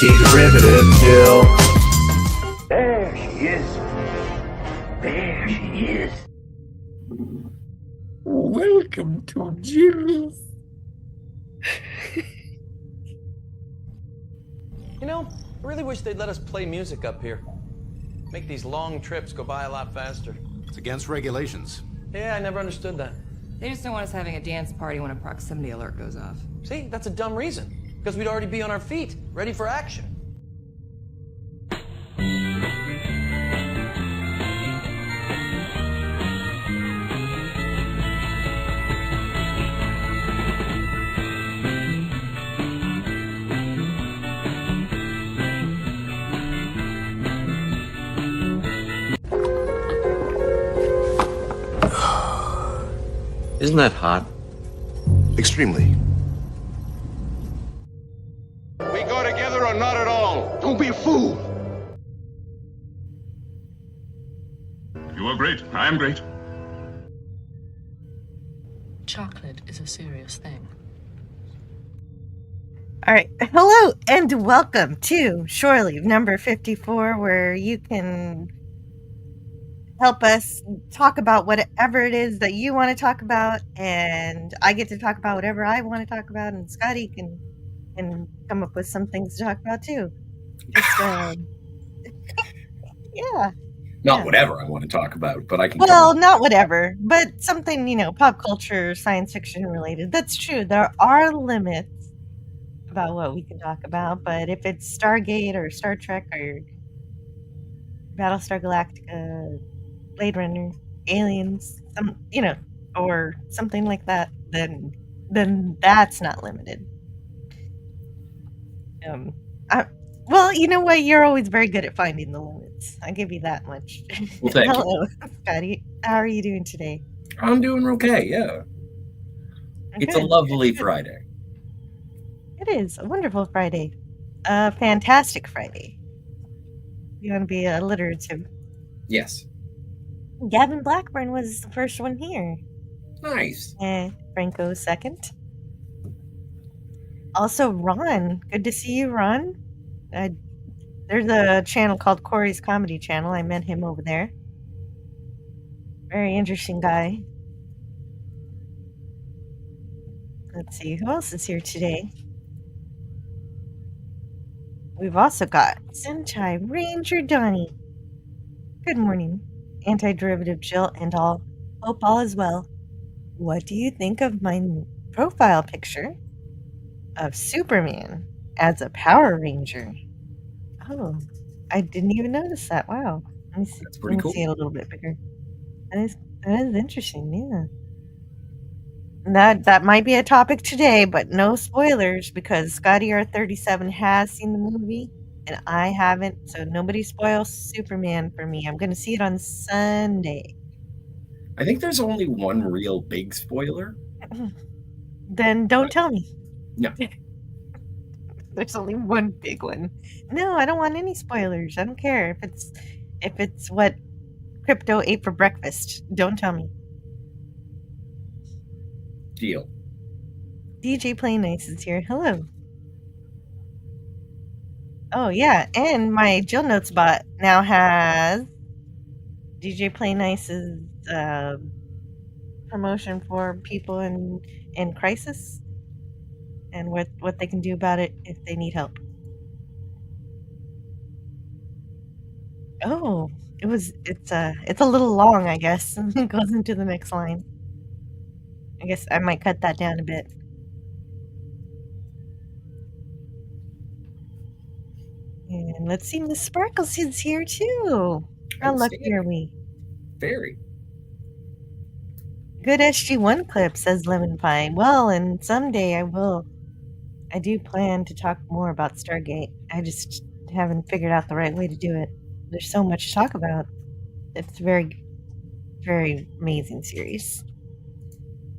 Anti-derivative Jill. There she is. There she is. Welcome to Jill's. You know, I really wish they'd let us play music up here. Make these long trips go by a lot faster. It's against regulations. Yeah, I never understood that. They just don't want us having a dance party when a proximity alert goes off. See, that's a dumb reason. Because we'd already be on our feet, ready for action. Isn't that hot? Extremely. We go together or not at all. Don't be a fool. You are great. I am great. Chocolate is a serious thing. All right. Hello and welcome to Shore Leave number 54, where you can help us talk about whatever it is that you want to talk about, and I get to talk about whatever I want to talk about, and Scotty can come up with some things to talk about too. Just, yeah. Not whatever I want to talk about, but I can. Well, not whatever, but something, pop culture, science fiction related. That's true. There are limits about what we can talk about, but if it's Stargate or Star Trek or Battlestar Galactica, Blade Runner, aliens, or something like that, then that's not limited. Well, you know what? You're always very good at finding the limits. I give you that much. Well, thank Hello, Scotty. How are you doing today? I'm doing okay, yeah. It's a lovely Friday. It is a wonderful Friday. A fantastic Friday. You want to be alliterative? Yes. Gavin Blackburn was the first one here. Nice. Franco second. Also, Ron. Good to see you, Ron. There's a channel called Corey's Comedy Channel. I met him over there. Very interesting guy. Let's see, who else is here today? We've also got Sentai Ranger Donnie. Good morning, Anti-Derivative Jill, and all. Hope all is well. What do you think of my profile picture of Superman as a Power Ranger? Oh, I didn't even notice that. Wow. Let me see, That's pretty cool. See it a little bit bigger. That is interesting, yeah. That might be a topic today, but no spoilers, because Scotty R37 has seen the movie and I haven't, so nobody spoils Superman for me. I'm going to see it on Sunday. I think there's only one real big spoiler. Then don't tell me. No. There's only one big one. No, I don't want any spoilers. I don't care if it's what Crypto ate for breakfast. Don't tell me. Deal. DJ Play Nice is here. Hello. Oh yeah, and my Jill Notes bot now has DJ Play Nice's promotion for people in crisis and what they can do about it if they need help. Oh, it's a little long, I guess. It goes into the next line. I guess I might cut that down a bit. And let's see, Miss Sparkles is here too. How lucky are we? Very. Good SG1 clip, says Lemon Pie. Well, and someday I will. I do plan to talk more about Stargate. I just haven't figured out the right way to do it. There's so much to talk about. It's a very, very amazing series.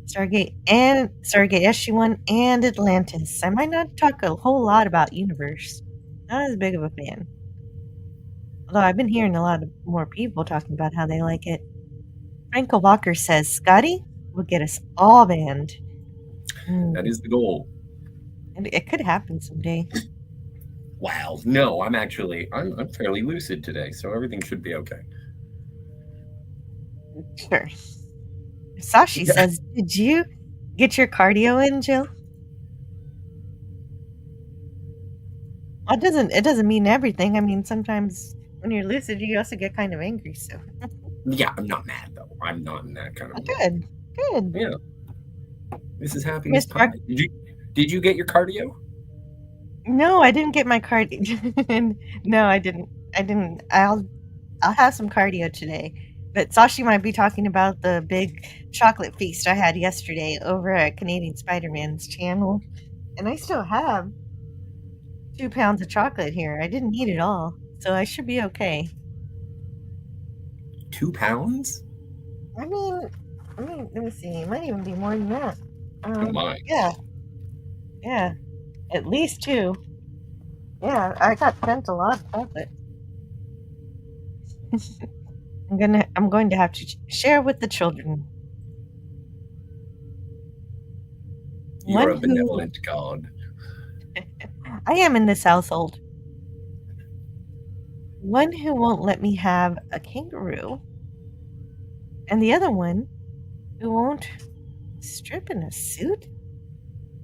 Stargate SG1 and Atlantis. I might not talk a whole lot about Universe. Not as big of a fan. Although I've been hearing a lot of more people talking about how they like it. Franco Walker says, Scotty will get us all banned. That is the goal. And it could happen someday. Wow. No, I'm fairly lucid today, so everything should be okay. Sure. Sashi says, "Did you get your cardio in, Jill?" It doesn't mean everything. I mean, sometimes when you're lucid, you also get kind of angry. So Yeah, I'm not mad though. I'm not in that kind of mood. good. Yeah. This is happy Miss as pie. Did you get your cardio? No, I didn't get my cardio. No, I didn't. I'll have some cardio today. But Sashi might be talking about the big chocolate feast I had yesterday over at Canadian Spider-Man's channel. And I still have 2 pounds of chocolate here. I didn't eat it all, so I should be okay. 2 pounds? I mean, let me see. It might even be more than that. Oh my. Yeah, at least 2. Yeah, I got sent a lot of chocolate. I'm going to have to share with the children. You're a benevolent god. I am in this household. One who won't let me have a kangaroo, and the other one who won't strip in a suit?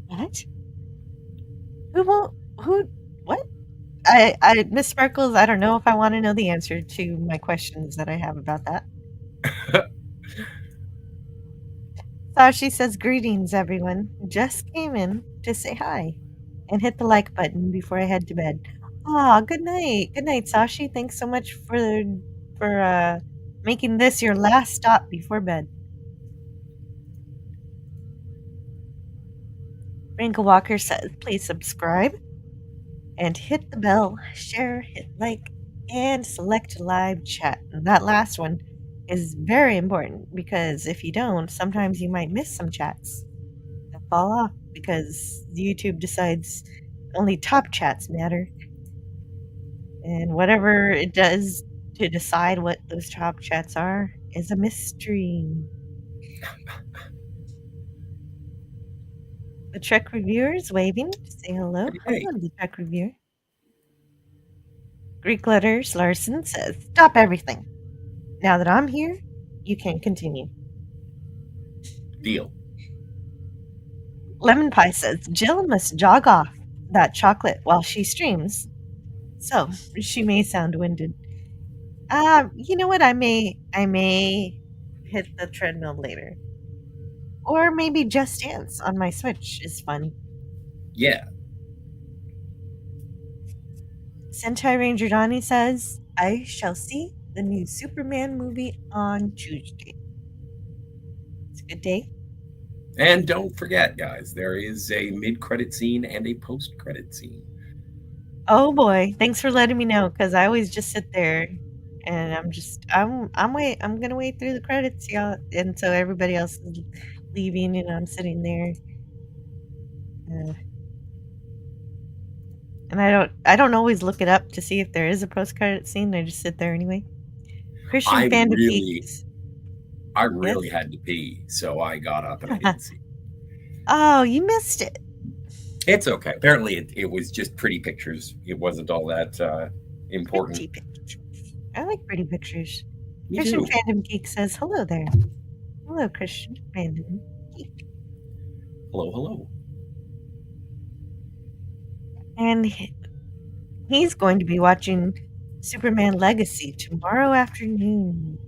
What? Who won't? Who? What? Miss Sparkles, I don't know if I want to know the answer to my questions that I have about that. Sashi says, "Greetings, everyone. Just came in to say hi and hit the like button before I head to bed." Aw, good night. Good night, Sashi. Thanks so much for making this your last stop before bed. Wrinkle Walker says, "Please subscribe and hit the bell, share, hit like, and select live chat." And that last one is very important because if you don't, sometimes you might miss some chats and fall off because YouTube decides only top chats matter. And whatever it does to decide what those top chats are is a mystery. The Trek Reviewer is waving to say hello. Hey. Hello, the Trek Reviewer. Greek Letters Larson says, "Stop everything. Now that I'm here, you can continue." Deal. Lemon Pie says, "Jill must jog off that chocolate while she streams. So she may sound winded." You know what? I may hit the treadmill later. Or maybe Just Dance on my Switch is fun. Yeah. Sentai Ranger Donnie says, "I shall see the new Superman movie on Tuesday." It's a good day. And don't forget, guys, there is a mid-credit scene and a post-credit scene. Oh boy, thanks for letting me know because I always just sit there and I'm gonna wait through the credits, y'all, and so everybody else is leaving and I'm sitting there. And I don't always look it up to see if there is a post-credit scene. I just sit there anyway. Christian I Panda really Peaks. had to pee, so I got up and I didn't see. Oh, you missed it. It's okay. Apparently, it was just pretty pictures. It wasn't all that important. Pretty pictures. I like pretty pictures. Me Christian too. Fandom Geek says, "Hello there." Hello, Christian Fandom Geek. Hello, hello. And he's going to be watching Superman Legacy tomorrow afternoon.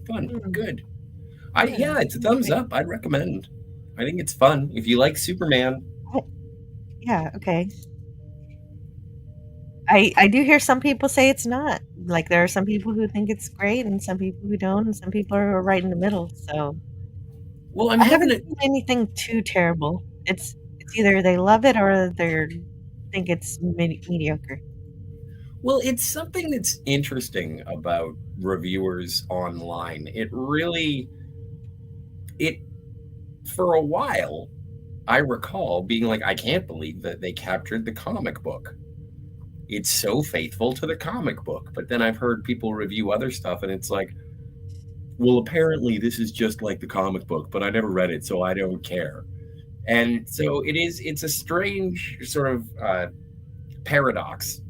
Fun. Good. It's a thumbs up. I'd recommend. I think it's fun. If you like Superman. Yeah, okay. I do hear some people say it's not. Like, there are some people who think it's great and some people who don't, and some people are right in the middle. So, Well, I haven't seen anything too terrible. It's either they love it or they think it's mediocre. Well, it's something that's interesting about reviewers online. For a while, I recall being like, I can't believe that they captured the comic book. It's so faithful to the comic book. But then I've heard people review other stuff and it's like, well, apparently this is just like the comic book, but I never read it, so I don't care. And so it's a strange sort of paradox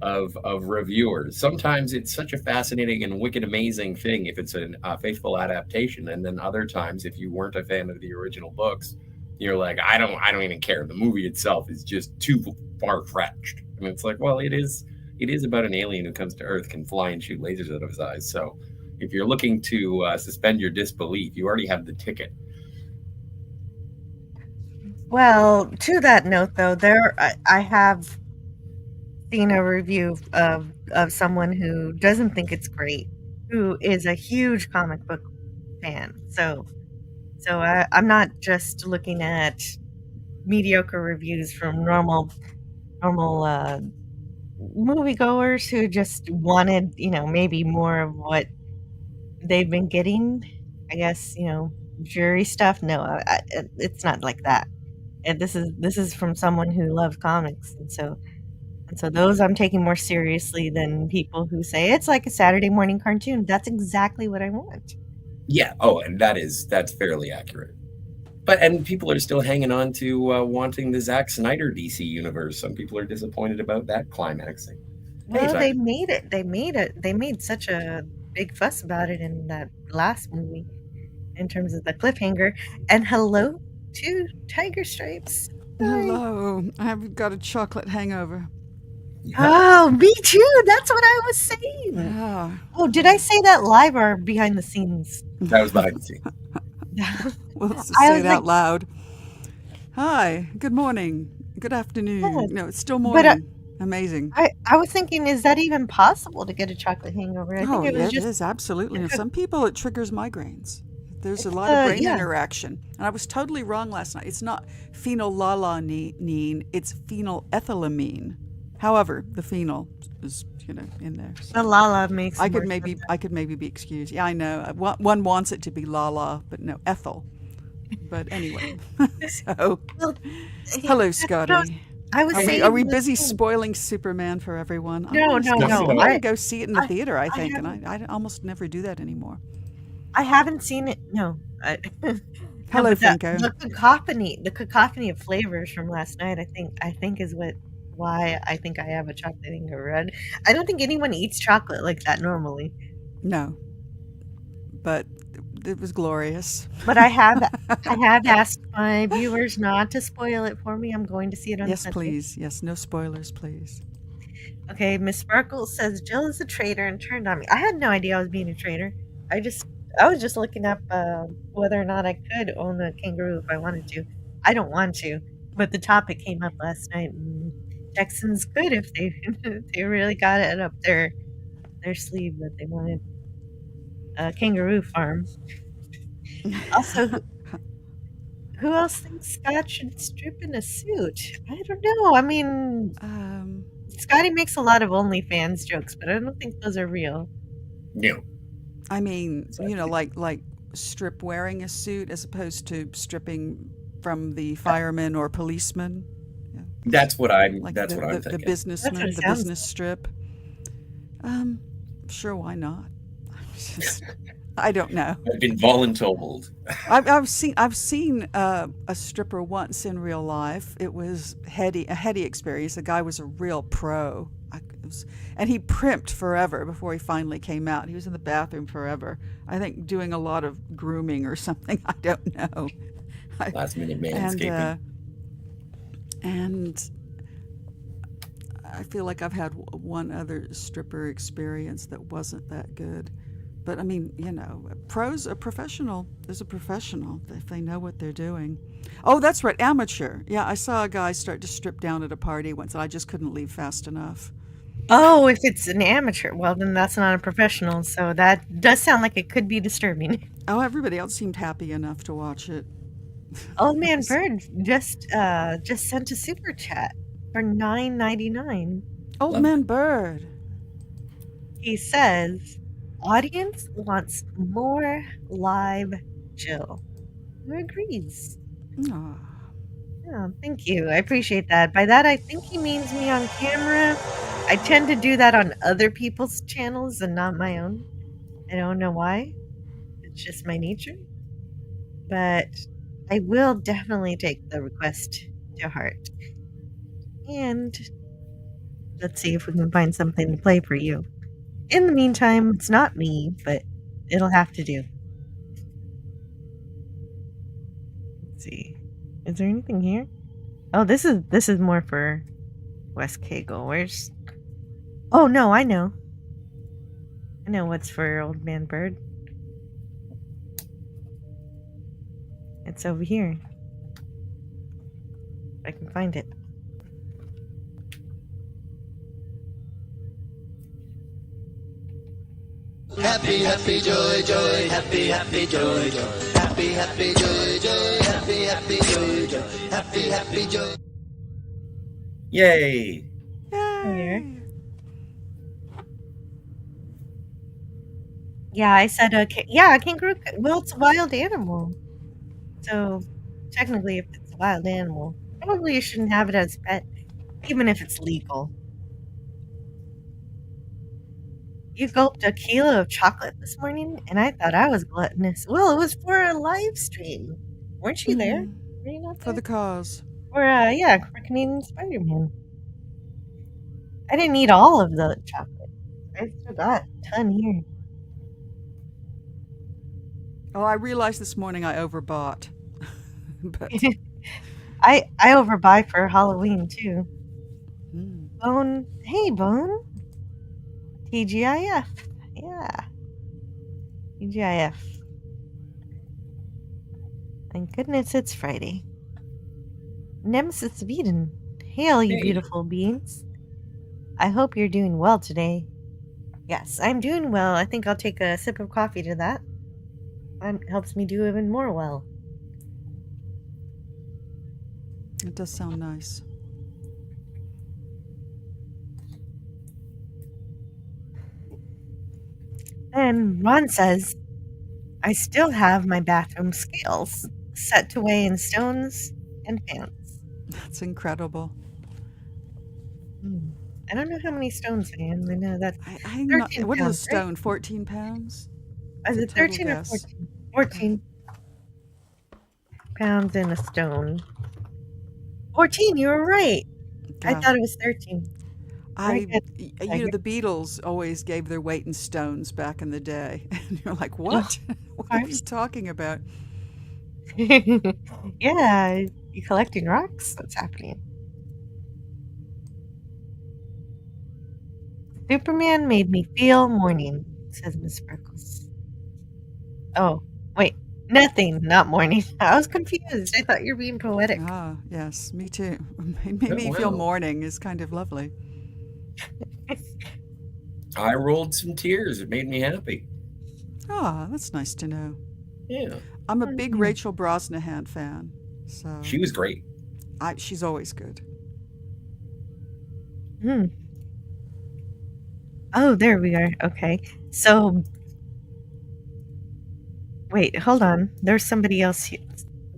of reviewers. Sometimes it's such a fascinating and wicked amazing thing if it's a faithful adaptation, and then other times, if you weren't a fan of the original books, you're like, I don't even care. The movie itself is just too far fetched. And it's like, well, it is about an alien who comes to Earth, can fly and shoot lasers out of his eyes. So if you're looking to suspend your disbelief, you already have the ticket. Well, to that note, though, I have seen a review of someone who doesn't think it's great, who is a huge comic book fan. So I'm not just looking at mediocre reviews from normal moviegoers who just wanted, maybe more of what they've been getting. I guess, jury stuff. No, it's not like that. And this is from someone who loves comics, and so those I'm taking more seriously than people who say it's like a Saturday morning cartoon. That's exactly what I want. Yeah. Oh, and that's fairly accurate. And people are still hanging on to wanting the Zack Snyder DC universe. Some people are disappointed about that climaxing. Well, they made it. They made such a big fuss about it in that last movie, in terms of the cliffhanger. And hello to Tiger Stripes. Hello. I've got a chocolate hangover. Oh, me too. That's what I was saying. Yeah. Oh, did I say that live or behind the scenes? That was behind the scenes. Well, let's just say it out loud. Hi. Good morning. Good afternoon. Yeah. No, it's still morning. Amazing. I was thinking, is that even possible to get a chocolate hangover? I think it is absolutely. And some people, it triggers migraines. There's a lot of brain interaction. And I was totally wrong last night. It's not phenylalanine, it's phenylethylamine. However, the phenol is, in there. So the lala makes I could maybe be excused. Yeah, I know. One wants it to be lala, but no, ethyl. But anyway. So, hello, Scotty. I was saying, are we busy spoiling Superman for everyone? No. I'm going to go see it in the theater, I think, and I almost never do that anymore. I haven't seen it. No. Hello, Franco. The cacophony of flavors from last night, I think is why I think I have a chocolate hangover. I don't think anyone eats chocolate like that normally. No. But it was glorious. But I have asked my viewers not to spoil it for me. I'm going to see it on Sunday. Yes, please. Yes, no spoilers, please. Okay, Miss Sparkle says Jill is a traitor and turned on me. I had no idea I was being a traitor. I was just looking up whether or not I could own a kangaroo if I wanted to. I don't want to, but the topic came up last night, and Texans could if they really got it up their sleeve that they wanted a kangaroo farm. Also, who else thinks Scott should strip in a suit? I don't know. I mean, Scotty makes a lot of OnlyFans jokes, but I don't think those are real. No. I mean, like strip wearing a suit as opposed to stripping from the fireman or policeman. Yeah. That's what I'm thinking. The businessman, the business strip. Sure, why not? I don't know. I've been voluntold. I've seen a stripper once in real life. It was a heady experience. The guy was a real pro. And he primped forever before he finally came out. He was in the bathroom forever. I think doing a lot of grooming or something. I don't know. Last minute manscaping. And I feel like I've had one other stripper experience that wasn't that good. But I mean, pros are professional. There's a professional if they know what they're doing. Oh, that's right, amateur. Yeah, I saw a guy start to strip down at a party once, and I just couldn't leave fast enough. Oh, if it's an amateur, well, then that's not a professional. So that does sound like it could be disturbing. Oh, everybody else seemed happy enough to watch it. Old Man Bird just sent a super chat for $9.99. Old Man Bird. He says, audience wants more live Jill. Who agrees? Aww. Yeah, thank you. I appreciate that. By that, I think he means me on camera. I tend to do that on other people's channels and not my own. I don't know why. It's just my nature. But I will definitely take the request to heart. And let's see if we can find something to play for you. In the meantime, it's not me, but it'll have to do. Let's see. Is there anything here? Oh, this is more for West Kegel. Where's... Oh, no, I know. I know what's for Old Man Bird. It's over here. If I can find it. Happy, happy, joy, joy, happy, happy, joy, joy, happy, happy, joy, joy, happy, happy, joy, joy, happy, happy, joy. Yay! Yay! Yeah, I said a kangaroo. Well, it's a wild animal. So, technically, if it's a wild animal, probably you shouldn't have it as a pet, even if it's legal. You gulped a kilo of chocolate this morning, and I thought I was gluttonous. Well, it was for a live stream. Weren't you there? Were you not For there? the cause. For Canadian Spider-Man. I didn't eat all of the chocolate. I still got a ton here. Oh, I realized this morning I overbought. But I overbuy for Halloween too. mm, Bone, hey Bone. TGIF. Yeah. TGIF. Thank goodness it's Friday. Nemesis of Eden. Hail, you Hey. beautiful beings. I hope you're doing well today. Yes, I'm doing well. I think I'll take a sip of coffee to that. Helps me do even more well. it does sound nice. And Ron says, I still have my bathroom scales set to weigh in stones and pounds. That's incredible. I don't know how many stones I am. I know that's I'm not, 13 what is a pounds, right? stone? 14 pounds? Is it It's a total 13 or guess. 14? 14 pounds in a stone. 14, you were right. I Yeah. thought it was 13. Very good. You know, the Beatles always gave their weight in stones back in the day. And you're like, what? What are you talking about? Yeah, you collecting rocks? What's happening? Superman made me feel morning, says Miss Freckles. Oh, wait. Nothing, not morning. I was confused. I thought you were being poetic. Ah, yes, me too. Made me Oh, feel wow. morning is kind of lovely. I rolled some tears. It made me happy. Ah, that's nice to know. Yeah. I'm a big Rachel Brosnahan fan. So She was great. she's always good. Oh, there we are. Okay. So, wait, hold on. There's somebody else here.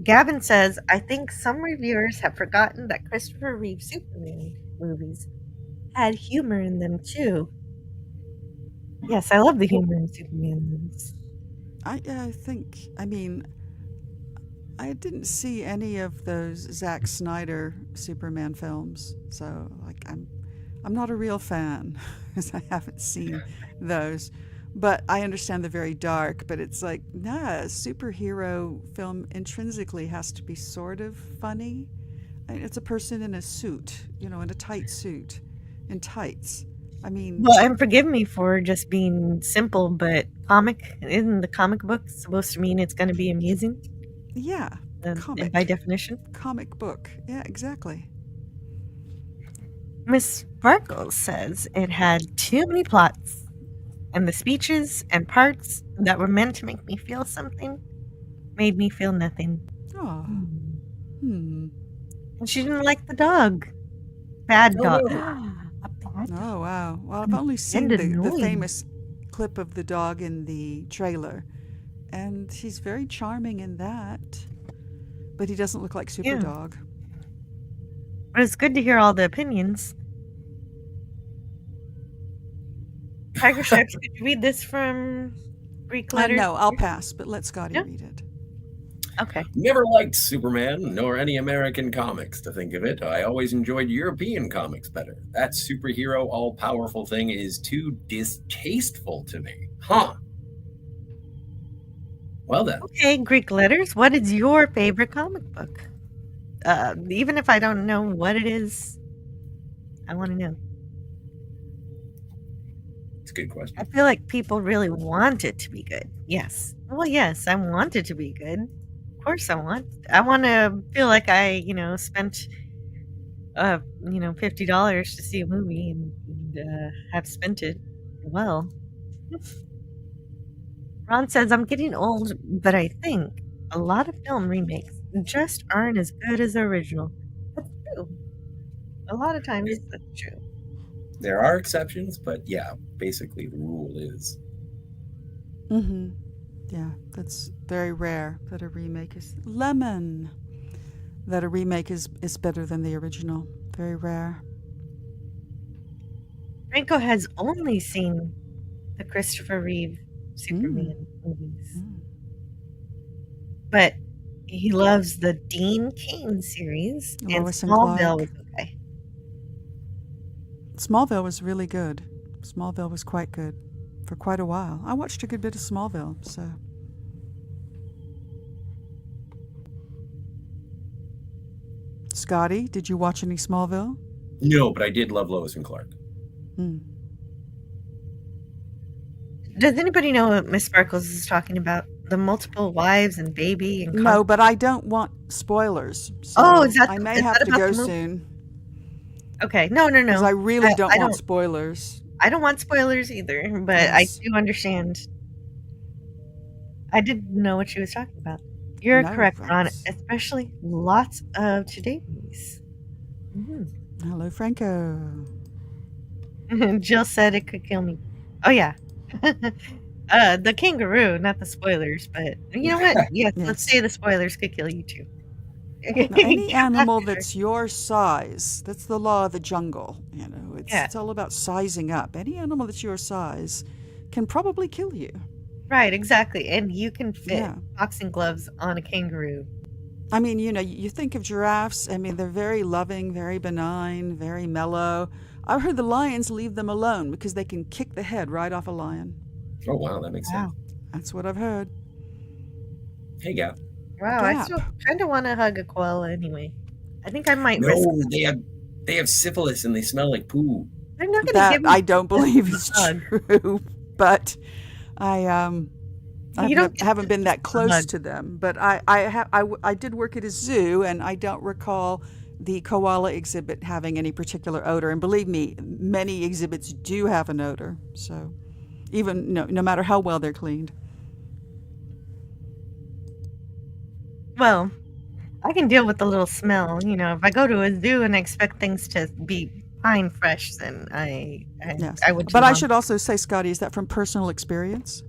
Gavin says, I think some reviewers have forgotten that Christopher Reeve Superman movies had humor in them too. Yes, I love the humor in Superman movies. I think, I mean, I didn't see any of those Zack Snyder Superman films, so like I'm not a real fan because I haven't seen those. But I understand they're very dark. But it's like, nah, a superhero film intrinsically has to be sort of funny. It's a person in a suit, you know, in a tight suit, in tights. I mean, Well, and forgive me for just being simple, but isn't the comic book supposed to mean it's going to be amusing? yeah, comic. By definition. Comic book. Yeah, exactly. Miss Freckles says it had too many plots, and the speeches and parts that were meant to make me feel something made me feel nothing. Oh. And she didn't like the dog. Bad dog. Oh, wow. Well, I've only seen And the annoying. famous clip of the dog in the trailer, and he's very charming in that, but he doesn't look like Superdog. But it's good to hear all the opinions. Tiger Stripes, could you read this from Greek letters? No, I'll pass, but let Scotty read it. Okay. Never liked Superman nor any American comics, to think of it. I always enjoyed European comics better. That superhero all-powerful thing is too distasteful to me. Huh. Well then. Okay, Greek letters. What is your favorite comic book? Even if I don't know what it is, I want to know. It's a good question. I feel like people really want it to be good. Yes. Well, yes, I want it to be good. Of course I want. I want to feel like I, spent $50 to see a movie and have spent it well. Ron says, I'm getting old, but I think a lot of film remakes just aren't as good as the original. That's true. A lot of times, that's true. There are exceptions, but yeah, basically the rule is. Mm-hmm. Yeah, that's very rare that a remake is Lemon. That a remake is better than the original. Very rare. Franco has only seen the Christopher Reeve Superman movies. But he loves the Dean Cain series, and Lois and Smallville Clark. was okay. Smallville was really good. Smallville was quite good for quite a while. I watched a good bit of Smallville, so. Scotty, did you watch any Smallville? No, but I did love Lois and Clark. Does anybody know what Miss Sparkles is talking about? The multiple wives and baby and No, but I don't want spoilers. So is that I may is have that to about go the movie? soon. Okay, no. Because I really don't I want spoilers. I don't want spoilers either, but Yes. I do understand. I didn't know what she was talking about. You're No, correct, Ron. that's- Especially lots of today movies. Hello, Franco. Jill said it could kill me. Oh yeah. The kangaroo, not the spoilers, but you know what? Yes, let's say the spoilers could kill you too. Now, any animal that's your size, that's the law of the jungle. You know, it's all about sizing up. Any animal that's your size can probably kill you. Right, exactly. And you can fit Yeah. boxing gloves on a kangaroo. I mean, you know, you think of giraffes. I mean, they're very loving, very benign, very mellow. I've heard the lions leave them alone because they can kick the head right off a lion. Oh, wow, that makes sense. That's what I've heard. Hey, Gap. Wow, I Gap. still kind of want to hug a koala anyway. I think I might risk No, they have syphilis and they smell like poo. They're not going to That give me I don't believe is hug. true, but I don't haven't been that close hug. to them. But I did work at a zoo, and I don't recall the koala exhibit having any particular odor. And believe me, many exhibits do have an odor. So even no matter how well they're cleaned. Well, I can deal with the little smell. You know, if I go to a zoo and I expect things to be fine fresh, then I would. But I should also say, Scotty, is that from personal experience?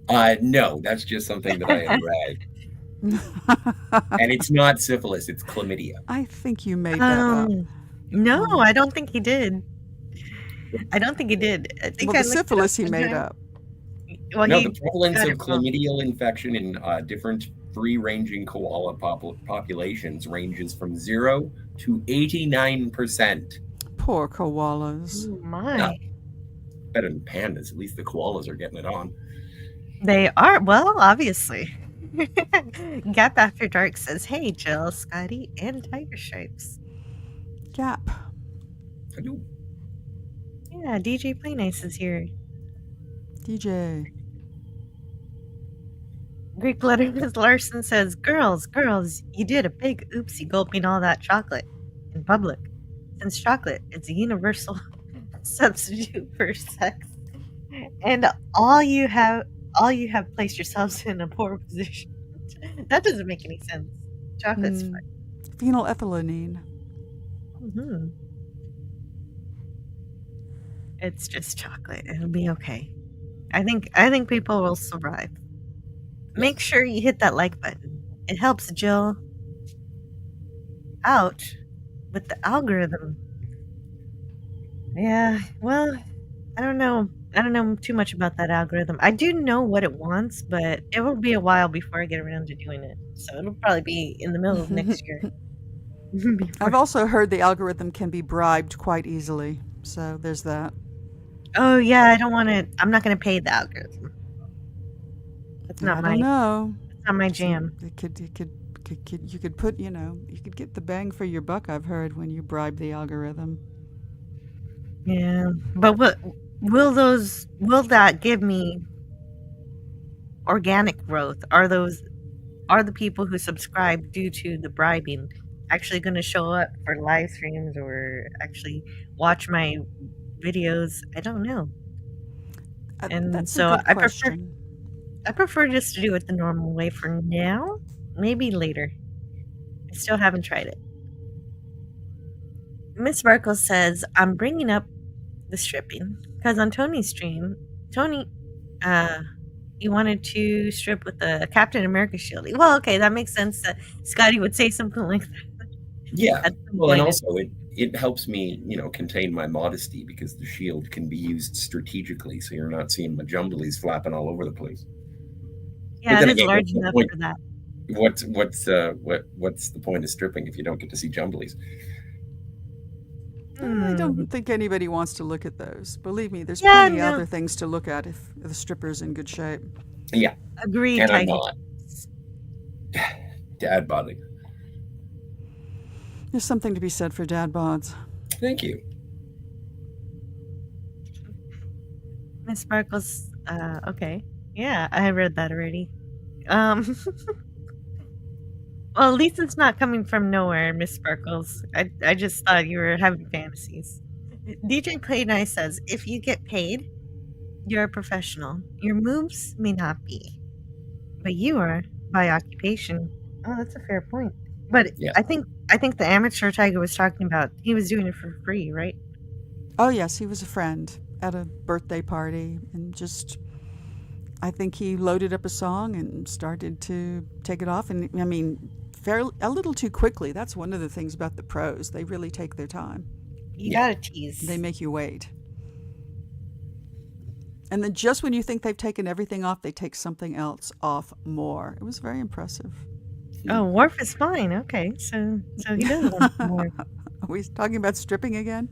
No, that's just something that I have read. And it's not syphilis, it's chlamydia. I think you made that up. No, I don't think he did. I don't think he did. I think Well, I the looked it syphilis he one made time. up. Well, No, he the prevalence got of it wrong. chlamydial infection in different free-ranging koala populations ranges from 0 to 89%. Poor koalas. Oh, my. Yeah. Better than pandas. At least the koalas are getting it on. They are. Well, obviously. Gap After Dark says, hey, Jill, Scotty, and Tiger Stripes. Gap. I do. Yeah, DJ Play Nice is here. DJ. Greek Letters Larson says, girls, you did a big oopsie gulping all that chocolate in public. Since chocolate is a universal substitute for sex, and all you have placed yourselves in a poor position. That doesn't make any sense. Chocolate's fine. Phenylethylamine. Mm-hmm. It's just chocolate. It'll be okay. I think people will survive. Make sure you hit that like button. It helps Jill out with the algorithm. Yeah, well, I don't know. I don't know too much about that algorithm. I do know what it wants, but it will be a while before I get around to doing it. So it'll probably be in the middle of next year. I've also heard the algorithm can be bribed quite easily. So there's that. Oh yeah, I don't want to. I'm not going to pay the algorithm. That's not I my. don't know. That's not my jam. You could put, you could get the bang for your buck, I've heard, when you bribe the algorithm. Yeah, but will that give me organic growth? Are the people who subscribe due to the bribing actually going to show up for live streams or actually watch my videos? I don't know. And That's so a good question. I prefer just to do it the normal way for now. Maybe later. I still haven't tried it. Miss Sparkle says, I'm bringing up the stripping because on Tony's stream, Tony, he wanted to strip with the Captain America shield. Well, okay, that makes sense that Scotty would say something like that. Yeah. Well, and also it helps me, contain my modesty because the shield can be used strategically, so you're not seeing my jumblies flapping all over the place. Yeah, it is large enough for that. What's the point of stripping if you don't get to see jumblies? I don't think anybody wants to look at those. Believe me, there's plenty other things to look at if the stripper's in good shape. Yeah. Agreed. And I'm not. Dad bodding. There's something to be said for dad bods. Thank you. Miss Sparkles, okay. Yeah, I read that already. Well, at least it's not coming from nowhere, Miss Sparkles. I just thought you were having fantasies. DJ Play Nice says, if you get paid, you're a professional. Your moves may not be, but you are by occupation. Oh, that's a fair point. But yeah. I think the amateur Tiger was talking about, he was doing it for free, right? Oh yes, he was a friend at a birthday party and just, I think he loaded up a song and started to take it off. And I mean, a little too quickly. That's one of the things about the pros. They really take their time. You gotta tease. They make you wait. And then just when you think they've taken everything off, they take something else off more. It was very impressive. Oh, Worf is fine. Okay, so he does want more. Are we talking about stripping again?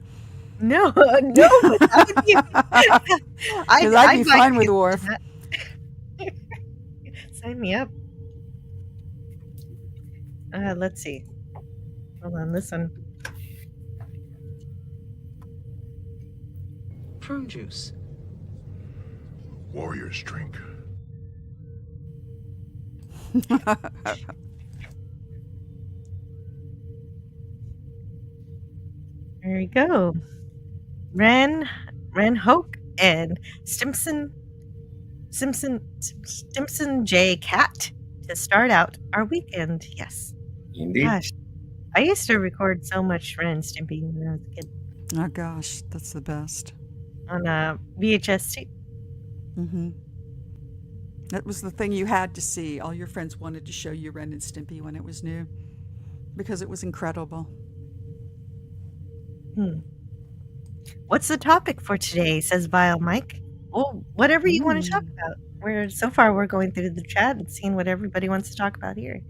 No, no. I'd be fine with Worf. Sign me up. Let's see. Hold on, this one. Prune juice. Warriors drink. There you go. Ren Hoke and Stimson J Cat to start out our weekend. Yes. Indeed. Gosh, I used to record so much Ren and Stimpy when I was a kid. Oh gosh, that's the best. On VHS tape. Mm-hmm. That was the thing you had to see. All your friends wanted to show you Ren and Stimpy when it was new because it was incredible. What's the topic for today? Says Vile Mike. Well, whatever you want to talk about. We're going through the chat and seeing what everybody wants to talk about here.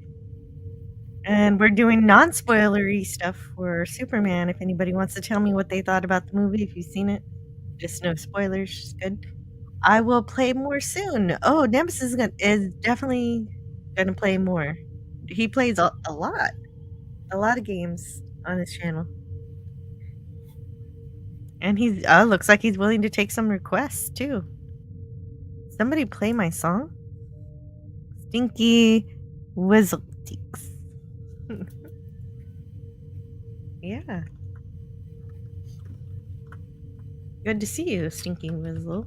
And we're doing non-spoilery stuff for Superman. If anybody wants to tell me what they thought about the movie, if you've seen it, just no spoilers. Good. I will play more soon. Oh, Nemesis is definitely gonna play more. He plays a lot of games on his channel. And he's looks like he's willing to take some requests too. Somebody play my song? Stinky Whizzleteeks. Yeah. Good to see you, Stinky Whizzle.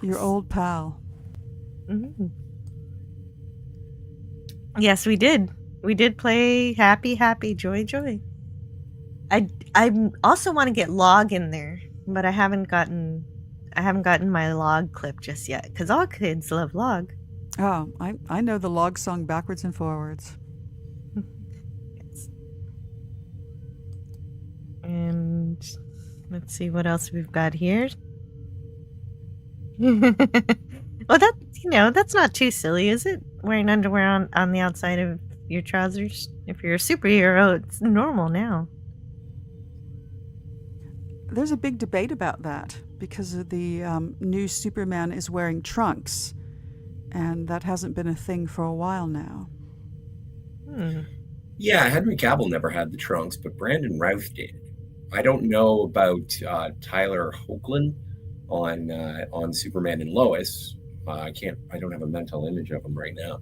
Your old pal. Mm-hmm. Yes, we did. We did play Happy, Happy, Joy, Joy. I also want to get Log in there, but I haven't gotten my Log clip just yet because all kids love Log. Oh, I know the Log song backwards and forwards. Yes. And let's see what else we've got here. Well, that's not too silly, is it? Wearing underwear on the outside of your trousers. If you're a superhero, it's normal now. There's a big debate about that because of the new Superman is wearing trunks, and that hasn't been a thing for a while now. Yeah, Henry Cavill never had the trunks, but Brandon Routh did. I don't know about Tyler Hoechlin on Superman and Lois. I don't have a mental image of him right now.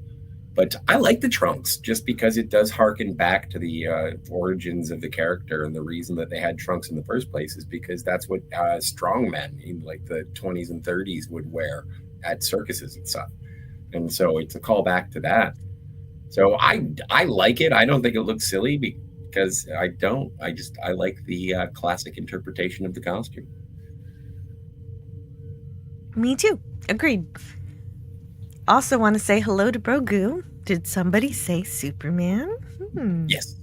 But I like the trunks just because it does harken back to the origins of the character, and the reason that they had trunks in the first place is because that's what strongmen in like the 20s and 30s would wear at circuses and stuff. And so it's a callback to that. So I like it. I don't think it looks silly because I don't. I like the classic interpretation of the costume. Me too. Agreed. Also want to say hello to Brogu. Did somebody say Superman? Yes.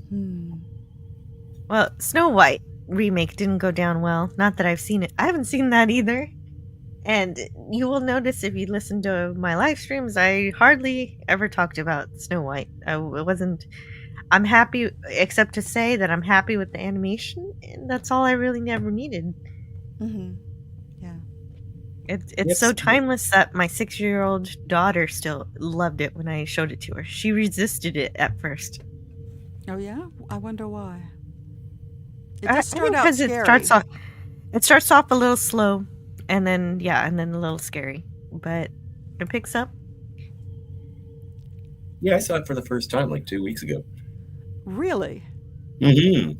Well, Snow White remake didn't go down well. Not that I've seen it. I haven't seen that either. And you will notice if you listen to my live streams, I hardly ever talked about Snow White. I'm happy, except to say that I'm happy with the animation, and that's all I really never needed. Mm-hmm. Yeah. It's so timeless that my 6-year-old daughter still loved it when I showed it to her. She resisted it at first. Oh yeah? I wonder why. It I does start think out because scary. it starts off a little slow, and then a little scary, but it picks up. Yeah, I saw it for the first time like 2 weeks ago. Really? Mm-hmm.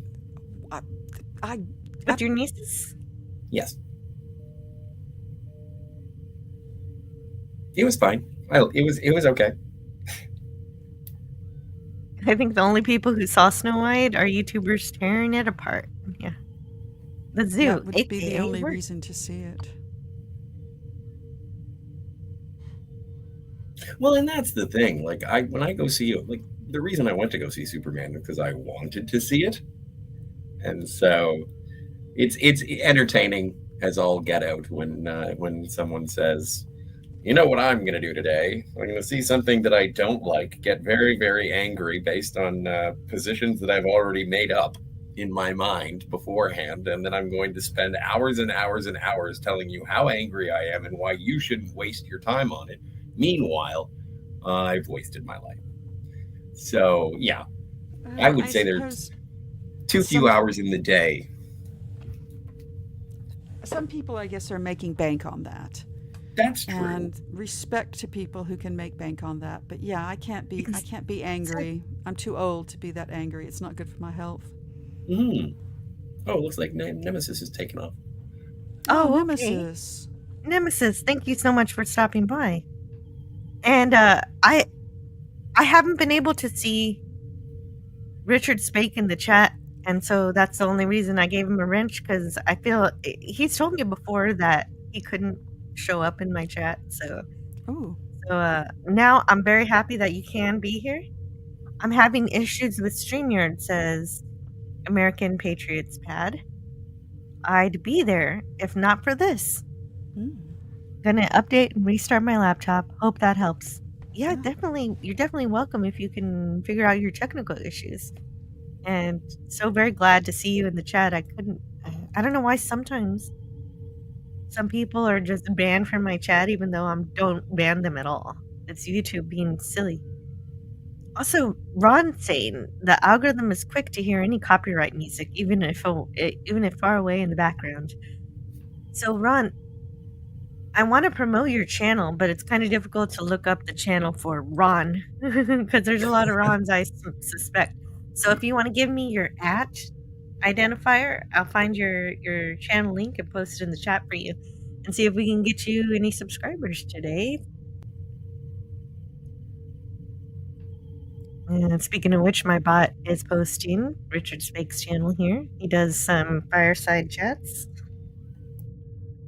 With your nieces? Yes. It was fine. It was okay. I think the only people who saw Snow White are YouTubers tearing it apart. Yeah. The zoo. That would be the AKA only work. reason to see it. Well, and that's the thing. Like when I go see it, like the reason I went to go see Superman is because I wanted to see it, and so it's entertaining as all get out when someone says, you know what I'm going to do today? I'm going to see something that I don't like, get very, very angry based on positions that I've already made up in my mind beforehand. And then I'm going to spend hours and hours and hours telling you how angry I am and why you shouldn't waste your time on it. Meanwhile, I've wasted my life. So, yeah, I would say there's too few hours in the day. Some people, I guess, are making bank on that. That's true. And respect to people who can make bank on that. But yeah, I can't be angry. I'm too old to be that angry. It's not good for my health. Oh, it looks like Nemesis is taken off. Oh, Nemesis. Okay. Nemesis, thank you so much for stopping by. And I haven't been able to see Richard Spake in the chat, and so that's the only reason I gave him a wrench, because I feel he's told me before that he couldn't show up in my chat. So now I'm very happy that you can be here. I'm having issues with StreamYard, says American Patriots Pad. I'd be there if not for this. Gonna update and restart my laptop. Hope that helps. Yeah, definitely. You're definitely welcome if you can figure out your technical issues. And so very glad to see you in the chat. I don't know why sometimes some people are just banned from my chat, even though I don't ban them at all. It's YouTube being silly. Also, Ron saying the algorithm is quick to hear any copyright music, even if far away in the background. So, Ron, I want to promote your channel, but it's kind of difficult to look up the channel for Ron because there's a lot of Rons I suspect. So if you want to give me your identifier, I'll find your channel link and post it in the chat for you and see if we can get you any subscribers today. And speaking of which, my bot is posting Richard Spake's channel here. He does some fireside chats.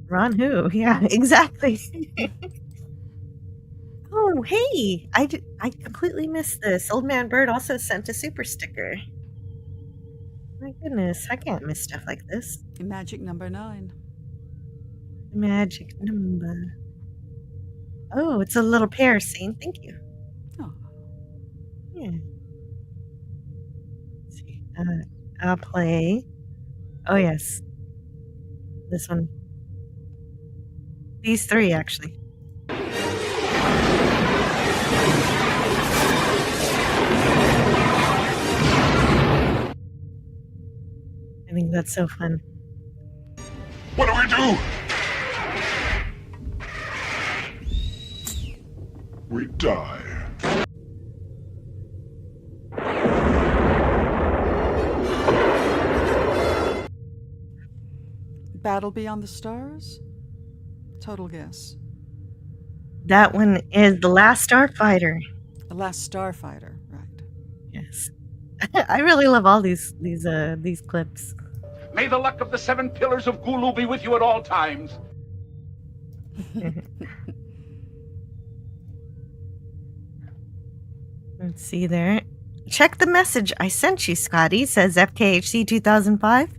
Ron who? Yeah, exactly. Oh, hey! I completely missed this. Old Man Bird also sent a super sticker. My goodness, I can't miss stuff like this. Magic number 9. Magic number. Oh, it's a little pear scene. Thank you. Oh, Yeah. Let's see. I'll play. Oh, yes. This one. These three, actually. I think that's so fun. What do we do? We die. Battle Beyond the Stars? Total guess. That one is The Last Starfighter. The Last Starfighter, right. Yes. I really love all these clips. May the luck of the 7 pillars of Gulu be with you at all times. Let's see there. Check the message I sent you, Scotty, says FKHC 2005.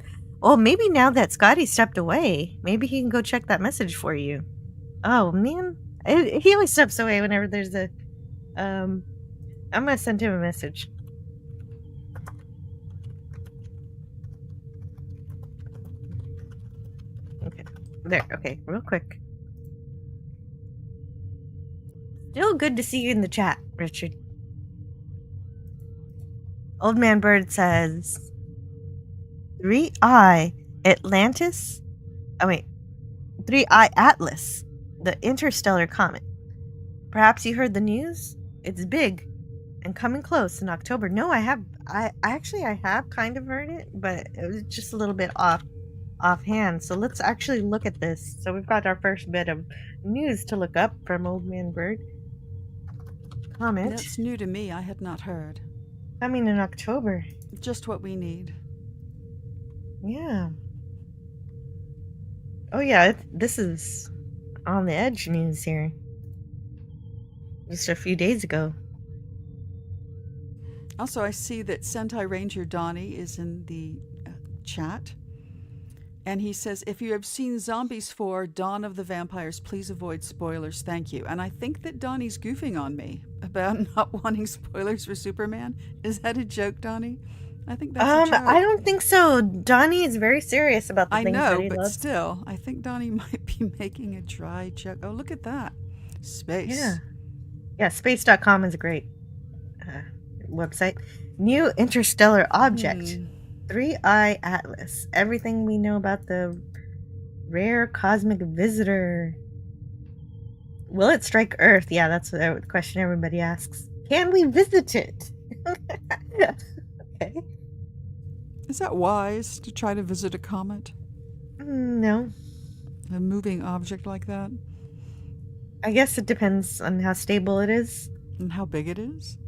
Oh, maybe now that Scotty stepped away, maybe he can go check that message for you. Oh, man. He always steps away whenever there's a... I'm going to send him a message. Okay. There. Okay. Real quick. Still good to see you in the chat, Richard. Old Man Bird says 3I Atlantis. Oh wait, 3I Atlas, the interstellar comet. Perhaps you heard the news. It's big and coming close in October. No, I have. I have kind of heard it, but it was just a little bit offhand. So let's actually look at this. So we've got our first bit of news to look up from Old Man Bird. Comet. That's new to me. I had not heard. Coming in October. Just what we need. Yeah. Oh yeah, this is on the edge news here. Just a few days ago. Also, I see that Sentai Ranger Donnie is in the chat. And he says, if you have seen Zombies 4, Dawn of the Vampires, please avoid spoilers. Thank you. And I think that Donnie's goofing on me about not wanting spoilers for Superman. Is that a joke, Donnie? I think that's a joke. I don't think so. Donnie is very serious about the things that he but loves. Still, I think Donnie might be making a dry joke. Oh, look at that. Space. Yeah. Yeah, space.com is a great website. New interstellar object. 3I Atlas. Everything we know about the rare cosmic visitor. Will it strike Earth? Yeah, that's the question everybody asks. Can we visit it? Okay. Is that wise to try to visit a comet? No. A moving object like that? I guess it depends on how stable it is. And how big it is?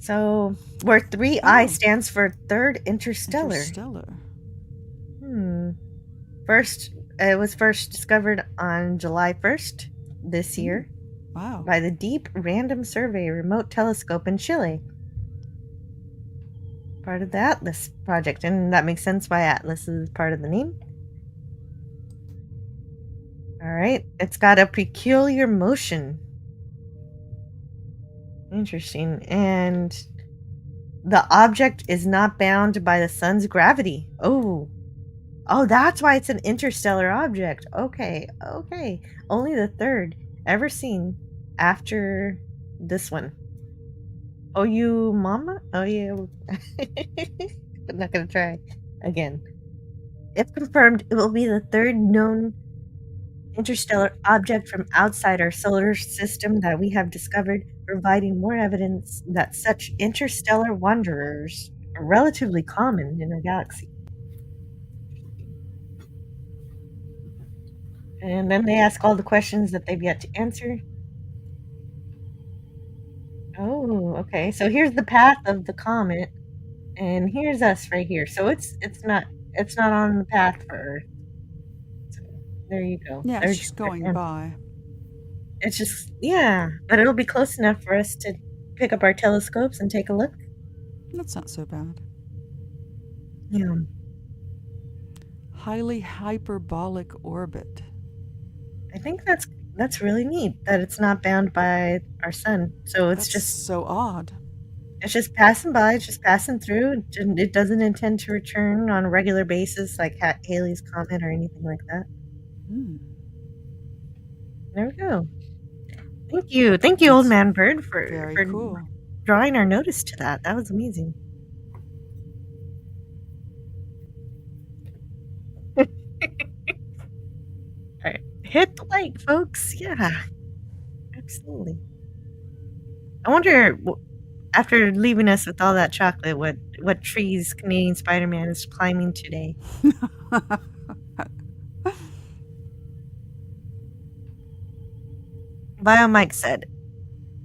So, where 3I stands for Third Interstellar. Interstellar. It was first discovered on July 1st this year. Wow. By the Deep Random Survey Remote Telescope in Chile. Part of the Atlas project, and that makes sense why Atlas is part of the name. Alright, it's got a peculiar motion. Interesting. And the object is not bound by the sun's gravity. Oh, that's why it's an interstellar object. Okay. Only the third ever seen after this one. Oh, you mama? Oh, you. I'm not going to try again. If confirmed, it will be the third known interstellar object from outside our solar system that we have discovered, providing more evidence that such interstellar wanderers are relatively common in our galaxy. And then they ask all the questions that they've yet to answer. Oh, okay. So here's the path of the comet, and here's us right here. So it's not on the path for Earth. So there you go. Yeah, it's just going by. It's just, yeah, but it'll be close enough for us to pick up our telescopes and take a look. That's not so bad. Yeah. Highly hyperbolic orbit. I think that's really neat that it's not bound by our sun. So it's That's just so odd. it's just passing by, it's just passing through. It doesn't intend to return on a regular basis like Haley's Comet or anything like that. Hmm. There we go. Thank you, Old That's Man Bird, very for cool. drawing our notice to that. That was amazing. All right, hit the like, folks. Yeah, absolutely. I wonder, after leaving us with all that chocolate, what trees Canadian Spider-Man is climbing today. Biomike said,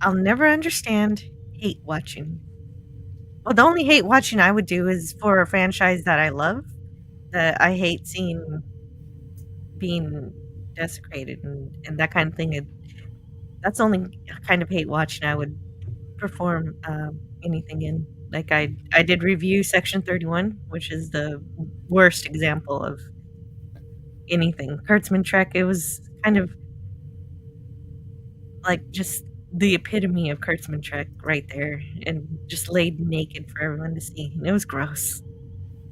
"I'll never understand hate watching." Well, the only hate watching I would do is for a franchise that I love, that I hate seeing being desecrated and that kind of thing. That's the only kind of hate watching I would perform anything in. Like I did review Section 31, which is the worst example of anything. Kurtzman Trek, it was kind of like just the epitome of Kurtzman Trek right there, and just laid naked for everyone to see. And it was gross.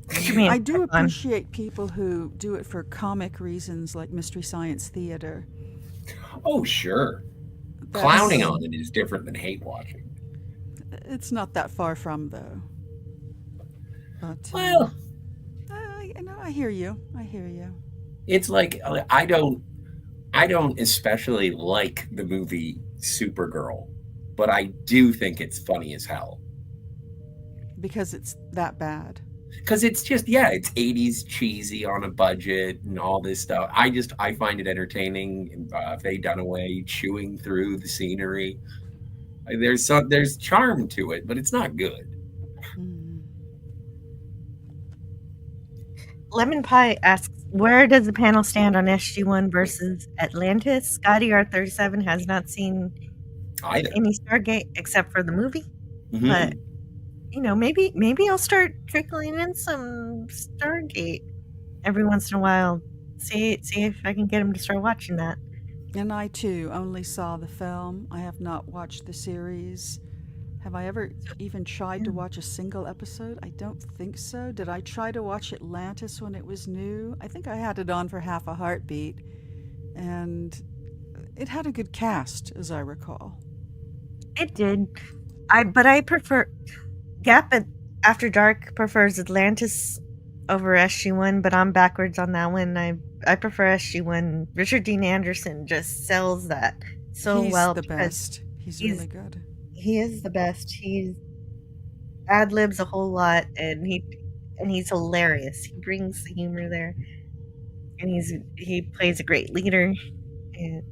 Get your man I do check on. appreciate people who do it for comic reasons, like Mystery Science Theater. Oh, sure. Clowning That's on it is different than hate watching. it's not that far from though. But Well, I hear you. I hear you. it's like I don't especially like the movie Supergirl, but I do think it's funny as hell. Because it's that bad. Because it's just, yeah, it's 80s cheesy on a budget and all this stuff. I find it entertaining. Faye Dunaway chewing through the scenery. There's charm to it, but it's not good. Mm. Lemon Pie asks, where does the panel stand on SG-1 versus Atlantis? Scotty R37 has not seen Either. any Stargate except for the movie, Mhm. but maybe I'll start trickling in some Stargate every once in a while. See if I can get him to start watching that. And I too only saw the film. I have not watched the series. Have I ever even tried to watch a single episode? I don't think so. Did I try to watch Atlantis when it was new? I think I had it on for half a heartbeat. And it had a good cast, as I recall. It did. But I prefer Gap at After Dark prefers Atlantis over SG-1, but I'm backwards on that one. I prefer SG-1. Richard Dean Anderson just sells that so He's well the because best. He's really good. he is the best. He ad libs a whole lot, and he's hilarious. He brings the humor there, and he plays a great leader. And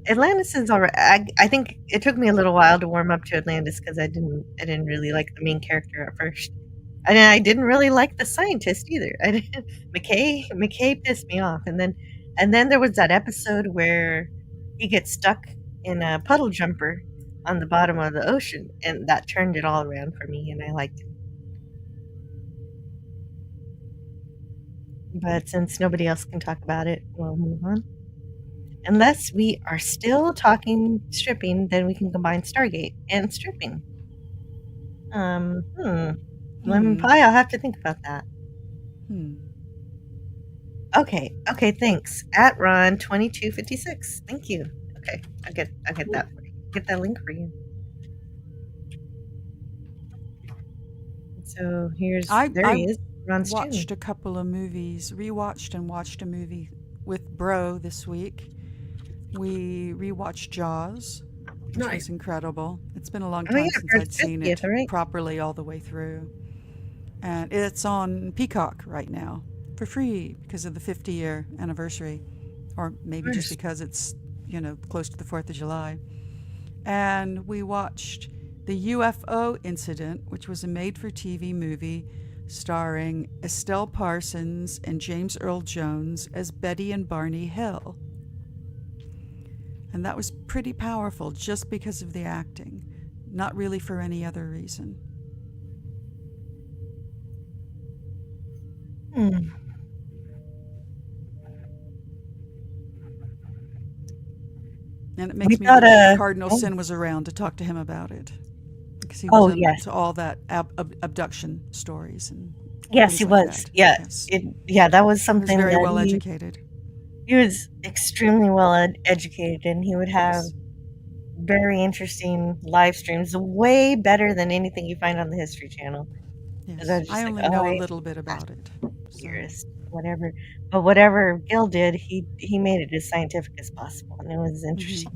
Atlantis is alright. I think it took me a little while to warm up to Atlantis because I didn't really like the main character at first. And I didn't really like the scientist either. McKay pissed me off, and then there was that episode where he gets stuck in a puddle jumper on the bottom of the ocean, and that turned it all around for me, and I liked it. But since nobody else can talk about it, we'll move on. Unless we are still talking stripping, then we can combine Stargate and stripping. Lemon pie, I'll have to think about that. Okay, thanks. At Ron 2256. Thank you. Okay, I'll get that for you. Get that link for you. So there he is. Ron's watched a couple of movies, rewatched and watched a movie with Bro this week. We rewatched Jaws, which was incredible. It's been a long time since I'd seen it properly all the way through. And it's on Peacock right now for free because of the 50-year anniversary, or maybe just because it's, close to the 4th of July. And we watched The UFO Incident, which was a made-for-TV movie starring Estelle Parsons and James Earl Jones as Betty and Barney Hill. And that was pretty powerful just because of the acting, not really for any other reason. And it makes me thought, wish Cardinal oh. Sin was around to talk to him about it. Because he was yes. into all that abduction stories. And Yes, things he like was. that. Yeah. Yes. That was He was something very that well educated. he was extremely well educated, and he would have Yes. very interesting live streams, way better than anything you find on the History Channel. 'Cause Yes. was just I like, only oh, know a little bit about it. So. Purist, whatever. But whatever Gil did, he made it as scientific as possible, and it was interesting.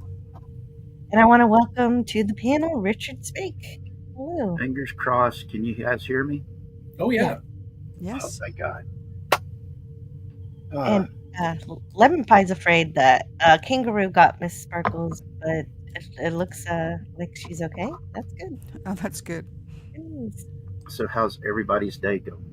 And I want to welcome to the panel Richard Spake. Hello. Fingers crossed. Can you guys hear me? Oh, yeah. Yes. Oh, thank God. And Lemon Pie's afraid that Kangaroo got Miss Sparkles, but it looks like she's okay. That's good. Oh, that's good. Yes. So how's everybody's day going?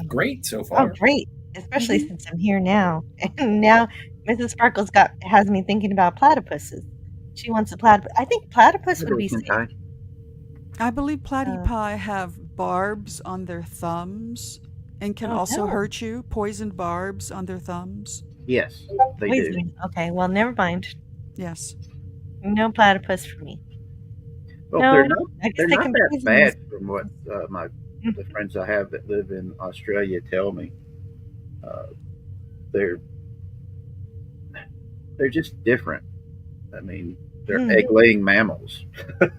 Great so Oh, far. great. Especially since I'm here now. And now Mrs. Sparkles has me thinking about platypuses. She wants a platypus. I think platypus would be safe. I believe platypi have barbs on their thumbs and can also hurt you. Poisoned barbs on their thumbs. Yes, they do. Okay, well, never mind. Yes. No platypus for me. Well, No, they're not, I guess they're they not can that poison bad us. from what the friends I have that live in Australia tell me. They're just different. I mean, they're egg-laying mammals. Well,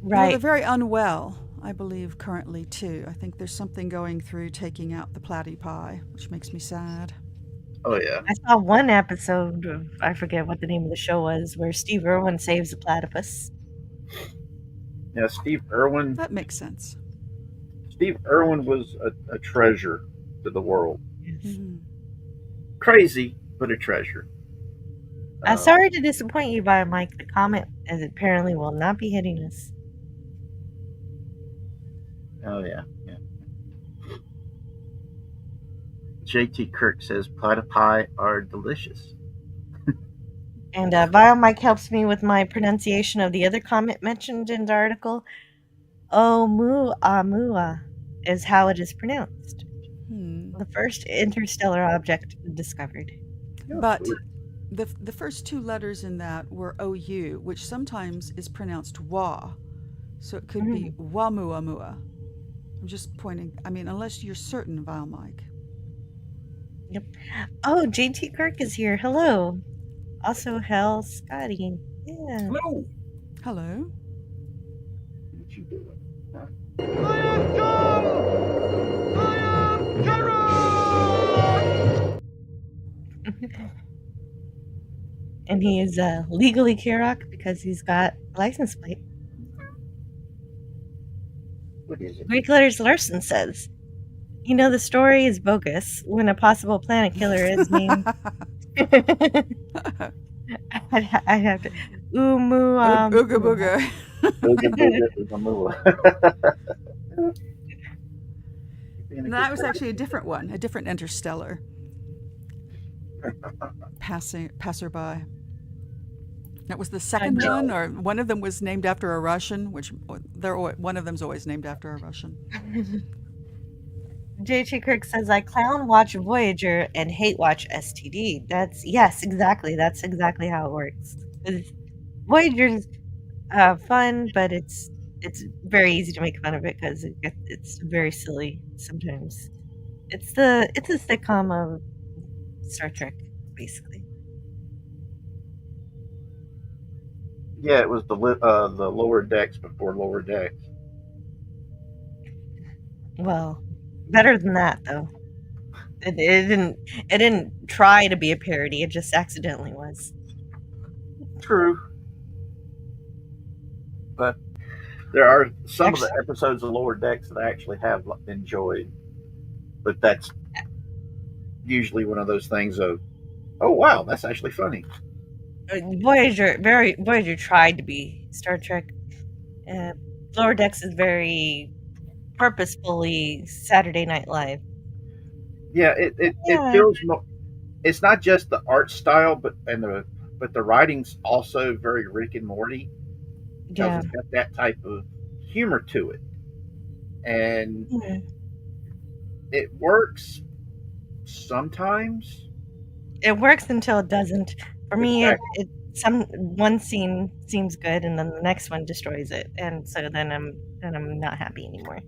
Right. they're very unwell, I believe, currently, too. I think there's something going through taking out the platypi, which makes me sad. Oh, yeah. I saw one episode of, I forget what the name of the show was, where Steve Irwin saves a platypus. Yeah, Steve Irwin. That makes sense. Steve Irwin was a treasure to the world. Mhm. Crazy, but a treasure. Sorry to disappoint you, by Mike. The comet as apparently will not be hitting us. Oh, yeah. JT Kirk says platypi are delicious. And Biomike helps me with my pronunciation of the other comet mentioned in the article. Oumuamua is how it is pronounced. The first interstellar object discovered. But the first two letters in that were OU, which sometimes is pronounced wa. So it could be Wamuamua. I'm just pointing, I mean, unless you're certain, Biomike. Yep. Oh, JT Kirk is here. Hello. Also, Hell Scotty. Yeah. Hello. Hello. What you doing? And he is legally Kirok because he's got a license plate. What is it? Greek Letters Larson says, you know, the story is bogus when a possible planet killer is named. I'd have to. Ooga booga. No, that was actually a different one, a different interstellar. Passerby. That was the second one, or one of them was named after a Russian, which one of them's always named after a Russian. J.T. Kirk says, I clown watch Voyager and hate watch STD. Yes, exactly. That's exactly how it works. Voyager's fun, but it's very easy to make fun of it because it's very silly sometimes. It's a sitcom of Star Trek, basically. Yeah, it was the lower decks before lower decks. Well, better than that though. It didn't try to be a parody. It just accidentally was. True. But there are some of the episodes of Lower Decks that I actually have enjoyed. But that's usually one of those things of, oh wow, that's actually funny. Voyager tried to be Star Trek. Lower Decks is very purposefully Saturday Night Live. Yeah, it feels more. It's not just the art style, but the writing's also very Rick and Morty. Yeah, it's got that type of humor to it, and it works sometimes. It works until it doesn't. For me, Exactly. some one scene seems good, and then the next one destroys it, and so then I'm not happy anymore.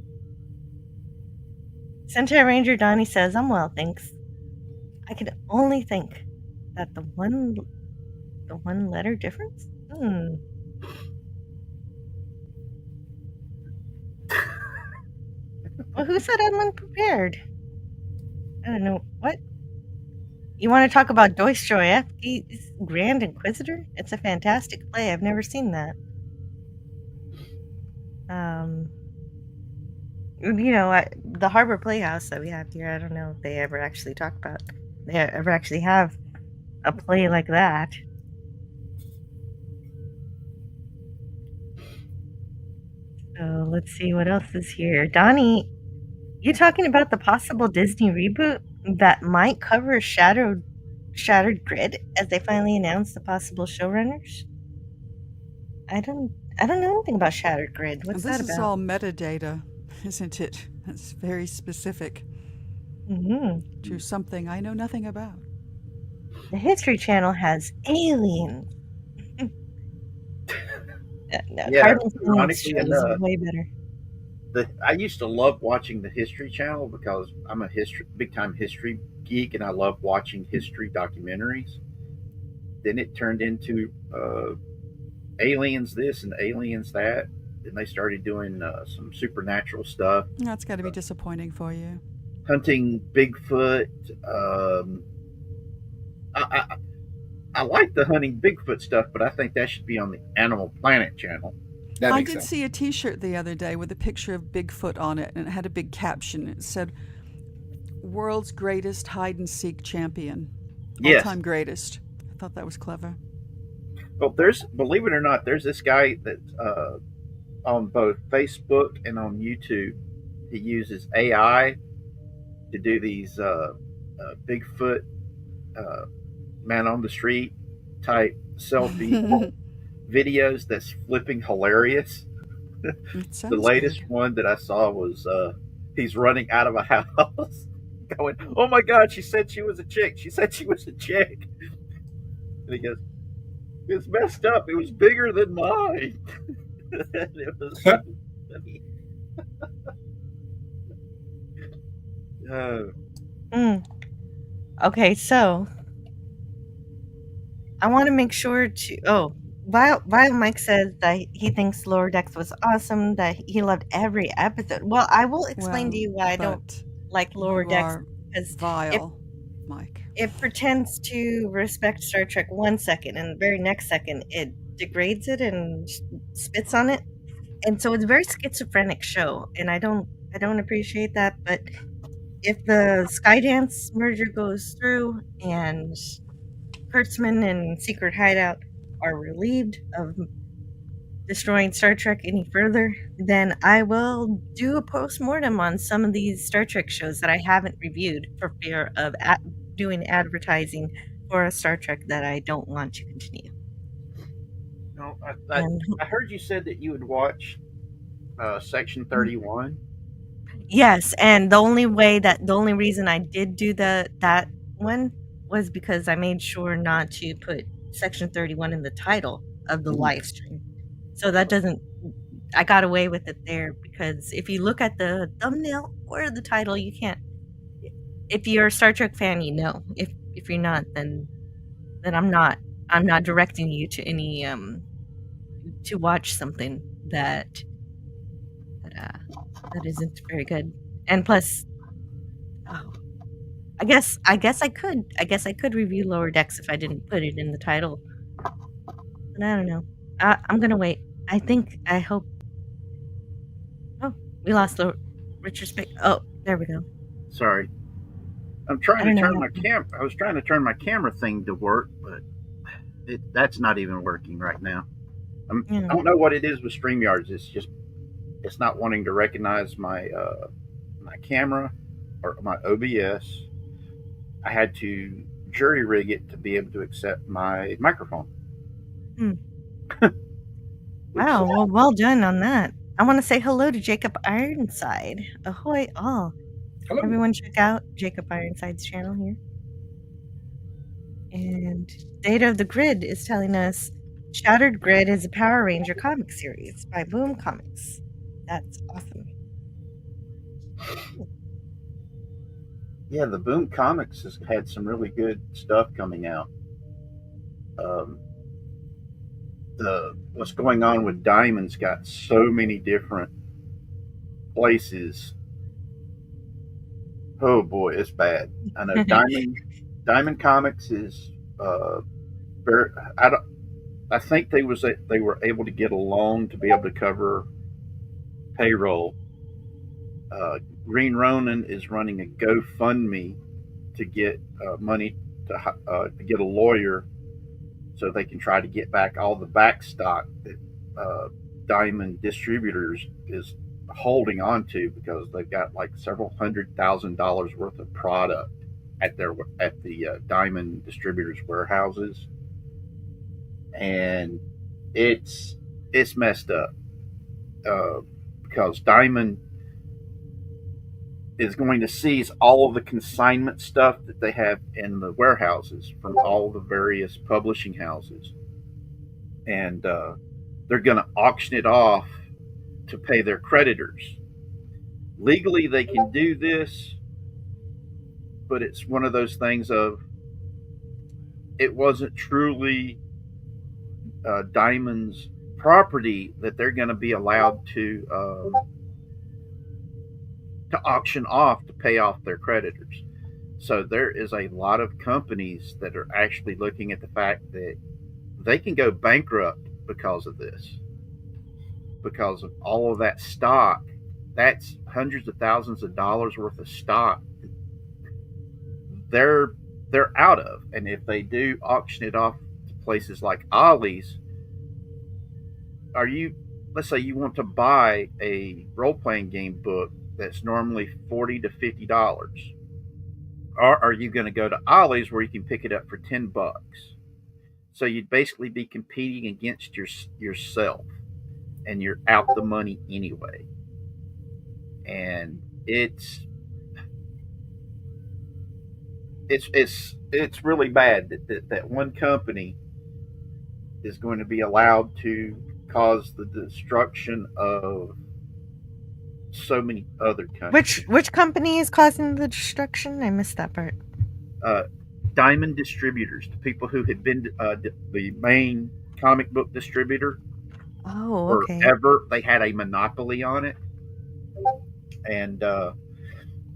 Centaur Ranger Donnie says, "I'm well, thanks. I could only think that the one letter difference. Well, who said I'm unprepared? I don't know what." You want to talk about Dostoevsky's Grand Inquisitor? It's a fantastic play. I've never seen that. The Harbor Playhouse that we have here, I don't know if they ever actually talk about, they ever actually have a play like that. So let's see what else is here. Donnie, you talking about the possible Disney reboot that might cover Shattered Grid as they finally announced the possible showrunners? I don't know anything about Shattered Grid. What's that about? This is all metadata, isn't it? It's very specific to something I know nothing about. The History Channel has aliens. Yeah, ironically enough, way better. I used to love watching the History Channel because I'm a big time history geek, and I love watching history documentaries. Then it turned into aliens this and aliens that. Then they started doing some supernatural stuff. That's got to be disappointing for you. Hunting Bigfoot. I like the hunting Bigfoot stuff, but I think that should be on the Animal Planet channel. I did see a T-shirt the other day with a picture of Bigfoot on it, and it had a big caption. It said, "World's greatest hide-and-seek champion. All-time greatest." I thought that was clever. Well, believe it or not, there's this guy that's on both Facebook and on YouTube. He uses AI to do these Bigfoot man on the street type selfie videos that's flipping hilarious. The latest one that I saw was he's running out of a house going, "Oh my God, she said she was a chick. She said she was a chick." And he goes, "It's messed up. It was bigger than mine." It was so funny. Okay, so I want to make sure to. Vile Mike says that he thinks Lower Decks was awesome, that he loved every episode. Well, I will explain to you why I don't like Lower Decks, because vile, Mike. It pretends to respect Star Trek 1 second, and the very next second it degrades it and spits on it, and so it's a very schizophrenic show, and I don't appreciate that. But if the Skydance merger goes through and Kurtzman and Secret Hideout are relieved of destroying Star Trek any further, then I will do a post-mortem on some of these Star Trek shows that I haven't reviewed for fear of doing advertising for a Star Trek that I don't want to continue. No, I heard you said that you would watch Section 31. Yes, and the only reason I did do that one was because I made sure not to put Section 31 in the title of the live stream. So that doesn't, I got away with it there, because if you look at the thumbnail or the title, you can't, if you're a Star Trek fan, you know. If you're not, then I'm not directing you to any to watch something that isn't very good. And plus, I guess I could review Lower Decks if I didn't put it in the title. But I don't know. I'm gonna wait. I hope. Oh, we lost Richard Spick. Oh, there we go. Sorry. I'm trying to turn my I was trying to turn my camera thing to work, but that's not even working right now. I don't know what it is with StreamYards. It's not wanting to recognize my my camera or my OBS. I had to jury rig it to be able to accept my microphone. Wow, well done on that. I want to say hello to Jacob Ironside. Ahoy all. Hello. Everyone check out Jacob Ironside's channel here. And Data of the Grid is telling us Shattered Grid is a Power Ranger comic series by Boom Comics. That's awesome. Yeah, the Boom Comics has had some really good stuff coming out. What's going on with Diamond's got so many different places. Oh boy, it's bad. I know Diamond Comics is very. I think they were able to get a loan to be able to cover payroll. Green Ronin is running a GoFundMe to get money to get a lawyer so they can try to get back all the back stock that Diamond Distributors is holding on to, because they've got like several $100,000 worth of product at the Diamond Distributors warehouses, and it's messed up because Diamond is going to seize all of the consignment stuff that they have in the warehouses from all the various publishing houses, and they're going to auction it off to pay their creditors. Legally, they can do this, but it's one of those things of it wasn't truly Diamond's property that they're going to be allowed to auction off to pay off their creditors. So there is a lot of companies that are actually looking at the fact that they can go bankrupt because of this, because of all of that stock. That's hundreds of thousands of dollars worth of stock they're out of. And if they do auction it off to places like Ollie's, let's say you want to buy a role-playing game book that's normally $40 to $50, or are you going to go to Ollie's where you can pick it up for $10? So you'd basically be competing against yourself, and you're out the money anyway. And it's really bad that one company is going to be allowed to cause the destruction of so many other companies. Which company is causing the destruction? I missed that part. Diamond Distributors, the people who had been the main comic book distributor. Oh, okay. Forever, they had a monopoly on it, and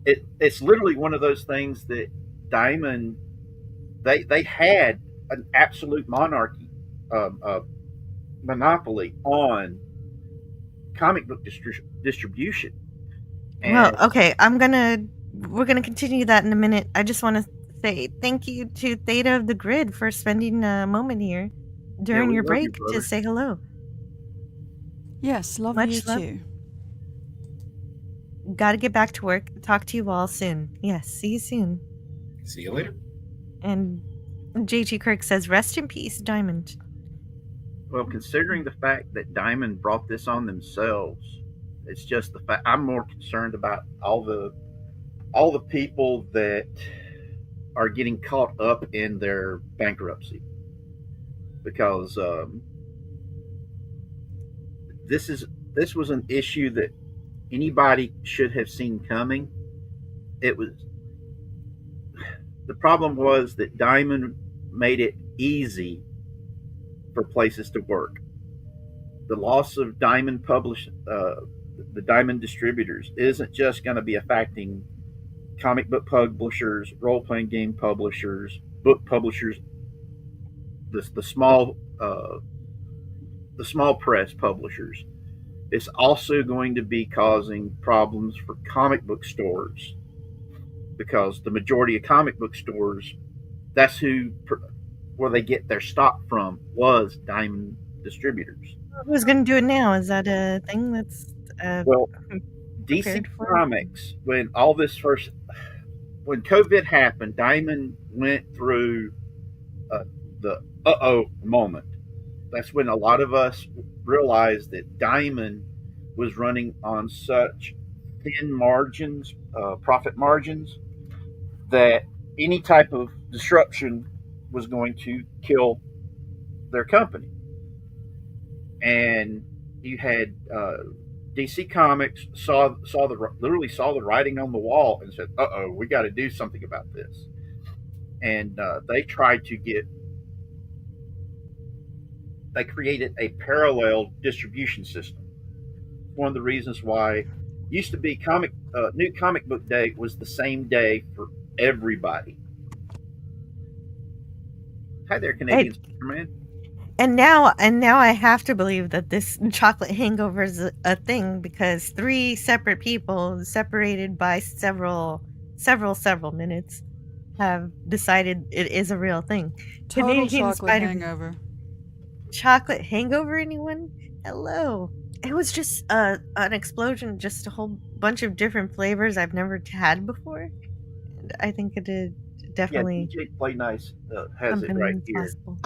it's literally one of those things that Diamond they had an absolute monopoly on comic book distribution. Well, okay, we're gonna continue that in a minute. I just want to say thank you to Theta of the Grid for spending a moment here during your break to say hello. Yes, love you too. Got to get back to work. Talk to you all soon. Yes, see you soon. See you later. And JG Kirk says, "Rest in peace, Diamond." Well, considering the fact that Diamond brought this on themselves, it's just the fact I'm more concerned about all the people that are getting caught up in their bankruptcy, because this was an issue that anybody should have seen coming. The problem was that Diamond made it easy for places to work. The loss of Diamond the Diamond Distributors isn't just going to be affecting comic book publishers, role-playing game publishers, book publishers, the small press publishers. It's also going to be causing problems for comic book stores, because the majority of comic book stores, that's where they get their stock from, was Diamond Distributors. Who's going to do it now? Is that a thing that's well, DC Comics, when COVID happened, Diamond went through the moment. That's when a lot of us realized that Diamond was running on such thin margins, profit margins, that any type of disruption was going to kill their company. And you had DC Comics literally saw the writing on the wall and said, "Uh oh, we got to do something about this." And they created a parallel distribution system. One of the reasons why used to be new comic book day was the same day for everybody. Hi there, Canadian Superman. And now I have to believe that this chocolate hangover is a thing, because 3 separate people separated by several minutes have decided it is a real thing. Total chocolate hangover. Chocolate hangover, anyone? Hello. It was just an explosion, just a whole bunch of different flavors I've never had before. And I think it did definitely. Yeah, DJ Play Nice has it right here. Possible.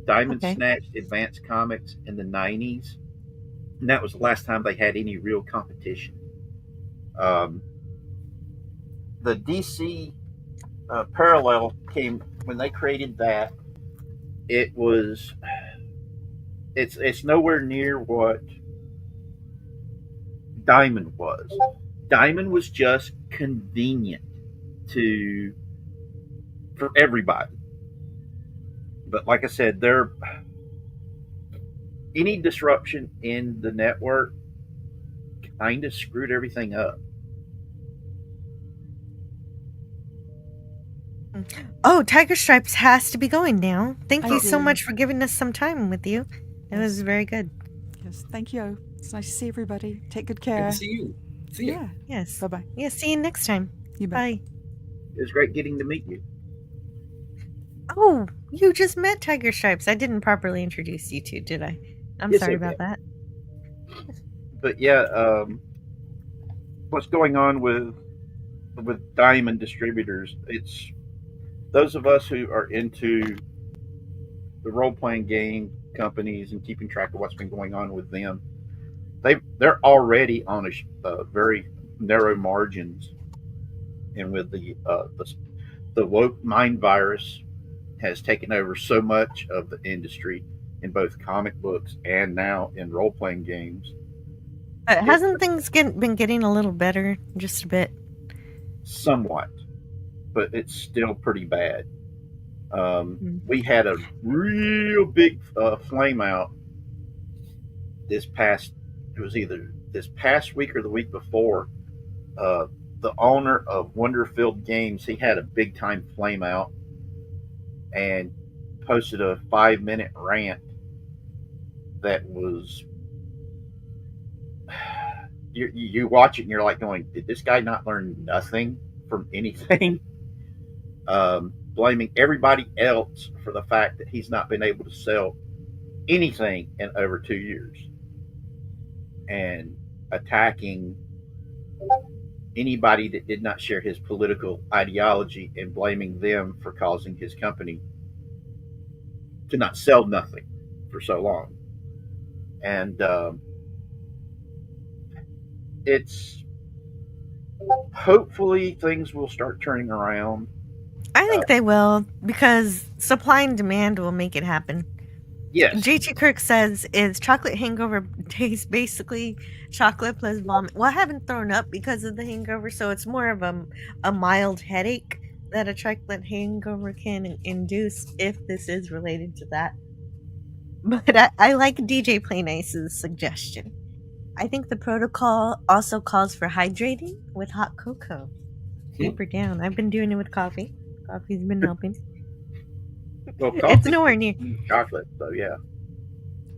Diamond snatched Advanced Comics in the 90s. And that was the last time they had any real competition. The DC parallel came when they created that. It's nowhere near what Diamond was. Diamond was just convenient for everybody. But like I said, any disruption in the network kind of screwed everything up. Oh, Tiger Stripes has to be going now. Thank you so much for giving us some time with you. It was very good. Yes, thank you. It's nice to see everybody. Take good care. Good to see you. See you. Yeah. Yes. Bye-bye. Yeah, see you next time. You bet. Bye. It was great getting to meet you. Oh, you just met Tiger Stripes. I didn't properly introduce you two, did I? I'm Yes, sorry I about that. But yeah, what's going on with Diamond Distributors? It's those of us who are into the role-playing game companies and keeping track of what's been going on with them. They're already on a very narrow margins, and with the woke mind virus has taken over so much of the industry in both comic books and now in role-playing games. Hasn't things been getting a little better, just a bit? Somewhat, but it's still pretty bad. We had a real big flame out it was either this past week or the week before. The owner of Wonderfield Games, he had a big time flame out and posted a 5-minute rant that was you watch it and you're like going, did this guy not learn nothing from anything? Blaming everybody else for the fact that he's not been able to sell anything in over 2 years, and attacking anybody that did not share his political ideology and blaming them for causing his company to not sell nothing for so long. And it's hopefully things will start turning around. I think they will, because supply and demand will make it happen. Yes. J.T. Kirk says is chocolate hangover tastes basically chocolate plus vomit. Well, I haven't thrown up because of the hangover, so it's more of a mild headache that a chocolate hangover can induce, if this is related to that. But I like DJ Play Nice's suggestion. I think the protocol also calls for hydrating with hot cocoa. Deeper down. I've been doing it with coffee. Coffee's been helping. Well, It's nowhere near chocolate, so yeah.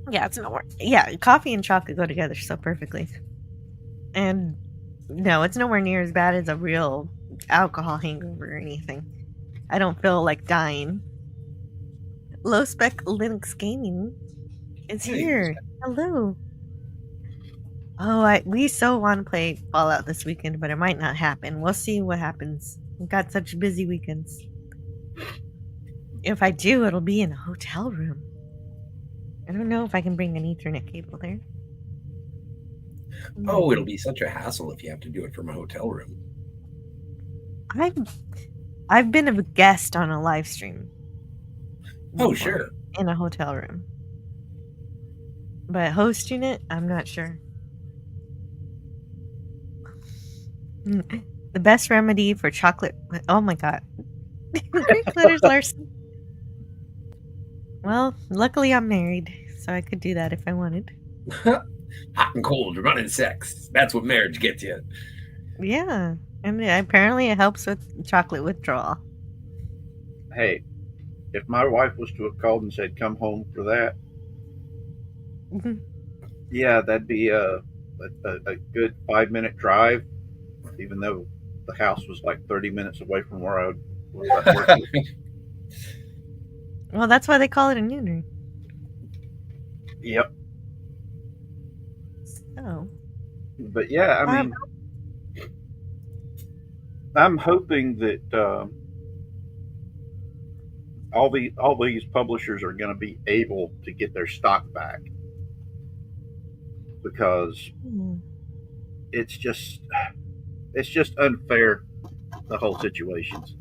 Yeah, it's nowhere. Yeah, coffee and chocolate go together so perfectly. And no, it's nowhere near as bad as a real alcohol hangover or anything. I don't feel like dying. Low Spec Linux Gaming is here. Hello. Oh, we so want to play Fallout this weekend, but it might not happen. We'll see what happens. We've got such busy weekends. If I do, it'll be in a hotel room. I don't know if I can bring an Ethernet cable there. Oh, it'll be such a hassle if you have to do it from a hotel room. I've been a guest on a live stream. Oh, before, sure. in a hotel room. But hosting it, I'm not sure. The best remedy for chocolate. Oh my god. Greek letters, Larson. Well, luckily I'm married, so I could do that if I wanted. Hot and cold, running sex. That's what marriage gets you. Yeah, and apparently it helps with chocolate withdrawal. Hey, if my wife was to have called and said, "Come home for that," yeah, that'd be a good 5-minute drive, even though the house was like 30 minutes away from where I was at work. Well, that's why they call it a nooner. Yep. So. But yeah, I mean, I'm hoping that all these publishers are going to be able to get their stock back, because it's just unfair, the whole situations.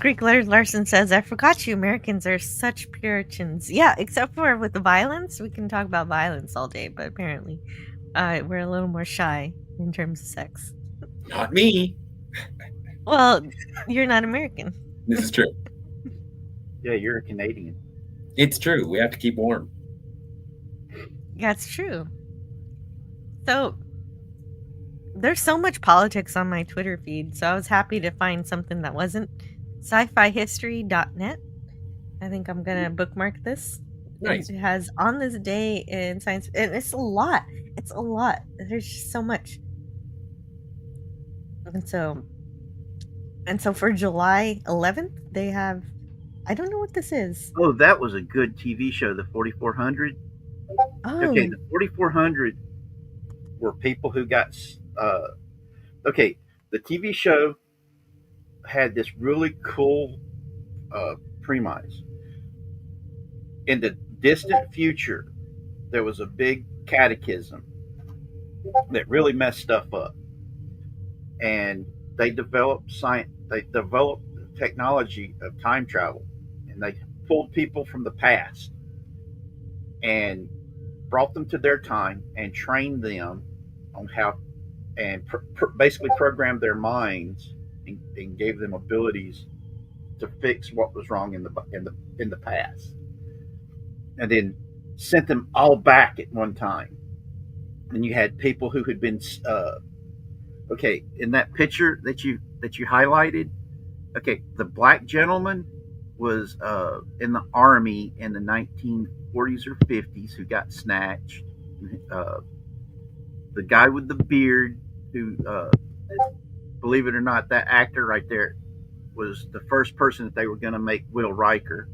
Greek letters Larson says, I forgot you Americans are such Puritans. Yeah, except for with the violence. We can talk about violence all day, but apparently we're a little more shy in terms of sex. Not me. Well, you're not American. This is true. Yeah, you're a Canadian. It's true. We have to keep warm. That's true. So there's so much politics on my Twitter feed, so I was happy to find something that wasn't. sci-fi-history.net. I think I'm gonna bookmark this. Nice. It has on this day in science, and it's a lot. It's a lot. There's just so much. And so for July 11th, they have. I don't know what this is. Oh, that was a good TV show, the 4400. Oh. Okay, the 4400 were people who got. Okay, the TV show had this really cool premise. In the distant future, there was a big cataclysm that really messed stuff up, and they developed science. They developed the technology of time travel, and they pulled people from the past and brought them to their time and trained them on how, and basically programmed their minds and gave them abilities to fix what was wrong in the past, and then sent them all back at one time. And you had people who had been okay, in that picture that you highlighted. Okay, the black gentleman was in the army in the 1940s or 50s who got snatched. The guy with the beard, who, believe it or not, that actor right there was the first person that they were going to make Will Riker.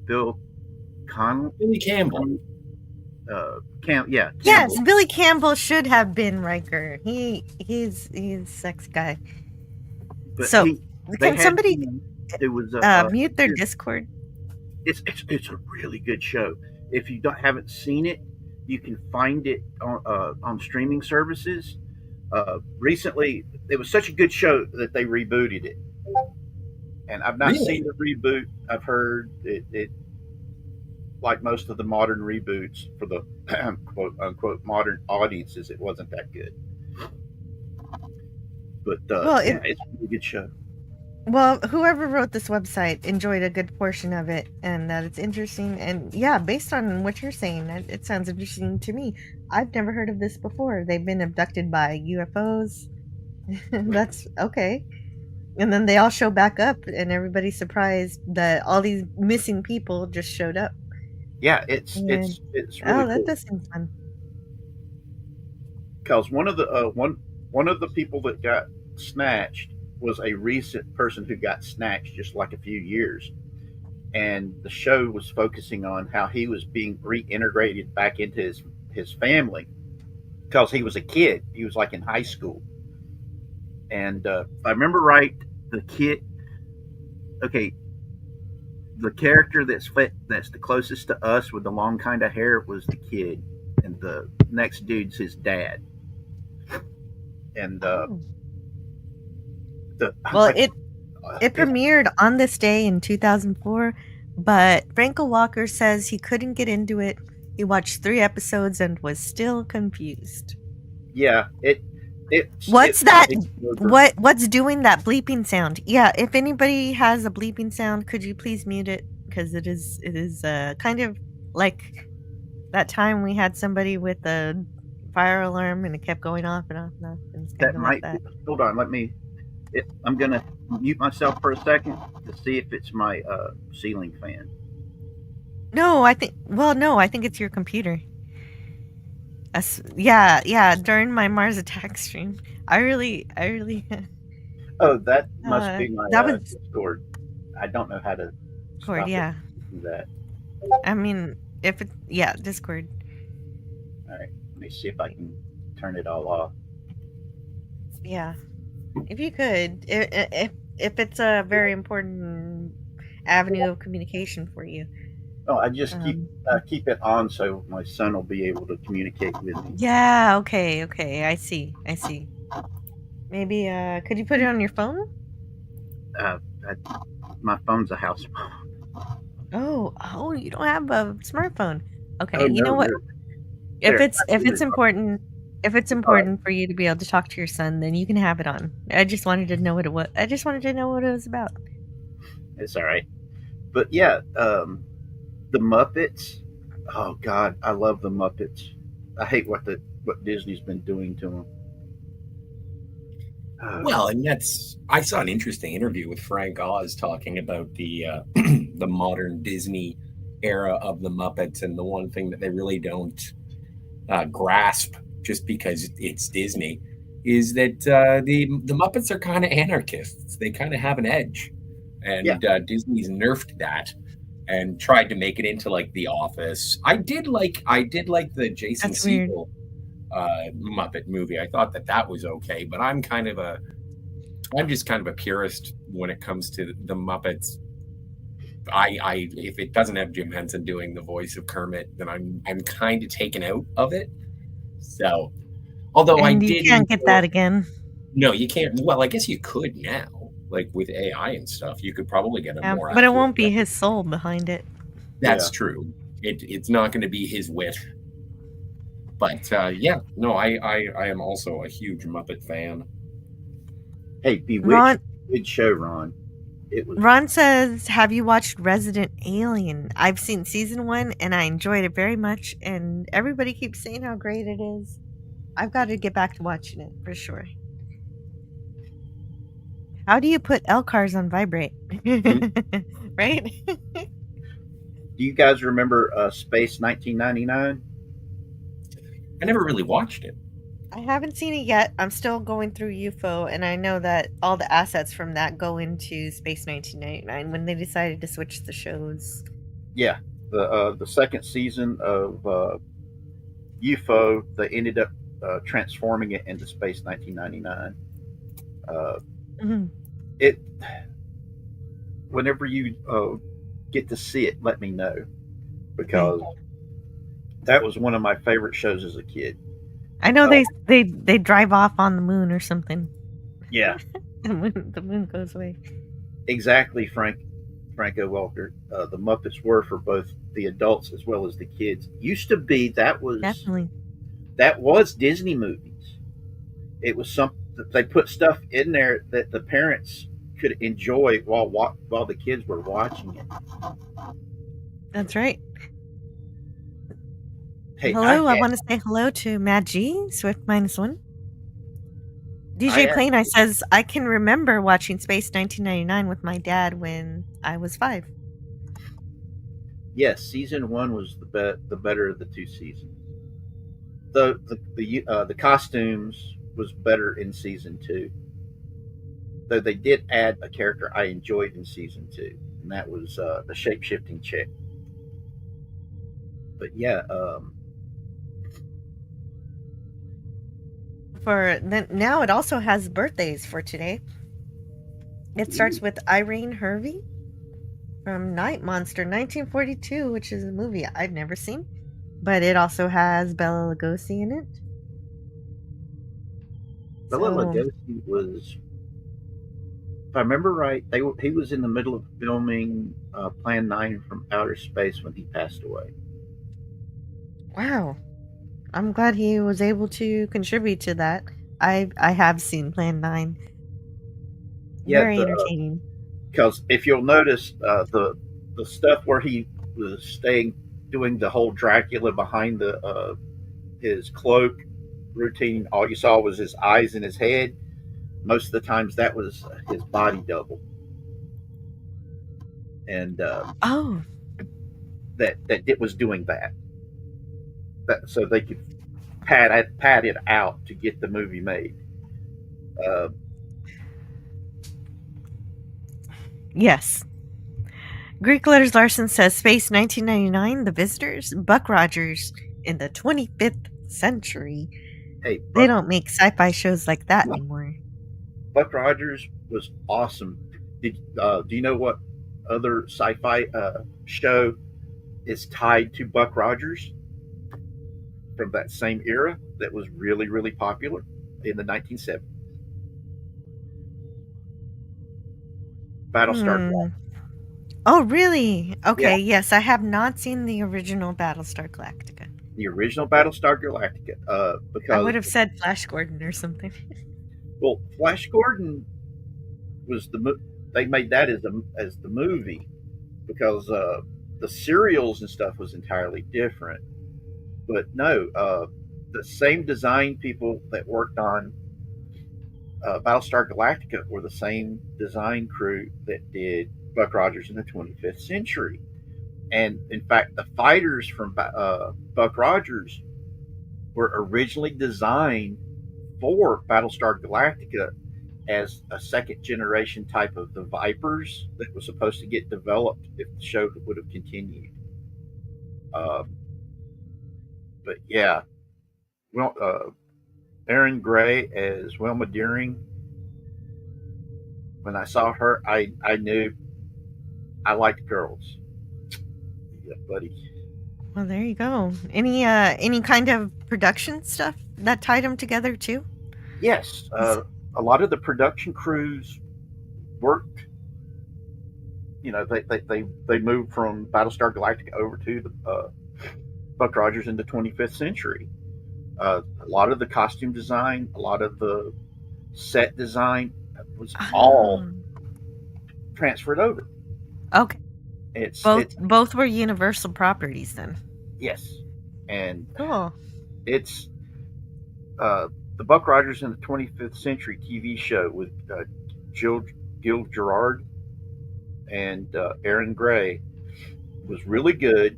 Billy Campbell. Yes, Campbell. Billy Campbell should have been Riker. He's a sex guy. But so can somebody it was mute their Discord? It's a really good show. If you haven't seen it, you can find it on streaming services. Recently, it was such a good show that they rebooted it, and I've not seen the reboot. I've heard it like most of the modern reboots for the quote unquote modern audiences, it wasn't that good. But it's a really good show. Well, whoever wrote this website enjoyed a good portion of it, and that it's interesting. And yeah, based on what you're saying, it sounds interesting to me. I've never heard of this before. They've been abducted by UFOs. That's okay. And then they all show back up, and everybody's surprised that all these missing people just showed up. Yeah, it's really that cool. does seem fun. Because one of the people that got snatched was a recent person who got snatched just like a few years, and the show was focusing on how he was being reintegrated back into his family because he was a kid. He was like in high school, and if I remember right, the kid. Okay, the character that's the closest to us with the long kind of hair was the kid, and the next dude's his dad. And Well, it premiered on this day in 2004, but Frankel Walker says he couldn't get into it. He watched 3 episodes and was still confused. Yeah, What's that? What's doing that bleeping sound? Yeah, if anybody has a bleeping sound, could you please mute it? Because it is kind of like that time we had somebody with a fire alarm and it kept going off and off and off. And it's kind That of might. like that. Hold on, I'm gonna mute myself for a second to see if it's my ceiling fan. No, I think it's your computer. Yeah. During my Mars attack stream, I really. Oh, that must be my that was Discord. I don't know how to Discord. stop Yeah, that. I mean, Discord. All right, let me see if I can turn it all off. Yeah, if you could, if it's a very important avenue of communication for you. Oh, I just keep it on so my son will be able to communicate with me. Yeah. Okay. I see. Maybe could you put it on your phone? My phone's a house phone. Oh, you don't have a smartphone. Okay. Oh, you know what? There. If it's important for you to be able to talk to your son, then you can have it on. I just wanted to know what it was. I just wanted to know what it was about. It's all right. But yeah, the Muppets. Oh God, I love the Muppets. I hate what Disney's been doing to them. Well, and I saw an interesting interview with Frank Oz talking about the the modern Disney era of the Muppets, and the one thing that they really don't grasp, just because it's Disney, is that the Muppets are kind of anarchists. They kind of have an edge, and Disney's nerfed that and tried to make it into like The Office. I did like the Jason Segel Muppet movie. I thought that was okay, but I'm just kind of a purist when it comes to the Muppets. If it doesn't have Jim Henson doing the voice of Kermit, then I'm kind of taken out of it. So, although you can't get that again. No, you can't. Well, I guess you could now, like with AI and stuff. You could probably get a more. But it won't be his soul behind it. That's true. It's not going to be his wit. But I am also a huge Muppet fan. Hey, Bewitched, good show, Ron. Ron says, "Have you watched Resident Alien? I've seen season 1 and I enjoyed it very much, and everybody keeps saying how great it is. I've got to get back to watching it for sure." How do you put LCARs on vibrate? Right? Do you guys remember Space 1999? I never really watched it. I haven't seen it yet. I'm still going through UFO, and I know that all the assets from that go into Space 1999 when they decided to switch the shows. Yeah, the second season of UFO, they ended up transforming it into Space 1999. Whenever you get to see it, let me know, because that was one of my favorite shows as a kid. I know they drive off on the moon or something. Yeah. the moon goes away. Exactly, Franco Walker. The Muppets were for both the adults as well as the kids. Used to be that was Disney movies. It was they put stuff in there that the parents could enjoy while the kids were watching it. That's right. Hey, hello, I want to say hello to Matt G, Swift -1. DJ Plain Eye says, I can remember watching Space 1999 with my dad when I was 5. Yes, season 1 was the better of the 2 seasons. The costumes was better in season 2. Though they did add a character I enjoyed in season 2, and that was the shape-shifting chick. But yeah, now it also has birthdays for today. It starts with Irene Hervey from Night Monster 1942, which is a movie I've never seen, but it also has Bela Lugosi in it. Bela Lugosi was if I remember right, he was in the middle of filming Plan 9 from Outer Space when he passed away. Wow. I'm glad he was able to contribute to that. I have seen Plan 9. Yeah, Very entertaining. because if you'll notice, the stuff where he was staying, doing the whole Dracula behind the his cloak routine, all you saw was his eyes and his head. Most of the times, that was his body double, and Oh, that it was doing that. So they could pad it out to get the movie made. Uh, yes. Greek Letters Larson says Space 1999, The Visitors, Buck Rogers in the 25th century. hey, They don't make sci-fi shows like that anymore. Buck Rogers was awesome. Do you know what other sci-fi show is tied to Buck Rogers from that same era that was really, really popular in the 1970s? Battlestar Galactica. Oh, really? Okay, Yeah, yes, I have not seen the original Battlestar Galactica. the original Battlestar Galactica. I Because, would have said Flash Gordon or something. well, Flash Gordon was they made that as the movie because the serials and stuff was entirely different. But no, the same design people that worked on Battlestar Galactica were the same design crew that did Buck Rogers in the 25th century. And in fact, the fighters from Buck Rogers were originally designed for Battlestar Galactica as a second generation type of the Vipers that was supposed to get developed if the show would have continued. But yeah, well, Erin Gray as Wilma Deering. When I saw her, I knew I liked girls. Yeah, buddy. Well, there you go. Any kind of production stuff that tied them together too? Yes, a lot of the production crews worked. You know, they moved from Battlestar Galactica over to the Buck Rogers in the 25th century. A lot of the costume design, a lot of the set design was all transferred over. Okay. It's Both were Universal properties then. yes, and Cool. it's the Buck Rogers in the 25th Century TV show with Gil Gerard and Aaron Gray was really good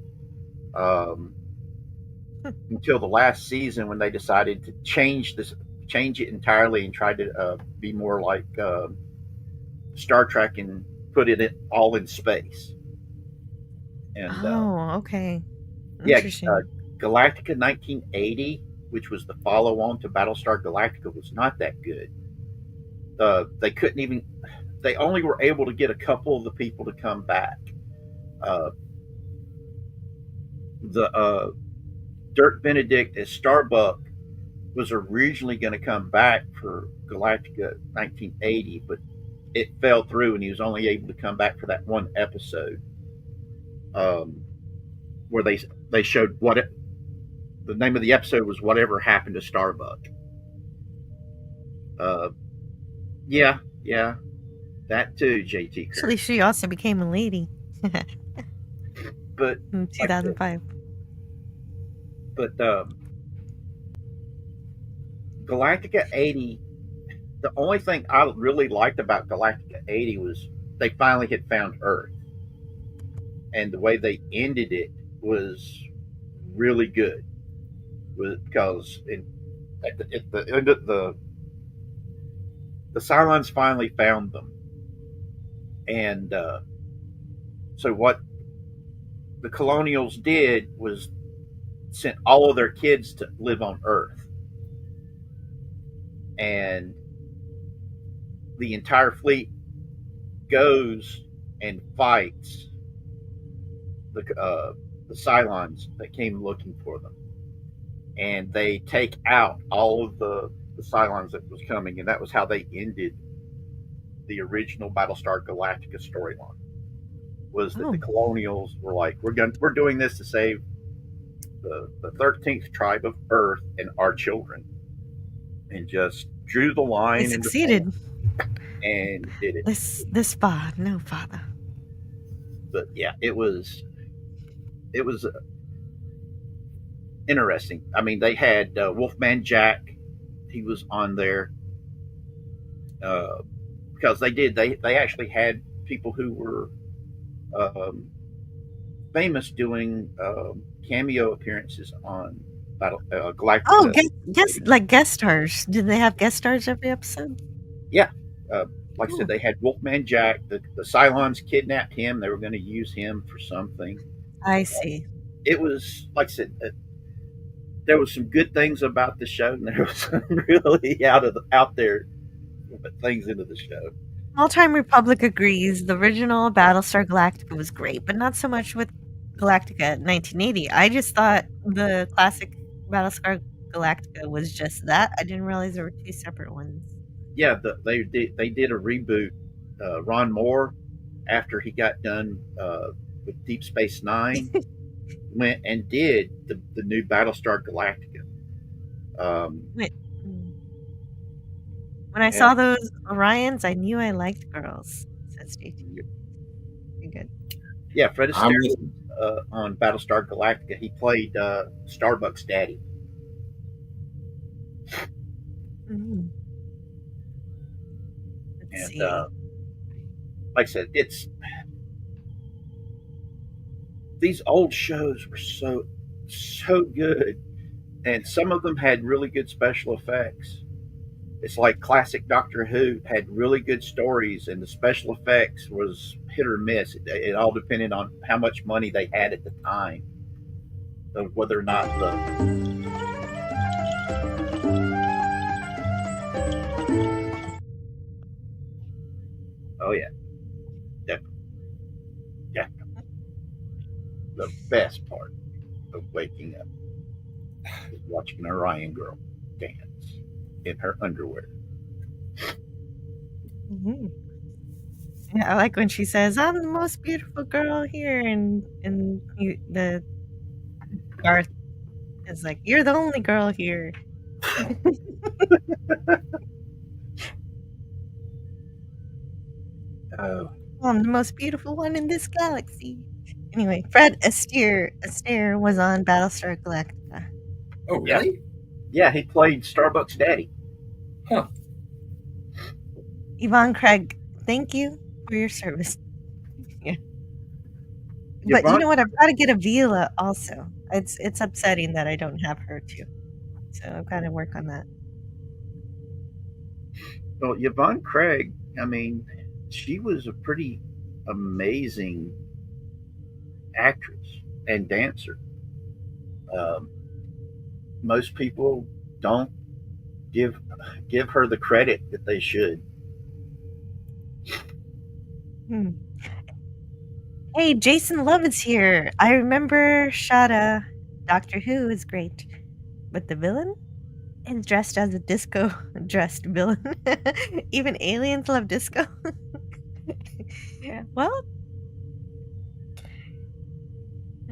until the last season when they decided to change it entirely and try to be more like Star Trek and put it all in space. And okay. yeah, Interesting. Galactica 1980, which was the follow-on to Battlestar Galactica, was not that good. They couldn't even. They only were able to get a couple of the people to come back. The Dirk Benedict as Starbuck was originally going to come back for Galactica 1980, but it fell through, and he was only able to come back for that one episode, where they showed the name of the episode was "Whatever Happened to Starbuck." Yeah, that too, JT. Actually, she also became a lady. But in 2005. But Galactica 80, the only thing I really liked about Galactica 80 was they finally had found Earth. And the way they ended it was really good. Because at the end of the Cylons finally found them. And so what the Colonials did was sent all of their kids to live on Earth. And the entire fleet goes and fights the Cylons that came looking for them. And they take out all of the Cylons that was coming, and that was how they ended the original Battlestar Galactica storyline. Was that Oh. the Colonials were like, we're doing this to save the 13th tribe of Earth and our children, and just drew the They line in the succeeded. sand and did it. This far, no farther. But yeah, it was interesting. I mean, they had Wolfman Jack. He was on there because they actually had people who were famous doing cameo appearances on Galactica. Oh, guest stars. Did they have guest stars every episode? Yeah. Like I said, they had Wolfman Jack. The Cylons kidnapped him. They were going to use him for something. I see. It was, like I said, there was some good things about the show, and there was some really out there things into the show. All Time Republic agrees. The original Battlestar Galactica was great, but not so much with Galactica 1980. I just thought the classic Battlestar Galactica was just that. I didn't realize there were two separate ones. Yeah, they did a reboot. Ron Moore, after he got done with Deep Space Nine, went and did the new Battlestar Galactica. When I saw those Orions, I knew I liked girls. So stay tuned. Be good. Yeah, Fred Astaire on Battlestar Galactica. He played Starbucks Daddy. Mm-hmm. And like I said, these old shows were so good, and some of them had really good special effects. It's like classic Doctor Who had really good stories, and the special effects was hit or miss. It all depended on how much money they had at the time, of whether or not Oh yeah, definitely. The best part of waking up is watching an Orion girl dance in her underwear. Mm-hmm. Yeah, I like when she says, "I'm the most beautiful girl here," and the Garth is like, "You're the only girl here." I'm the most beautiful one in this galaxy. Anyway, Fred Astaire was on Battlestar Galactica. Oh, really? Yeah, he played Starbucks Daddy. Huh. Yvonne Craig, thank you for your service. Yeah. But Yvonne, you know what? I've got to get Avila also. It's upsetting that I don't have her too. So I've got to work on that. Well, Yvonne Craig, I mean, she was a pretty amazing actress and dancer. Most people don't give her the credit that they should. Hey, Jason Love is here. I remember Shada. Doctor Who is great, but the villain is dressed as a disco-dressed villain. Even aliens love disco. Yeah, well,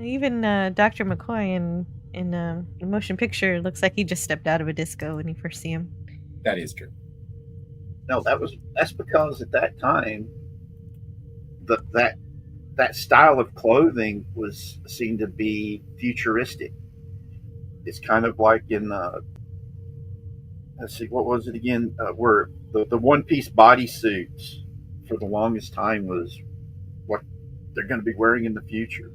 even Dr. McCoy in the motion picture looks like he just stepped out of a disco when you first see him. That is true. No, that's because at that time, that style of clothing was seen to be futuristic. It's kind of like in let's see, what was it again? Where the one piece bodysuits for the longest time was what they're going to be wearing in the future,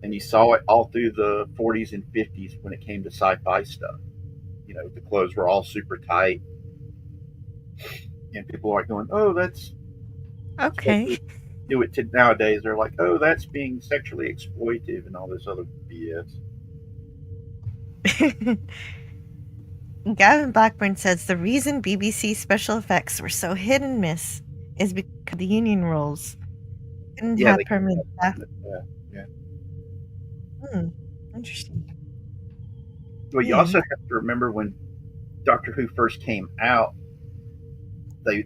and you saw it all through the 40s and 50s when it came to sci-fi stuff. You know, the clothes were all super tight, and people are going, "Oh, that's okay." Do it to nowadays. They're like, "Oh, that's being sexually exploitive," and all this other BS. Gavin Blackburn says the reason BBC special effects were so hit and miss is because of the union rules. Didn't have permanent staff. Yeah. Interesting. Well, you also have to remember when Doctor Who first came out, they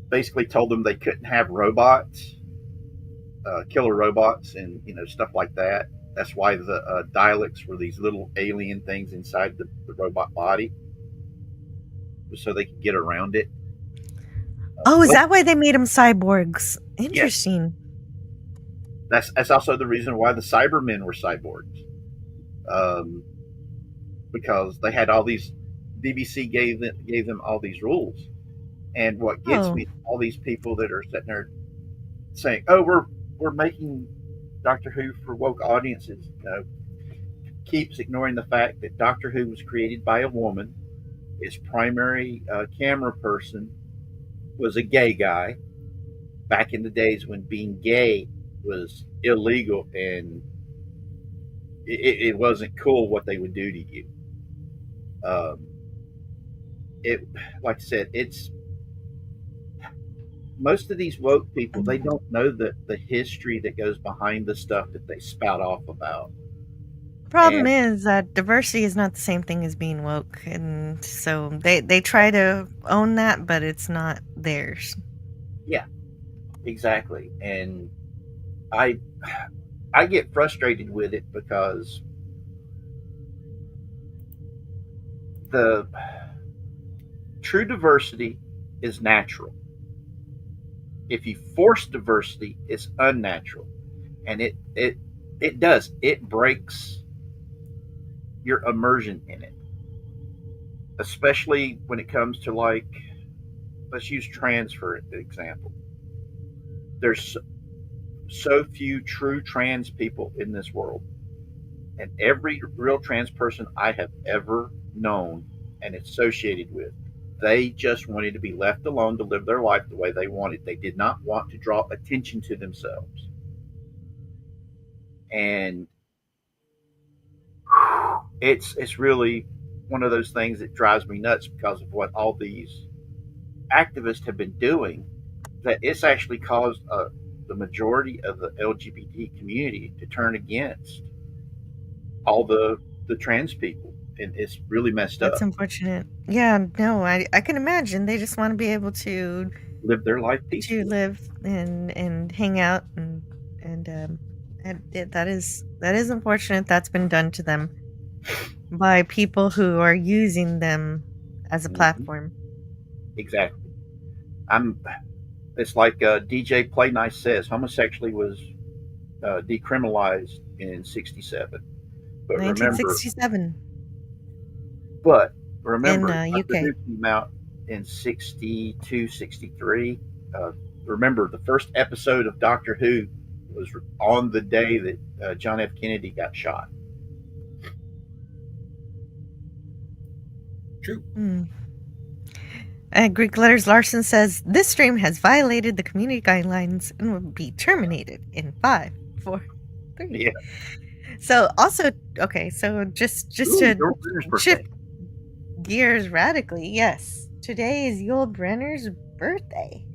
basically told them they couldn't have robots, killer robots, and stuff like that. That's why the Daleks were these little alien things inside the robot body, so they could get around it. Oh, is that why they made them cyborgs? Yes. Interesting. That's also the reason why the Cybermen were cyborgs, because they had all these. BBC gave them all these rules, and what gets me, all these people that are sitting there saying, "Oh, we're making Doctor Who for woke audiences," keeps ignoring the fact that Doctor Who was created by a woman. His primary camera person was a gay guy back in the days when being gay was illegal and it wasn't cool what they would do to you. It, like I said, it's most of these woke people. They don't know the history that goes behind the stuff that they spout off about. Problem is that diversity is not the same thing as being woke, and so they try to own that, but it's not theirs. Yeah, exactly. And I get frustrated with it because the true diversity is natural. If you force diversity, it's unnatural, and it does. It breaks your immersion in it, especially when it comes to, like, let's use trans for example. There's so few true trans people in this world, and every real trans person I have ever known and associated with, they just wanted to be left alone to live their life the way they wanted. They did not want to draw attention to themselves. And it's really one of those things that drives me nuts because of what all these activists have been doing, that it's actually caused the majority of the LGBT community to turn against all the trans people. And it's really messed up. That's unfortunate. Yeah, no, I can imagine. They just want to be able to live their life peacefully. To live and hang out and that is unfortunate. That's been done to them by people who are using them as a platform. Exactly. It's like DJ Play Nice says, homosexuality was decriminalized in 1967. But 1967. But remember, in UK came out in 62, 63. Remember, the first episode of Doctor Who was on the day that John F. Kennedy got shot. True. Greek Letters Larson says, this stream has violated the community guidelines and will be terminated in 5, 4, 3. Yeah. So also, okay, so just to shift gears radically, yes, today is Yul Brynner's birthday.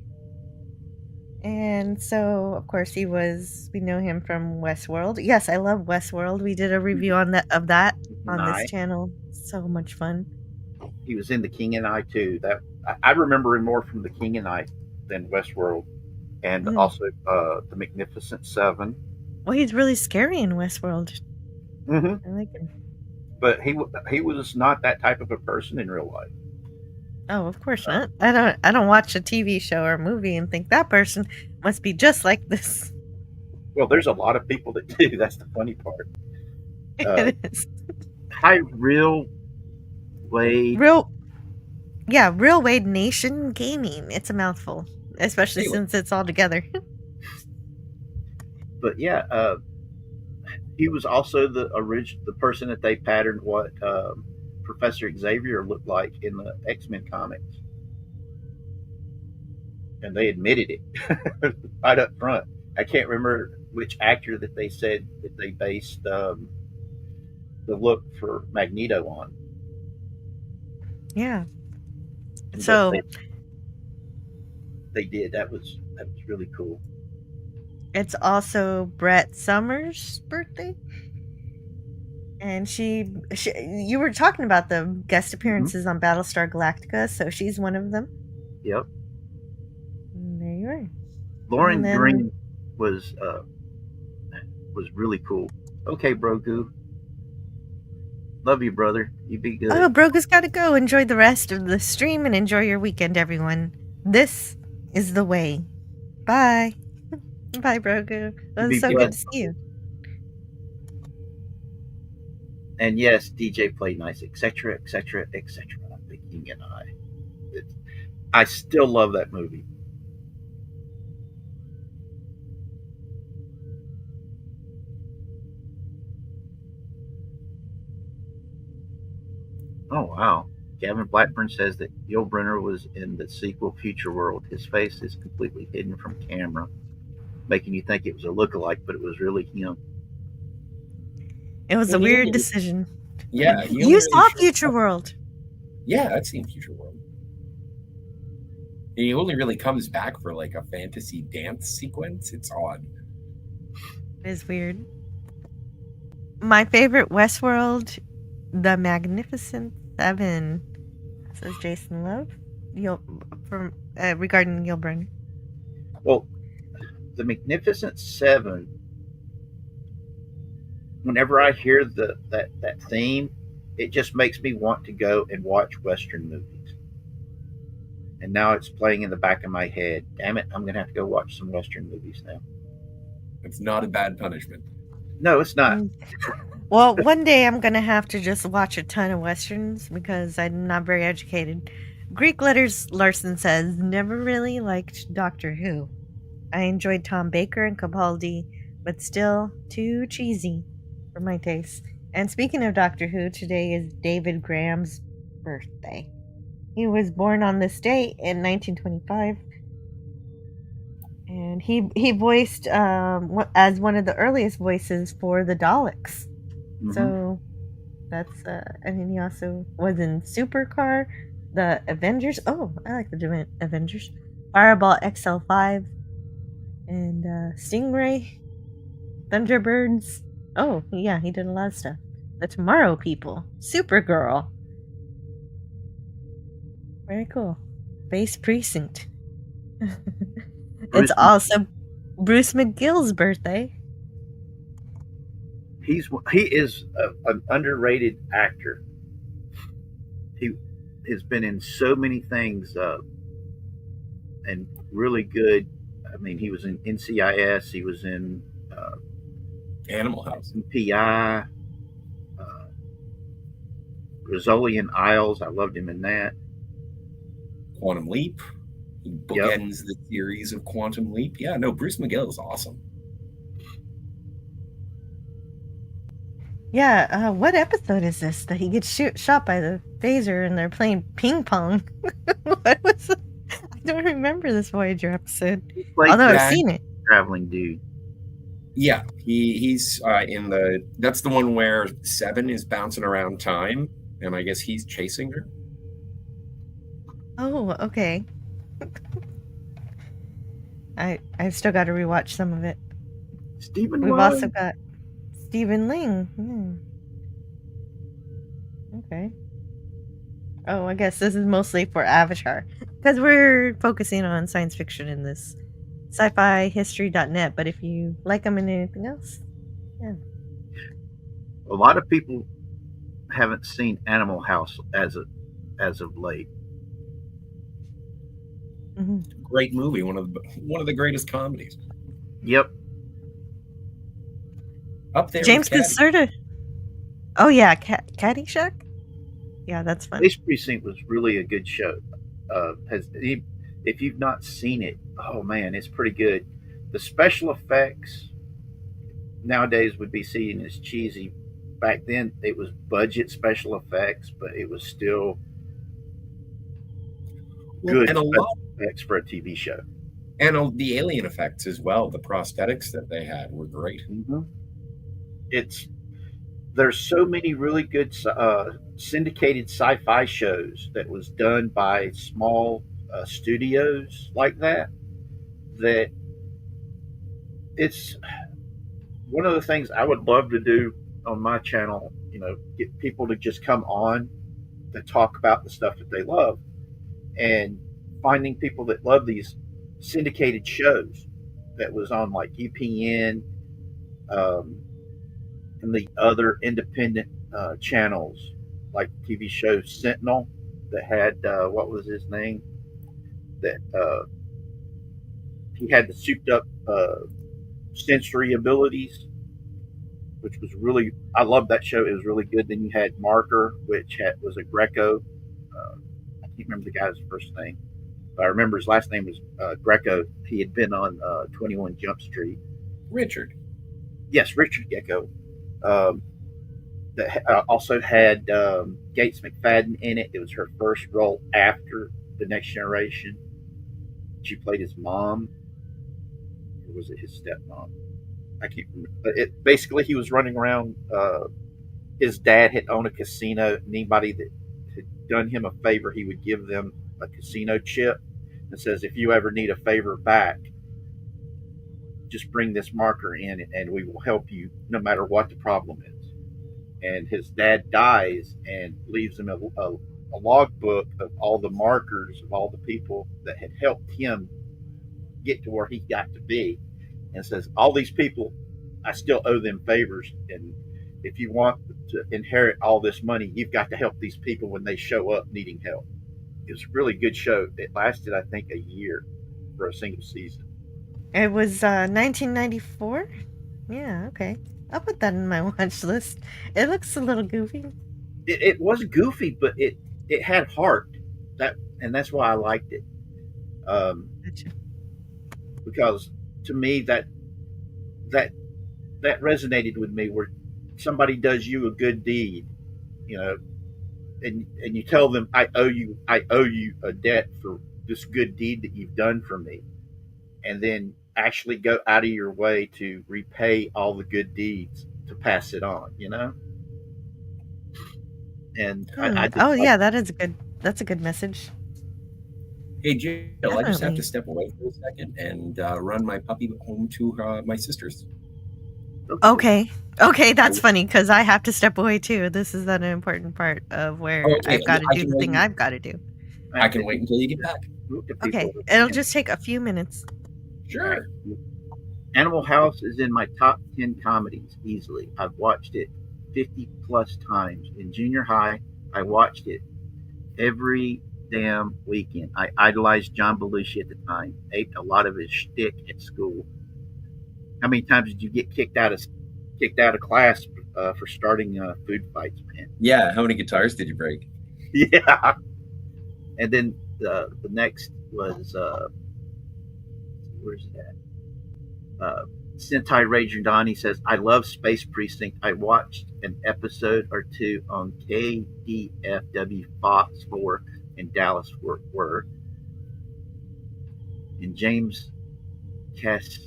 And so, of course, we know him from Westworld. Yes, I love Westworld. We did a review on that on this channel. So much fun. He was in The King and I too. I remember him more from The King and I than Westworld, and also The Magnificent Seven. Well, he's really scary in Westworld. Mm-hmm. I like him. But he was not that type of a person in real life. Oh, of course not. I don't watch a TV show or a movie and think that person must be just like this. Well, there's a lot of people that do. That's the funny part. It is. Hi, Real Wade. Real Wade Nation Gaming. It's a mouthful, especially since it's all together. But yeah, he was also the person that they patterned what Professor Xavier looked like in the X-Men comics, and they admitted it right up front. I can't remember which actor that they said that they based the look for Magneto on. Yeah. So they did. That was really cool. It's also Brett Summers' birthday. And she you were talking about the guest appearances on Battlestar Galactica, so she's one of them. Yep. Lauren And then, Green was really cool. Okay, Brogu. Love you, brother. You be good. oh, Brogu's got to go. Enjoy the rest of the stream and enjoy your weekend, everyone. This is the way. Bye. Bye, Brogu. It You was be so good blessed. to see you. And yes, DJ played nice, etc., etc., etc. The King and I. I still love that movie. Oh wow. Gavin Blackburn says that Yul Brynner was in the sequel Future World. His face is completely hidden from camera, making you think it was a lookalike, but it was really him. It was Well, a he weird only- decision. Yeah, he only You really saw shows Future up- World. Yeah, I've seen Future World. He only really comes back for like a fantasy dance sequence. It's odd. It is weird. My favorite Westworld, The Magnificent Seven, says Jason Love. From regarding Yul Brynner. Well, the Magnificent Seven. Whenever I hear that theme, it just makes me want to go and watch Western movies. And now it's playing in the back of my head. Damn it! I'm going to have to go watch some Western movies now. It's not a bad punishment. No, it's not. Well, one day I'm gonna have to just watch a ton of westerns because I'm not very educated. Greek Letters Larson says, never really liked Doctor Who. I enjoyed Tom Baker and Capaldi, but still too cheesy for my taste. And speaking of Doctor Who, today is David Graham's birthday. He was born on this date in 1925. And he voiced as one of the earliest voices for the Daleks. Mhm. So that's and then he also was in Supercar, the Avengers. Oh, I like the Avengers. Fireball XL5 and Stingray, Thunderbirds. Oh, yeah, he did a lot of stuff. The Tomorrow People, Supergirl. Very cool. Base Precinct. It's also Bruce McGill's birthday. He is an underrated actor. He has been in so many things and really good. I mean, he was in NCIS. He was in Animal House, PI, Rizzolian Isles. I loved him in that. Quantum Leap. He bookends the series of Quantum Leap. Yeah, no, Bruce McGill is awesome. Yeah, what episode is this that he gets shot by the phaser and they're playing ping pong? What was it? I don't remember this Voyager episode, although I've seen it. Traveling dude. Yeah, he's in the. That's the one where Seven is bouncing around time, and I guess he's chasing her. Oh, okay. I've still got to rewatch some of it. We've also got Stephen Ling. Okay. Oh, I guess this is mostly for Avatar because we're focusing on science fiction in this sci-fi history.net. But if you like them in anything else, yeah. A lot of people haven't seen Animal House as of late. Mm-hmm. Great movie, one of the greatest comedies. Yep. Up there, James with Caserta. Oh yeah, Caddyshack. Yeah, that's fun. Base Precinct was really a good show. If you've not seen it, oh man, it's pretty good. The special effects nowadays would be seen as cheesy. Back then, it was budget special effects, but it was still good and a lot effects for a TV show. And the alien effects as well. The prosthetics that they had were great. Mm-hmm. There's so many really good syndicated sci-fi shows that was done by small studios like that it's one of the things I would love to do on my channel. Get people to just come on to talk about the stuff that they love, and finding people that love these syndicated shows that was on like UPN, and the other independent channels, like TV show Sentinel that had what was his name? That he had the souped up sensory abilities, which was really, I loved that show. It was really good. Then you had Marker, which was a Greco. I can't remember the guy's first name. I remember his last name was Greco. He had been on 21 Jump Street. Richard. Yes, Richard Gecko. That also had Gates McFadden in it. It was her first role after The Next Generation. She played his mom, or was it his stepmom? I can't remember. But basically, he was running around. His dad had owned a casino. And anybody that had done him a favor, he would give them a casino chip and says, if you ever need a favor back, just bring this marker in and we will help you no matter what the problem is. And his dad dies and leaves him a logbook of all the markers of all the people that had helped him get to where he got to be, and says, all these people, I still owe them favors, and if you want to inherit all this money, you've got to help these people when they show up needing help. It was a really good show. It lasted, I think, a year for a single season. It was 1994? Yeah, okay. I'll put that in my watch list. It looks a little goofy. It was goofy, but it had heart. That's why I liked it. Gotcha. Because to me that resonated with me, where somebody does you a good deed, and you tell them, I owe you a debt for this good deed that you've done for me, and then actually go out of your way to repay all the good deeds to pass it on, And yeah, that's a good message. Hey, Jill, Definitely. I just have to step away for a second and run my puppy home to my sister's. Okay, that's funny because I have to step away too. This is an important part of where I've got to do the thing I've got to do. I can wait until you get back. Okay, it'll just take a few minutes. Sure. Animal House is in my top 10 comedies easily. I've watched it 50 plus times. In junior high, I watched it every damn weekend. I idolized John Belushi at the time. Ate a lot of his shtick at school. How many times did you get kicked out of class for starting food fights, man? Yeah. How many guitars did you break? Yeah. And then the next was where's that? Sentai Ranger Donnie says, I love Space Precinct. I watched an episode or two on KDFW Fox 4 in Dallas Fort Worth. And James Caserta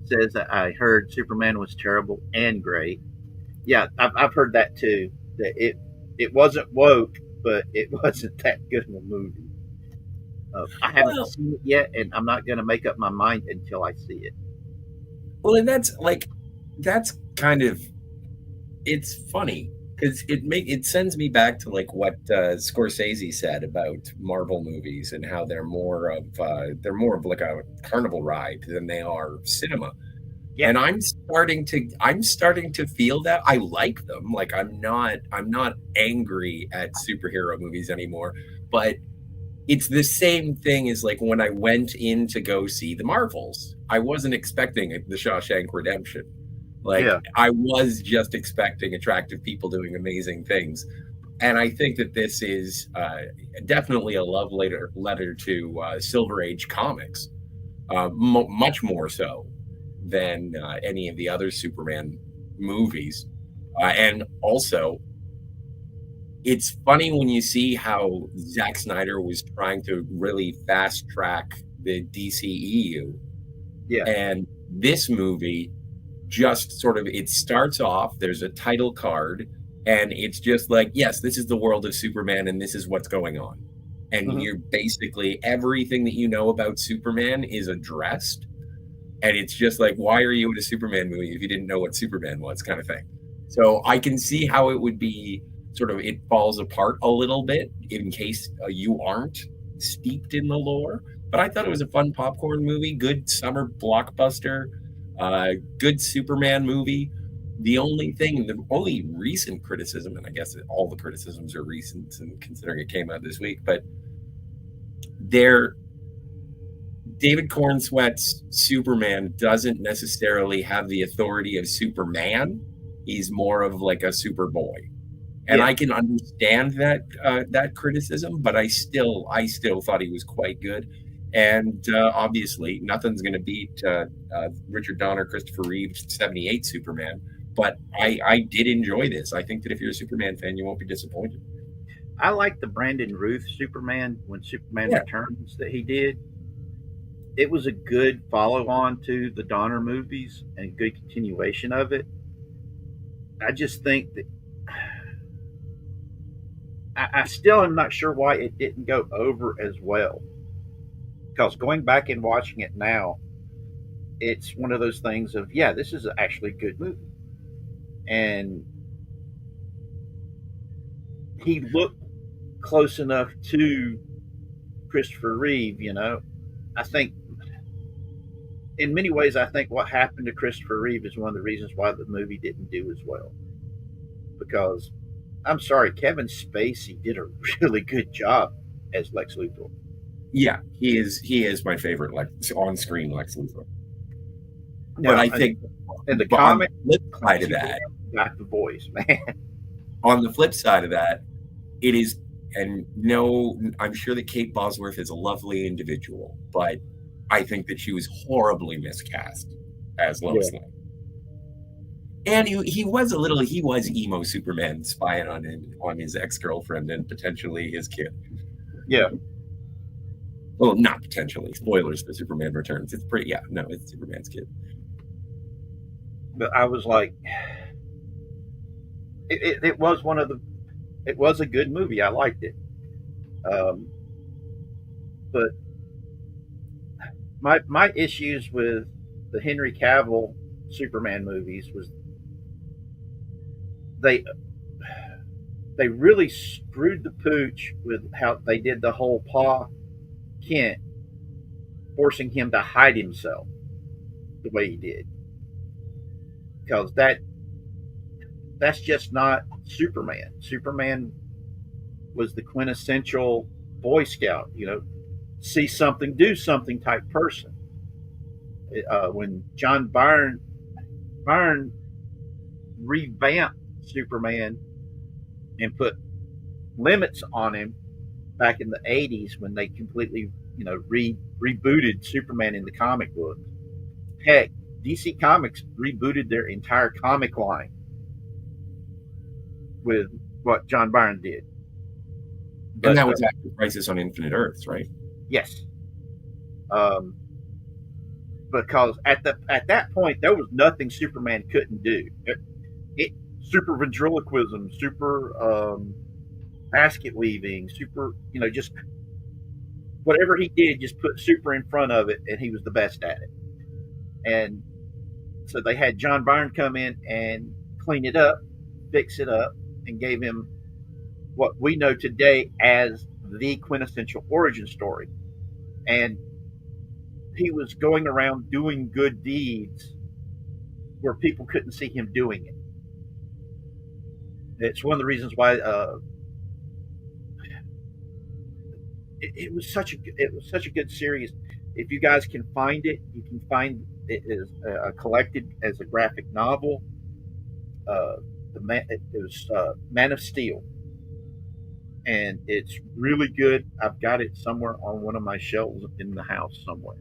says that I heard Superman was terrible and great. Yeah, I've heard that too. That it wasn't woke, but it wasn't that good of a movie. I haven't seen it yet, and I'm not going to make up my mind until I see it. Well, and that's kind of, it's funny because it sends me back to like what Scorsese said about Marvel movies and how they're more of like a carnival ride than they are cinema. Yeah. And I'm starting to feel that. I like them. Like I'm not angry at superhero movies anymore, but it's the same thing as like when I went in to go see the Marvels. I wasn't expecting the Shawshank Redemption. Like I was just expecting attractive people doing amazing things. And I think that this is definitely a love letter to Silver Age comics, much more so than any of the other Superman movies. And also, it's funny when you see how Zack Snyder was trying to really fast track the DCEU. Yeah. And this movie just sort of, it starts off, there's a title card, and it's just like, yes, this is the world of Superman and this is what's going on. And you're basically, everything that you know about Superman is addressed. And it's just like, why are you in a Superman movie if you didn't know what Superman was, kind of thing. So I can see how it would be sort of, it falls apart a little bit in case you aren't steeped in the lore. But I thought it was a fun popcorn movie, good summer blockbuster, good Superman movie. The only recent criticism, and I guess all the criticisms are recent, and considering it came out this week, but David Cornsweet's Superman doesn't necessarily have the authority of Superman. He's more of like a Superboy. And I can understand that criticism, but I still thought he was quite good. And obviously, nothing's going to beat Richard Donner, Christopher Reeve's '78 Superman. But I did enjoy this. I think that if you're a Superman fan, you won't be disappointed. I like the Brandon Routh Superman when Superman Returns that he did. It was a good follow-on to the Donner movies and a good continuation of it. I just think that I still am not sure why it didn't go over as well. Because going back and watching it now, it's one of those things of, this is actually a good movie. And he looked close enough to Christopher Reeve, I think in many ways, I think what happened to Christopher Reeve is one of the reasons why the movie didn't do as well. Because, I'm sorry, Kevin Spacey did a really good job as Lex Luthor. Yeah, he is my favorite on-screen Lex Luthor. But I think in the comic, on the flip side of that, got the voice, man. On the flip side of that, it is, and no, I'm sure that Kate Bosworth is a lovely individual, but I think that she was horribly miscast as Lois Lane. And he was emo Superman spying on his ex-girlfriend and potentially his kid. Yeah. Well, not potentially. Spoilers for Superman Returns. It's it's Superman's kid. But I was like, it was it was a good movie. I liked it. But my issues with the Henry Cavill Superman movies was they really screwed the pooch with how they did the whole Pa Kent, forcing him to hide himself the way he did. Because that's just not Superman. Superman was the quintessential Boy Scout, see something, do something type person. When John Byrne revamped Superman and put limits on him back in the 80s when they completely, rebooted Superman in the comic books. Heck, DC Comics rebooted their entire comic line with what John Byrne did. And that was after Crisis on Infinite Earths, right? Yes. Because at that point, there was nothing Superman couldn't do. Super ventriloquism, super basket weaving, super, just whatever he did, just put super in front of it, and he was the best at it. And so they had John Byrne come in and clean it up, fix it up, and gave him what we know today as the quintessential origin story. And he was going around doing good deeds where people couldn't see him doing it. It's one of the reasons why it was such a good series. If you guys can find it, you can find it is collected as a graphic novel. It was Man of Steel, and it's really good. I've got it somewhere on one of my shelves in the house somewhere.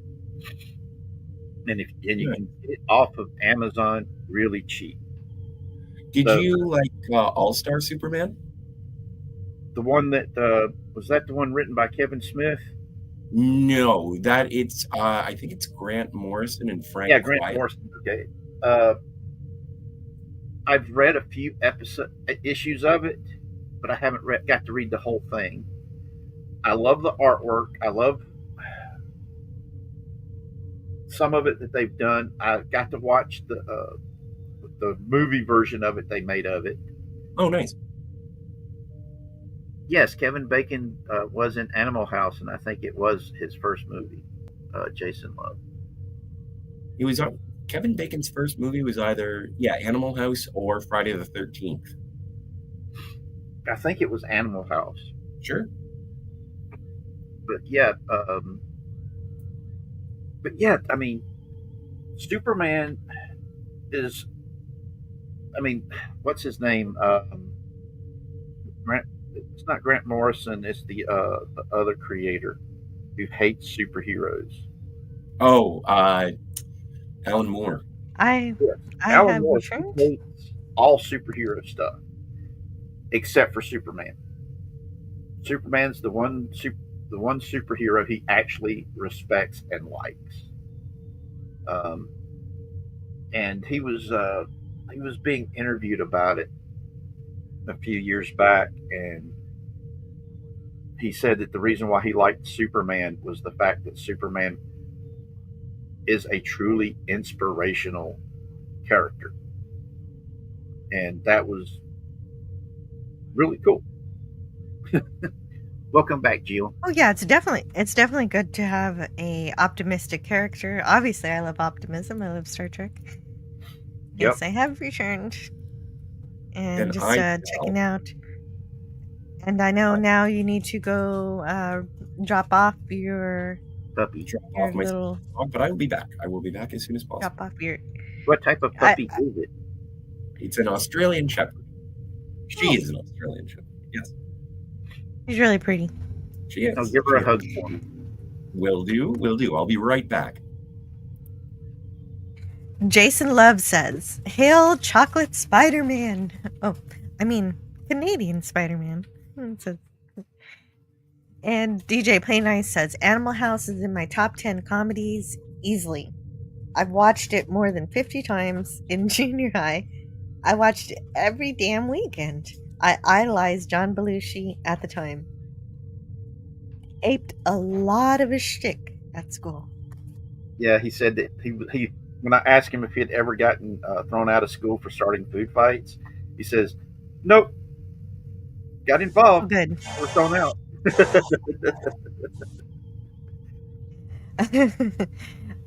And you can get it off of Amazon really cheap. Did you like All-Star Superman? The one that was that the one written by Kevin Smith? No, I think it's Grant Morrison and Frank. Yeah, Grant Morrison. Okay. I've read a few issues of it, but I haven't got to read the whole thing. I love the artwork. I love some of it that they've done. I got to watch the movie version of it they made of it. Oh, nice. Yes, Kevin Bacon was in Animal House, and I think it was his first movie. Jason Love. It was Kevin Bacon's first movie was either Animal House or Friday the 13th. I think it was Animal House. Sure. But I mean, Superman is. I mean, what's his name? Grant. It's not Grant Morrison. It's the other creator who hates superheroes. Oh, Alan Moore. I Alan have Moore returned. hates all superhero stuff except for Superman. Superman's the one superhero he actually respects and likes. And he was being interviewed about it a few years back, and he said that the reason why he liked Superman was the fact that Superman is a truly inspirational character, and that was really cool. Welcome back, Jill. Oh yeah, it's definitely good to have a optimistic character. Obviously, I love optimism. I love Star Trek. Yes, I have returned, and just checking out. And I know now you need to go drop off your puppy. Drop off my dog, but I will be back. I will be back as soon as possible. Drop off your. What type of puppy is it? It's an Australian Shepherd. She is an Australian Shepherd. Yes. She's really pretty. She is. I'll give her a hug for me. Will do. Will do. I'll be right back. Jason Love says, "Hail chocolate Spider-Man." Oh, I mean Canadian Spider-Man. And DJ Play Nice says, "Animal House is in my top 10 comedies easily. I've watched it more than 50 times in junior high. I watched it every damn weekend. I idolized John Belushi at the time. Aped a lot of his shtick at school." Yeah, he said that he when I asked him if he had ever gotten thrown out of school for starting food fights, he says, "Nope. Got involved. Good. We're thrown out."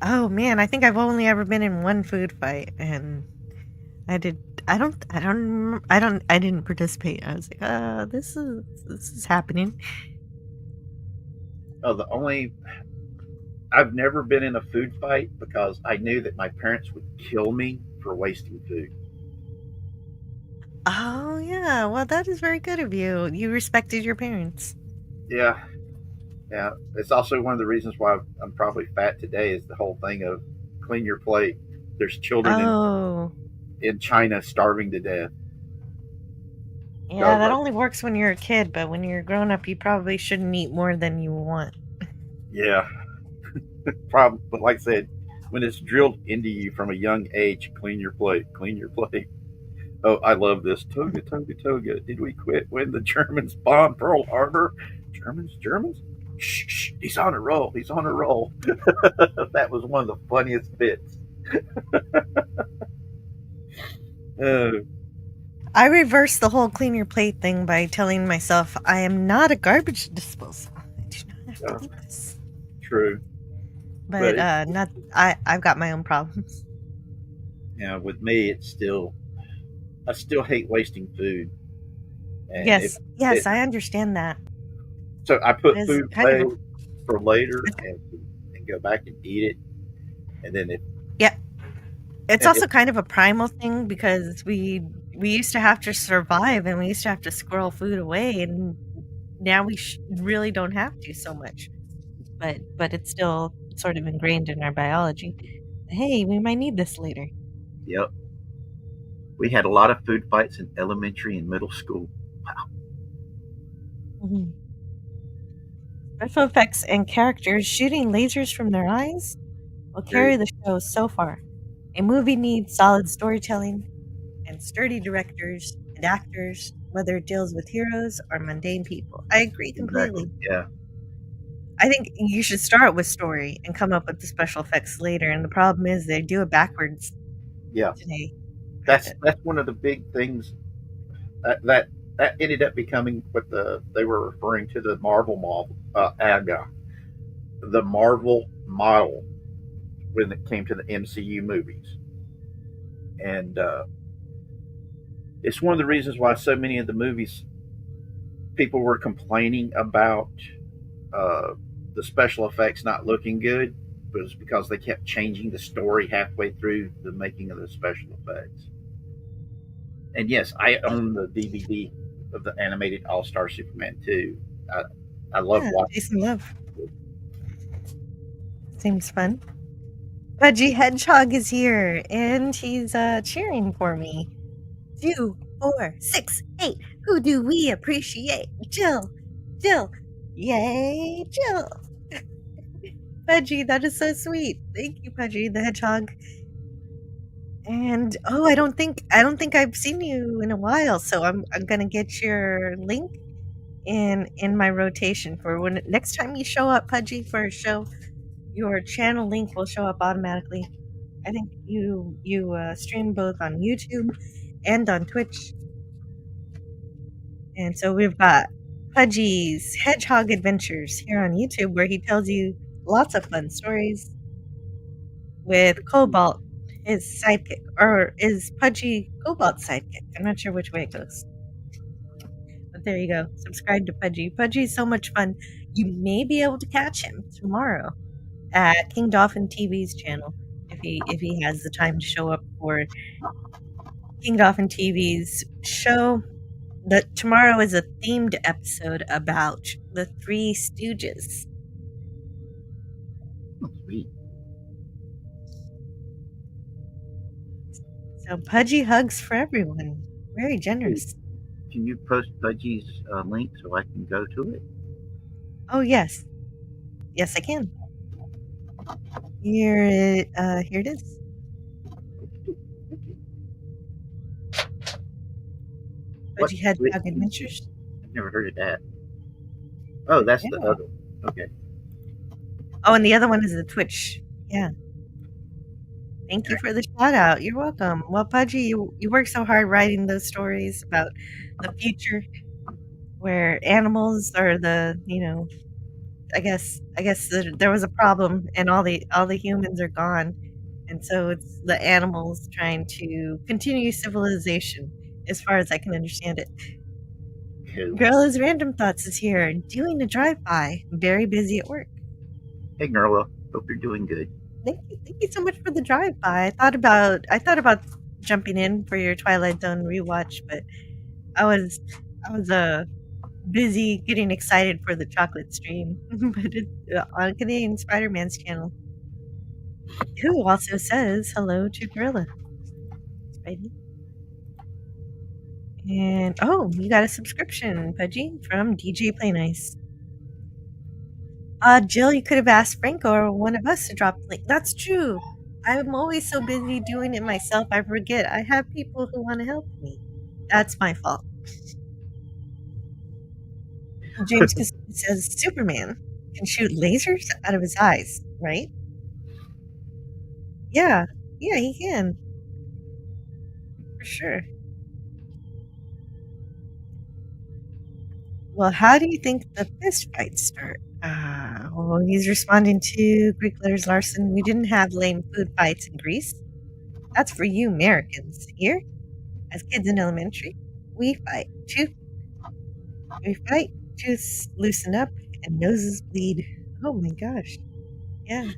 Oh man, I think I've only ever been in one food fight, and I didn't participate. I was like, this is happening. I've never been in a food fight because I knew that my parents would kill me for wasting food. Oh yeah, well that is very good of you. You respected your parents. Yeah. It's also one of the reasons why I'm probably fat today is the whole thing of clean your plate. There's children in China starving to death. Yeah, that only works when you're a kid, but when you're a grown up, you probably shouldn't eat more than you want. Yeah. But like I said, when it's drilled into you from a young age, clean your plate. Oh, I love this. Toga, toga, toga. Did we quit when the Germans bombed Pearl Harbor? Germans? Shh, he's on a roll. That was one of the funniest bits. I reversed the whole clean your plate thing by telling myself I am not a garbage disposal. I do not have to do this. True. But I've got my own problems. Yeah, with me, I still hate wasting food. And yes, I understand that. So I put food away for later and go back and eat it. And then it's also kind of a primal thing because we used to have to survive and we used to have to squirrel food away, and now we really don't have to so much. But it's still sort of ingrained in our biology. Hey, we might need this later. Yep. We had a lot of food fights in elementary and middle school. Wow. Mm-hmm. Special effects and characters shooting lasers from their eyes will carry the show so far. A movie needs solid storytelling and sturdy directors and actors, whether it deals with heroes or mundane people. I agree completely. Exactly. Yeah. I think you should start with story and come up with the special effects later. And the problem is they do it backwards. Yeah. Today. That's one of the big things that that ended up becoming what they were referring to the Marvel model, the Marvel model when it came to the MCU movies, and it's one of the reasons why so many of the movies people were complaining about uh, the special effects not looking good was because they kept changing the story halfway through the making of the special effects. And yes, I own the DVD of the animated All Star Superman 2. I love Yeah, watching. Jason Love. Seems fun. Pudgy Hedgehog is here, and he's cheering for me. 2, 4, 6, 8. Who do we appreciate? Jill. Jill. Yay, Jill. Pudgy, that is so sweet. Thank you, Pudgy the Hedgehog. And I don't think I've seen you in a while, so I'm gonna get your link in my rotation for when next time you show up, Pudgy, for a show. Your channel link will show up automatically. I think you stream both on YouTube and on Twitch. And so we've got Pudgy's Hedgehog Adventures here on YouTube, where he tells you lots of fun stories with Cobalt, his sidekick, or is Pudgy Cobalt's sidekick? I'm not sure which way it goes. But there you go. Subscribe to Pudgy. Pudgy's so much fun. You may be able to catch him tomorrow at King Dolphin TV's channel if he has the time to show up for King Dolphin TV's show. That tomorrow is a themed episode about the Three Stooges. Oh, sweet. So Pudgy hugs for everyone. Very generous. Can you post Pudgy's link so I can go to it? Oh yes, yes I can. Here it is. Pudgy Hedgehog Adventures. I've never heard of that. Oh, that's the other one. Okay. Oh, and the other one is the Twitch. Yeah. Thank you for the shout out. You're welcome. Well, Pudgy, you work so hard writing those stories about the future where animals are the, I guess there was a problem and all the humans are gone. And so it's the animals trying to continue civilization as far as I can understand it. Cool. Gorilla's Random Thoughts is here doing a drive-by. Very busy at work. Hey, Norla. Hope you're doing good. Thank you so much for the drive-by. I thought about jumping in for your Twilight Zone rewatch, but I was busy getting excited for the chocolate stream. But it's on Canadian Spider-Man's channel. Who also says hello to Gorilla. Spidey. And you got a subscription, Pudgy, from DJ Play Nice. Jill, you could have asked Franco or one of us to drop the link. That's true. I'm always so busy doing it myself, I forget. I have people who want to help me. That's my fault. James says Superman can shoot lasers out of his eyes, right? Yeah, he can. For sure. Well, how do you think the fist fights start? He's responding to Greek letters Larson. We didn't have lame food fights in Greece. That's for you Americans. Here, as kids in elementary, we fight. Tooths loosen up, and noses bleed. Oh my gosh. Yeah.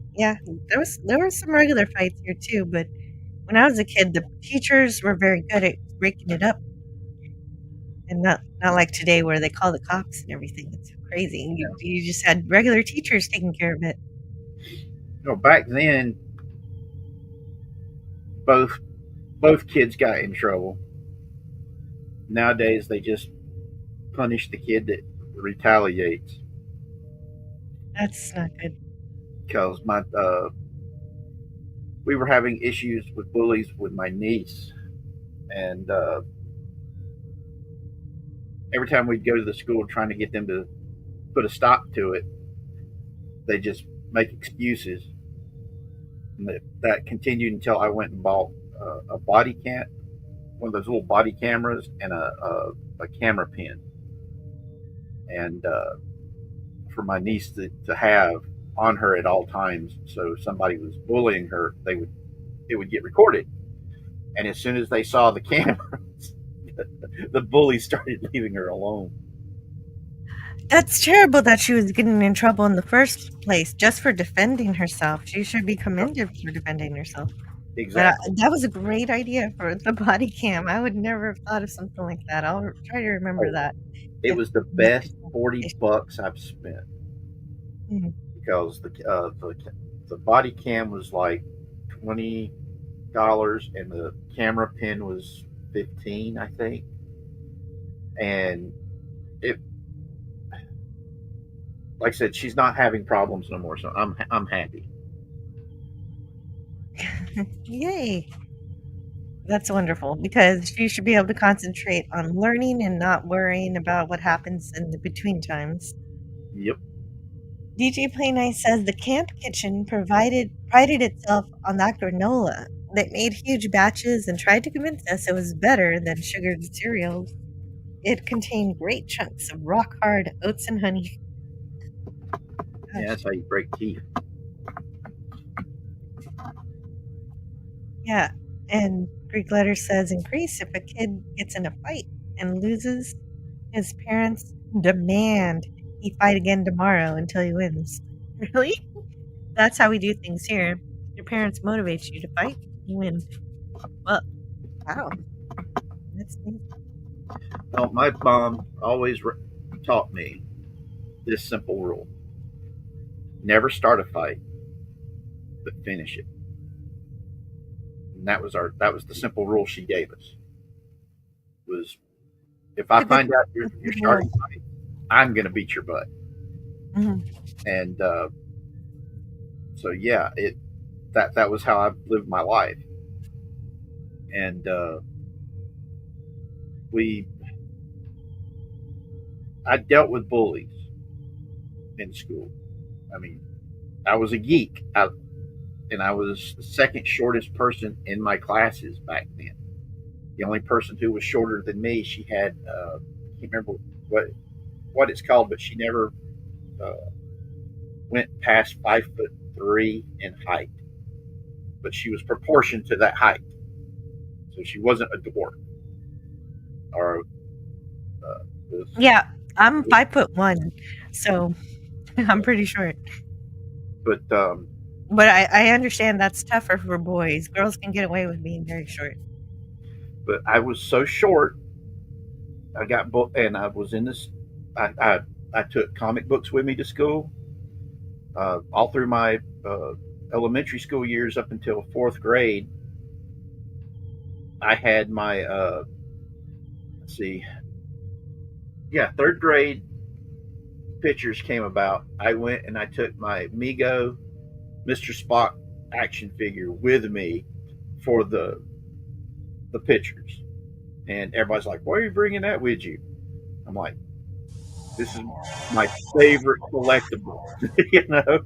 There were some regular fights here too, but when I was a kid, the teachers were very good at breaking it up. And not like today where they call the cops and everything. It's crazy. You just had regular teachers taking care of it. Back then, both kids got in trouble. Nowadays, they just punish the kid that retaliates. That's not good. Because we were having issues with bullies with my niece, and every time we'd go to the school trying to get them to put a stop to it, they just make excuses. And that continued until I went and bought a body cam, one of those little body cameras, and a a camera pin, and for my niece to have on her at all times. So if somebody was bullying her, it would get recorded. And as soon as they saw the cameras, the bullies started leaving her alone. That's terrible that she was getting in trouble in the first place just for defending herself. She should be commended for defending herself. Exactly. But that was a great idea for the body cam. I would never have thought of something like that. I'll try to remember that. It was the best $40 I've spent because the body cam was like $20 and the camera pin was $15, I think. And it, like I said, she's not having problems no more, so I'm happy. Yay. That's wonderful because she should be able to concentrate on learning and not worrying about what happens in the between times. Yep. DJ Play Nice says the camp kitchen prided itself on that granola. They made huge batches and tried to convince us it was better than sugared cereals. It contained great chunks of rock hard oats and honey. Yeah, that's how you break teeth. Yeah, and Greek letter says increase if a kid gets in a fight and loses. His parents demand he fight again tomorrow until he wins. Really? That's how we do things here. Your parents motivate you to fight, you win. Well, wow. That's neat. Well, my mom always taught me this simple rule: never start a fight, but finish it. And that was the simple rule she gave us. Was if I find out you're starting a fight, I'm going to beat your butt. Mm-hmm. And so yeah, that was how I lived my life. And I dealt with bullies in school. I mean, I was a geek, and I was the second shortest person in my classes back then. The only person who was shorter than me, she had I can't remember what it's called, but she never went past 5'3" in height. But she was proportioned to that height, so she wasn't a dwarf. Or yeah, I'm 5'1", so I'm pretty short. But I understand that's tougher for boys. Girls can get away with being very short. But I was so short. I got and I was in this. I took comic books with me to school, all through my elementary school years up until 4th grade. I had my 3rd grade pictures came about. I went and I took my Mego Mr. Spock action figure with me for the pictures, and everybody's like, "Why are you bringing that with you?" I'm like, "This is my favorite collectible." You know,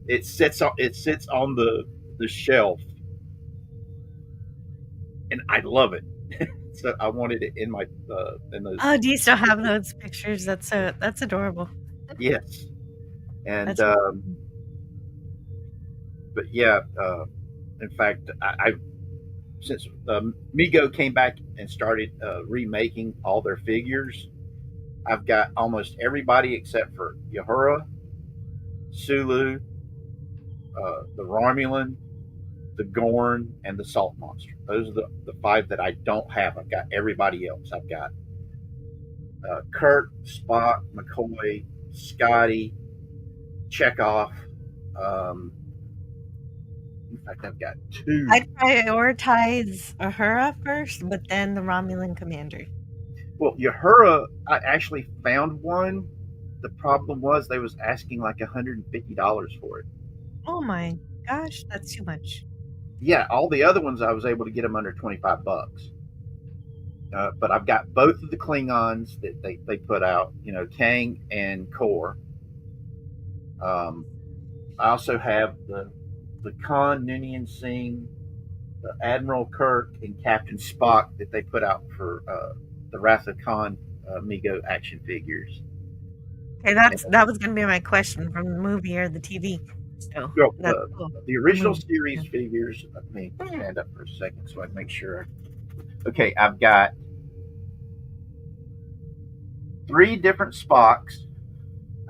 it sits on the shelf, and I love it. So I wanted it in my in those. Oh, do you still have those pictures? That's adorable. Yes, and That's but yeah, in fact, I since Mego came back and started remaking all their figures, I've got almost everybody except for Uhura, Sulu, the Romulan, the Gorn, and the Salt Monster. Those are the 5 that I don't have. I've got everybody else. I've got Kirk, Spock, McCoy, Scotty, Chekhov. In fact, I've got 2. I'd prioritize Uhura first, but then the Romulan commander. Well, Uhura, I actually found one. The problem was they was asking like $150 for it. Oh my gosh, that's too much. Yeah, all the other ones I was able to get them under $25. But I've got both of the Klingons that they put out, Kang and Kor. I also have the Khan, Noonien Singh, the Admiral Kirk, and Captain Spock that they put out for the Wrath of Khan Mego action figures. Okay, that was going to be my question, from the movie or the TV. So Well, that's cool. the original movie, series yeah. figures. Let me stand up for a second so I can make sure. Okay, I've got 3 different Spocks.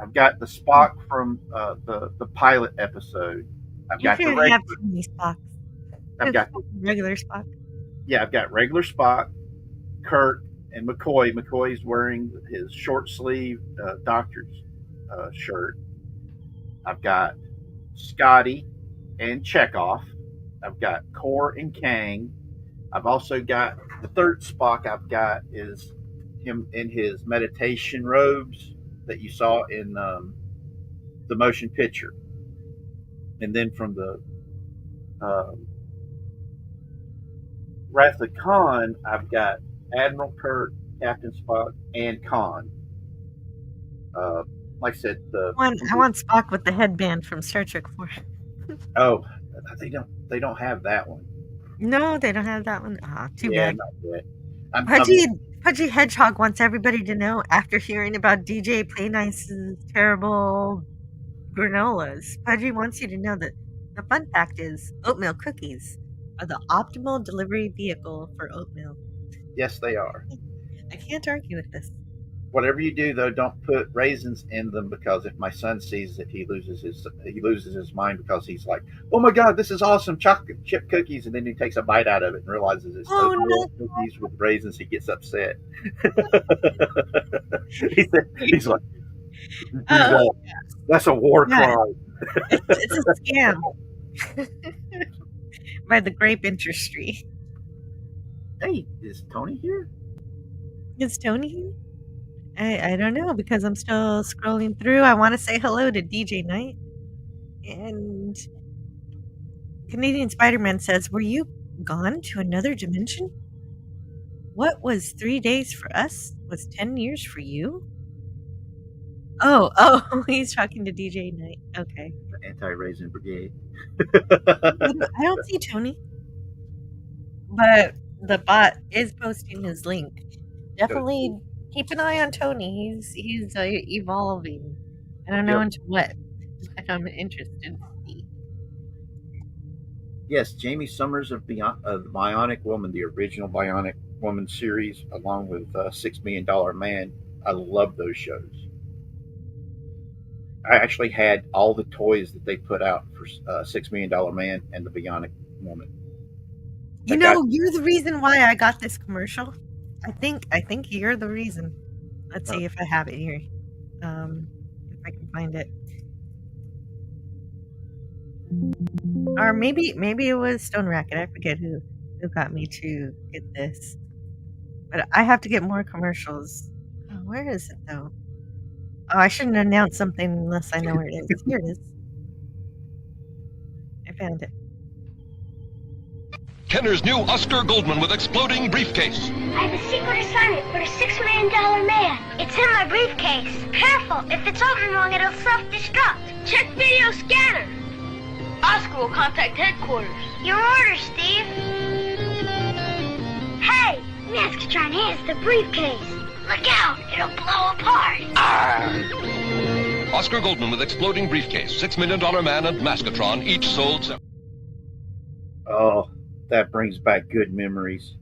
I've got the Spock from the pilot episode. I've You got the can't regular. have too many Spocks. I've got regular Spock. Yeah, I've got regular Spock, Kirk, and McCoy. McCoy's wearing his short sleeve doctor's shirt. I've got Scotty and Chekhov. I've got Core and Kang. I've also got the third Spock I've got is him in his meditation robes that you saw in the motion picture. And then from the Wrath of Khan, I've got Admiral Kirk, Captain Spock, and Khan. Like I said, I want Spock with the headband from Star Trek 4. Oh, they don't have that one. No, they don't have that one. Ah, too Yeah, bad. not yet. Pudgy Hedgehog wants everybody to know, after hearing about DJ Play Nice's terrible granolas, Pudgy wants you to know that the fun fact is oatmeal cookies are the optimal delivery vehicle for oatmeal. Yes, they are. I can't argue with this. Whatever you do, though, don't put raisins in them, because if my son sees it, he loses his mind, because he's like, "Oh my God, this is awesome, chocolate chip cookies!" And then he takes a bite out of it and realizes it's oatmeal cookies with raisins. He gets upset. he's like, "That's a war crime." It's a scam by the grape industry. Hey, is Tony here? Is Tony here? I don't know, because I'm still scrolling through. I want to say hello to DJ Knight. And Canadian Spider-Man says, "Were you gone to another dimension? What was 3 days for us was 10 years for you?" Oh, he's talking to DJ Knight. Okay. The Anti-Raisin Brigade. I don't see Tony. But the bot is posting his link. Definitely keep an eye on Tony. He's evolving. I don't know into what, but I'm interested to see. Yes, Jamie Summers of Bionic Woman, the original Bionic Woman series, along with $6 Million Man. I love those shows. I actually had all the toys that they put out for $6 Million Man and the Bionic Woman. You're the reason why I got this commercial. I think you're the reason. Let's see if I have it here. If I can find it. Or maybe it was Stone Racket. I forget who got me to get this. But I have to get more commercials. Oh, where is it though? Oh, I shouldn't announce something unless I know where it is. Here it is. I found it. Kenner's new Oscar Goldman with exploding briefcase. I have a secret assignment for the $6 million man. It's in my briefcase. Careful, if it's open wrong, it'll self-destruct. Check video scanner. Oscar will contact headquarters. Your orders, Steve. Hey, Maskatron has the briefcase. Look out, it'll blow apart. Arr! Oscar Goldman with exploding briefcase, $6 Million Man and Maskatron, each sold separately. Oh, that brings back good memories.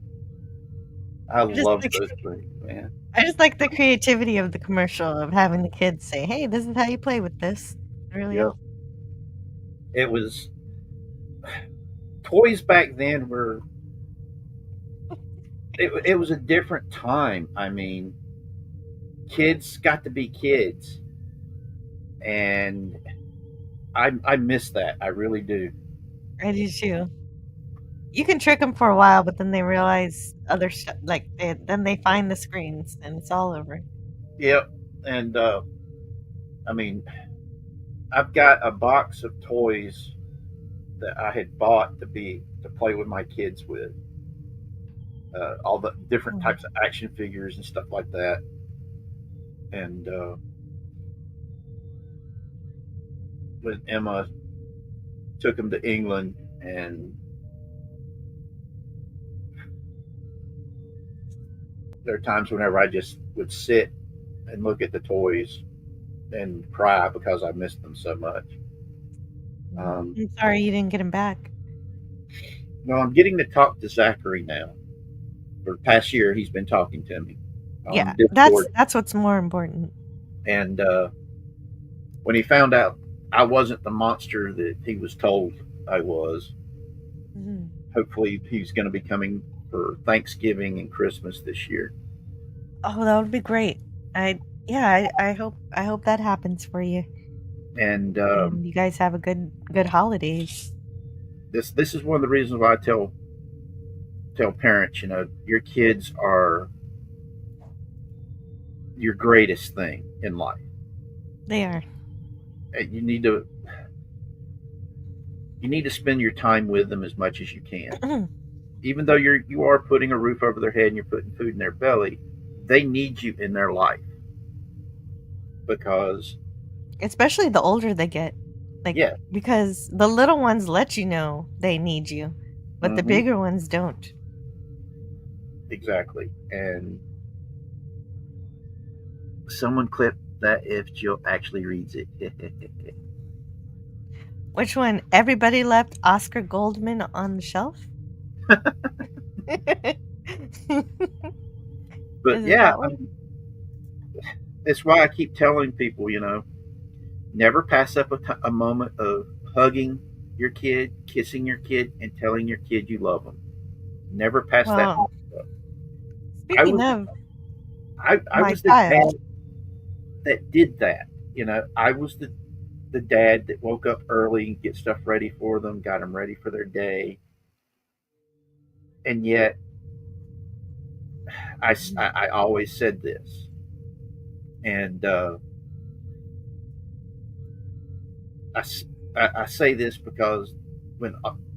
I love those things, man. I just like the creativity of the commercial, of having the kids say, "Hey, this is how you play with this." Really? It was toys back then were. It was a different time. I mean, kids got to be kids, and I miss that. I really do. I do too. You can trick them for a while, but then they realize other stuff. Like then they find the screens, and it's all over. Yep, and I mean, I've got a box of toys that I had bought to play with my kids with. All the different types of action figures and stuff like that, and when Emma took them to England, and there are times whenever I just would sit and look at the toys and cry because I missed them so much. I'm sorry you didn't get him back. No, I'm getting to talk to Zachary now. For the past year, he's been talking to me. Yeah, Discord. that's what's more important. And when he found out I wasn't the monster that he was told I was, hopefully he's going to be coming for Thanksgiving and Christmas this year. Oh, that would be great. I hope that happens for you. And you guys have a good holidays. This is one of the reasons why I tell parents, your kids are your greatest thing in life. They are. You need to spend your time with them as much as you can. Even though you are putting a roof over their head and you're putting food in their belly, they need you in their life. Because especially the older they get. Because the little ones let you know they need you, but the bigger ones don't. Exactly. And someone clipped that if Jill actually reads it. Which one? Everybody left Oscar Goldman on the shelf? But yeah, that's why I keep telling people, never pass up a moment of hugging your kid, kissing your kid, and telling your kid you love them. Never pass that moment up. Speaking of, I was the dad that did that. I was the dad that woke up early and get stuff ready for them, got them ready for their day. And yet, I always said this. And I say this because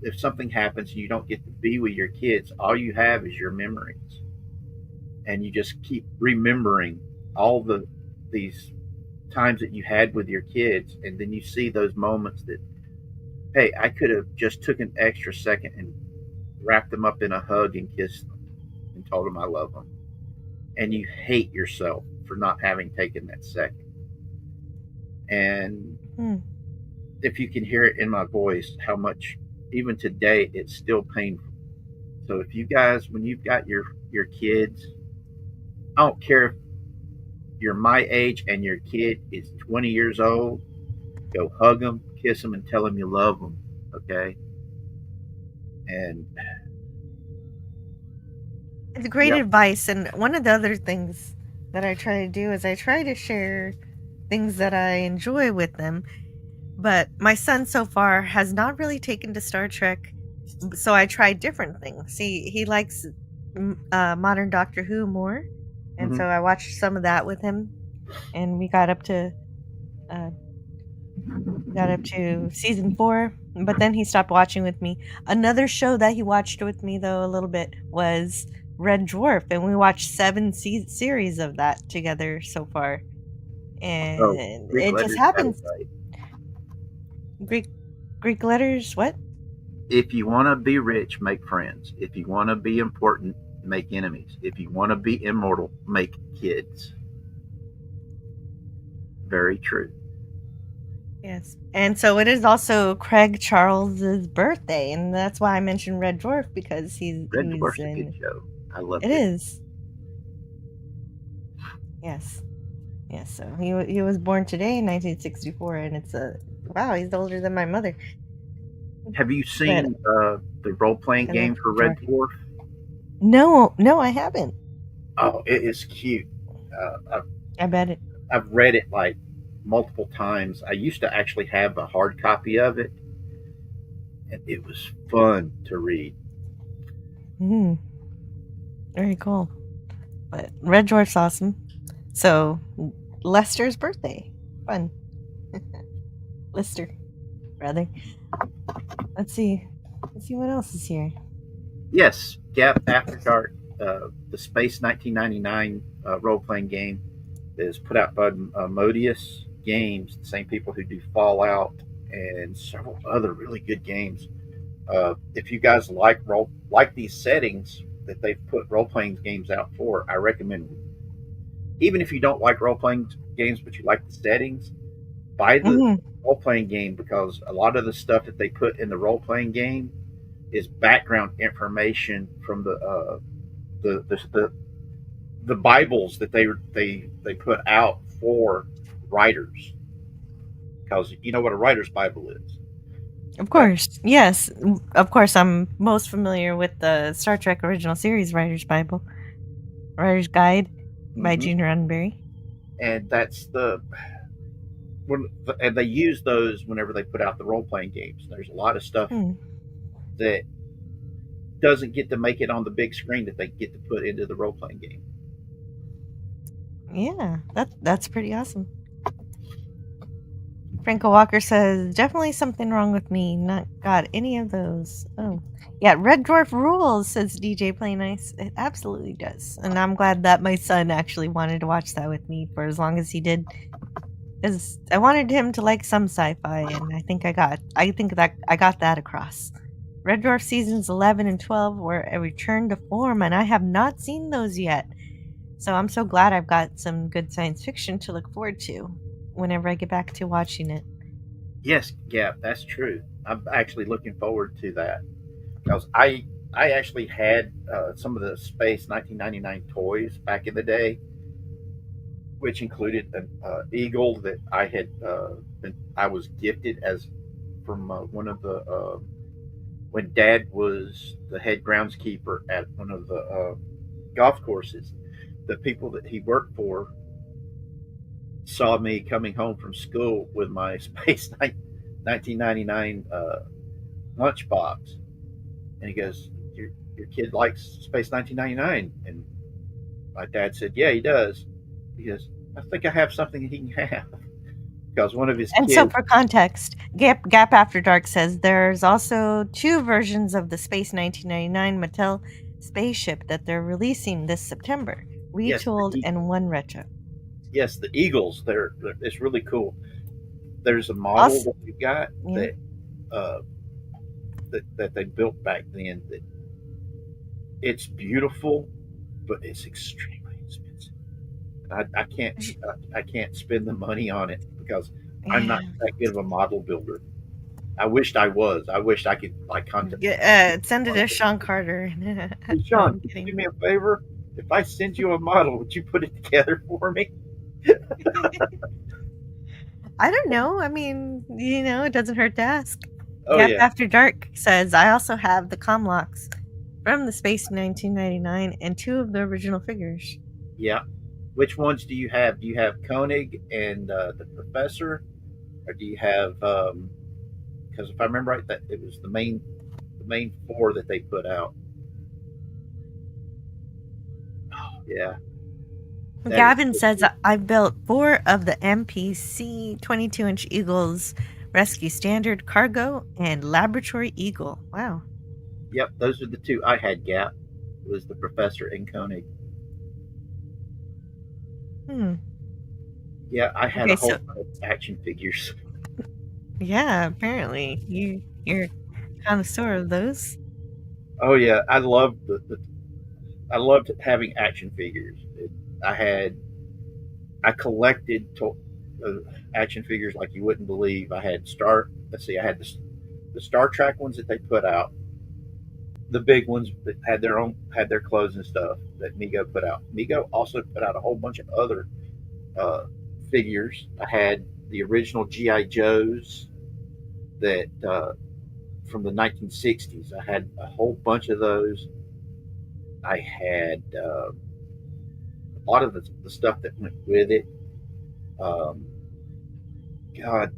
if something happens and you don't get to be with your kids, all you have is your memories. And you just keep remembering all these times that you had with your kids, and then you see those moments that, hey, I could have just took an extra second and wrapped them up in a hug and kissed them and told them I love them. And you hate yourself for not having taken that second. And if you can hear it in my voice, how much, even today, it's still painful. So if you guys, when you've got your kids, I don't care if you're my age and your kid is 20 years old, go hug them, kiss them, and tell them you love them, okay? And it's great advice. And one of the other things that I try to do is I try to share things that I enjoy with them. But my son so far has not really taken to Star Trek, so I tried different things. He likes modern Doctor Who more, and so I watched some of that with him, and we got up to season 4. But then he stopped watching with me. Another show that he watched with me though a little bit was Red Dwarf, and we watched 7 series of that together so far, and it just happens. Greek letters, what? If you want to be rich, make friends. If you want to be important, make enemies. If you want to be immortal, make kids. Very true. Yes. And so it is also Craig Charles's birthday, and that's why I mentioned Red Dwarf, because Red Dwarf's a good show. I love it. It is. Yes. Yes, so he was born today in 1964, and it's wow, he's older than my mother. Have you seen the role-playing game for Red Dwarf? No, I haven't. Oh, it is cute. I bet it. I've read it like multiple times. I used to actually have a hard copy of it, and it was fun to read. Very cool. But Red Dwarf's awesome. So, Lester's birthday. Fun. Lister, rather. Let's see what else is here. Yes, Gap After Dark, the Space 1999 role-playing game is put out by Modius Games, the same people who do Fallout and several other really good games. If you guys like these settings, that they've put role playing games out for, I recommend. Even if you don't like role playing games, but you like the settings, buy the role playing game, because a lot of the stuff that they put in the role playing game is background information from the Bibles that they put out for writers. Because you know what a writer's Bible is. Of course, yes. Of course, I'm most familiar with the Star Trek Original Series Writer's Bible, Writer's Guide by Gene Roddenberry. And that's and they use those whenever they put out the role playing games. There's a lot of stuff that doesn't get to make it on the big screen that they get to put into the role playing game. Yeah, that's pretty awesome. Franco Walker says, definitely something wrong with me. Not got any of those. Oh. Yeah, Red Dwarf rules, says DJ Play Nice. It absolutely does. And I'm glad that my son actually wanted to watch that with me for as long as he did. Because I wanted him to like some sci-fi, and I think I got that across. Red Dwarf seasons 11 and 12 were a return to form, and I have not seen those yet. So I'm so glad I've got some good science fiction to look forward to whenever I get back to watching it. Yes, Gap, that's true. I'm actually looking forward to that, because I actually had some of the Space 1999 toys back in the day, which included an eagle that I was gifted as from one of the when Dad was the head groundskeeper at one of the golf courses. The people that he worked for saw me coming home from school with my Space 1999 lunchbox, and he goes, "Your kid likes Space 1999?" And my dad said, "Yeah, he does." He goes, "I think I have something that he can have." Because one of his and kids. So for context, Gap After Dark says there's also 2 versions of the Space 1999 Mattel spaceship that they're releasing this September. Retooled and one retro. Yes, the Eagles. It's really cool. There's a model that we got that they built back then. That it's beautiful, but it's extremely expensive. I can't spend the money on it because I'm not that good of a model builder. I wished I was. I wished I could contact. Send it to Sean Carter. Hey, Sean, could you do me a favor? If I send you a model, would you put it together for me? I don't know. I mean, it doesn't hurt to ask. Oh, Gap yeah. After Dark says, I also have the Comlocks from the Space 1999 and 2 of the original figures. Yeah. Which ones do you have? Do you have Koenig and the Professor? Or do you have, because if I remember right, that it was the main 4 that they put out. Oh, yeah. Gavin says, I built 4 of the MPC 22-inch Eagles Rescue Standard, Cargo, and Laboratory Eagle. Wow. Yep, those are the 2 I had, Gap. It was the Professor and Koenig. Yeah, I had a whole lot of action figures. Yeah, apparently. You're a connoisseur of those. Oh, yeah. I loved I loved having action figures. I collected action figures like you wouldn't believe. I had the Star Trek ones that they put out, the big ones that had their clothes and stuff that Mego put out. Mego also put out a whole bunch of other figures. I had the original G.I. Joes that from the 1960s. I had a whole bunch of those. I had a lot of the stuff that went with it. God,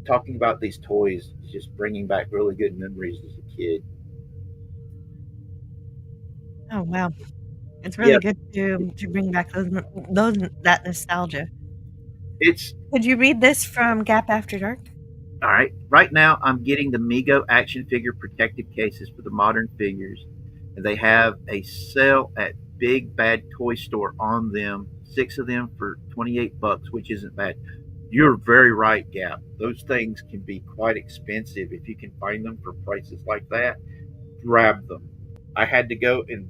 talking about these toys is just bringing back really good memories as a kid. Oh, wow. It's really good to bring back that nostalgia. Could you read this from Gap After Dark? All right. Right now, I'm getting the Mego action figure protective cases for the modern figures, and they have a sale at Big Bad Toy Store on them. 6 of them for $28, which isn't bad. You're very right, Gap. Those things can be quite expensive. If you can find them for prices like that, grab them. I had to go and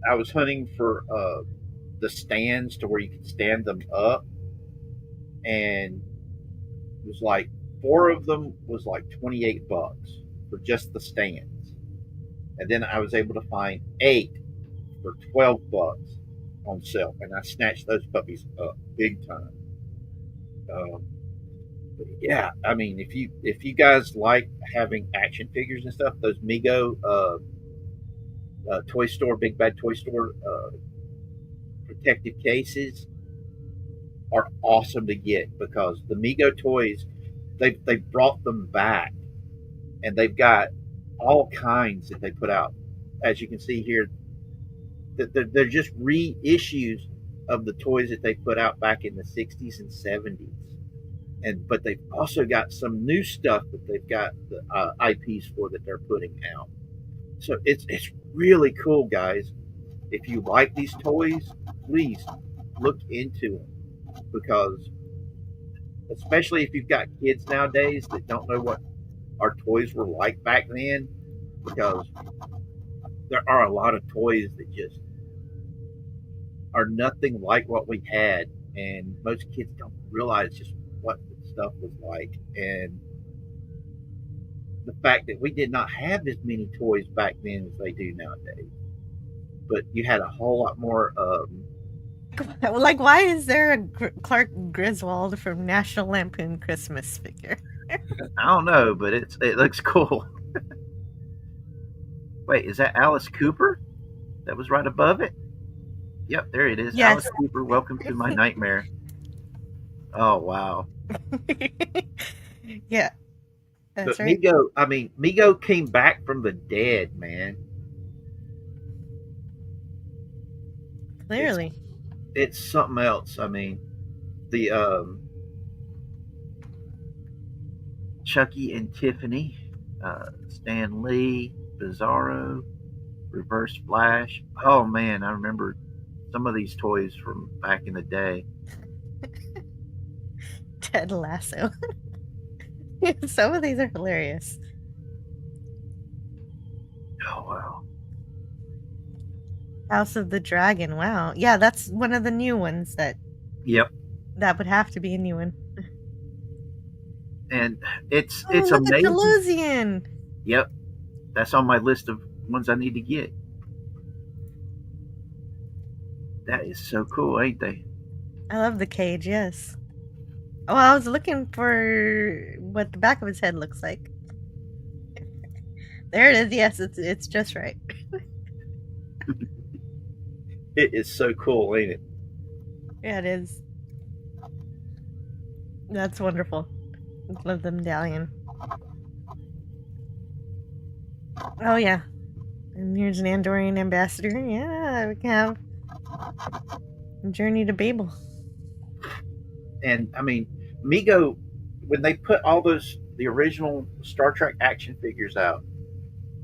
I was hunting for the stands to where you could stand them up, and it was like four of them was like $28 for just the stands, and then I was able to find 8 for $12 on sale, and I snatched those puppies up big time. Um, yeah, I mean, if you guys like having action figures and stuff, those Mego toy store, Big Bad Toy Store protective cases are awesome to get because the Mego toys they brought them back, and they've got all kinds that they put out. As you can see here, they're just reissues of the toys that they put out back in the 60s and 70s. And but they've also got some new stuff that they've got the IPs for that they're putting out. So it's really cool, guys. If you like these toys, please look into them because, especially if you've got kids nowadays that don't know what our toys were like back then, because there are a lot of toys that just are nothing like what we had, and most kids don't realize just what the stuff was like, and the fact that we did not have as many toys back then as they do nowadays. But you had a whole lot more. Like, why is there a Clark Griswold from National Lampoon Christmas figure? I don't know, but it looks cool. Wait, is that Alice Cooper? That was right above it? Yep, there it is. Yes. Alice Cooper, welcome to my nightmare. Oh, wow. Yeah. That's but right. Mego came back from the dead, man. Clearly. It's something else. I mean, the Chucky and Tiffany, Stan Lee, Bizarro, Reverse Flash. Oh man, I remember some of these toys from back in the day. Ted Lasso. Some of these are hilarious. Oh wow. House of the Dragon. Wow. Yeah, that's one of the new ones that. Yep. That would have to be a new one. And it's look amazing. At Delusion. Yep. That's on my list of ones I need to get. That is so cool, ain't they? I love the cage, yes. Oh, I was looking for what the back of his head looks like. There it is. Yes, it's just right. It is so cool, ain't it? Yeah, it is. That's wonderful. Love the medallion. Oh yeah. And here's an Andorian ambassador. Yeah, we can have Journey to Babel. And I mean, Mego, when they put all the original Star Trek action figures out,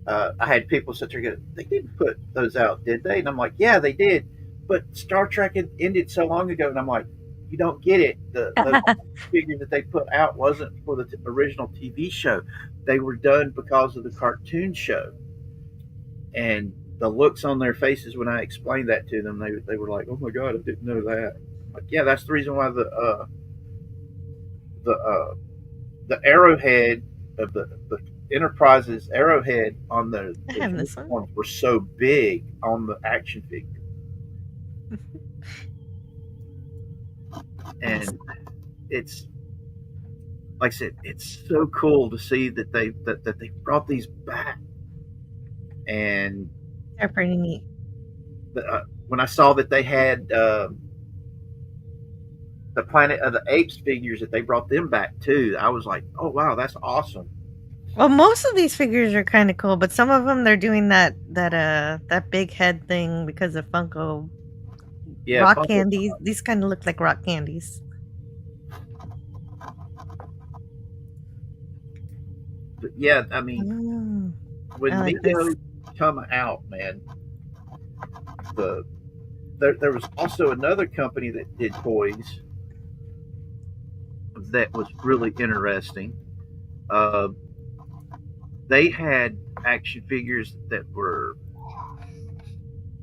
I had people sit there and go, they didn't put those out, did they? And I'm like, yeah, they did. But Star Trek had ended so long ago. And I'm like, you don't get it. The figure that they put out wasn't for the original TV show. They were done because of the cartoon show. And the looks on their faces when I explained that to them, they were like, oh my God, I didn't know that. I'm like, yeah, that's the reason why the arrowhead of the Enterprise's arrowhead on the uniforms were so big on the action figure. And it's like I said, it's so cool to see that they brought these back. And they're pretty neat. When I saw that they had the Planet of the Apes figures, that they brought them back too, I was like, oh wow, that's awesome. Well, most of these figures are kind of cool, but some of them they're doing that big head thing because of Funko. Yeah, rock Funko candies. These kind of look like rock candies. But yeah, I mean, when Mego come out, man, there was also another company that did toys that was really interesting. They had action figures that were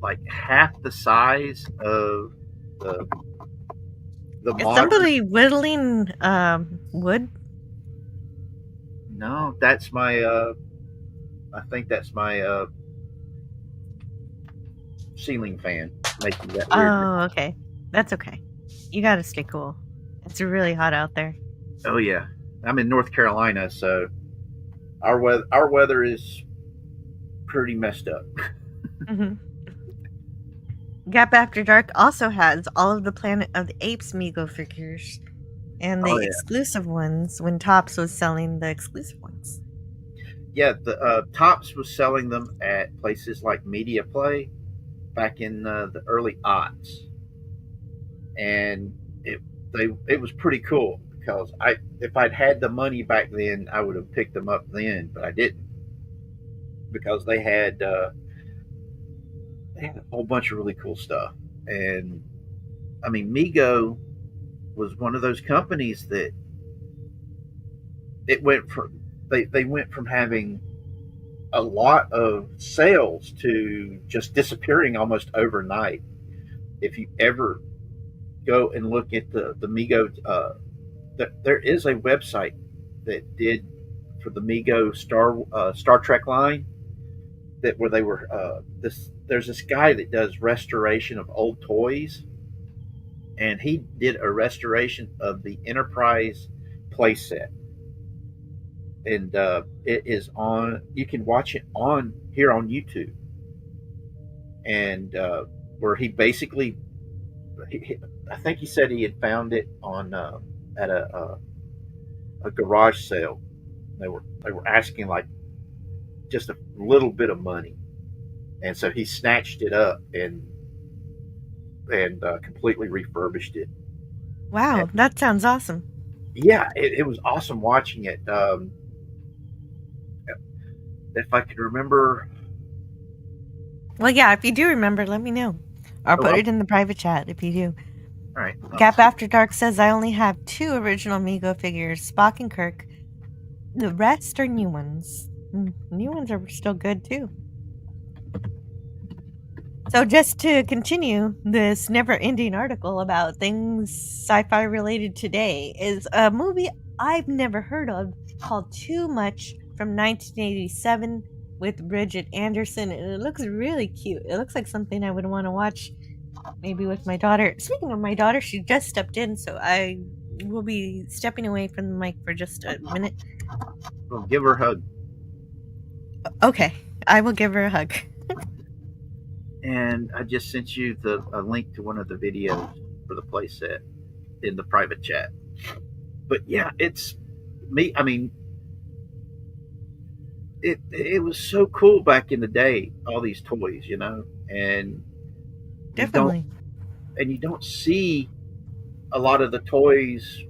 like half the size of the Is modern. somebody whittling wood? No, that's my. I think that's my ceiling fan making that weird. Oh, okay. That's okay. You gotta stay cool. It's really hot out there. Oh yeah, I'm in North Carolina, so our weather is pretty messed up. Hmm. Gap After Dark also has all of the Planet of the Apes Mego figures and the Oh yeah, exclusive ones when Topps was selling the exclusive ones. yeah. The Tops was selling them at places like Media Play back in the early aughts, and it was pretty cool because if I'd had the money back then, I would have picked them up then, but I didn't because they had a whole bunch of really cool stuff. And I mean, Mego was one of those companies that they went from having a lot of sales to just disappearing almost overnight. If you ever go and look at the Mego, there is a website that did for the Mego Star Trek line that where they were there's this guy that does restoration of old toys, and he did a restoration of the Enterprise playset, and it is on. You can watch it on here on YouTube, and where he basically, I think he said he had found it on at a garage sale. They were asking like just a little bit of money, and so he snatched it up and completely refurbished it. Wow, And, that sounds awesome. yeah, it was awesome watching it. If I could remember. Well, yeah, if you do remember, let me know. Or put well, it in the private chat if you do. all right. Gap After Dark says, I only have 2 original Mego figures, Spock and Kirk. The rest are new ones. New ones are still good, too. So just to continue this never-ending article about things sci-fi related today is a movie I've never heard of called Too Much from 1987 with Bridget Anderson, and it looks really cute. It looks like something I would want to watch maybe with my daughter. Speaking of my daughter, she just stepped in, so I will be stepping away from the mic for just a minute. Well, give her a hug. Okay, I will give her a hug. And I just sent you a link to one of the videos for the playset in the private chat. But yeah, it's me. I mean, it was so cool back in the day. All these toys, and Definitely. You don't see a lot of the toys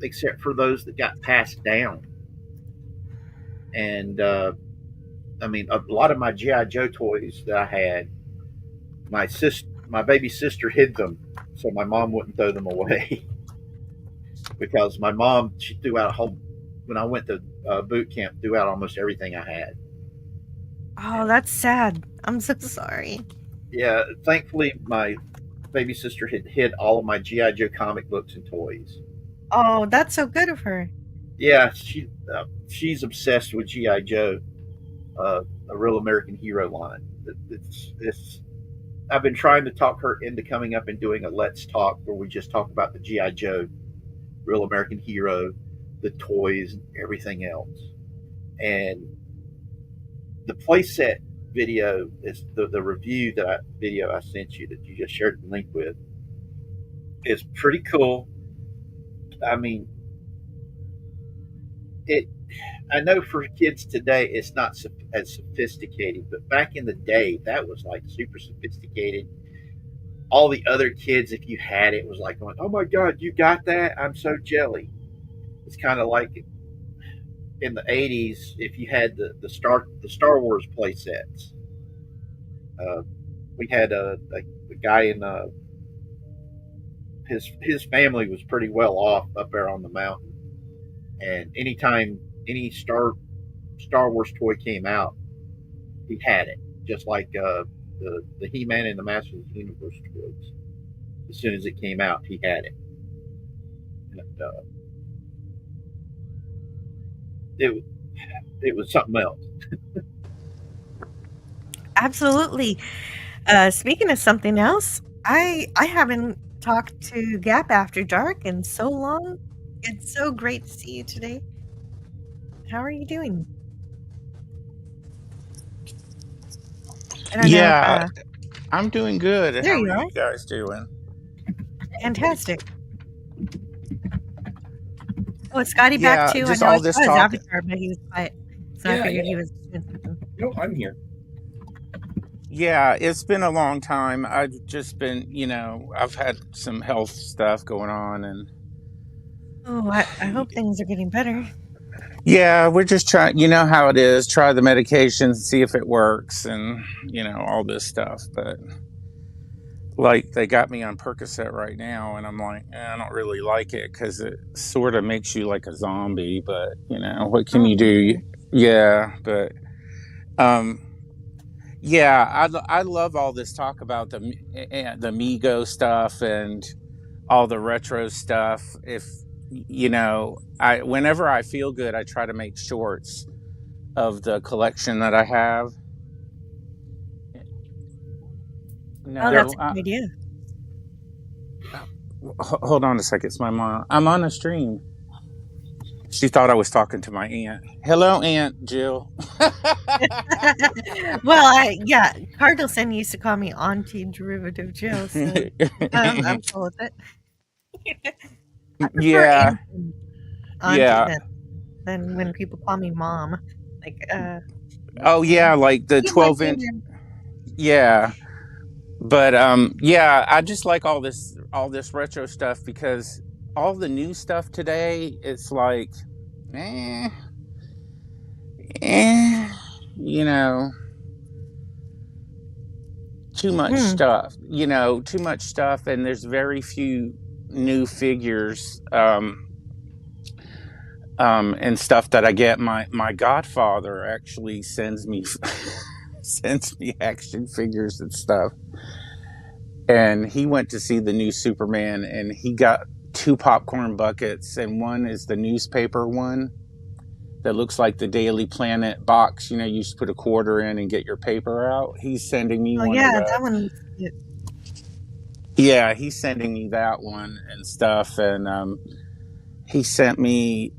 except for those that got passed down. And I mean, a lot of my GI Joe toys that I had, my baby sister hid them so my mom wouldn't throw them away. Because my mom, she threw out when I went to boot camp, threw out almost everything I had. Oh, that's sad. I'm so sorry. Yeah, thankfully my baby sister had hid all of my GI Joe comic books and toys. Oh, that's so good of her. Yeah, she's obsessed with GI Joe, a Real American Hero line. It's I've been trying to talk her into coming up and doing a Let's Talk where we just talk about the GI Joe, Real American Hero, the toys, and everything else. And the playset video is the review video I sent you that you just shared the link with is pretty cool. I mean, I know for kids today it's not as sophisticated, but back in the day that was like super sophisticated. All the other kids, if you had it, was like going, "Oh my God, you got that? I'm so jelly." It's kind of like in the '80s if you had the Star Wars play sets. We had a guy in his family was pretty well off up there on the mountain, and anytime any Star Wars toy came out, he had it. just like the He-Man and the Masters of the Universe toys. As soon as it came out, he had it. And, it it was something else. Absolutely. Speaking of something else, I haven't talked to Gap After Dark in so long. It's so great to see you today. How are you doing? I don't know. Yeah, I'm doing good. There How you are are. you guys doing? Fantastic. Oh, is Scotty back Yeah, too? I just know I all saw this his talk. avatar, but he was quiet. So I figured he was doing something. No, I'm here. Yeah, it's been a long time. I've just been, I've had some health stuff going on, and Oh, I hope things are getting better. yeah, we're just trying. You know how it is. Try the medication, see if it works, and all this stuff. But like, they got me on Percocet right now, and I'm like, I don't really like it because it sort of makes you like a zombie. But what can you do? Yeah, but yeah, I love all this talk about the Mego stuff and all the retro stuff. If I whenever I feel good, I try to make shorts of the collection that I have. Oh, that's No, a good idea. hold on a second. It's my mom. I'm on a stream. She thought I was talking to my aunt. Hello, Aunt Jill. Well, yeah, Cardinalson used to call me Auntie Derivative Jill, so I'm cool with it. I prefer Yeah. Auntie Yeah. than when people call me Mom. Like, oh yeah, like the 12-inch. Yeah. But yeah, I just like all this retro stuff because all the new stuff today, it's like, eh, too much stuff. Too much stuff, and there's very few new figures and stuff that I get. My godfather actually sends me action figures and stuff. And he went to see the new Superman, and he got 2 popcorn buckets, and one is the newspaper one that looks like the Daily Planet box. You just put a quarter in and get your paper out. He's sending me one yeah, of those. that one. Yeah, he's sending me that one and stuff, and he sent me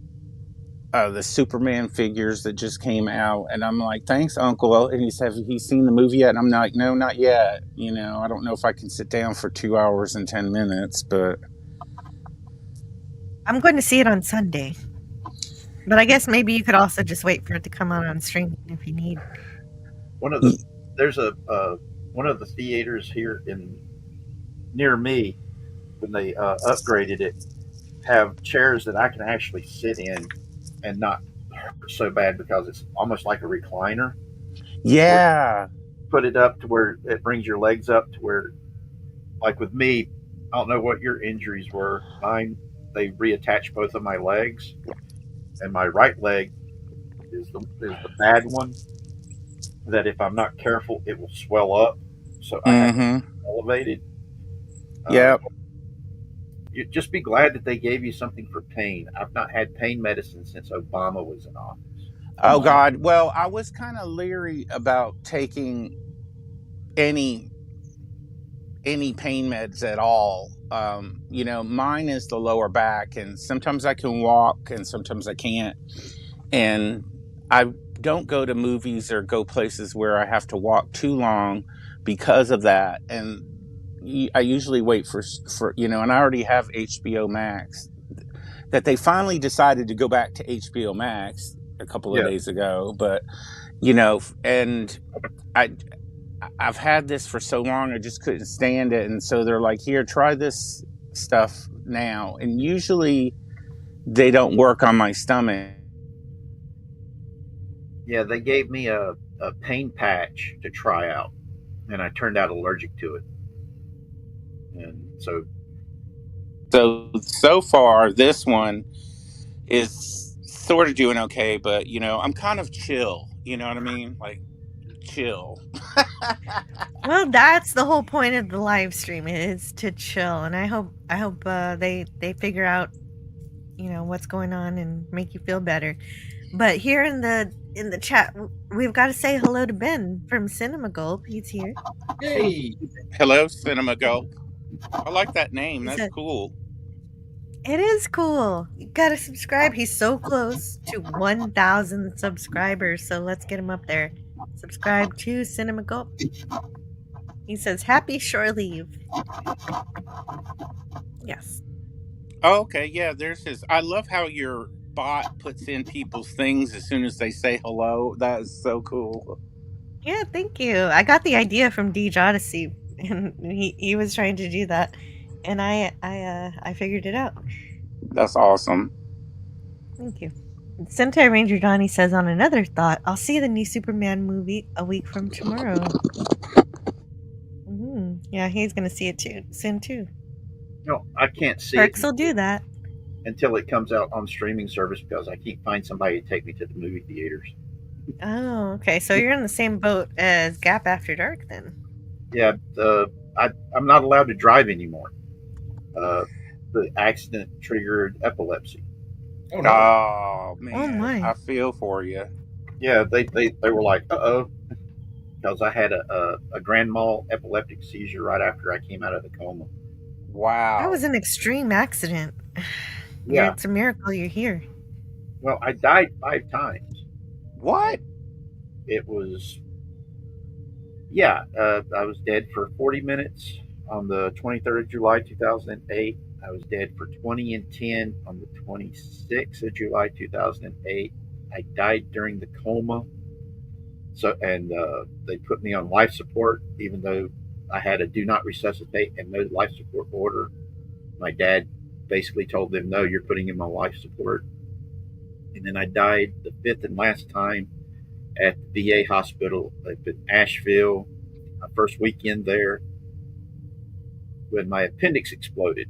the Superman figures that just came out, and I'm like, thanks, Uncle. And he said, have you seen the movie yet? And I'm like, no, not yet. I don't know if I can sit down for 2 hours and 10 minutes, but I'm going to see it on Sunday. But I guess maybe you could also just wait for it to come out on streaming if you need. There's one of the theaters here near me, when they upgraded it, have chairs that I can actually sit in and not hurt so bad because it's almost like a recliner. Yeah. Put it up to where it brings your legs up to where, like with me, I don't know what your injuries were. Mine, they reattached both of my legs, and my right leg is the bad one. That if I'm not careful, it will swell up. So I have to be elevated. Yeah. You just be glad that they gave you something for pain. I've not had pain medicine since Obama was in office. Oh God. Well, I was kind of leery about taking any pain meds at all. Mine is the lower back, and sometimes I can walk and sometimes I can't. And I don't go to movies or go places where I have to walk too long because of that. And I usually wait for and I already have HBO Max. That they finally decided to go back to HBO Max a couple of days ago, but and I've had this for so long, I just couldn't stand it, and so they're like, here, try this stuff now, and usually they don't work on my stomach. Yeah, they gave me a pain patch to try out, and I turned out allergic to it. And so far, this one is sort of doing okay, but I'm kind of chill. You know what I mean? Like chill. Well, that's the whole point of the live stream is to chill, and I hope they figure out what's going on and make you feel better. But here in the chat, we've got to say hello to Ben from Cinema Gulp. He's here. Hey. Hello, Cinema Gulp. I like that name. He That's said, cool. it is cool. You gotta subscribe. He's so close to 1,000 subscribers, so let's get him up there. Subscribe to Cinema Gulp. He says, happy shore leave. Yes. Oh, okay, yeah, there's his. I love how your bot puts in people's things as soon as they say hello. That is so cool. Yeah, thank you. I got the idea from Deej Odyssey, and he was trying to do that, and I figured it out. That's awesome. Thank you. Sentai Ranger Johnny says on another thought, I'll see the new Superman movie a week from tomorrow. Yeah, he's gonna see it soon too. No, I can't see Perks it will do that until it comes out on streaming service because I can't find somebody to take me to the movie theaters. Oh, okay. So you're in the same boat as Gap After Dark then? Yeah, I'm not allowed to drive anymore. The accident triggered epilepsy. Oh, no. Oh man, Oh, my. I feel for you. Yeah, they were like, because I had a grand mal epileptic seizure right after I came out of the coma. Wow. That was an extreme accident. Yeah. It's a miracle you're here. Well, I died 5 times. What? It was, I was dead for 40 minutes on the 23rd of July, 2008. I was dead for 20 and 10 on the 26th of July, 2008. I died during the coma. And they put me on life support, even though I had a do not resuscitate and no life support order. My dad basically told them, no, you're putting him on life support. And then I died the 5th and last time at the VA hospital up in Asheville, my first weekend there, when my appendix exploded.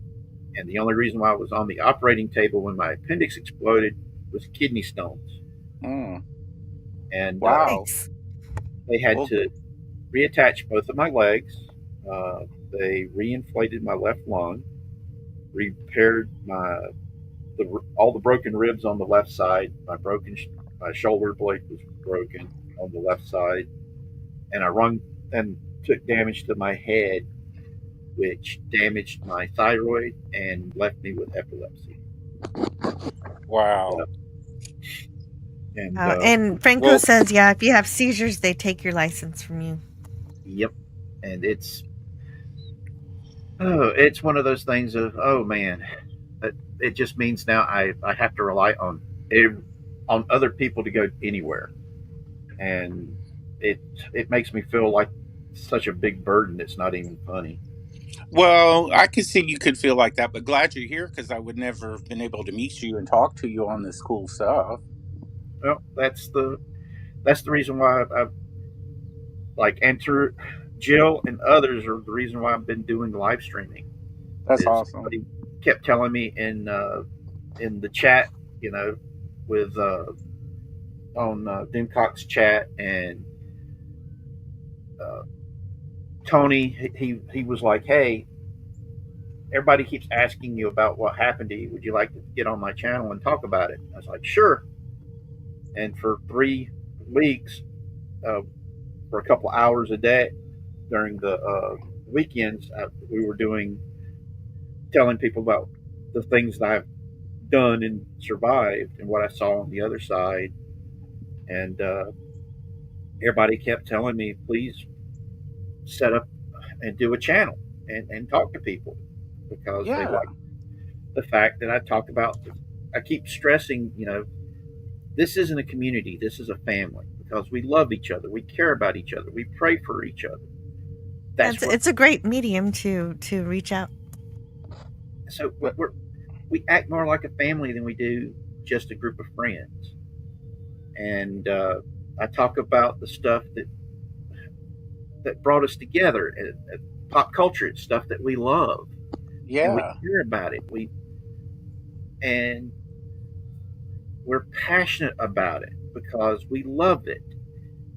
And the only reason why I was on the operating table when my appendix exploded was kidney stones. And wow. They had to reattach both of my legs. They reinflated my left lung, repaired all the broken ribs on the left side. My shoulder blade was broken on the left side, and I took damage to my head, which damaged my thyroid and left me with epilepsy. Wow. And Franco says, yeah, if you have seizures, they take your license from you. Yep. And it's one of those things of, oh man, it just means now I have to rely on other people to go anywhere. And it makes me feel like such a big burden. It's not even funny. Well, I could see you could feel like that, but glad you're here because I would never have been able to meet you and talk to you on this cool stuff. Well, that's the reason why I like enter Jill and others are the reason why I've been doing live streaming. That's awesome. Somebody kept telling me in the chat, with on Dimcock's chat, and Tony, he was like, hey, everybody keeps asking you about what happened to you. Would you like to get on my channel and talk about it? I was like, sure. And for 3 weeks, for a couple hours a day during the weekends, we were telling people about the things that I've done and survived and what I saw on the other side. And everybody kept telling me, please set up and do a channel and talk to people, because they like the fact that I keep stressing, this isn't a community, this is a family, because we love each other, we care about each other, we pray for each other. It's a great medium to reach out. So we act more like a family than we do just a group of friends. And I talk about the stuff that brought us together, and pop culture, it's stuff that we love. Yeah. And we hear about it. And we're passionate about it because we love it.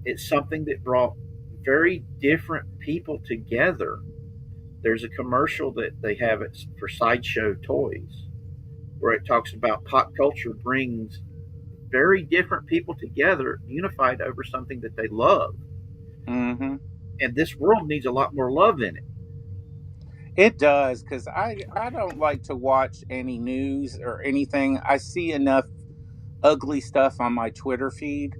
It's something that brought very different people together. There's a commercial that they have for Sideshow Toys where it talks about pop culture brings very different people together, unified over something that they love. Mm-hmm. And this world needs a lot more love in it. It does, because I don't like to watch any news or anything. I see enough ugly stuff on my Twitter feed,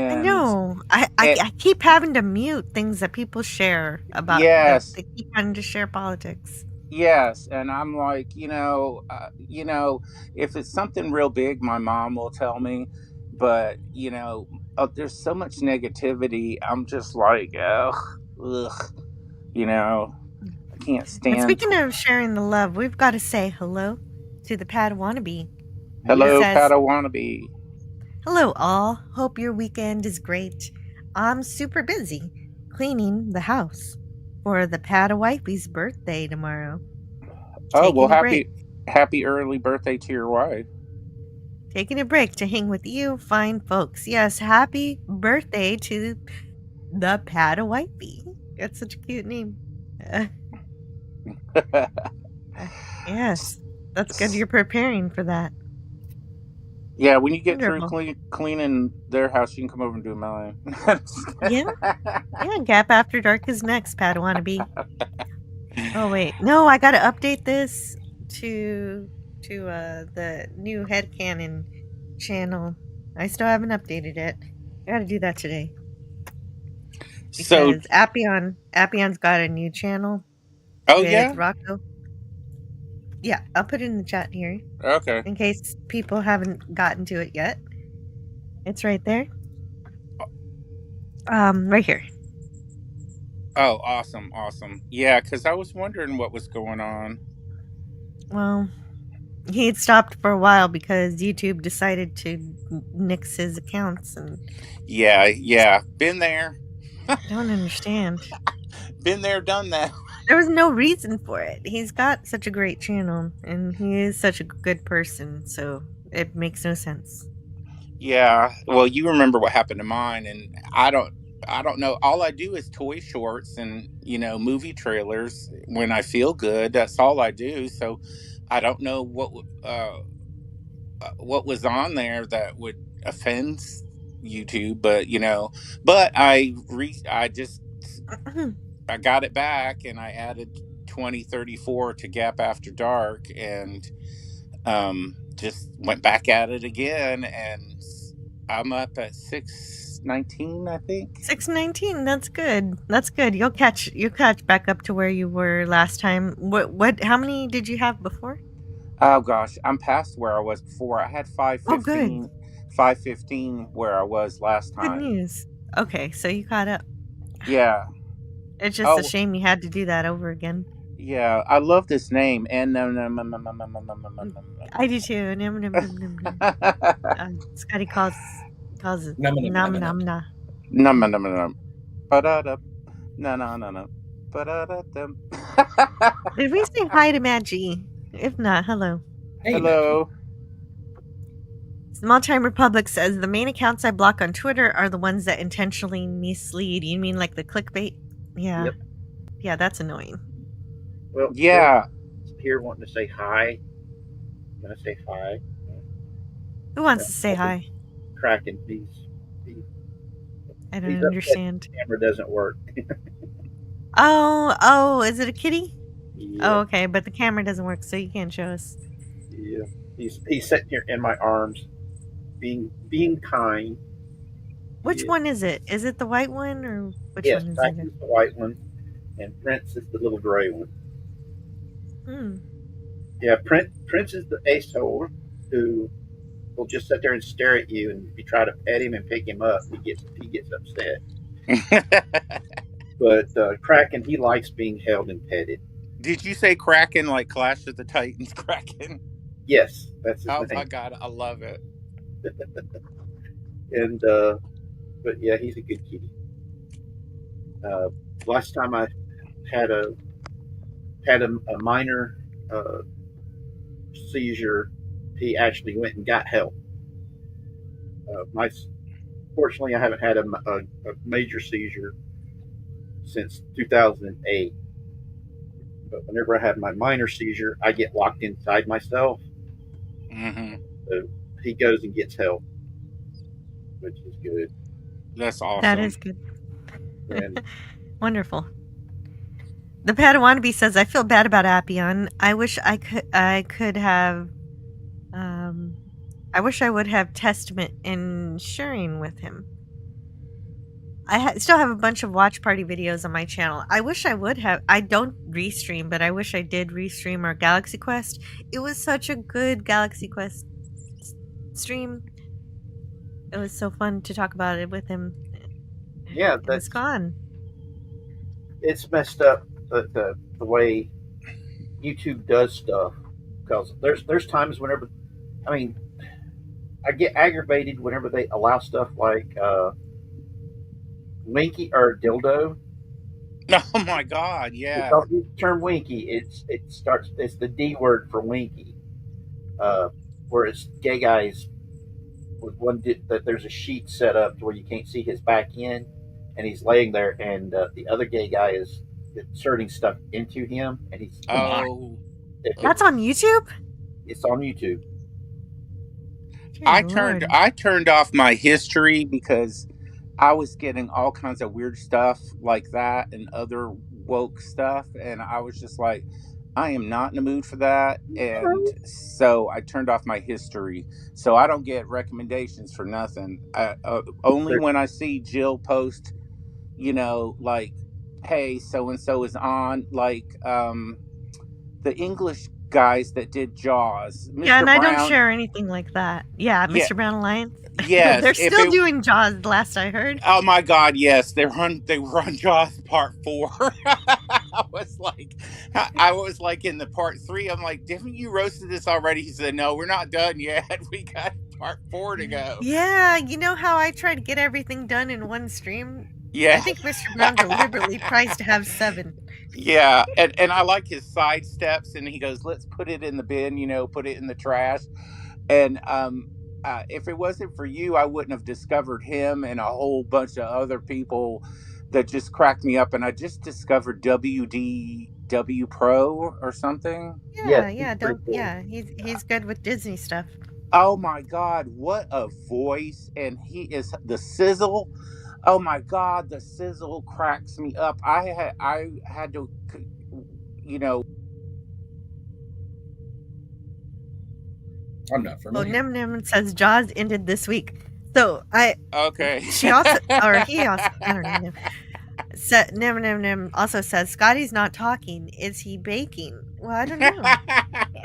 I and know. I keep having to mute things that people share about that yes, they keep having to share politics. yes, and I'm like, if it's something real big, my mom will tell me, but there's so much negativity. I'm just like, ugh, I can't And stand. speaking of sharing the love, we've got to say hello to the Padawannabe. He Hello, says, Padawannabe. "Hello, all. Hope your weekend is great. I'm super busy cleaning the house for the Padawifey's birthday tomorrow. Oh well, Taking a break. happy early birthday to your wife. Taking a break to hang with you fine folks. Yes, happy birthday to the Padawifey. That's such a cute name. Uh, yes, that's good. You're preparing for that. Yeah, when you get through Wonderful. cleaning their house, you can come over and do mine. Yeah, yeah. Gap After Dark is next, Padawannabe. Oh wait, no, I gotta update this to the new headcanon channel. I still haven't updated it. I gotta do that today So, because Appion's got a new channel oh with yeah, Rocco. Yeah, I'll put it in the chat here okay. in case people haven't gotten to it yet. It's right there. Right here. Oh, awesome, awesome. Yeah, because I was wondering what was going on. Well, he had stopped for a while because YouTube decided to nix his accounts, and Yeah, been there, don't understand. been there, done that. There was no reason for it. He's got such a great channel, and he is such a good person, so it makes no sense. Yeah, well, you remember what happened to mine, and I don't know. All I do is toy shorts and movie trailers when I feel good. That's all I do. So I don't know what was on there that would offend YouTube, but I just I got it back and I added 2034 to Gap After Dark and just went back at it again, and I'm up at 619, I think. 619. That's good. That's good. You'll catch back up to where you were last time. What? How many did you have before? Oh gosh, I'm past where I was before. I had Oh, good. 515 where I was last Good time. news. Okay, so you caught up. Yeah. It's just a Oh shame you had to do that over again. yeah, I love this name. And no. I do too. Num, num, num, num, num. Scotty calls it Num, num, nom num, nom num. nah. Num. Ba-da-da. No. Ba-da-da-dum. Did we say hi to Matt G? If not, hello. Hey, Hello. Small Time Republic says the main accounts I block on Twitter are the ones that intentionally mislead. You mean like the clickbait? Yeah. Yep. Yeah, that's annoying. Well, Yeah. here wanting to say hi. Can I say hi? Who wants to say hi? Kraken, I don't he's upset understand. the camera doesn't work. Oh, is it a kitty? Yeah. Oh, okay, but the camera doesn't work, so you can't show us. Yeah. He's sitting here in my arms, being kind. Which Yeah. one is it? Is it the white one, or which Yes, one is Kraken's it? the white one, and Prince is the little gray one. Hmm. Yeah, Prince is the ace holder who will just sit there and stare at you, and if you try to pet him and pick him up, he gets upset. But Kraken, he likes being held and petted. Did you say Kraken like Clash of the Titans Kraken? Yes, that's his Oh name. my god, I love it. And but yeah, he's a good kitty. Last time I had a minor seizure, he actually went and got help. Fortunately, I haven't had a major seizure, since 2008. But whenever I have my minor seizure, I get locked inside myself. Mm-hmm. So he goes and gets help, which is good. That's awesome. That is good. And Wonderful. The Padawannabe says, "I feel bad about Appian. I wish I could have. I wish I would have Testament and sharing with him. I still have a bunch of watch party videos on my channel. I wish I would have. I don't restream, but I wish I did restream our Galaxy Quest. It was such a good Galaxy Quest stream. It was so fun to talk about it with him. yeah, It's gone. It's messed up the way YouTube does stuff, because there's times whenever, I mean, I get aggravated whenever they allow stuff like winky or dildo. Oh my God! Yeah. Don't use the term winky. It's the D word for winky. Whereas gay guys, with that there's a sheet set up to where you can't see his back end, and he's laying there, and the other gay guy is inserting stuff into him, and he's That's on YouTube. It's on YouTube. I turned off my history because I was getting all kinds of weird stuff like that and other woke stuff, and I was just like, I am not in the mood for that. And so I turned off my history, so I don't get recommendations for nothing. Only when I see Jill post, like, hey, so and so is on, like the English guys that did Jaws. Mr. Yeah, and I Brown, don't share anything like that. Yeah, Mr. Brown Alliance. Yes, they're still doing Jaws. Last I heard. Oh my God, yes, they were on Jaws Part 4. I was like in the Part 3. I'm like, didn't you roasted this already? He said, no, we're not done yet. We got Part 4 to go. Yeah, you know how I try to get everything done in one stream? Yeah. I think Mr. Brown deliberately tries to have 7. Yeah, and I like his side steps, and he goes, let's put it in the bin, put it in the trash. And if it wasn't for you, I wouldn't have discovered him and a whole bunch of other people that just cracked me up. And I just discovered WDW Pro or something. Yeah, he's good with Disney stuff. Oh my God, what a voice. And he is the sizzle. Oh my God, the sizzle cracks me up. I had to, I'm not familiar. Oh, Nem says Jaws ended this week. So okay. She also, or he also, I don't know. Nem also says Scotty's not talking. Is he baking? Well, I don't know.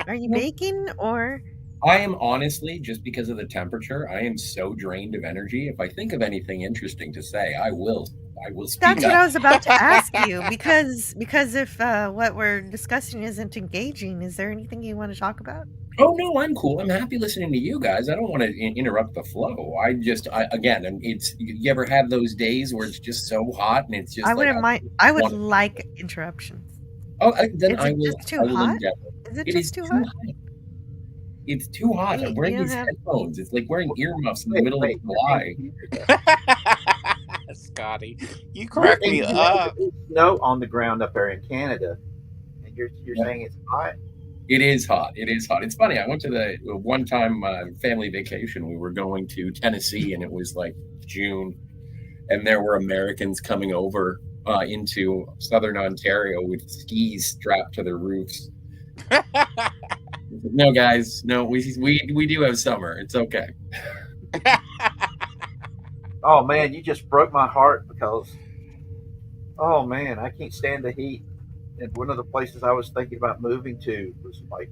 Are you baking or? I am honestly, just because of the temperature, I am so drained of energy. If I think of anything interesting to say, I will speak That's up. what I was about to ask you, because if what we're discussing isn't engaging, is there anything you want to talk about? Oh no, I'm cool. I'm happy listening to you guys. I don't want to interrupt the flow. Again, it's, you ever have those days where it's just so hot and it's just I wouldn't mind. I would like interruptions. Oh, then is I it will. just too hot? Is it just too hot? It's too hot. I'm wearing these headphones. It's like wearing earmuffs in the middle of July. Scotty, you crack me up. Snow on the ground up there in Canada, and you're saying it's hot. It is hot. It is hot. It's funny. I went to the one time family vacation. We were going to Tennessee, and it was like June, and there were Americans coming over into southern Ontario with skis strapped to their roofs. No, guys. No, we do have summer. It's okay. Oh man, you just broke my heart because, oh man, I can't stand the heat. And one of the places I was thinking about moving to was like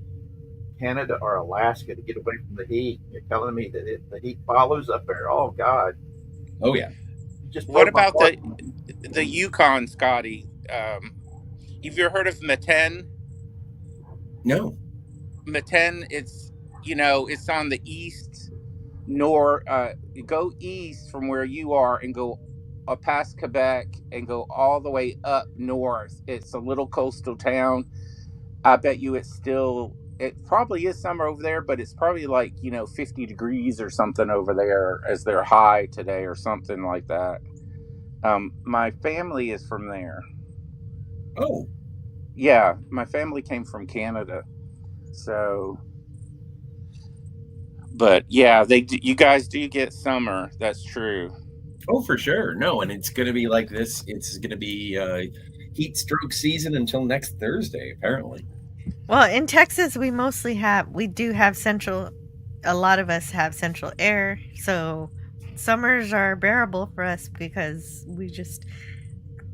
Canada or Alaska to get away from the heat. You're telling me that the heat follows up there. Oh God. Oh yeah. What about the Yukon, Scotty? Have you ever heard of Meten? No. Meten, it's on the east, go east from where you are and go past Quebec and go all the way up north. It's a little coastal town. I bet you it probably is summer over there, but it's probably like 50 degrees or something over there as their high today or something like that. My family is from there. Oh, yeah, my family came from Canada, so. But yeah, you guys do get summer. That's true. Oh, for sure. No, and it's going to be like this. It's going to be heat stroke season until next Thursday, apparently. Well, in Texas, we do have a lot of us have central air, so summers are bearable for us because we just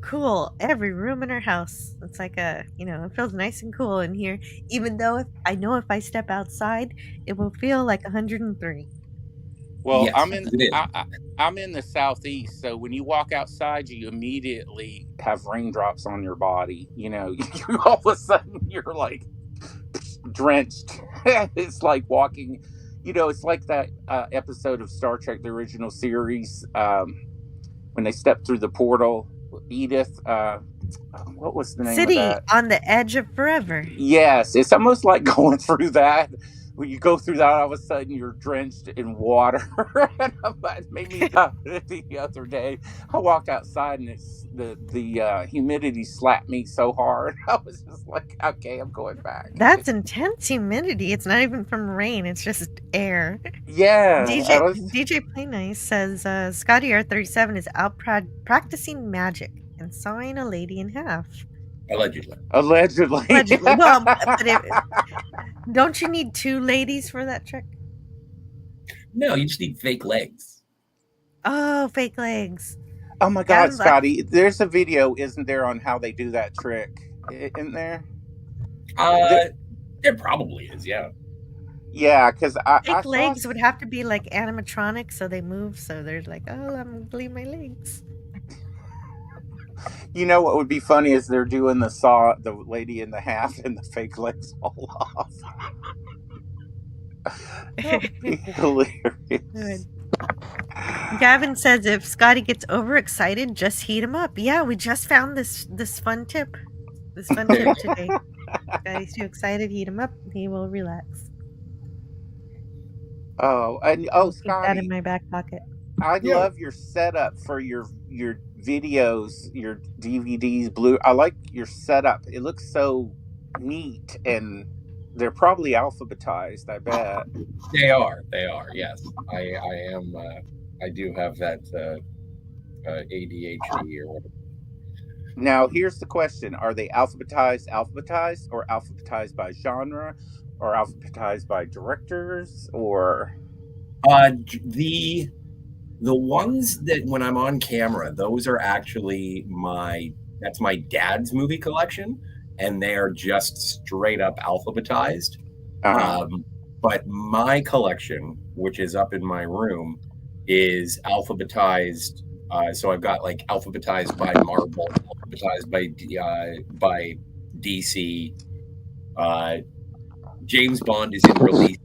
cool every room in our house. It's like it feels nice and cool in here, even though if I step outside, it will feel like 103. Well, Yes, I'm in the southeast, so when you walk outside, you immediately have raindrops on your body. You all of a sudden you're like drenched. It's like walking. It's like that episode of Star Trek, the original series, when they step through the portal. Edith, what was the name of City that? on the edge of forever. Yes, it's almost like going through that. When you go through that, all of a sudden you're drenched in water. It made me the other day. I walked outside and it's the humidity slapped me so hard. I was just like, okay, I'm going back. That's intense humidity. It's not even from rain. It's just air. Yeah. DJ Play Nice says Scotty R37 is out practicing magic and sawing a lady in half. Allegedly. Well, don't you need two ladies for that trick? No, you just need fake legs. Oh, fake legs. Oh my God, Scotty! There's a video, isn't there, on how they do that trick? Isn't there? There probably is, yeah. Yeah, because fake legs would have to be like animatronic, so they move. So they're like, oh, I'm gonna leave my legs. You know what would be funny is they're doing the lady in the half, and the fake legs fall off. Hilarious. Good. Gavin says if Scotty gets overexcited, just heat him up. Yeah, we just found this fun tip. This fun tip today. Scotty's too excited, heat him up. He will relax. Scotty, keep that in my back pocket. I love your setup for your videos, your DVDs, I like your setup. It looks so neat, and they're probably alphabetized, I bet. They are, yes. I am, I do have that ADHD or whatever. Now, here's the question. Are they alphabetized, or alphabetized by genre, or alphabetized by directors, or... The ones that when I'm on camera, those are actually that's my dad's movie collection, and they are just straight up alphabetized. But my collection, which is up in my room, is alphabetized. So I've got like alphabetized by Marvel, alphabetized by DC. James Bond is in release,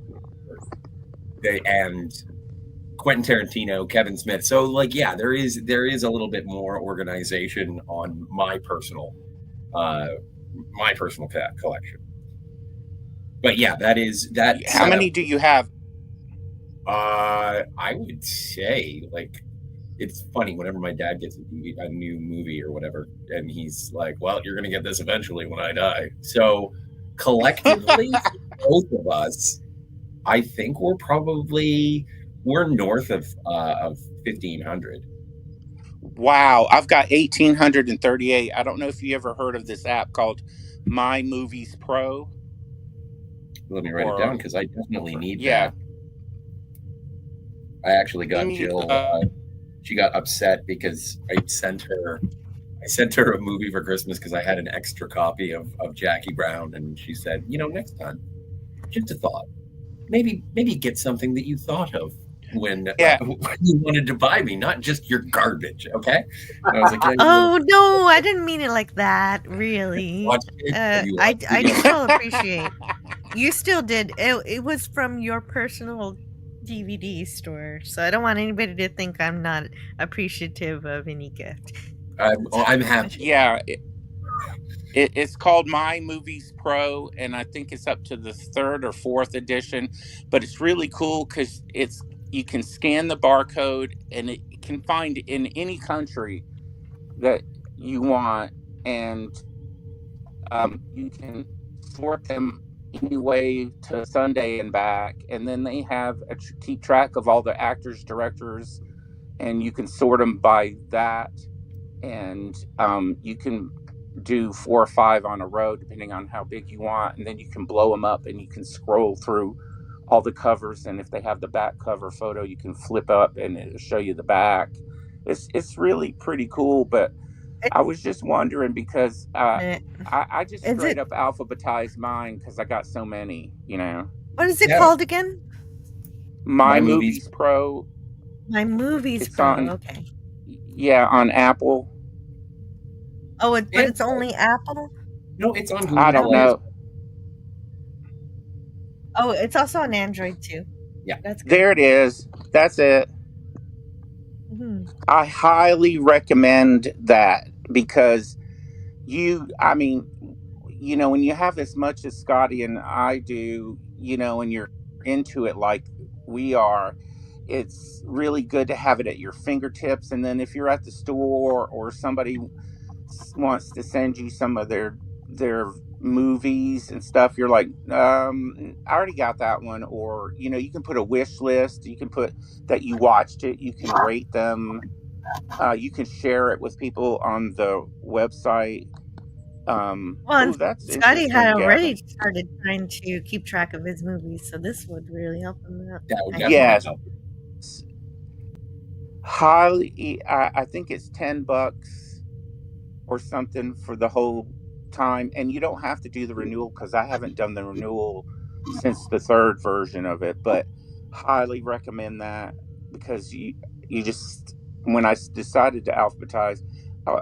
and Quentin Tarantino, Kevin Smith. So like, yeah, there is a little bit more organization on my personal collection. But yeah, that. How many do you have? I would say, like, it's funny whenever my dad gets a new movie or whatever, and he's like, well, you're going to get this eventually when I die. So collectively, both of us, I think we're north of 1,500. Wow, I've got 1,838. I don't know if you ever heard of this app called My Movies Pro. Let me write it down because I definitely need that. I actually got Jill. She got upset because I sent her a movie for Christmas because I had an extra copy of Jackie Brown, and she said, next time, just a thought, maybe get something that you thought of when you wanted to buy me, not just your garbage, okay? And I was like, oh no, I didn't mean it like that, really. I still appreciate. You still did. It was from your personal DVD store, so I don't want anybody to think I'm not appreciative of any gift. I'm happy. Yeah, it's called My Movies Pro, and I think it's up to the 3rd or 4th edition. But it's really cool because you can scan the barcode, and it can find in any country that you want, and you can sort them any way to Sunday and back, and then they have keep track of all the actors, directors, and you can sort them by that, and you can do 4 or 5 on a row depending on how big you want, and then you can blow them up and you can scroll through all the covers, and if they have the back cover photo you can flip up and it'll show you the back. It's really pretty cool, but I was just wondering because I just Is straight it? up alphabetized mine because I got so many, you know. What is it Yeah. called again? My My Movies. Movies Pro. My Movies It's Pro. on, Okay. yeah, on Apple. Oh, but And- it's only Apple. No, it's on I Google don't Play. know. Oh, it's also on Android too. Yeah. That's good. There it is. That's it. Mhm. I highly recommend that because I mean, when you have as much as Scotty and I do, and you're into it like we are, it's really good to have it at your fingertips. And then if you're at the store or somebody wants to send you some of their movies and stuff, you're like, I already got that one. Or you can put a wish list, you can put that you watched it, you can rate them, you can share it with people on the website. Well, Oh, and that's Scotty had interesting, already Gavin. started trying to keep track of his movies, so this would really help him out. That would I definitely Yes, help. highly. I think it's $10 or something for the whole time, and you don't have to do the renewal because I haven't done the renewal since the third version of it. But highly recommend that because you just when I decided to alphabetize,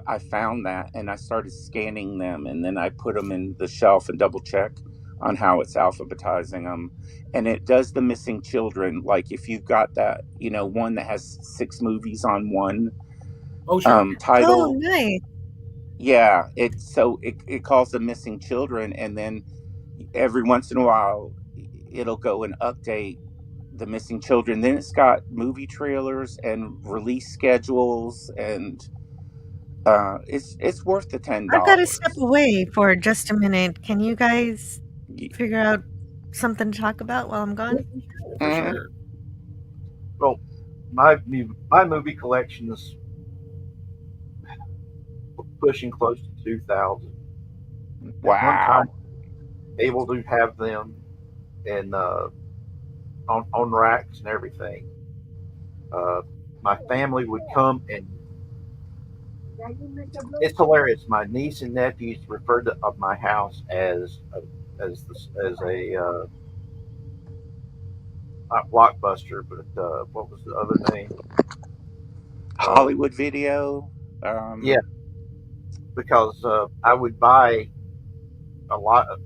I found that and I started scanning them, and then I put them in the shelf and double check on how it's alphabetizing them, and it does the missing children. Like if you've got that, one that has 6 movies on one Oh, sure. Oh, title. nice. Yeah, it calls them missing children, and then every once in a while it'll go and update the missing children. Then it's got movie trailers and release schedules, and it's worth the I've got to step $10. away for just a minute. Can you guys figure out something to talk about while I'm gone? For Mhm. sure. Well, my movie collection is pushing close to 2,000. At one time, Wow. able to have them in on racks and everything. My family would come, and it's hilarious. My niece and nephews referred to of my house as a not Blockbuster, but what was the other name? Hollywood Video. Yeah, because I would buy a lot of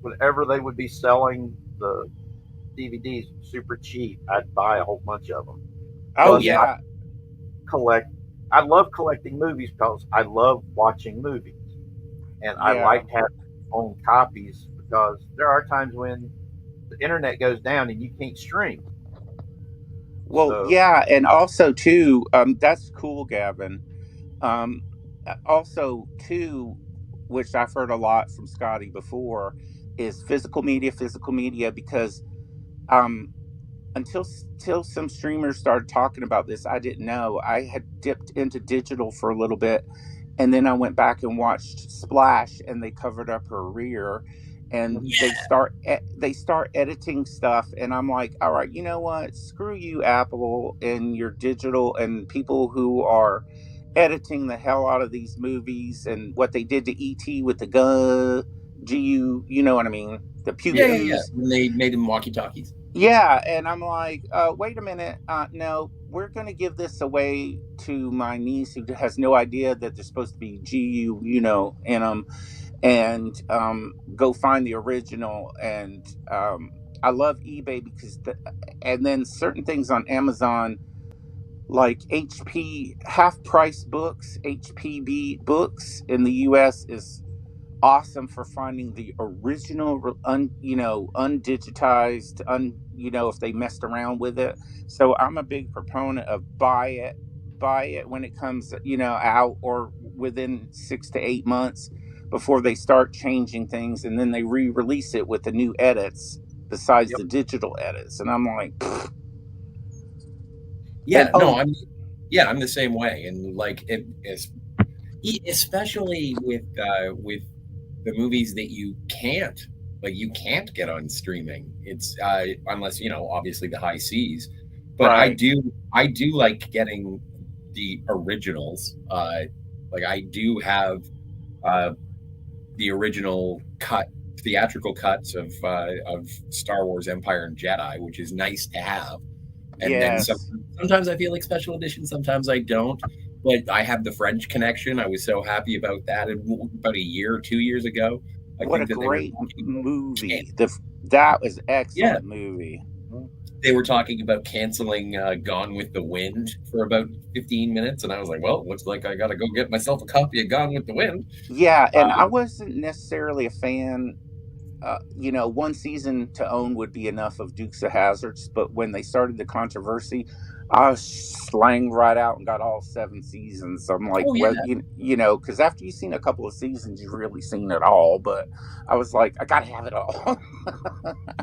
whenever they would be selling the DVDs super cheap. I'd buy a whole bunch of them. Oh Plus, yeah. I love collecting movies because I love watching movies, and I Yeah. like having own copies because there are times when the internet goes down and you can't stream. Well, So yeah, and also too, that's cool, Gavin. Um, Also, too, which I've heard a lot from Scotty before, is physical media, because um, until some streamers started talking about this, I didn't know. I had dipped into digital for a little bit, and then I went back and watched Splash, and they covered up her rear, and they start editing stuff, and I'm like, all right, you know what? Screw you, Apple, and your digital, and people who are editing the hell out of these movies, and what they did to ET with the GU, you know what I mean? The pew Yeah, yeah, yeah. pews. When they made them walkie-talkies. Yeah, and I'm like, wait a minute. No, we're going to give this away to my niece who has no idea that there's supposed to be GU, in them, and go find the original. And I love eBay because, and then certain things on Amazon, like HP half price books, HPB books in the US is awesome for finding the original undigitized, if they messed around with it. So I'm a big proponent of buy buy it when it comes, out, or within 6 to 8 months before they start changing things, and then they re-release it with the new edits besides Yep. the digital edits, and I'm like, pfft. Yeah, And no, I'm the same way, and like especially with the movies that you can't get on streaming. It's unless obviously the high seas, but Right. I do like getting the originals. Like I do have the original theatrical cuts of Star Wars Empire and Jedi, which is nice to have. And then yes, sometimes I feel like special edition, sometimes I don't. But I have the French connection. I was so happy about that about a year or 2 years ago. I what a think that they were great talking about movie. That was yeah, excellent movie. they were talking about canceling Gone with the Wind for about 15 minutes, and I was like, well, looks like I got to go get myself a copy of Gone with the Wind. Yeah, and I Uh, wasn't necessarily a fan. One season to own would be enough of Dukes of Hazards, but when they started the controversy, I slang right out and got all 7 seasons. I'm like, oh yeah, well, because after you've seen a couple of seasons, you've really seen it all. But I was like, I gotta have it all.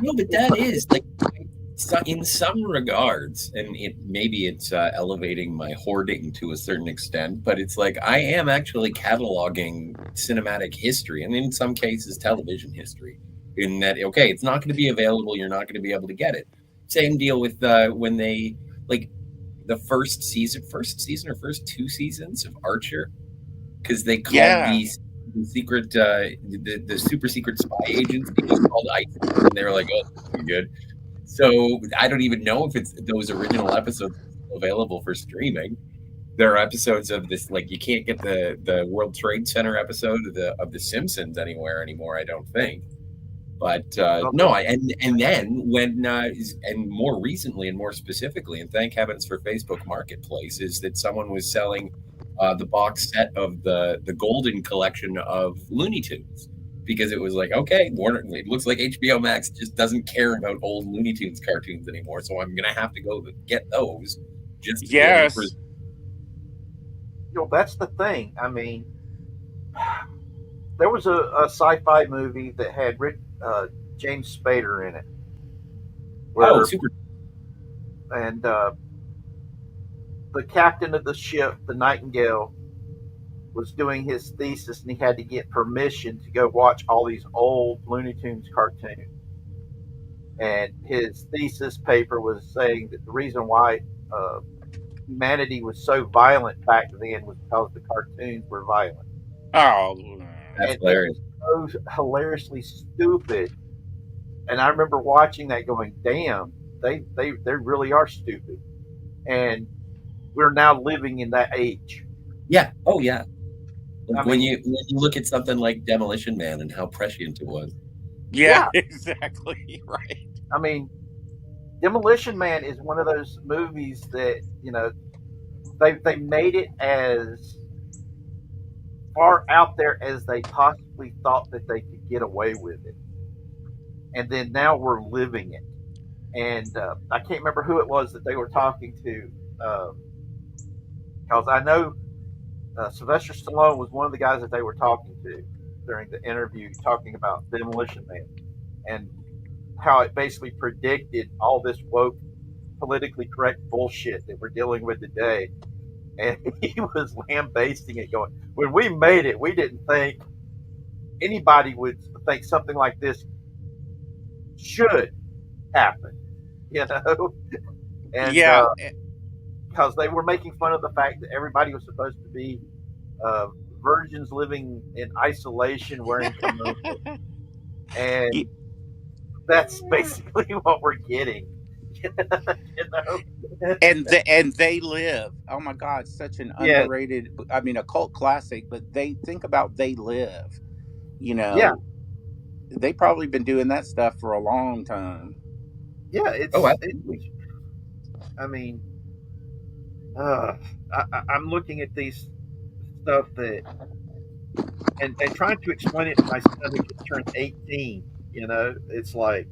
no, but that is like in some regards, and maybe it's elevating my hoarding to a certain extent, but it's like I am actually cataloging cinematic history, and in some cases, television history. In that, okay, it's not going to be available, you're not going to be able to get it. Same deal with when they like the first season or first 2 seasons of Archer, because they called Yeah. the secret, the super secret spy agents, they just called ISIS, and they were like, oh, this is good. So I don't even know if it's those original episodes available for streaming. There are episodes of this, like you can't get the World Trade Center episode of the Simpsons anymore. I don't think. But no, and then when and more recently and more specifically, and thank heavens for Facebook Marketplace, is that someone was selling the box set of the Golden collection of Looney Tunes, because it was like, okay, Warner, it looks like HBO Max just doesn't care about old Looney Tunes cartoons anymore, so I'm gonna have to go get those just to be able to. Yes. That's the thing. I mean, there was a sci-fi movie that had James Spader in it. Oh, super! And the captain of the ship, the Nightingale, was doing his thesis, and he had to get permission to go watch all these old Looney Tunes cartoons. And his thesis paper was saying that the reason why humanity was so violent back then was because the cartoons were violent. Oh, that's hilarious. So hilariously stupid. And I remember watching that going, damn, they really are stupid. And we're now living in that age. Yeah. Oh, yeah. When you look at something like Demolition Man and how prescient it was. Yeah, exactly. Right. I mean, Demolition Man is one of those movies that, they made it as far out there as they possibly thought that they could get away with it. And then now we're living it. And I can't remember who it was that they were talking to, because I know Sylvester Stallone was one of the guys that they were talking to during the interview, talking about Demolition Man and how it basically predicted all this woke, politically correct bullshit that we're dealing with today. And he was lambasting it, going, when we made it, we didn't think anybody would think something like this should happen, And yeah, because they were making fun of the fact that everybody was supposed to be virgins living in isolation, wearing kimonos, and that's basically what we're getting. And they live. Oh my God, such an underrated. I mean, a cult classic. But think about They Live. They probably been doing that stuff for a long time. Yeah, it's. I mean, I'm looking at these stuff that, and trying to explain it to my son who just turned 18. It's like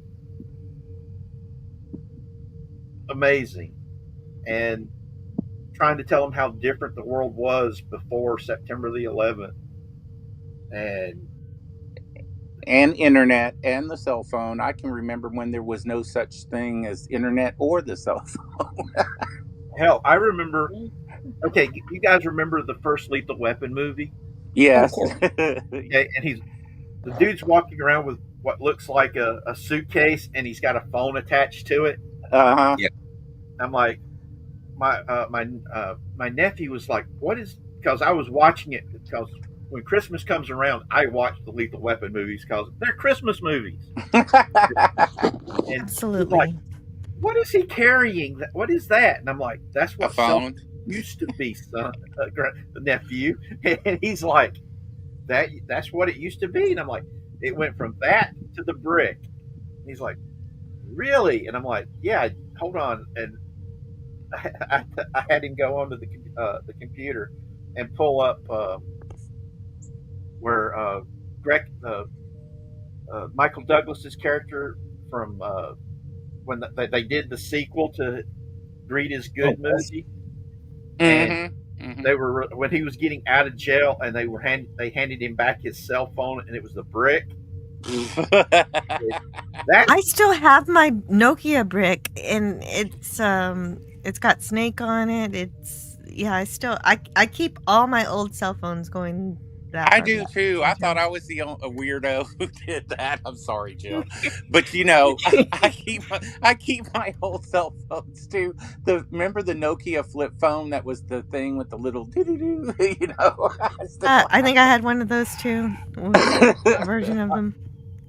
amazing, and trying to tell him how different the world was before September the 11th, and internet and the cell phone. I can remember when there was no such thing as internet or the cell phone. hell, I remember. Okay, you guys remember the first Lethal Weapon movie? Yes. Okay, and the dude's walking around with what looks like a suitcase, and he's got a phone attached to it. Uh-huh. Yeah. I'm like, my nephew was like, "What is?" Because I was watching it because when Christmas comes around, I watch the Lethal Weapon movies because they're Christmas movies. And Absolutely. he's like, what is he carrying? What is that? And I'm like, that's what A phone used to be, son, nephew. And he's like, that's what it used to be. And I'm like, it went from that to the brick. And he's like, really? And I'm like, yeah. Hold on. And I had him go onto the computer and pull up where Michael Douglas's character from when they did the sequel to Greed is Good movie, and they were when he was getting out of jail, and they handed him back his cell phone, and it was the brick. I still have my Nokia brick, and it's got Snake on it. I keep all my old cell phones going. I do too. I thought I was the weirdo who did that. I'm sorry, Jill, but you know, I keep my old cell phones too. Remember the Nokia flip phone that was the thing with the little doo-doo-doo, you know? I think I had one of those too, a version of them.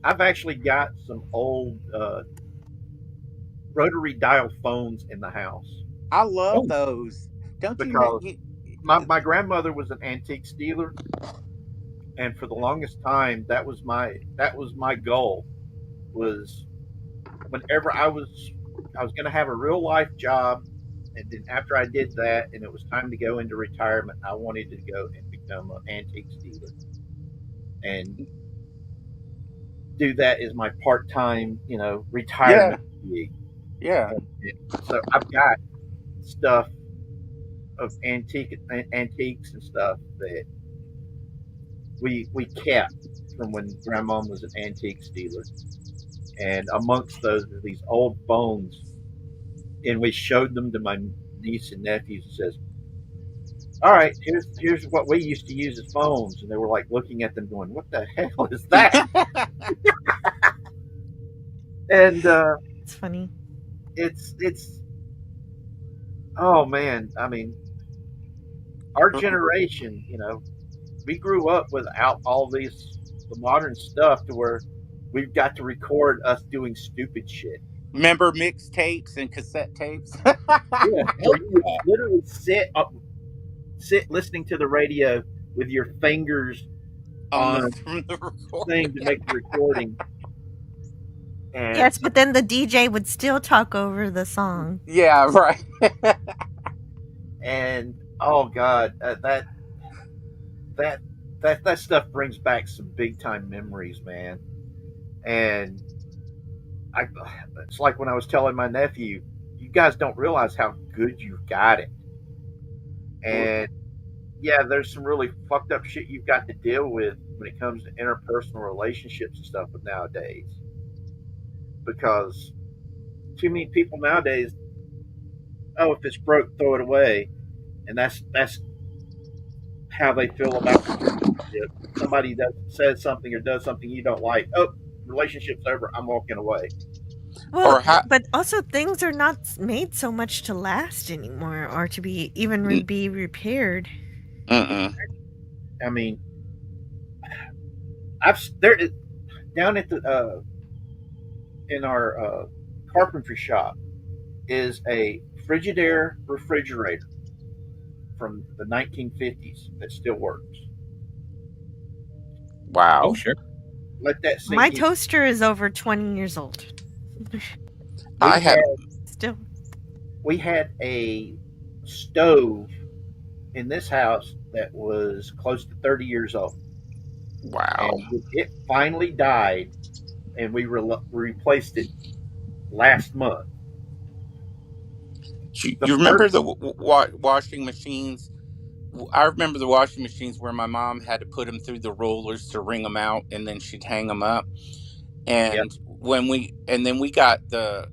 I've actually got some old rotary dial phones in the house. I love those. Don't because you? My grandmother was an antiques dealer, and for the longest time, that was my goal. Was whenever I was going to have a real life job, and then after I did that, and it was time to go into retirement, I wanted to go and become an antiques dealer, and do that as my part-time, retirement gig. Yeah. So I've got stuff of antiques and stuff that we kept from when Grandma was an antiques dealer, and amongst those are these old phones, and we showed them to my niece and nephews and says, all right, here's what we used to use as phones, and they were like looking at them going, what the hell is that? And it's funny. It's oh man, I mean, our generation, we grew up without all the modern stuff to where we've got to record us doing stupid shit. Remember mixtapes and cassette tapes? Yeah, where you would literally sit listening to the radio with your fingers on the thing to make the recording. And yes, but then the DJ would still talk over the song. Yeah, right. And oh god, that stuff brings back some big time memories, man. And it's like when I was telling my nephew, you guys don't realize how good you've got it. And yeah, there's some really fucked up shit you've got to deal with when it comes to interpersonal relationships and stuff with nowadays. Because too many people nowadays, oh, if it's broke, throw it away. And that's how they feel about relationship. Somebody says something or does something you don't like. Oh, relationship's over. I'm walking away. Well, but also things are not made so much to last anymore, or to be be repaired. I mean, down at the in our carpentry shop is a Frigidaire refrigerator from the 1950s that still works. Wow. Oh, sure. Let that sink My in. toaster is over 20 years old. We had a stove in this house that was close to 30 years old. Wow. And it finally died, and we replaced it last month. The You remember first, the washing machines? I remember the washing machines where my mom had to put them through the rollers to wring them out, and then she'd hang them up. yeah, And then we got the,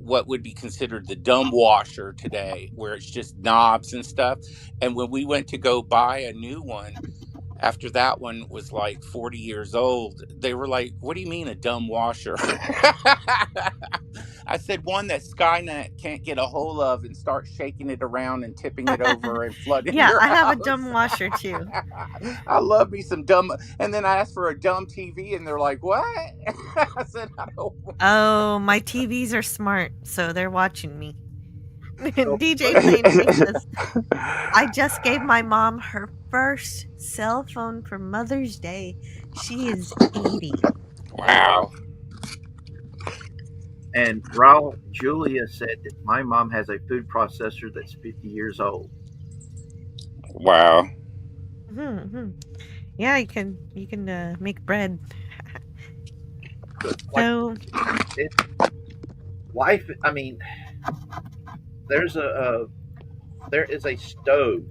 what would be considered the dumb washer today, where it's just knobs and stuff. And when we went to go buy a new one, after that one was like 40 years old, they were like, "What do you mean a dumb washer?" I said, "One that Skynet can't get a hold of and start shaking it around and tipping it over and flooding Yeah, your I have a house." dumb washer too. I love me some dumb. And then I asked for a dumb TV, and they're like, "What?" I said, "I don't." Oh, my TVs are smart, so they're watching me. so DJ Plain says, I just gave my mom her first cell phone for Mother's Day. She is 80. oh wow. Wow, And Raul Julia said that my mom has a food processor that's 50 years old. wow. Mm-hmm. Yeah, you can make bread. But like So it, life. I mean, there's there is a stove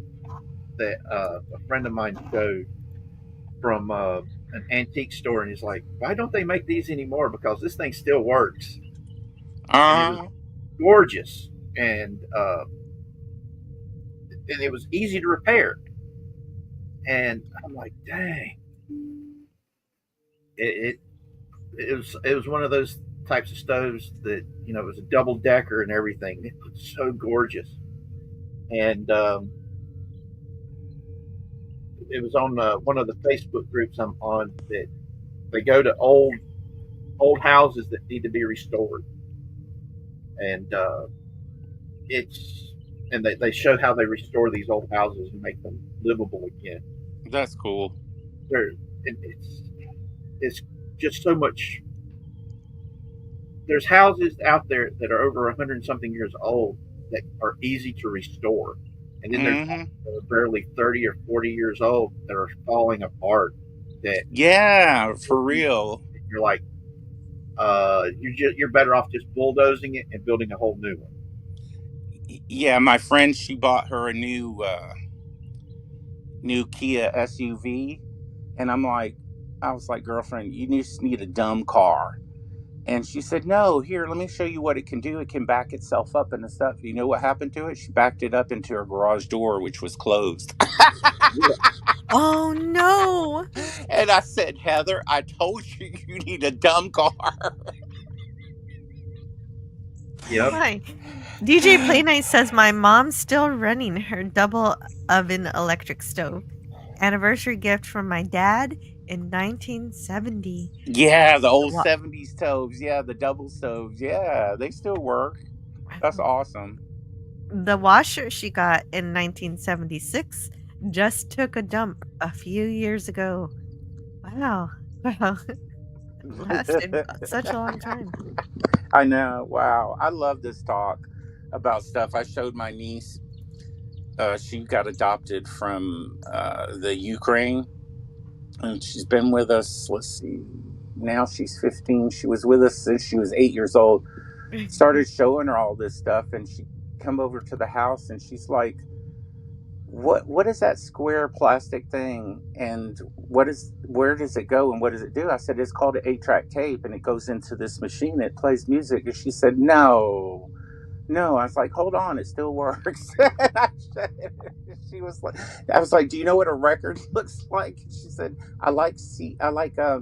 that a friend of mine showed from an antique store, and he's like, "Why don't they make these anymore? Because this thing still works." And it was Uh, gorgeous, and it was easy to repair. And I'm like, dang, it it was one of those types of stoves that it was a double decker and everything. It was so gorgeous, and it was on one of the Facebook groups I'm on that they go to old houses that need to be restored, and it's and they show how they restore these old houses and make them livable again. that's cool. There, it's just so much. There's houses out there that are over 100 and something years old that are easy to restore, and then there's Hmm. that are barely 30 or 40 years old that are falling apart. That Yeah, for real. you're like, you're better off just bulldozing it and building a whole new one. Yeah, my friend, she bought her a new Kia SUV, and I was like, "Girlfriend, you just need a dumb car." And she said, "No, here, let me show you what it can do. It can back itself up and stuff." You know what happened to it? She backed it up into her garage door, which was closed. Yeah. oh no. And I said, "Heather, I told you you need a dumb car." Oh Yep. my. DJ Play Night says my mom's still running her double oven electric stove. Anniversary gift from my dad in 1970. Yeah, the old Wa- 70s stoves. Yeah, the double stoves. Yeah, they still work. That's awesome. The washer she got in 1976 just took a dump a few years ago. Wow. Wow. It lasted such a long time. I know. Wow. I love this talk about stuff. I showed my niece. She got adopted from the Ukraine, and she's been with us. Let's see. Now she's 15. She was with us since she was 8 years old. Started showing her all this stuff, and she come over to the house, and she's like, what is that square plastic thing, and where does it go, and what does it do? I said, it's called an 8-track tape, and it goes into this machine, it plays music. And she said, no. I was like, hold on, it still works. She was like, I was like, do you know what a record looks like? She said, I like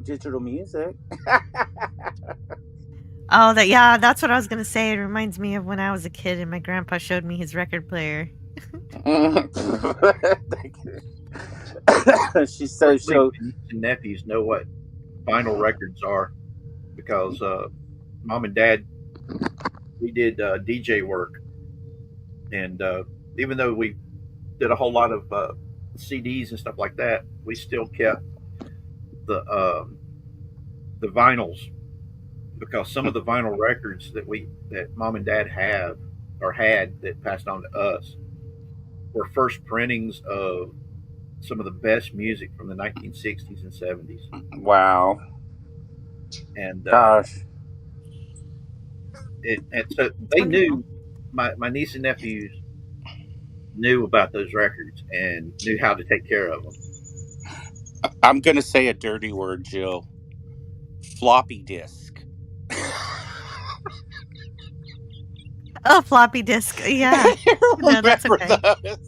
digital music. Oh, yeah, that's what I was gonna say. It reminds me of when I was a kid and my grandpa showed me his record player. She says Hopefully, so. my nieces and nephews know what vinyl records are, because mom and dad, we did DJ work, and even though we did a whole lot of CDs and stuff like that, we still kept the vinyls, because some of the vinyl records that mom and dad have or had that passed on to us were first printings of some of the best music from the 1960s and 70s. Wow. And Gosh. and so they knew my niece and nephews knew about those records and knew how to take care of them. I'm going to say a dirty word, Jill. Floppy disk. Oh, floppy disk. Yeah. No, that's Remember okay. those?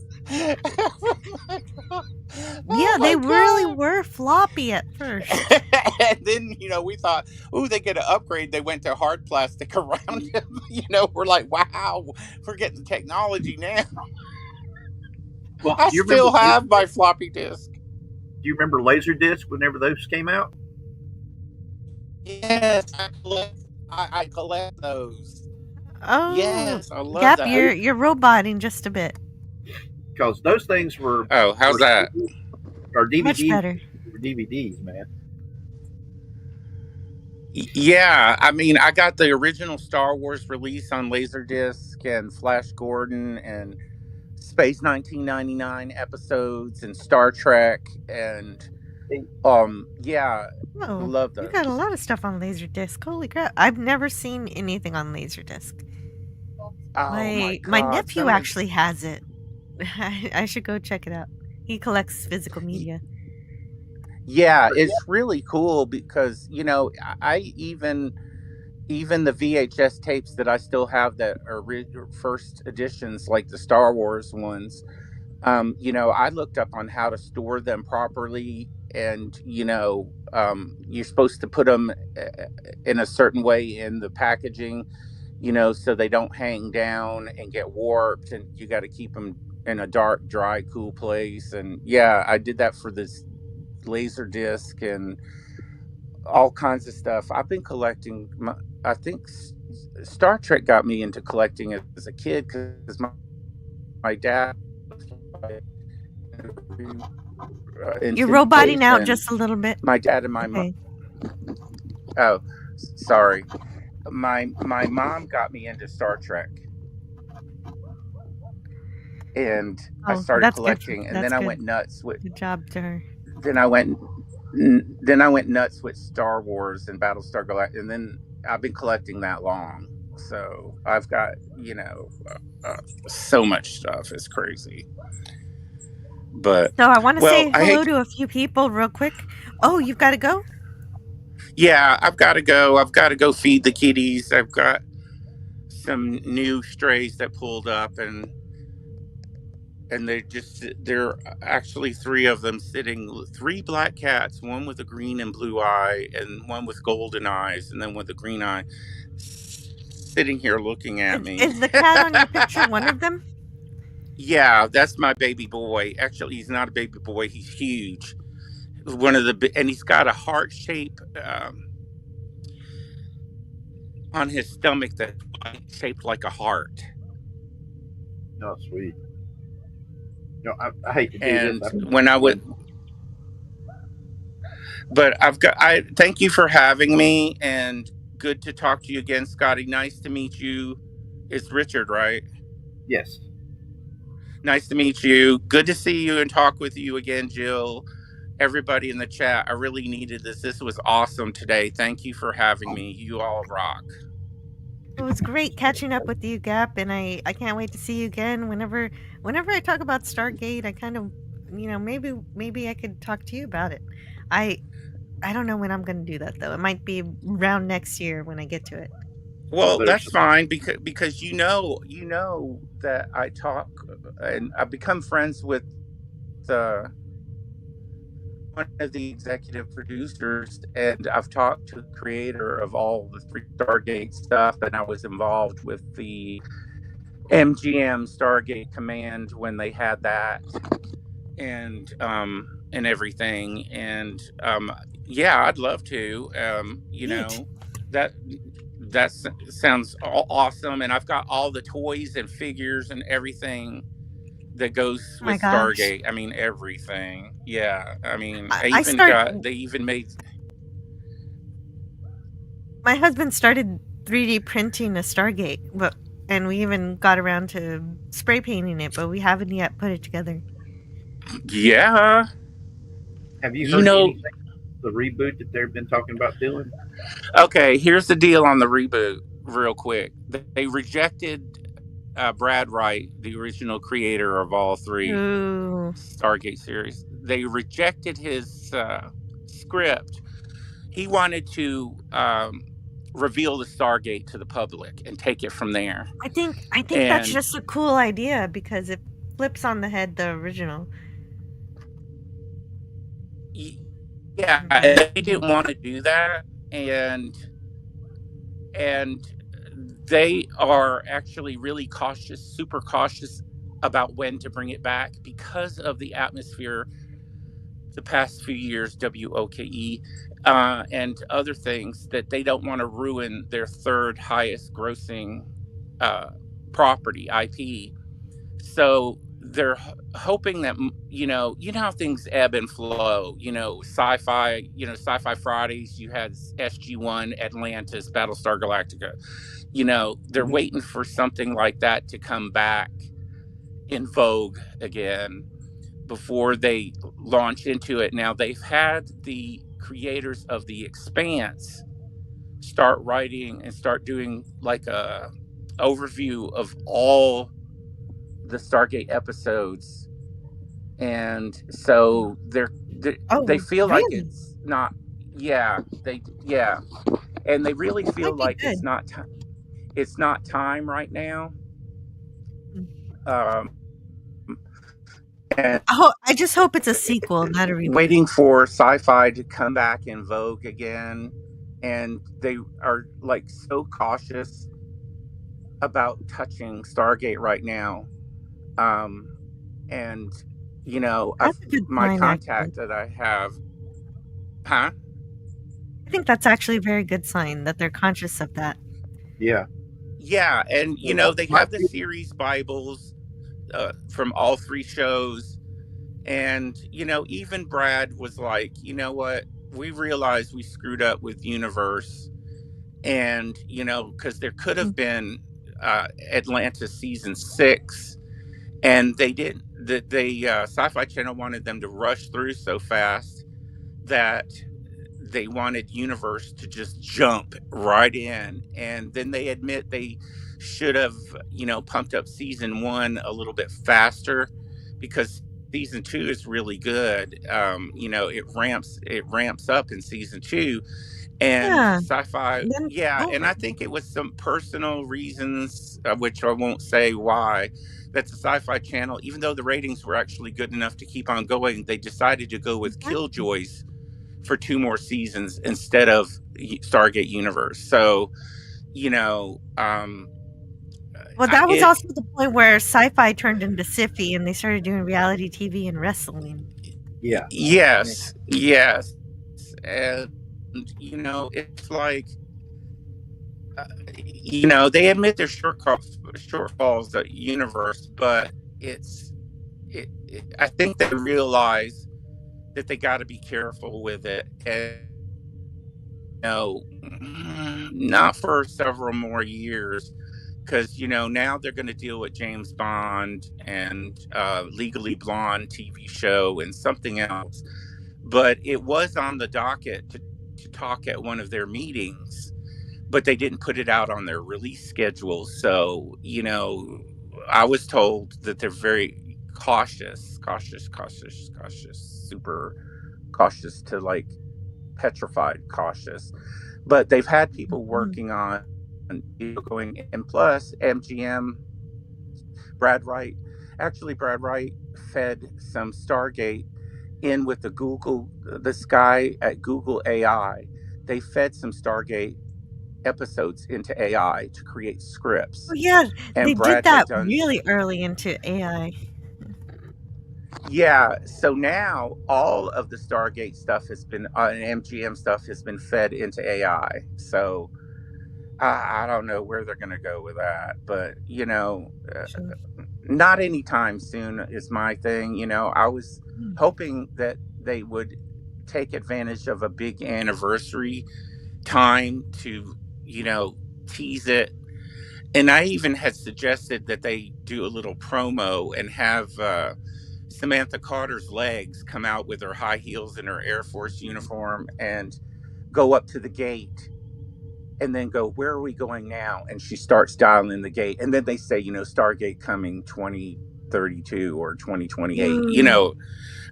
Yeah, Oh they my really god! were floppy at first. And then we thought, oh, they get an upgrade. They went to hard plastic around them. We're like, wow, we're getting technology now. Well, I do you remember? still have my floppy disk. Do you remember Laserdisc whenever those came out? Yes, I collect those. Oh, Yes, I love Gap, that. you're roboting just a bit. Because those things were Oh, how's that? Or Much DVDs. better. DVDs, man. Yeah, I mean, I got the original Star Wars release on Laserdisc and Flash Gordon and Space 1999 episodes and Star Trek and yeah, Oh, love you got a those. lot of stuff on Laserdisc. Holy crap. I've never seen anything on Laserdisc. Oh my My god, nephew actually has it. I should go check it out. He collects physical media. Yeah, it's really cool because I even the VHS tapes that I still have that are first editions, like the Star Wars ones. I looked up on how to store them properly, and you're supposed to put them in a certain way in the packaging, so they don't hang down and get warped, and you got to keep them in a dark, dry, cool place. And yeah, I did that for this laser disc and all kinds of stuff. I've been collecting. I think Star Trek got me into collecting as a kid because my dad You're into roboting space, out and just a little bit. my dad and my Okay. oh, sorry, my mom got me into Star Trek, and I started That's good. collecting, and That's then I good. went nuts with. Good job to her. Then I went nuts with Star Wars and Battlestar Galactica, and then I've been collecting that long, so I've got so much stuff. It's crazy. But So I want to say I hello hate. to a few people real quick. Oh, you've got to go? Yeah, I've got to go. I've got to go feed the kitties. I've got some new strays that pulled up, and they're actually three of them sitting, three black cats, one with a green and blue eye and one with golden eyes and then with a green eye, sitting here looking at me. Is the cat on your picture one of them? Yeah, that's my baby boy. Actually, he's not a baby boy, he's huge. And he's got a heart shape on his stomach that's shaped like a heart. Oh, sweet. I hate to do And this. when I would, but I thank you for having me, and good to talk to you again, Scotty. Nice to meet you. It's Richard, right? Yes. Nice to meet you. Good to see you and talk with you again, Jill. Everybody in the chat, I really needed this. This was awesome today. Thank you for having me. You all rock. It was great catching up with you, Gap, and I can't wait to see you again. Whenever I talk about Stargate, I kind of, maybe I could talk to you about it. I don't know when I'm going to do that though. It might be around next year when I get to it. Well, that's fine because you know that I talk and I've become friends with one of the executive producers, and I've talked to the creator of all the three Stargate stuff, and I was involved with the MGM Stargate Command when they had that, and everything, and yeah, I'd love to. That sounds awesome, and I've got all the toys and figures and everything that goes with Stargate. I mean, everything. Yeah, I mean, they even made. My husband started 3D printing a Stargate, and we even got around to spray painting it, but we haven't yet put it together. Yeah. Have you heard anything the reboot that they've been talking about doing? Okay, here's the deal on the reboot, real quick. They rejected Brad Wright, the original creator of all three Ooh. Stargate series, they rejected his script. He wanted to reveal the Stargate to the public and take it from there. I think that's And just a cool idea because it flips on the head the original. yeah, they didn't want to do that, and they are actually really cautious, super cautious about when to bring it back because of the atmosphere the past few years, WOKE, and other things that they don't want to ruin their third highest grossing uh, property, IP. So they're hoping that, how things ebb and flow. Sci-Fi. Sci-Fi Fridays. You had SG-1, Atlantis, Battlestar Galactica. They're waiting for something like that to come back in vogue again before they launch into it. Now they've had the creators of The Expanse start writing and start doing like a overview of all the Stargate episodes, and so they Oh, feel like really? it's not. Yeah, and they really That feel might be like good. it's not time right now. Mm. Um, and I just hope it's a sequel, not a reboot. waiting for Sci-Fi to come back in vogue again, and they are like so cautious about touching Stargate right now. And That's a good my sign, actually. contact that I have, huh? I think that's actually a very good sign that they're conscious of that. Yeah. Yeah, and they My have the series Bibles from all three shows, and even Brad was like, you know what, we realized we screwed up with Universe, and because there could have been Atlantis season 6, and they didn't. The Sci-Fi Channel wanted them to rush through so fast that they wanted Universe to just jump right in, and then they admit they should have pumped up season 1 a little bit faster, because season 2 is really good. It ramps up in season 2, and Yeah. Sci-Fi, Then yeah, and I think it was some personal reasons, which I won't say why, that the Sci-Fi Channel, even though the ratings were actually good enough to keep on going, they decided to go with Killjoys for 2 more seasons instead of Stargate Universe. So, well, that was also the point where Sci-Fi turned into Sci-Fi and they started doing reality TV and wrestling. Yeah. Yes, and it's like, they admit their shortfalls at Universe, but I think they realize that they got to be careful with it, and not for several more years, because now they're going to deal with James Bond and Legally Blonde TV show and something else. But it was on the docket to talk at one of their meetings, but they didn't put it out on their release schedule. So I was told that they're very cautious, super cautious, to like petrified cautious. But they've had people working on going, and plus MGM, Brad Wright fed some Stargate in with this guy at Google AI. They fed some Stargate episodes into AI to create scripts. Oh, yeah, they And did Brad that had done, really early into AI. yeah. So now all of the Stargate stuff has been, and MGM stuff has been fed into AI. So I don't know where they're going to go with that, but not anytime soon is my thing. I was hoping that they would take advantage of a big anniversary time to tease it, and I even had suggested that they do a little promo and have Samantha Carter's legs come out with her high heels and her Air Force uniform and go up to the gate and then go, where are we going now? And she starts dialing the gate, and then they say, Stargate coming 2032 or 2028. Ooh.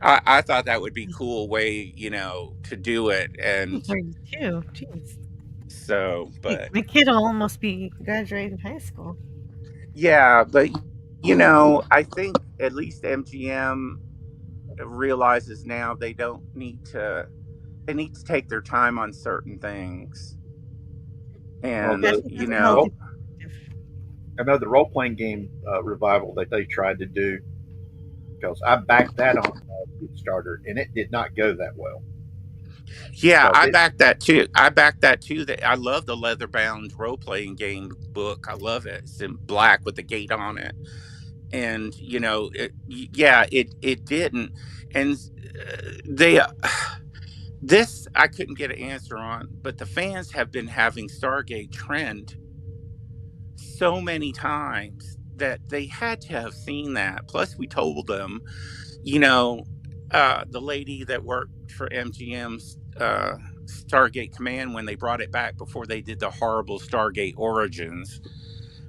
I thought that would be cool way, to do it. And 32. Jeez. so, but My kid will almost be graduating high school. yeah, but I think at least MGM realizes now they need to take their time on certain things. And I know the role playing game revival that they tried to do, because I backed that on Kickstarter and it did not go that well. yeah, I backed that too. That I love the leather bound role playing game book. I love it. It's in black with the gate on it. And it didn't. And they this I couldn't get an answer on, but the fans have been having Stargate trend so many times that they had to have seen that. Plus, we told them, the lady that worked for MGM's Stargate Command, when they brought it back before they did the horrible Stargate Origins,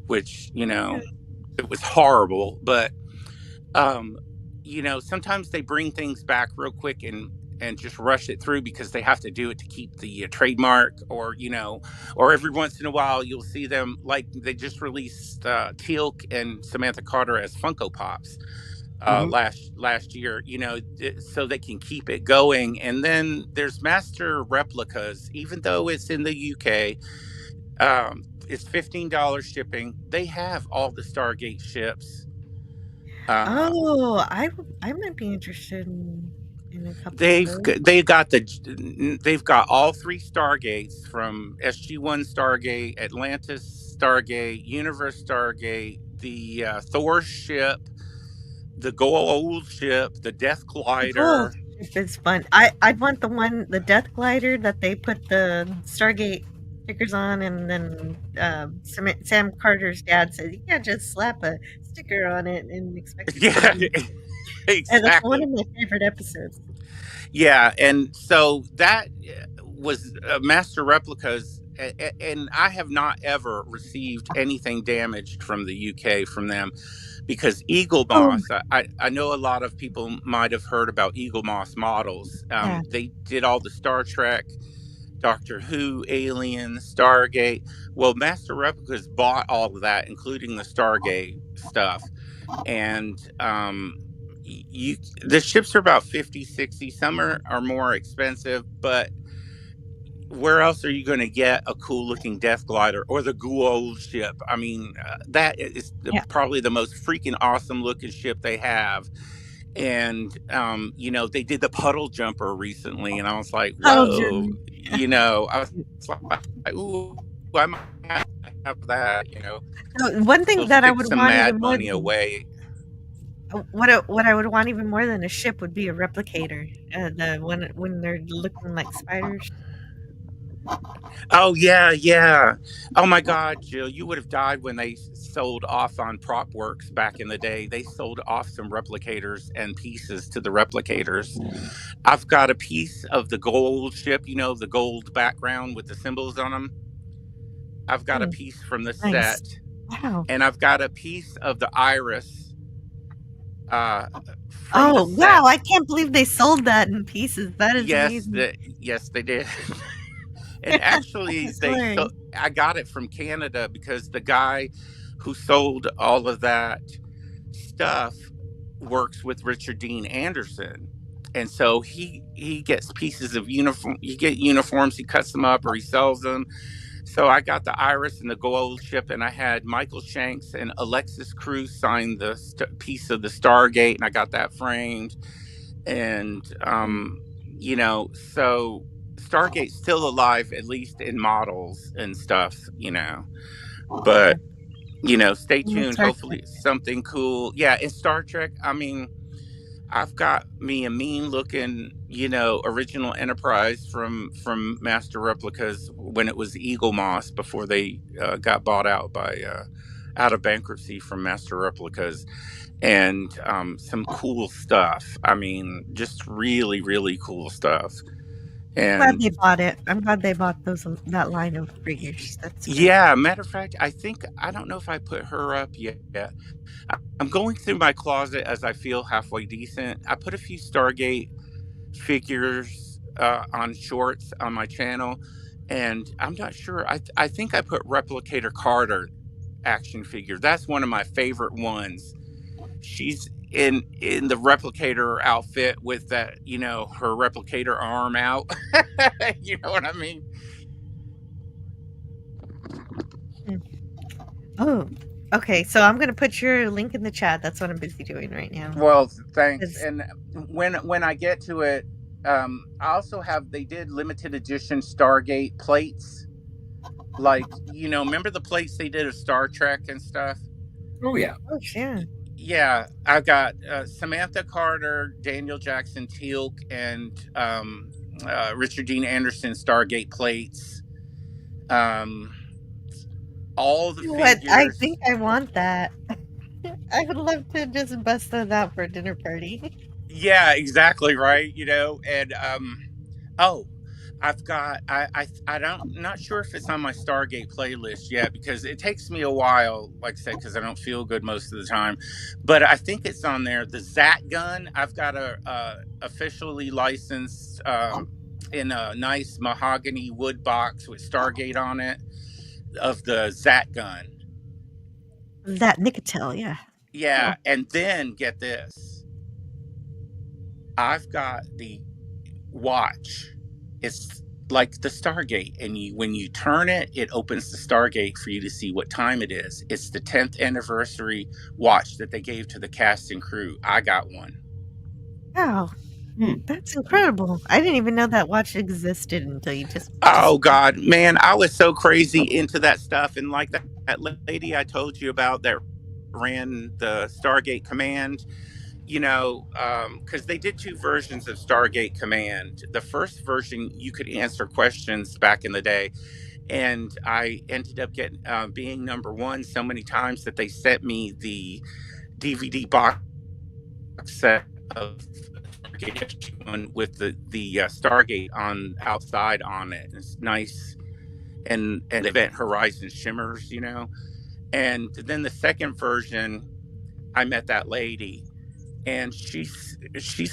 which, it was horrible, but sometimes they bring things back real quick and just rush it through because they have to do it to keep the trademark, or or every once in a while you'll see them, like they just released Teal'c and Samantha Carter as Funko Pops last year, so they can keep it going. And then there's Master Replicas, even though it's in the UK, it's $15 shipping. They have all the Stargate ships. I might be interested in a couple They've of those. they've got all three Stargates, from SG-1 Stargate, Atlantis Stargate, Universe Stargate, the Thor ship, the Gold ship, the Death Cool. Glider. It's fun. I'd want the Death Glider that they put the Stargate stickers on, and then Sam Carter's dad said, "Yeah, just slap a sticker on it and expect it to be." Exactly. And that's one of my favorite episodes. Yeah, and so that was Master Replicas, and I have not ever received anything damaged from the UK from them, because Eagle Moss, I know a lot of people might have heard about Eagle Moss models. They did all the Star Trek, Doctor Who, Alien, Stargate. Well, Master Replicas bought all of that, including the Stargate stuff. And the ships are about 50, 60. Some are more expensive, but where else are you going to get a cool looking Death Glider or the Goa'uld ship? I mean, that is probably the most freaking awesome looking ship they have. And they did the puddle jumper recently, and I was like, whoa. I was like, ooh, I might have that. One thing that I would some want mad even more money away. what I would want even more than a ship would be a replicator. The when they're looking like spiders. Oh yeah. Oh my God, Jill, you would have died when they sold off on PropWorks back in the day. They sold off some replicators and pieces to the replicators. I've got a piece of the gold ship, the gold background with the symbols on them. I've got a piece from the set. Wow. And I've got a piece of the iris. Wow! I can't believe they sold that in pieces. That is amazing. Yes, they did. And actually, I got it from Canada, because the guy who sold all of that stuff works with Richard Dean Anderson. And so he gets pieces of uniform. You get uniforms, he cuts them up or he sells them. So I got the iris and the gold ship, and I had Michael Shanks and Alexis Cruz sign the piece of the Stargate, and I got that framed. And so Stargate's still alive, at least in models and stuff, but stay tuned. Hopefully something cool. Yeah, in Star Trek, I mean, I've got me a mean looking, original Enterprise from Master Replicas when it was Eagle Moss, before they got bought out of bankruptcy from Master Replicas. And some cool stuff. I mean, just really, really cool stuff. I'm glad And they bought it. I'm glad they bought that line of figures. That's great. yeah, matter of fact, I don't know if I put her up yet. I'm going through my closet as I feel halfway decent. I put a few Stargate figures on shorts on my channel, and I'm not sure. I think I put Replicator Carter action figure. That's one of my favorite ones. She's in the replicator outfit with that, her replicator arm out. You know what I mean? Oh, okay. So I'm gonna put your link in the chat. That's what I'm busy doing right now. Well, thanks. 'Cause- And when I get to it, I also they did limited edition Stargate plates. Like, remember the plates they did of Star Trek and stuff? Oh yeah. Oh yeah. Yeah, I've got Samantha Carter, Daniel Jackson Teal'c, and Richard Dean Anderson Stargate plates. All the You know what? I figures. think I want that. I would love to just bust those out for a dinner party. Yeah, exactly right. And oh, I've got I don't not sure if it's on my Stargate playlist yet because it takes me a while, like I said, because I don't feel good most of the time. But I think it's on there. The Zat gun. I've got a officially licensed in a nice mahogany wood box with Stargate on it of the Zat gun. That Nicotel, yeah. Yeah, and then get this. I've got the watch. It's like the Stargate, and when you turn it, it opens the Stargate for you to see what time it is. It's the 10th anniversary watch that they gave to the cast and crew. I got one. Wow. That's incredible. I didn't even know that watch existed until you just Oh God, man, I was so crazy into that stuff, and like that lady I told you about that ran the Stargate Command. Because they did two versions of Stargate Command. The first version, you could answer questions back in the day, and I ended up getting being number one so many times that they sent me the DVD box set of Stargate one with the Stargate on outside on it. It's nice, and Event Horizon shimmers, And then the second version, I met that lady. And she's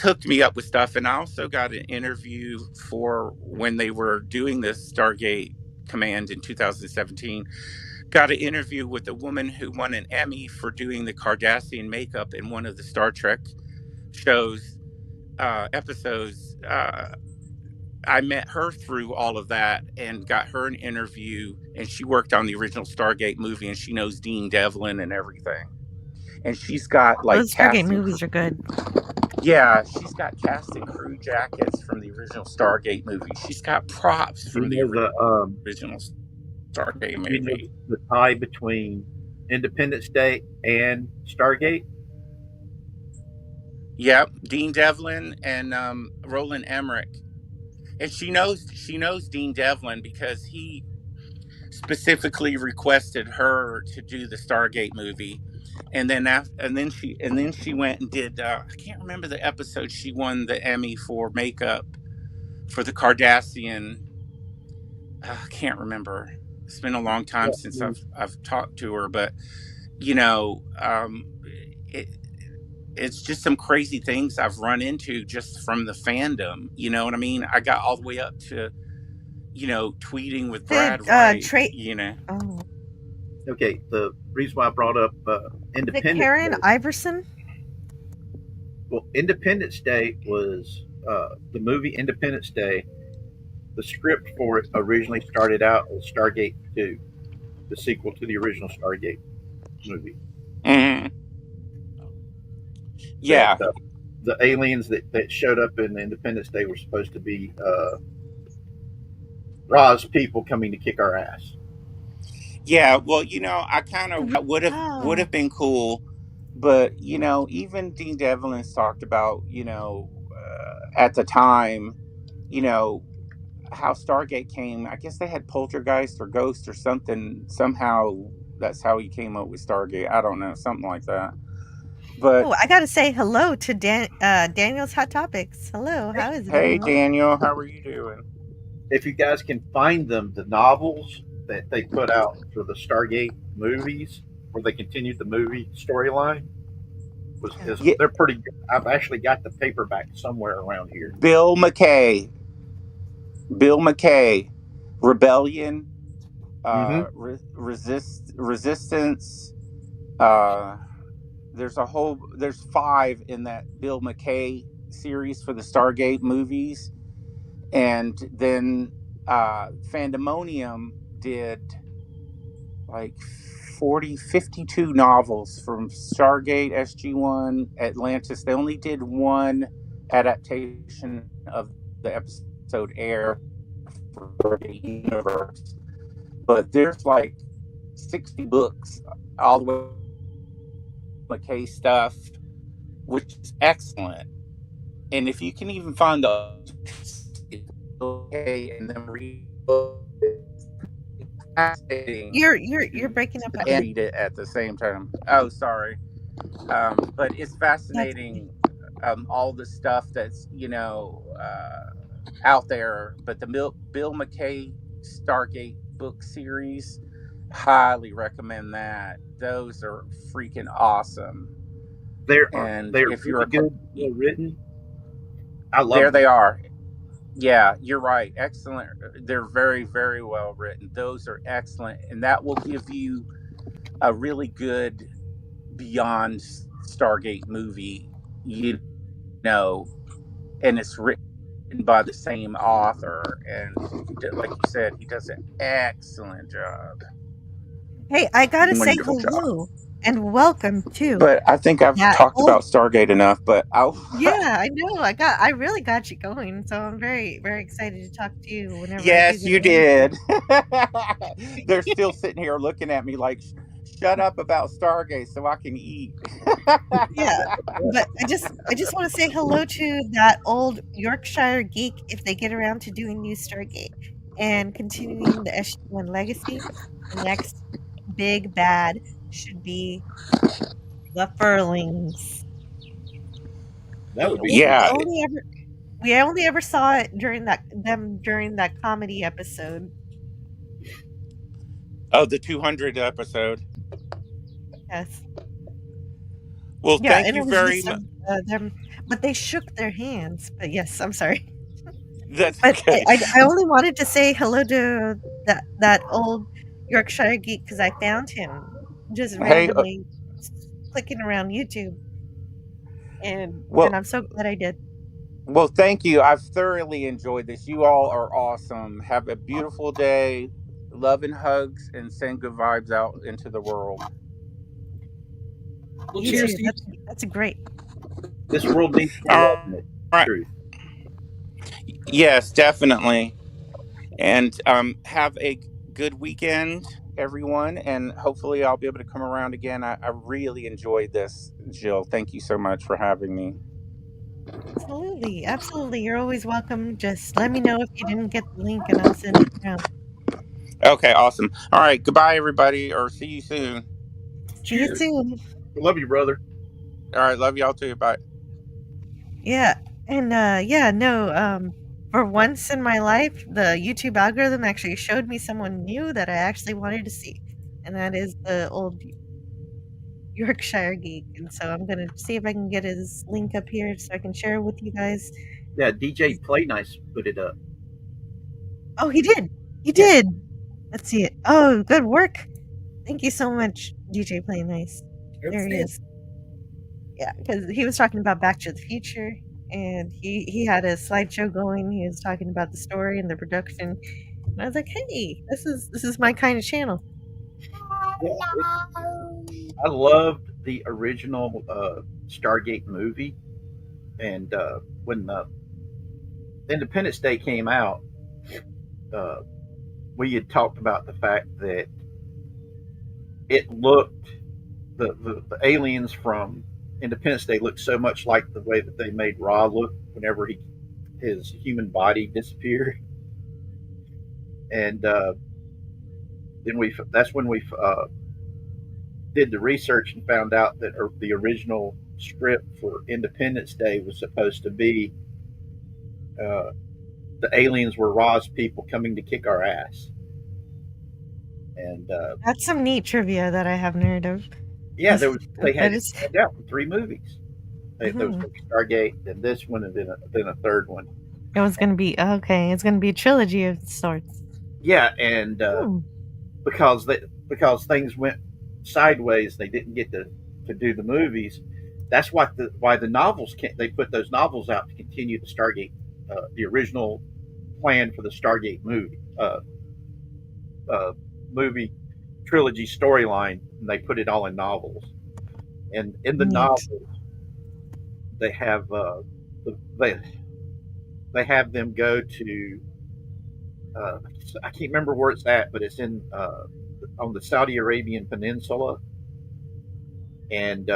hooked me up with stuff. And I also got an interview for when they were doing this Stargate Command in 2017. Got an interview with a woman who won an Emmy for doing the Cardassian makeup in one of the Star Trek shows episodes. I met her through all of that and got her an interview. And she worked on the original Stargate movie, and she knows Dean Devlin and everything. And she's got like those Stargate movies are good. Yeah, she's got cast and crew jackets from the original Stargate movie. She's got props from the original Stargate movie. The tie between Independence Day and Stargate. Yep, Dean Devlin and Roland Emmerich, and she knows Dean Devlin because he specifically requested her to do the Stargate movie. And then she went and did I can't remember the episode she won the Emmy for makeup for the Cardassian. I can't remember. It's been a long time since I've talked to her, but it's just some crazy things I've run into just from the fandom. You know what I mean? I got all the way up to tweeting with Brad Wright. Oh. Okay, the reason why I brought up Independence Day. Karen Day, Iverson? Well, Independence Day was the movie Independence Day. The script for it originally started out as Stargate 2, the sequel to the original Stargate movie. Mm-hmm. Yeah. The aliens that showed up in Independence Day were supposed to be Ra's people coming to kick our ass. Yeah, well, I kind of would have been cool, but even Dean Devlin's talked about, at the time, how Stargate came. I guess they had poltergeist or ghost or something. Somehow that's how he came up with Stargate. I don't know, something like that. But I gotta say hello to Daniel's Hot Topics. Hello, how is it? Hey, Daniel, how are you doing? if you guys can find them, the novels that they put out for the Stargate movies, where they continued the movie storyline, Yeah, they're pretty good. I've actually got the paperback somewhere around here. Bill McKay, Bill McKay, Rebellion, Mm-hmm. Resistance. There's 5 in that Bill McKay series for the Stargate movies, and then Fandemonium did like 52 novels from Stargate, SG1, Atlantis. They only did one adaptation of the episode Air for the universe, but there's like 60 books all the way McKay stuff, which is excellent. And if you can even find the okay and then read fascinating You're breaking up and again. read it at the same time. Oh, sorry. But it's That's okay. fascinating, all the stuff that's out there. But the Bill McKay Stargate book series, highly recommend that. Those are freaking awesome. And They're if you're really good, well written. I there love them. they are. Yeah, you're right. Excellent. They're very, very well written. Those are excellent, and that will give you a really good beyond Stargate movie. You know, and it's written by the same author, and like you said, he does an excellent job. Hey, I gotta say Wonderful job. hello and welcome to But I think I've that talked old. about Stargate enough. But I'll. Yeah, I know. I really got you going, so I'm very, very excited to talk to you whenever I do Yes, get you around to it. did. They're still sitting here looking at me like, shut up about Stargate so I can eat. Yeah, but I just want to say hello to that old Yorkshire geek if they get around to doing new Stargate and continuing the SG-1 legacy. The next big bad should be the Furlings. That would be We Yeah. only ever we only ever saw it during that comedy episode. Oh, the 200 episode. Yes. Well, Yeah, thank and it you was very just much. them, but they shook their hands. But yes, I'm sorry. That's But okay. I only wanted to say hello to that old Yorkshire geek because I found him just Hey, randomly clicking around YouTube, and well, I'm so glad I did. well, thank you. I've thoroughly enjoyed this. You all are awesome. Have a beautiful day. Love and hugs, and send good vibes out into the world. Well, You cheers too. to you. That's great. This world needs more love All in it. right. Truth. Yes, definitely. And have a good weekend, everyone. And hopefully, I'll be able to come around again. I really enjoyed this, Jill. Thank you so much for having me. Absolutely, absolutely. You're always welcome. Just let me know if you didn't get the link, and I'll send it around. Okay, awesome. All right, goodbye, everybody, or see you soon. See you Cheers. soon. Love you, brother. All right, love y'all too. Bye. Yeah, and yeah, no. For once in my life, the YouTube algorithm actually showed me someone new that I actually wanted to see, and that is the old Yorkshire geek. And so I'm gonna see if I can get his link up here so I can share it with you guys. Yeah, DJ Play Nice put it up. Oh, he did. He Yeah. did. Let's see it. Oh, good work. Thank you so much, DJ Play Nice. There he is. Yeah, because he was talking about Back to the Future, and he had a slideshow going. He was talking about the story and the production, and I was like, "Hey, this is my kind of channel." Yeah, I loved the original Stargate movie, and when Independence Day came out, uh, we had talked about the fact that it looked the aliens from Independence Day looked so much like the way that they made Ra look whenever his human body disappeared, and then that's when we did the research and found out that the original script for Independence Day was supposed to be the aliens were Ra's people coming to kick our ass. And That's some neat trivia that I haven't heard of. yeah, they had That it is. planned out in 3 movies. There was going to be Stargate, then this one, and then a third one. It was going to be okay. It's going to be a trilogy of sorts. Yeah, and because things went sideways, they didn't get to do the movies. That's why the novels they put those novels out to continue the Stargate, the original plan for the Stargate movie trilogy storyline, and they put it all in novels. And in the novels, they have they have them go to I can't remember where it's at, but it's in on the Saudi Arabian Peninsula, and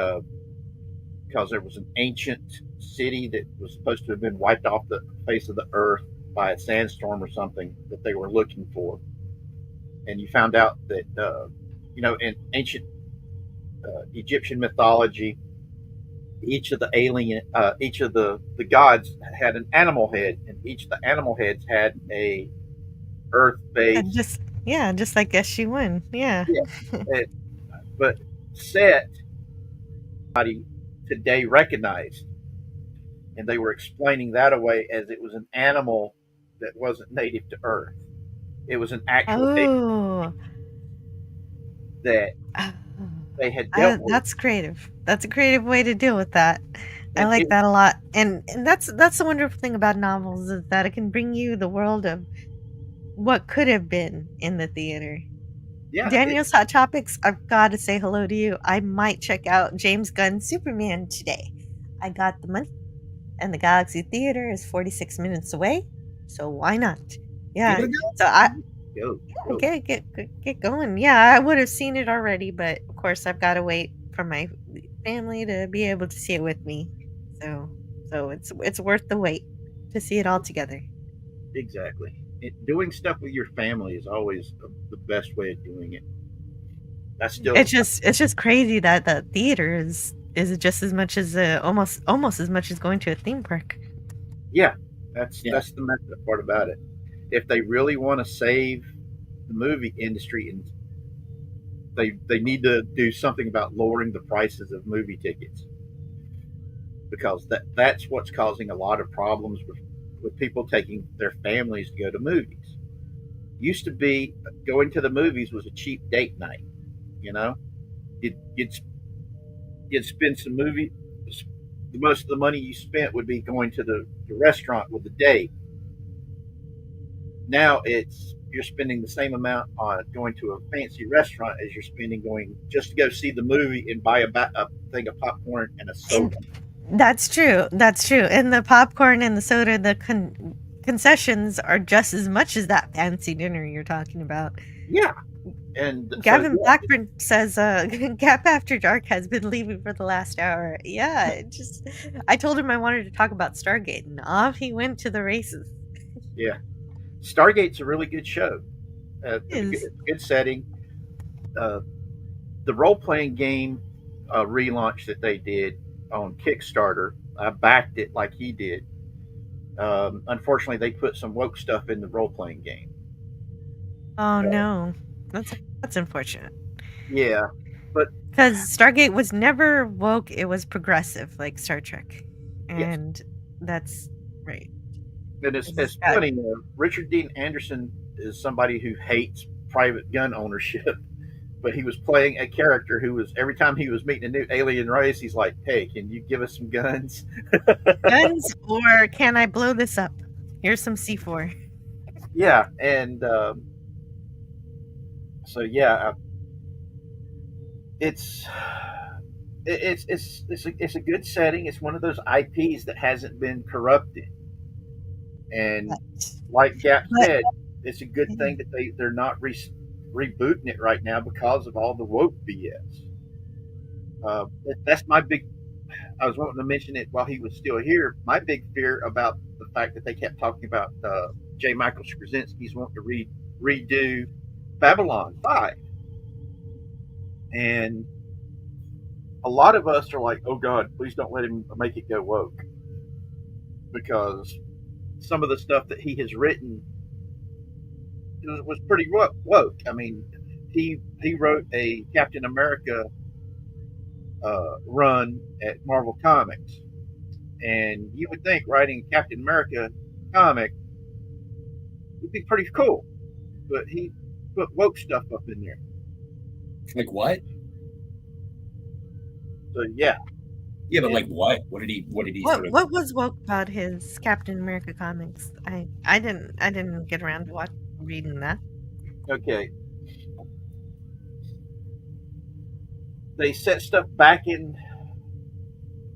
because there was an ancient city that was supposed to have been wiped off the face of the earth by a sandstorm or something that they were looking for, and you found out that in ancient Egyptian mythology, each of the gods had an animal head, and each of the animal heads had a earth-based. Just like SG-1. Yeah. But Set today recognized, and they were explaining that away as it was an animal that wasn't native to Earth. It was an actual that they had dealt with. That's creative. That's a creative way to deal with that. I like that a lot. And that's the wonderful thing about novels, is that it can bring you the world of what could have been in the theater. Yeah, Daniel's Hot Topics, I've got to say hello to you. I might check out James Gunn's Superman today. I got the money, and the Galaxy Theater is 46 minutes away, so why not? Yeah. So get going. Yeah, I would have seen it already, but of course I've got to wait for my family to be able to see it with me. So it's worth the wait to see it all together. Exactly. Doing stuff with your family is always the best way of doing it. That's still. It's just crazy that the theater is just as much as almost as much as going to a theme park. Yeah, that's the messed up part about it. If they really want to save the movie industry, and they need to do something about lowering the prices of movie tickets, because that's what's causing a lot of problems with people taking their families to go to movies. Used to be going to the movies was a cheap date night. You'd spend some movie. Most of the money you spent would be going to the restaurant with the date. Now you're spending the same amount on going to a fancy restaurant as you're spending going just to go see the movie and buy a thing of popcorn and a soda. That's true. And the popcorn and the soda, the concessions are just as much as that fancy dinner you're talking about. Yeah. And Gavin Blackburn says Gap After Dark has been leaving for the last hour. Yeah, I told him I wanted to talk about Stargate, and off he went to the races. Yeah. Stargate's a really good show. Good setting. The role-playing game relaunch that they did on Kickstarter, I backed it like he did. Unfortunately, they put some woke stuff in the role-playing game. Oh no, that's unfortunate. Yeah, but because Stargate was never woke; it was progressive, like Star Trek, and that's right. And it's funny. Richard Dean Anderson is somebody who hates private gun ownership, but he was playing a character who was, every time he was meeting a new alien race, he's like, "Hey, can you give us some guns?" Guns, or can I blow this up? Here's some C4. Yeah, and so yeah, it's a good setting. It's one of those IPs that hasn't been corrupted, and like Gap said, it's a good thing that they're not rebooting it right now because of all the woke BS. That's my big. I was wanting to mention it while he was still here. My big fear about the fact that they kept talking about J. Michael Straczynski's wanting to redo Babylon 5. And a lot of us are like, oh God, please don't let him make it go woke. Because some of the stuff that he has written was pretty woke. I mean, he wrote a Captain America run at Marvel Comics, and you would think writing a Captain America comic would be pretty cool, but he put woke stuff up in there. Like what? So yeah. Yeah, but like what? What did he What was woke about his Captain America comics? I didn't get around to reading that. Okay. They set stuff back in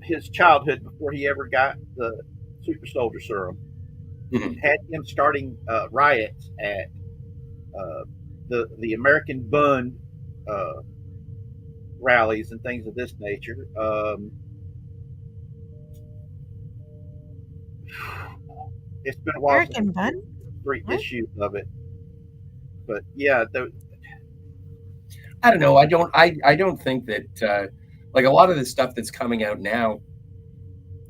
his childhood before he ever got the super soldier serum. Had him starting riots at the American Bund rallies and things of this nature. It's been a while American since Bund? 3 issues of it, but yeah, I don't know. I don't think that like a lot of the stuff that's coming out now,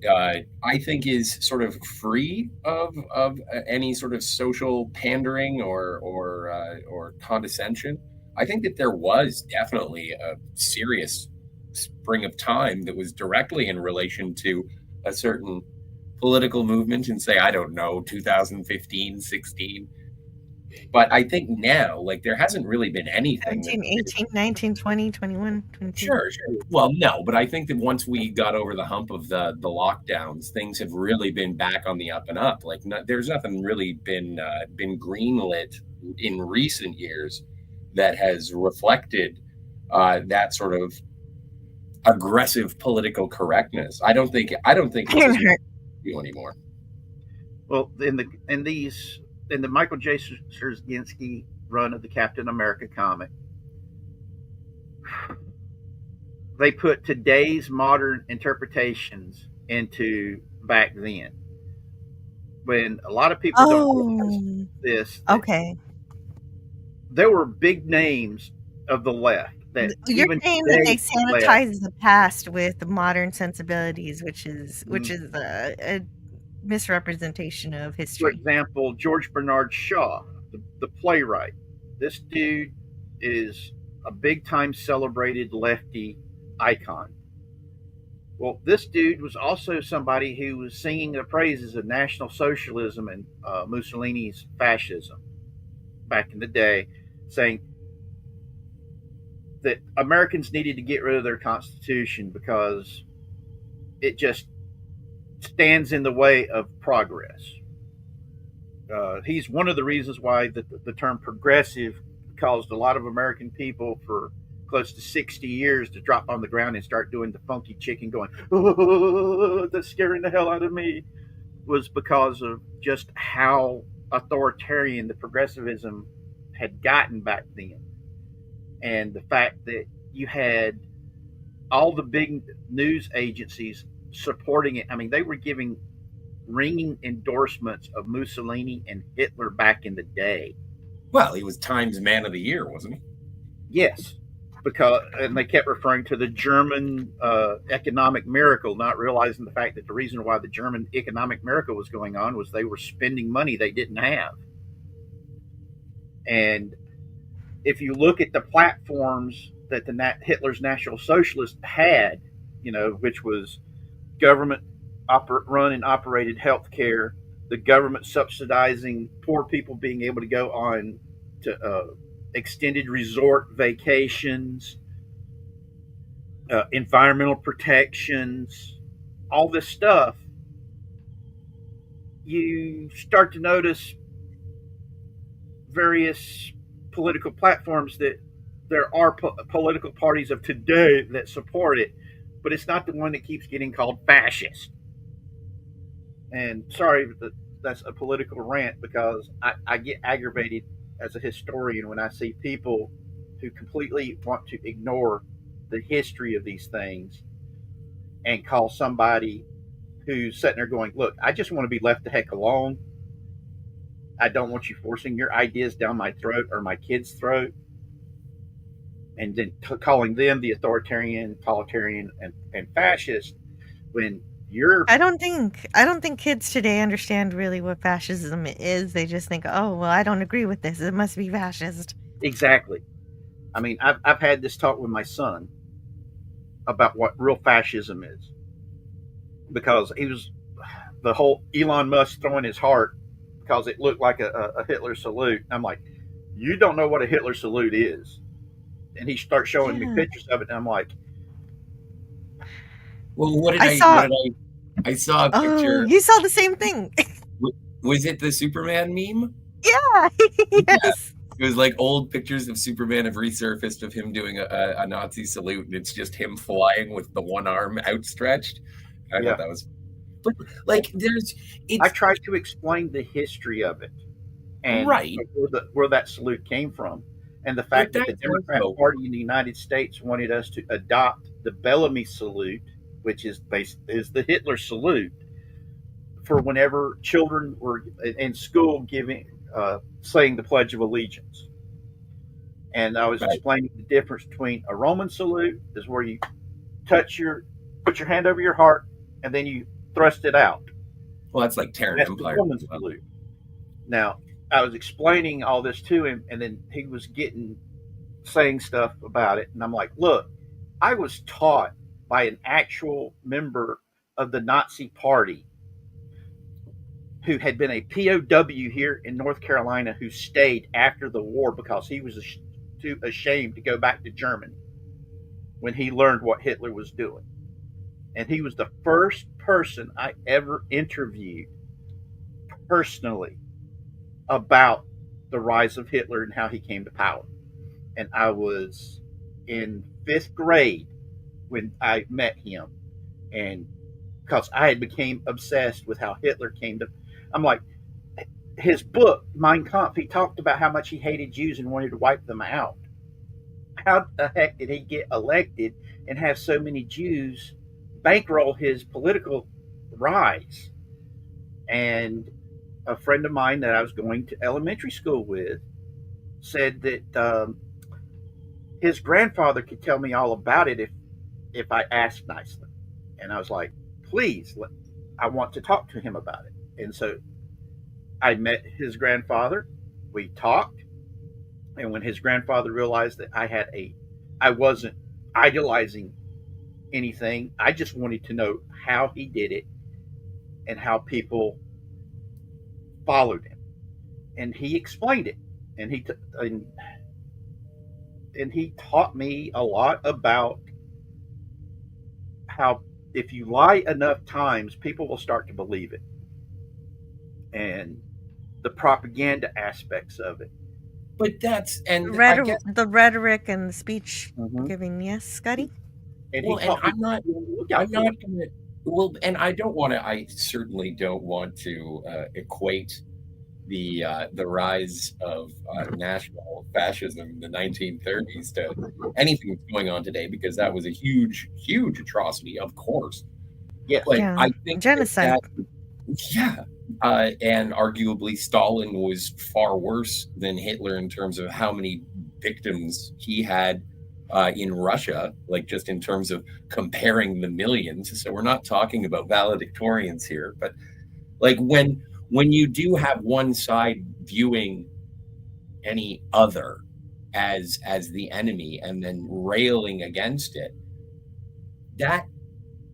I think is sort of free of any sort of social pandering or condescension. I think that there was definitely a serious spring of time that was directly in relation to a certain political movement in, say, I don't know, 2015, 16. But I think now, like, there hasn't really been anything. 17, 18, 19, 20, 21, 22. Sure. Well, no, but I think that once we got over the hump of the lockdowns, things have really been back on the up and up. Like, there's nothing really been greenlit in recent years that has reflected that sort of aggressive political correctness. I don't think it's you anymore. Well, in the Michael J. Straczynski run of the Captain America comic, they put today's modern interpretations into back then. When a lot of people don't realize this, okay, there were big names of the left that you're even saying that they sanitize left, the past with modern sensibilities, which is a misrepresentation of for history. example, George Bernard Shaw, the playwright. This dude is a big time celebrated lefty icon. Well, this dude was also somebody who was singing the praises of National Socialism and Mussolini's fascism back in the day, saying that Americans needed to get rid of their Constitution because it just stands in the way of progress. He's one of the reasons why the term progressive caused a lot of American people for close to 60 years to drop on the ground and start doing the funky chicken going, oh, that's scaring the hell out of me, was because of just how authoritarian the progressivism had gotten back then. And the fact that you had all the big news agencies supporting it. I mean, they were giving ringing endorsements of Mussolini and Hitler back in the day. Well, he was Times Man of the Year, wasn't he? Yes, and they kept referring to the German economic miracle, not realizing the fact that the reason why the German economic miracle was going on was they were spending money they didn't have. And if you look at the platforms that Hitler's National Socialists had, which was government run and operated healthcare, the government subsidizing poor people being able to go on to extended resort vacations, environmental protections, all this stuff, you start to notice various political platforms that there are political parties of today that support it, but it's not the one that keeps getting called fascist. And sorry that's a political rant, because I get aggravated as a historian when I see people who completely want to ignore the history of these things and call somebody who's sitting there going, look, I just want to be left the heck alone. I don't want you forcing your ideas down my throat or my kid's throat. And then calling them the authoritarian, totalitarian, and fascist, when You're I don't think kids today understand really what fascism is. They just think, oh well, I don't agree with this. It must be fascist. exactly. I mean, I've had this talk with my son about what real fascism is because he was the whole Elon Musk throwing his heart because it looked like a Hitler salute. I'm like, you don't know what a Hitler salute is, and he starts showing me pictures of it, and I'm like, well, what did I saw I saw a Oh, picture. you saw the same thing. Was it the Superman meme? Yeah. Yes. It was like old pictures of Superman have resurfaced of him doing a Nazi salute, and it's just him flying with the one arm outstretched. I yeah. thought that was, but like, I tried to explain the history of it and right where that salute came from, and the fact that the Democrat Party in the United States wanted us to adopt the Bellamy salute, which is the Hitler salute, for whenever children were in school saying the Pledge of Allegiance. And I was explaining the difference between a Roman salute is where you put your hand over your heart, and then you thrust it out. Well, that's like tearing empire. The Roman salute. Now, I was explaining all this to him, and then he was saying stuff about it, and I'm like, look, I was taught by an actual member of the Nazi Party who had been a POW here in North Carolina who stayed after the war because he was too ashamed to go back to Germany when he learned what Hitler was doing. And he was the first person I ever interviewed personally about the rise of Hitler and how he came to power. And I was in 5th grade when I met him. And because I had became obsessed with how Hitler came to, I'm like, his book, Mein Kampf, he talked about how much he hated Jews and wanted to wipe them out. How the heck did he get elected and have so many Jews bankroll his political rise? And a friend of mine that I was going to elementary school with said that his grandfather could tell me all about it if I asked nicely. And I was like, please, I want to talk to him about it. And so I met his grandfather. We talked. And when his grandfather realized that I wasn't idolizing anything, I just wanted to know how he did it and how people followed him. And he explained it. And he taught me a lot about how if you lie enough times, people will start to believe it. And the propaganda aspects of it. But that's the rhetoric and the speech giving. Yes, Scotty. And I'm not gonna. Well, and I don't want to. I certainly don't want to equate the rise of national fascism in the 1930s to anything that's going on today, because that was a huge, huge atrocity, of course. Yes. But Yeah. I think Genocide. And arguably Stalin was far worse than Hitler in terms of how many victims he had in Russia, like just in terms of comparing the millions. So we're not talking about valedictorians here, but like when you do have one side viewing any other as the enemy and then railing against it, that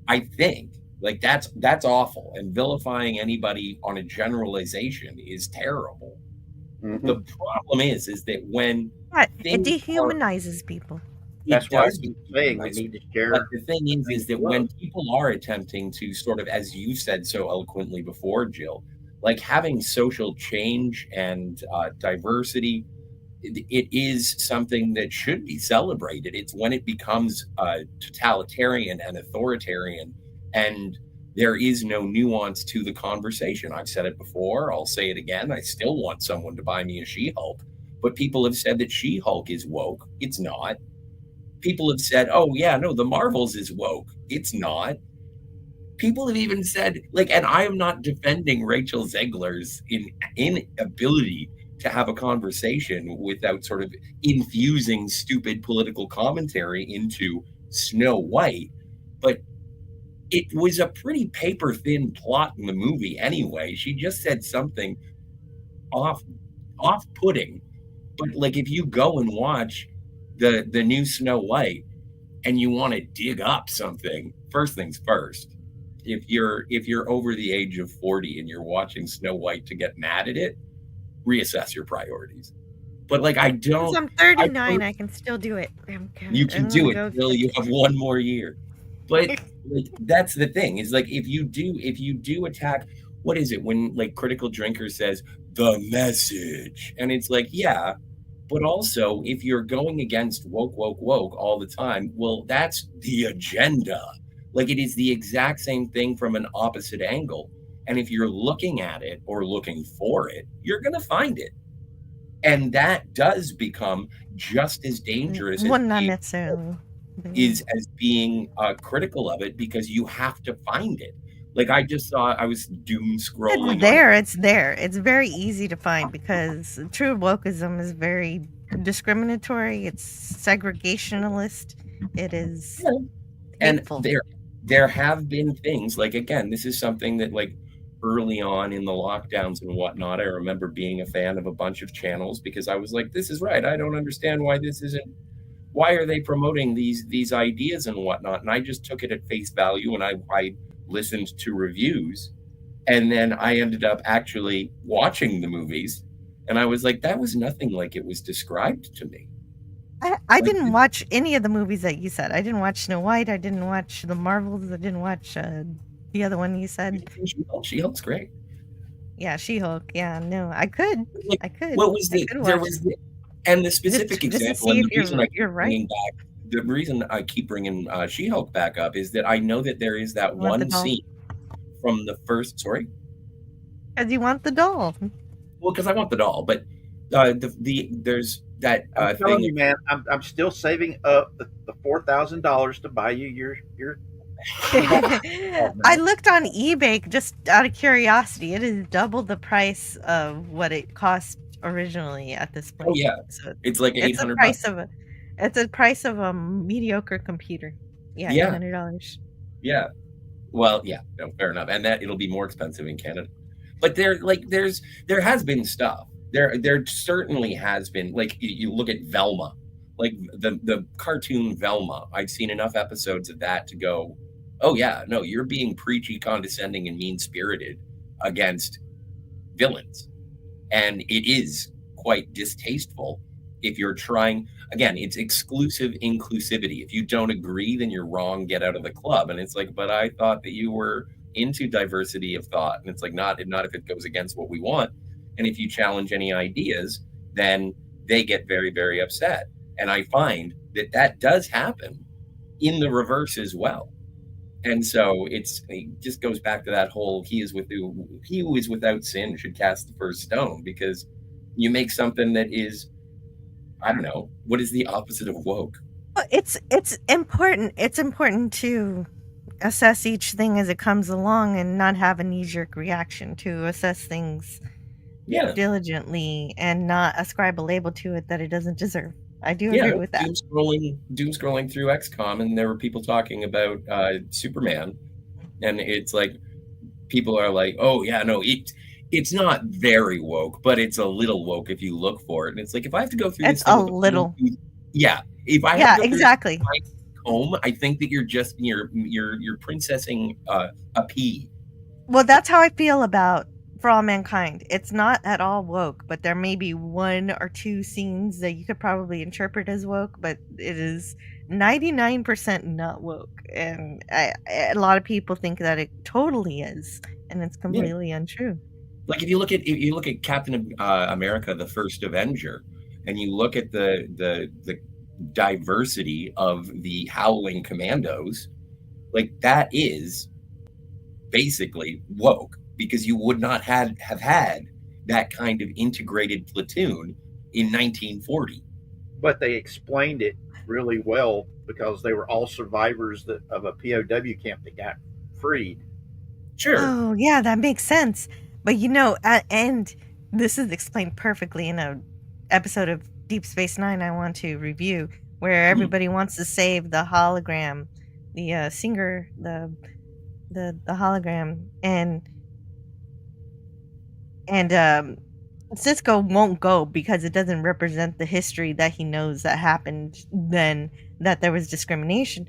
I think like that's awful, and vilifying anybody on a generalization is terrible. Mm-hmm. The problem is that when it dehumanizes people. That's why I keep saying we need to share. But the thing is that when people are attempting to sort of, as you said so eloquently before, Jill, like having social change and diversity, it is something that should be celebrated. It's when it becomes totalitarian and authoritarian, and there is no nuance to the conversation. I've said it before. I'll say it again. I still want someone to buy me a She-Hulk, but people have said that She-Hulk is woke. It's not. People have said, oh yeah, no, the Marvels is woke. It's not. People have even said, like, and I am not defending Rachel Zegler's inability to have a conversation without sort of infusing stupid political commentary into Snow White, but it was a pretty paper thin plot in the movie anyway. She just said something off-putting. But like if you go and watch the new Snow White and you want to dig up something, first things first, if you're over the age of 40 and you're watching Snow White to get mad at it, reassess your priorities. But like I don't. Because I'm 39, I can still do it. You can do it until you have one more year. But like that's the thing is like if you do attack, what is it when like Critical Drinker says the message, and it's like yeah, but also if you're going against woke all the time, well that's the agenda. Like it is the exact same thing from an opposite angle, and if you're looking at it or looking for it, you're gonna find it. And that does become just as dangerous Well, not necessarily. as being critical of it, because you have to find it. Like I just saw, I was doom scrolling. It's there. It's very easy to find because true wokeism is very discriminatory. It's segregationalist. It is hateful. And there have been things like, again, this is something that like early on in the lockdowns and whatnot, I remember being a fan of a bunch of channels because I was like, this is right. I don't understand why this isn't, why are they promoting these ideas and whatnot? And I just took it at face value and I listened to reviews, and then I ended up actually watching the movies, and I was like, that was nothing like it was described to me. I didn't watch any of the movies that you said. I didn't watch Snow White. I didn't watch The Marvels. I didn't watch the other one you said. She-Hulk's great. Yeah, She-Hulk. Yeah, no, I could. I could. What was and the specific example, and the reason you're right. The reason I keep bringing She-Hulk back up is that I know that there is that one scene from the first. Sorry, because you want the doll. Well, because I want the doll, but there's that. I'm telling you, man, I'm still saving up the $4,000 to buy you your. I looked on eBay just out of curiosity. It is double the price of what it cost originally at this point. Oh yeah, so it's like $800. It's a price of a mediocre computer. Yeah, $800. Yeah, well, yeah, no, fair enough, and that it'll be more expensive in Canada. But there has been stuff. There certainly has been. Like you look at Velma, like the cartoon Velma. I've seen enough episodes of that to go, oh yeah, no, you're being preachy, condescending, and mean spirited against villains, and it is quite distasteful. If you're trying, again, it's exclusive inclusivity. If you don't agree, then you're wrong. Get out of the club. And it's like, but I thought that you were into diversity of thought. And it's like, not if it goes against what we want. And if you challenge any ideas, then they get very, very upset. And I find that does happen in the reverse as well. And so it just goes back to that whole he who is without sin should cast the first stone, because you make something that is, I don't know, what is the opposite of woke? It's important. It's important to assess each thing as it comes along and not have a knee-jerk reaction, to assess things diligently and not ascribe a label to it that it doesn't deserve. I do agree with that. Doom scrolling through XCOM, and there were people talking about Superman, and it's like people are like, oh yeah, no, it's not very woke, but it's a little woke if you look for it. And it's like, if I have to go through this, it's a little. If I have to go exactly. Home, I think that you're princessing a pea. Well, that's how I feel about For All Mankind. It's not at all woke, but there may be one or two scenes that you could probably interpret as woke, but it is 99% not woke. And a lot of people think that it totally is, and it's completely untrue. Like if you look at Captain America, the First Avenger, and you look at the diversity of the Howling Commandos, like that is basically woke, because you would not have had that kind of integrated platoon in 1940. But they explained it really well because they were all survivors of a POW camp that got freed. Sure. Oh yeah, that makes sense. But and this is explained perfectly in a episode of Deep Space Nine I want to review, where everybody wants to save the hologram, the Singer, the the hologram, and Cisco won't go because it doesn't represent the history that he knows that happened then, that there was discrimination.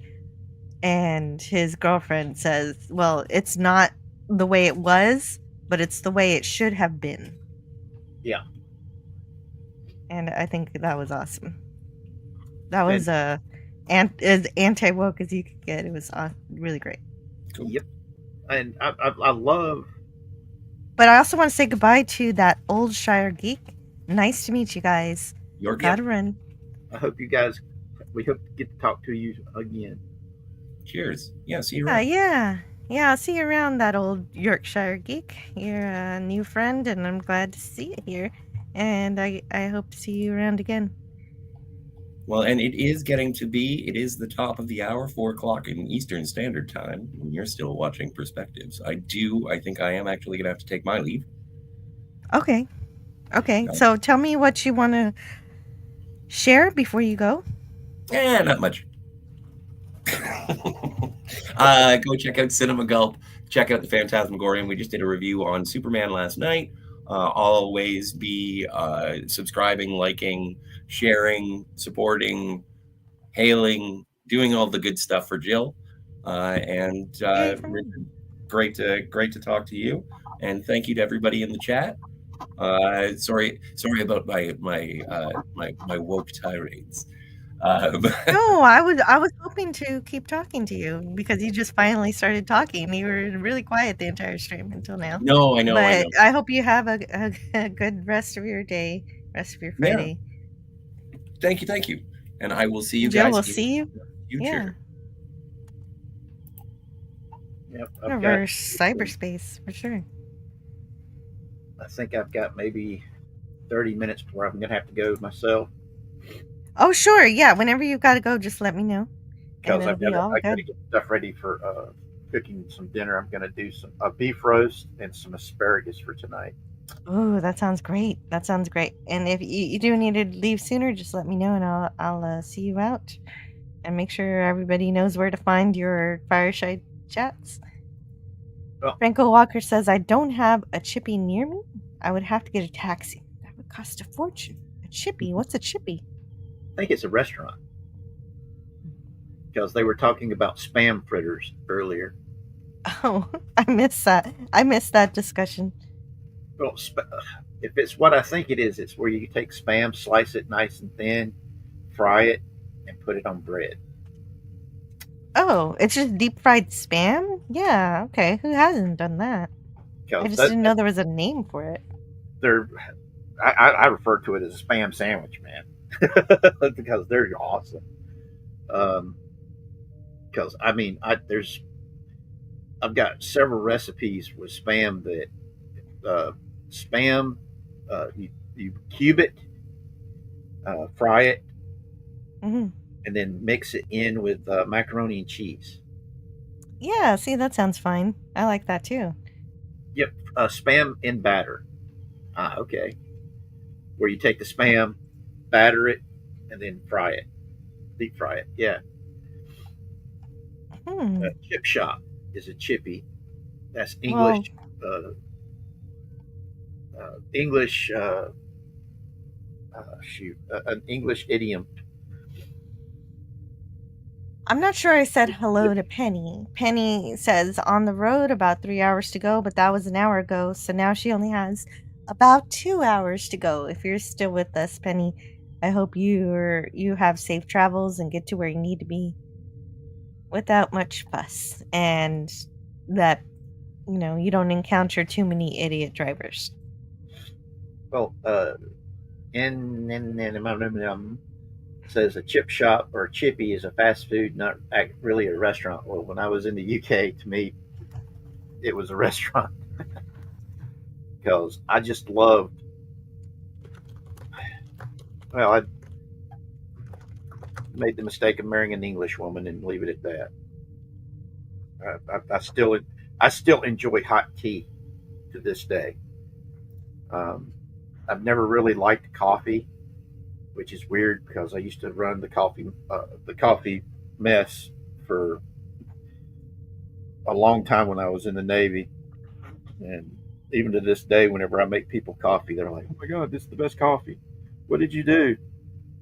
And his girlfriend says, well, it's not the way it was, but it's the way it should have been. Yeah. And I think that was awesome. That was as anti-woke as you could get. It was really great. Yep. And I love. But I also want to say goodbye to that old Shire geek. Nice to meet you guys. Gotta run. I hope you guys. We hope to get to talk to you again. Cheers. Yeah, see you around. Yeah. I'll see you around, that old Yorkshire geek. You're a new friend, and I'm glad to see you here. And I hope to see you around again. Well, and it is it is the top of the hour, 4 o'clock in Eastern Standard Time, and you're still watching Perspectives. I think I am actually going to have to take my leave. Okay. So tell me what you want to share before you go. Not much. Go check out Cinema Gulp. Check out the Phantasmagorium. We just did a review on Superman last night. Always be subscribing, liking, sharing, supporting, hailing, doing all the good stuff for Jill. Great to talk to you. And thank you to everybody in the chat. Sorry about my woke tirades. No, I was hoping to keep talking to you because you just finally started talking. You were really quiet the entire stream until now. No, I know. But I hope you have a good rest of your day, rest of your Friday. Yeah. Thank you. And I will see you Jill, guys. We'll see you. Future. Yeah. Yep. Over cyberspace for sure. I think I've got maybe 30 minutes before I'm going to have to go myself. Oh, sure. Yeah. Whenever you've got to go, just let me know. Because I got to get stuff ready for cooking some dinner. I'm going to do some beef roast and some asparagus for tonight. Oh, that sounds great. And if you do need to leave sooner, just let me know, and I'll see you out. And make sure everybody knows where to find your Fireside chats. Oh. Franco Walker says, I don't have a chippy near me. I would have to get a taxi. That would cost a fortune. A chippy? What's a chippy? I think it's a restaurant. Because they were talking about spam fritters earlier. Oh, I missed that discussion. Well, if it's what I think it is, it's where you take spam, slice it nice and thin, fry it, and put it on bread. Oh, it's just deep fried spam? Yeah, okay. Who hasn't done that? I just didn't know there was a name for it. I refer to it as a spam sandwich, man. Because they're awesome. Because I've got several recipes with spam that you cube it, fry it, and then mix it in with macaroni and cheese. Yeah, see, that sounds fine. I like that too. Yep, spam in batter. Okay. Where you take the spam, batter it, and then fry it, deep fry it. Yeah. Chip shop is a chippy. That's English. English. An English idiom. I'm not sure I said hello to Penny. Penny says on the road about 3 hours to go, but that was an hour ago, so now she only has about 2 hours to go. If you're still with us, Penny, I hope you have safe travels and get to where you need to be without much fuss, and that you don't encounter too many idiot drivers. Well, says a chip shop or a chippy is a fast food, not really a restaurant. Well, when I was in the UK, to me, it was a restaurant because I just loved. Well, I made the mistake of marrying an English woman and leave it at that. I still enjoy hot tea to this day. I've never really liked coffee, which is weird because I used to run the coffee mess for a long time when I was in the Navy, and even to this day, whenever I make people coffee, they're like, "Oh my God, this is the best coffee. What did you do?"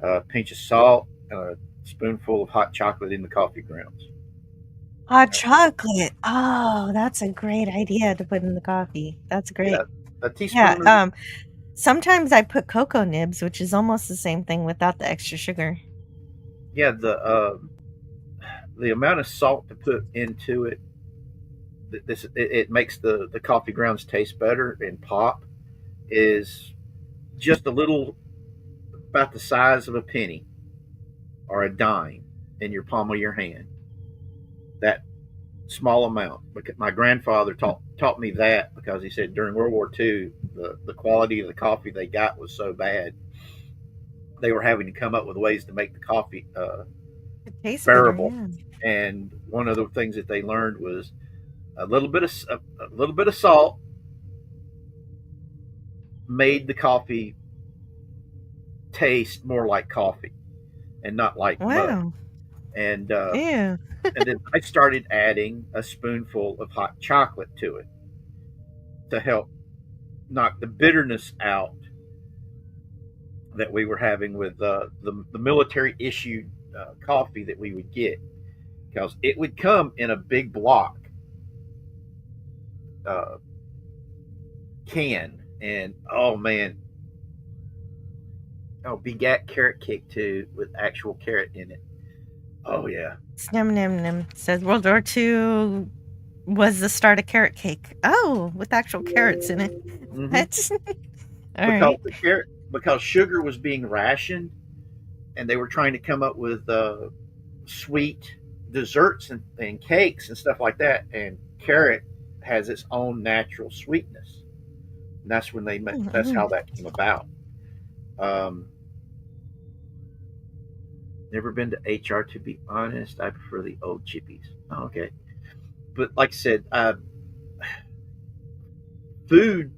A pinch of salt and a spoonful of hot chocolate in the coffee grounds. Hot chocolate. Oh, that's a great idea to put in the coffee. That's great. Yeah, a Yeah. teaspoon of Sometimes I put cocoa nibs, which is almost the same thing without the extra sugar. yeah the amount of salt to put into it. It makes the coffee grounds taste better and pop. Is just a little about the size of a penny or a dime in your palm of your hand. That small amount. Because my grandfather taught me that because he said during World War II the quality of the coffee they got was so bad they were having to come up with ways to make the coffee It tastes bearable. better, yeah. And one of the things that they learned was a little bit of salt made the coffee taste more like coffee and not like mud. Wow. And Yeah. and then I started adding a spoonful of hot chocolate to it to help knock the bitterness out that we were having with the military issued coffee that we would get, because it would come in a big block can, and oh man, begat carrot cake too with actual carrot in it. Oh yeah. Snim nim nim says World War II was the start of carrot cake. Oh, with actual carrots in it. What? All right. Because sugar was being rationed, and they were trying to come up with sweet desserts and cakes and stuff like that. And carrot has its own natural sweetness. And that's when that's how that came about. Never been to HR, to be honest. I prefer the old chippies. Oh, okay. But like I said, food.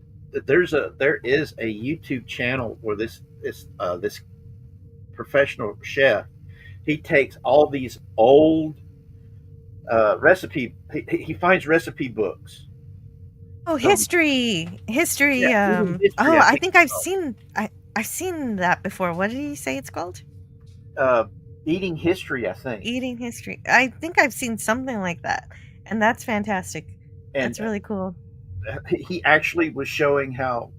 There is a YouTube channel where this professional chef, he takes all these old recipe. He finds recipe books. Oh, history. Yeah, history, I think I've seen that before. What did he say it's called? Eating history, I think. Eating history. I think I've seen something like that, and that's fantastic. And that's really cool. He actually was showing how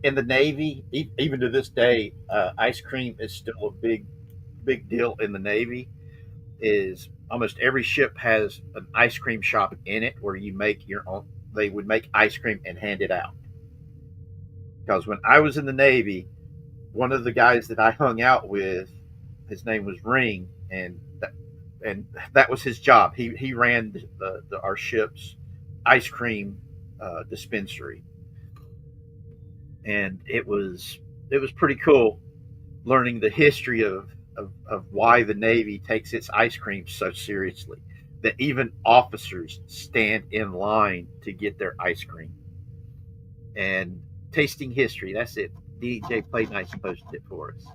in the Navy, even to this day, ice cream is still a big deal in the Navy. Is almost every ship has an ice cream shop in it where you make your own. They would make ice cream and hand it out. Because when I was in the Navy, one of the guys that I hung out with, his name was Ring, and that was his job. He ran our ship's ice cream dispensary, and it was pretty cool learning the history of why the Navy takes its ice cream so seriously that even officers stand in line to get their ice cream. And tasting history, that's it. DJ Play Nice posted it for us.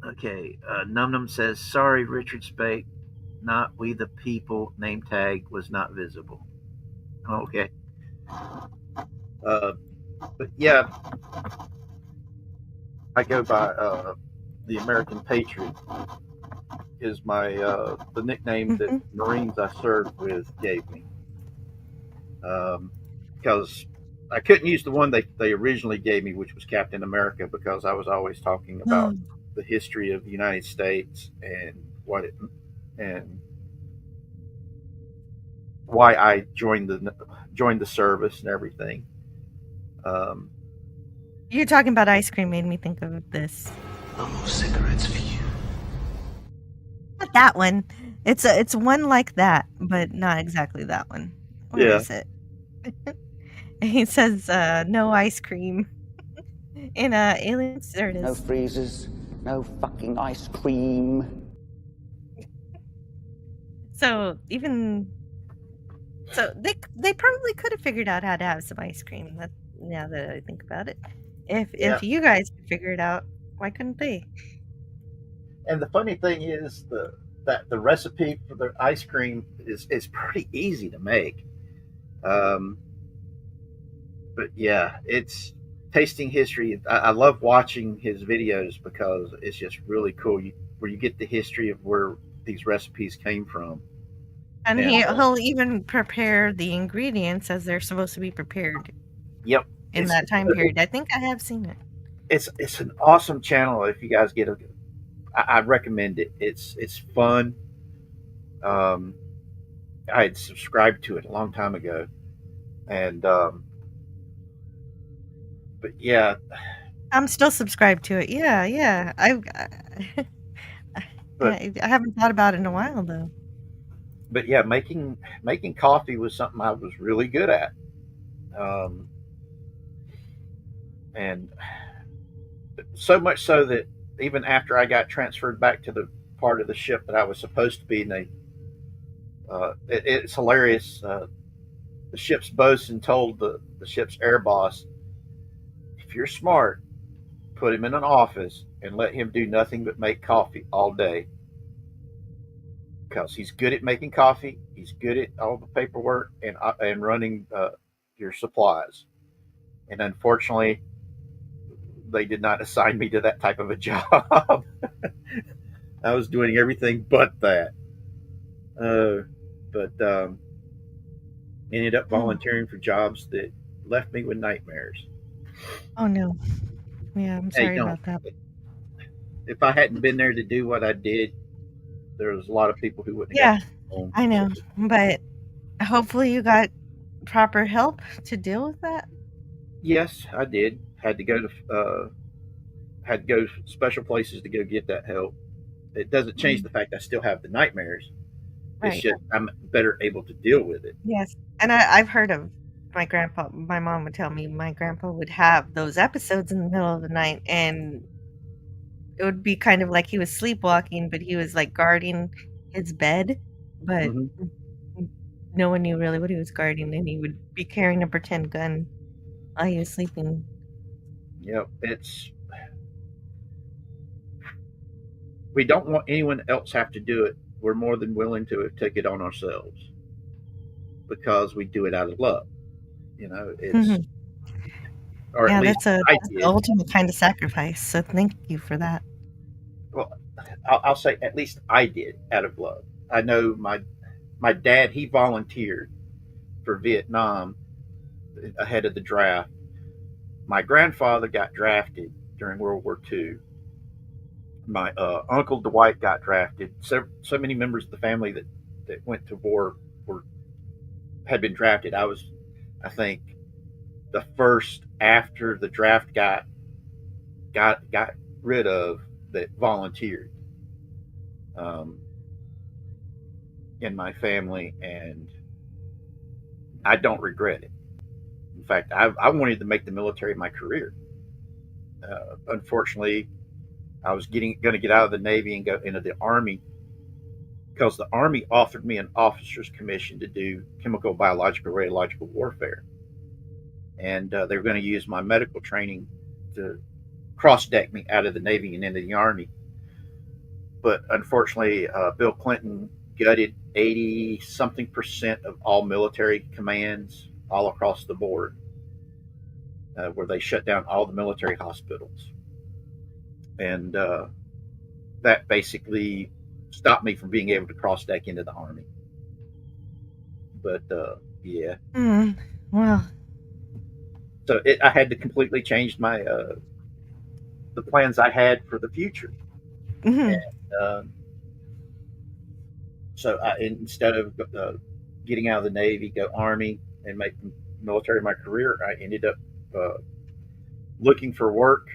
Okay, Num Num says, sorry, Richard Spake, not we the people, name tag was not visible. Okay. But yeah, I go by the American Patriot is my the nickname that Marines I served with gave me. Because I couldn't use the one they originally gave me, which was Captain America, because I was always talking about the history of the United States and and why I joined the service and everything. You're talking about ice cream made me think of this. No more cigarettes for you. Not that one. It's one like that, but not exactly that one. Where is it? He says no ice cream. In Aliens, there it is. No freezers, no fucking ice cream. So they probably could have figured out how to have some ice cream. Now that I think about it, if you guys could figure it out, why couldn't they? And the funny thing is that the recipe for the ice cream is pretty easy to make. Um, but yeah, it's tasting history. I love watching his videos because it's just really cool. Where you get the history of where these recipes came from. And And he'll even prepare the ingredients as they're supposed to be prepared yep, in that time period. I think I have seen it. It's an awesome channel. If you guys get a, I recommend it. It's fun. Um, I had subscribed to it a long time ago, and but yeah, I'm still subscribed to it. Yeah, yeah. but I haven't thought about it in a while though. but yeah, making coffee was something I was really good at, um, and so much so that even after I got transferred back to the part of the ship that I was supposed to be, and it's hilarious. The ship's bosun told the ship's air boss, "If you're smart, put him in an office and let him do nothing but make coffee all day, because he's good at making coffee. He's good at all the paperwork and running your supplies." And unfortunately, they did not assign me to that type of a job. I was doing everything but that. But ended up volunteering for jobs that left me with nightmares. Oh no. Yeah, I'm Hey, sorry don't. about that. If I hadn't been there to do what I did, there was a lot of people who wouldn't Yeah, have got home. I know. But hopefully you got proper help to deal with that. Yes, I did. Had to go to special places to go get that help. It doesn't change the fact I still have the nightmares. It's Right. just I'm better able to deal with it. Yes. And I've heard of my grandpa. My mom would tell me my grandpa would have those episodes in the middle of the night, and it would be kind of like he was sleepwalking, but he was like guarding his bed, but Mhm. no one knew really what he was guarding, and he would be carrying a pretend gun while he was sleeping. Yep, we don't want anyone else have to do it. We're more than willing to take it on ourselves because we do it out of love. You know, it's or at Yeah, least that's I the did. ultimate kind of sacrifice. So thank you for that. Well, I'll say at least I did out of love. I know my dad, he volunteered for Vietnam ahead of the draft. My grandfather got drafted during World War II. My uncle Dwight got drafted. So many members of the family that went to war had been drafted. I think, the first after the draft got rid of that volunteered in my family, and I don't regret it. In fact, I wanted to make the military my career. Unfortunately, I was going to get out of the Navy and go into the Army because the Army offered me an officer's commission to do chemical, biological, radiological warfare. And they were going to use my medical training to cross deck me out of the Navy and into the Army. But unfortunately, Bill Clinton gutted 80 something percent of all military commands all across the board, where they shut down all the military hospitals. And that basically stopped me from being able to cross deck into the Army. But yeah. Well, so I had to completely change my the plans I had for the future. And so instead of getting out of the Navy, go Army, and make the military my career, I ended up looking for work.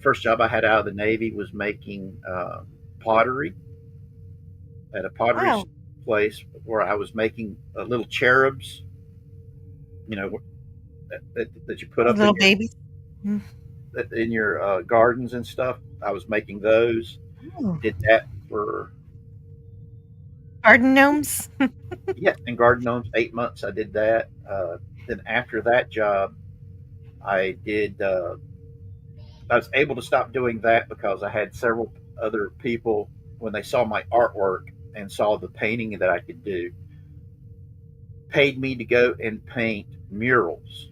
First job I had out of the Navy was making pottery at a pottery place where I was making little cherubs, you know, that you put up little babies in your gardens and stuff. I was making those. Oh. Did that for garden gnomes. yeah, and garden gnomes. 8 months I did that. Then after that job, I did. I was able to stop doing that because I had several other people, when they saw my artwork and saw the painting that I could do, paid me to go and paint murals.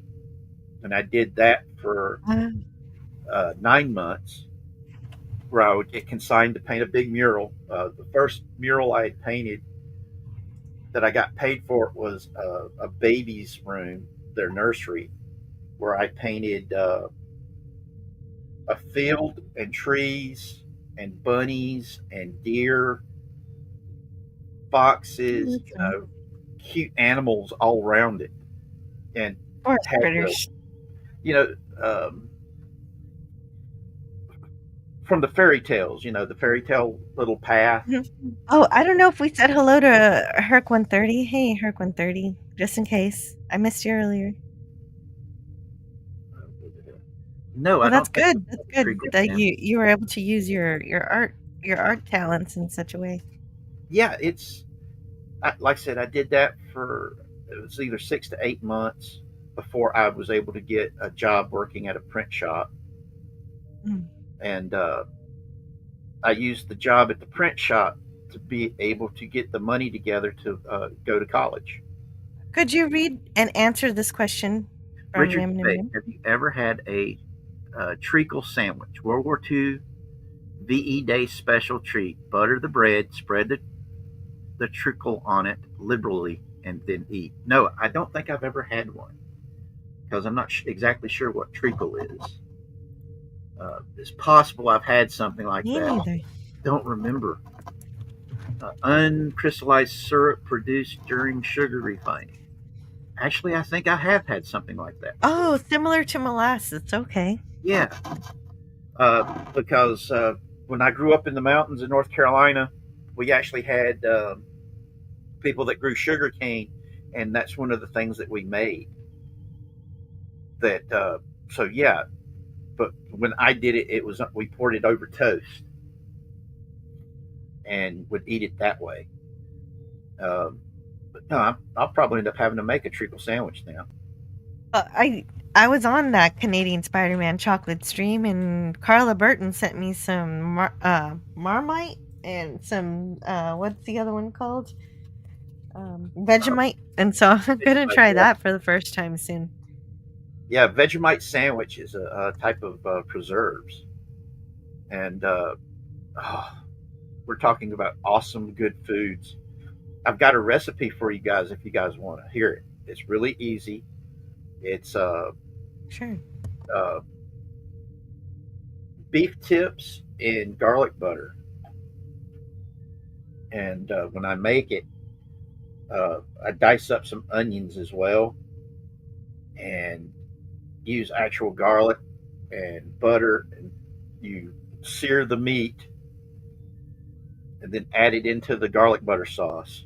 And I did that for 9 months, where I would get consigned to paint a big mural. The first mural I had painted that I got paid for was a baby's room, their nursery, where I painted a field and trees and bunnies and deer, foxes, cute animals all around it, and Forest had critters. from the fairy tales, the fairy tale little path. Oh, I don't know if we said hello to Herc 130. Hey, Herc 130, just in case. I missed you earlier. No, Well, I that's don't. good. That's good that you were able to use your art talents in such a way. Yeah, like I said, I did that for, it was either 6 to 8 months before I was able to get a job working at a print shop. And I used the job at the print shop to be able to get the money together to go to college. Could you read and answer this question from Richard, Nim Nim Nim? have you ever had a treacle sandwich? World War II VE Day special treat. Butter the bread, spread the treacle on it liberally, and then eat. No, I don't think I've ever had one, because I'm not exactly sure what treacle is. It's possible I've had something like Me that. neither. Don't remember. Uncrystallized syrup produced during sugar refining. Actually, I think I have had something like that. Oh, similar to molasses. Okay. Yeah. Because when I grew up in the mountains in North Carolina, we actually had people that grew sugar cane, and that's one of the things that we made. So yeah, but when I did it, we poured it over toast and would eat it that way. But no, I'll probably end up having to make a treacle sandwich now. I was on that Canadian Spider-Man chocolate stream, and Carla Burton sent me some Marmite and some what's the other one called? Vegemite, and so I'm gonna try that for the first time soon. Yeah, Vegemite sandwich is a type of preserves, and we're talking about awesome, good foods. I've got a recipe for you guys if you guys want to hear it. It's really easy. It's sure. Beef tips in garlic butter, and when I make it, I dice up some onions as well, and use actual garlic and butter, and you sear the meat, and then add it into the garlic butter sauce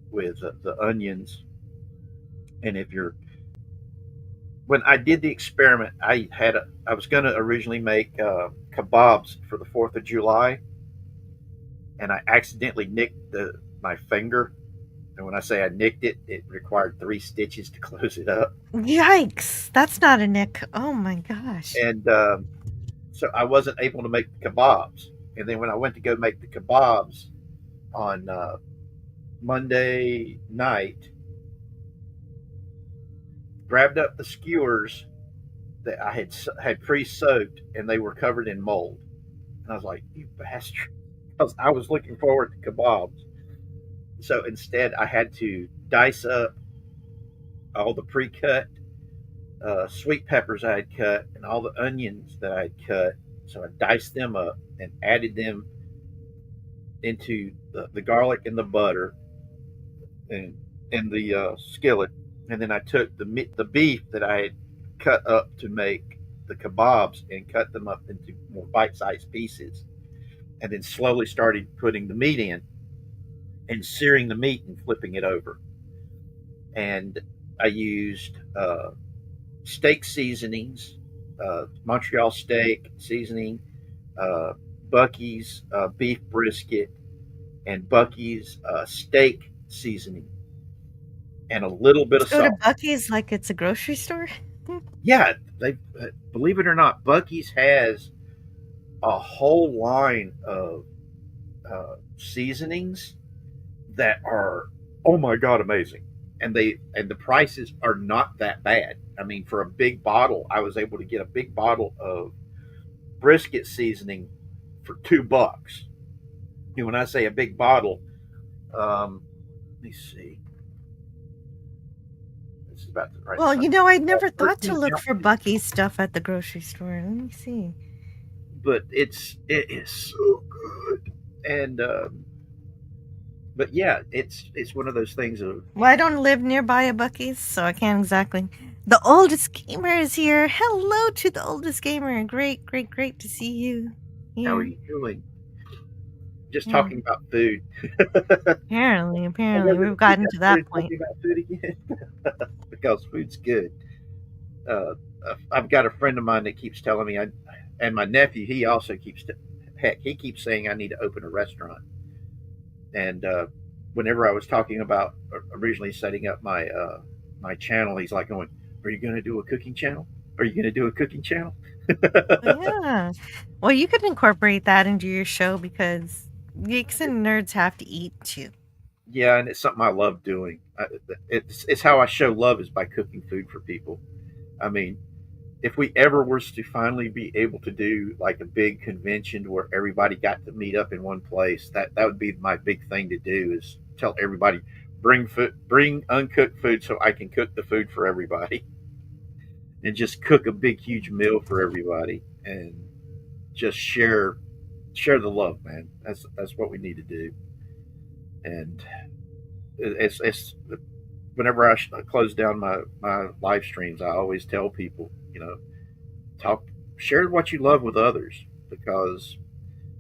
with the onions. And when I did the experiment, I was going to originally make kebabs for the 4th of July, and I accidentally nicked my finger. And when I say I nicked it, it required 3 stitches to close it up. Yikes! That's not a nick. Oh my gosh. And so I wasn't able to make the kebabs. And then when I went to go make the kebabs on Monday night, grabbed up the skewers that I had pre-soaked, and they were covered in mold. And I was like, "You bastard!" Because I was looking forward to kebabs. So instead, I had to dice up all the pre-cut sweet peppers I had cut and all the onions that I had cut. So I diced them up and added them into the garlic and the butter and in the skillet. And then I took the beef that I had cut up to make the kebabs and cut them up into more bite-sized pieces. And then slowly started putting the meat in and searing the meat and flipping it over. And I used steak seasonings, Montreal steak seasoning, Bucky's beef brisket, and Bucky's steak seasoning, and a little bit of Go to salt. Bucky's like it's a grocery store? Yeah, they believe it or not, Bucky's has a whole line of seasonings that are, oh my god, amazing. And the prices are not that bad. I mean, for a big bottle, I was able to get a big bottle of brisket seasoning for $2. And when I say a big bottle, let me see. This is about the right. Well, you know, I never thought to 13 look for ounces. Bucky's stuff at the grocery store. Let me see. But it is so good. And but yeah, it's one of those things of, Well, I don't live nearby a Bucky's, so I can't exactly. The oldest gamer is here. Hello to the oldest gamer. Great, great, great to see you here. how are you doing? Just Yeah. talking about food. Apparently, we've gotten to that point. Talking about food again because food's good. Uh, I've got a friend of mine that keeps telling me, and my nephew, he also keeps, he keeps saying I need to open a restaurant. And whenever I was talking about originally setting up my channel, he's like going, "Are you going to do a cooking channel? Are you going to do a cooking channel?" Yeah. Well, you could incorporate that into your show because geeks and nerds have to eat too. Yeah, and it's something I love doing. It's how I show love is by cooking food for people. I mean, if we ever was to finally be able to do like a big convention where everybody got to meet up in one place, that would be my big thing to do is tell everybody bring uncooked food so I can cook the food for everybody and just cook a big huge meal for everybody and just share the love, man. That's what we need to do. And it's whenever I close down my live streams, I always tell people, share what you love with others because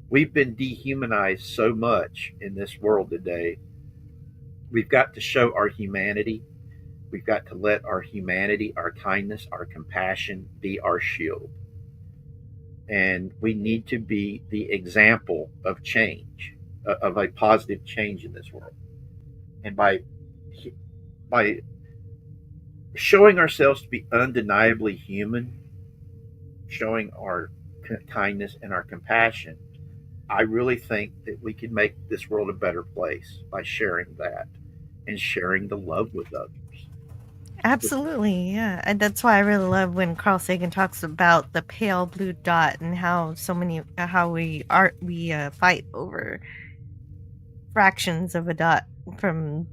we've been dehumanized so much in this world today. We've got to show our humanity. We've got to let our humanity, our kindness, our compassion be our shield. And we need to be the example of change, of a positive change in this world. And by showing ourselves to be undeniably human, showing our kindness and our compassion, I really think that we can make this world a better place by sharing that and sharing the love with others. Absolutely, yeah. And that's why I really love when Carl Sagan talks about the pale blue dot and how we fight over fractions of a dot from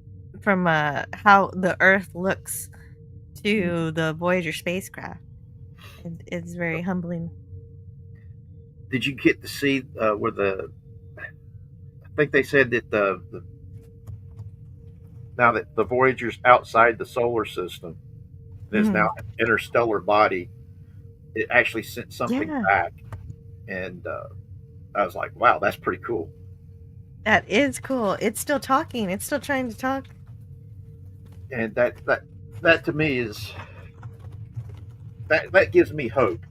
how the Earth looks to the Voyager spacecraft. It's very humbling. Did you get to see where I think they said that now that the Voyager's outside the solar system, there's now an interstellar body. It actually sent something back, and I was like, "Wow, that's pretty cool." That is cool. It's still talking. It's still trying to talk. And that to me is that gives me hope